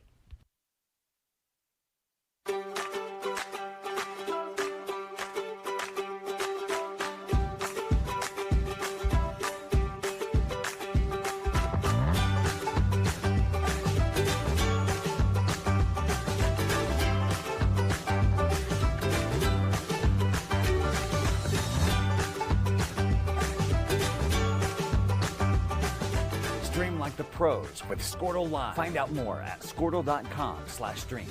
Like the pros with Squirtle Live. Find out more at squirtle.com/stream.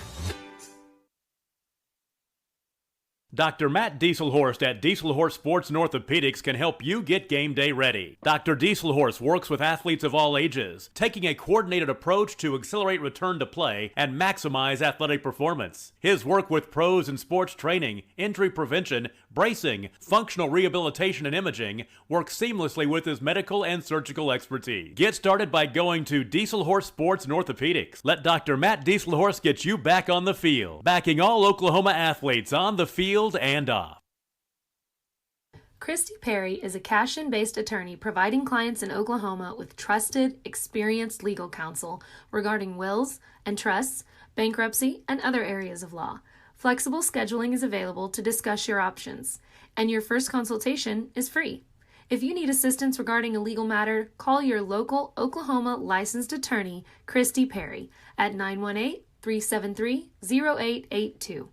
Dr. Matt Dieselhorst at Dieselhorst Sports and Orthopedics can help you get game day ready. Dr. Dieselhorst works with athletes of all ages, taking a coordinated approach to accelerate return to play and maximize athletic performance. His work with pros in sports training, injury prevention, bracing, functional rehabilitation, and imaging works seamlessly with his medical and surgical expertise. Get started by going to Dieselhorst Sports and Orthopedics. Let Dr. Matt Dieselhorst get you back on the field, backing all Oklahoma athletes on the field and off. Christy Perry is a cash-in-based attorney providing clients in Oklahoma with trusted, experienced legal counsel regarding wills and trusts, bankruptcy, and other areas of law. Flexible scheduling is available to discuss your options, and your first consultation is free. If you need assistance regarding a legal matter, call your local Oklahoma licensed attorney, Christy Perry, at 918-373-0882.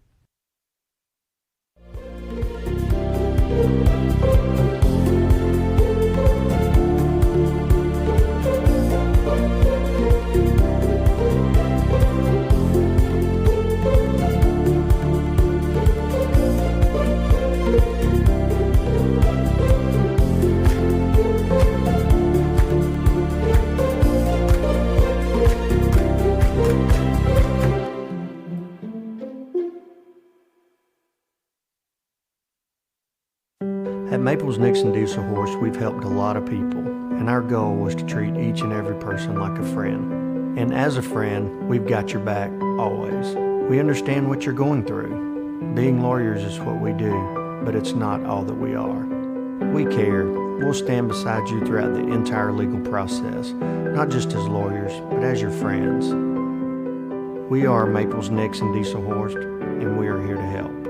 At Maples Nixon Dieselhorst, we've helped a lot of people, and our goal was to treat each and every person like a friend. And as a friend, we've got your back always. We understand what you're going through. Being lawyers is what we do, but it's not all that we are. We care. We'll stand beside you throughout the entire legal process, not just as lawyers, but as your friends. We are Maples Nixon Dieselhorst, and we are here to help.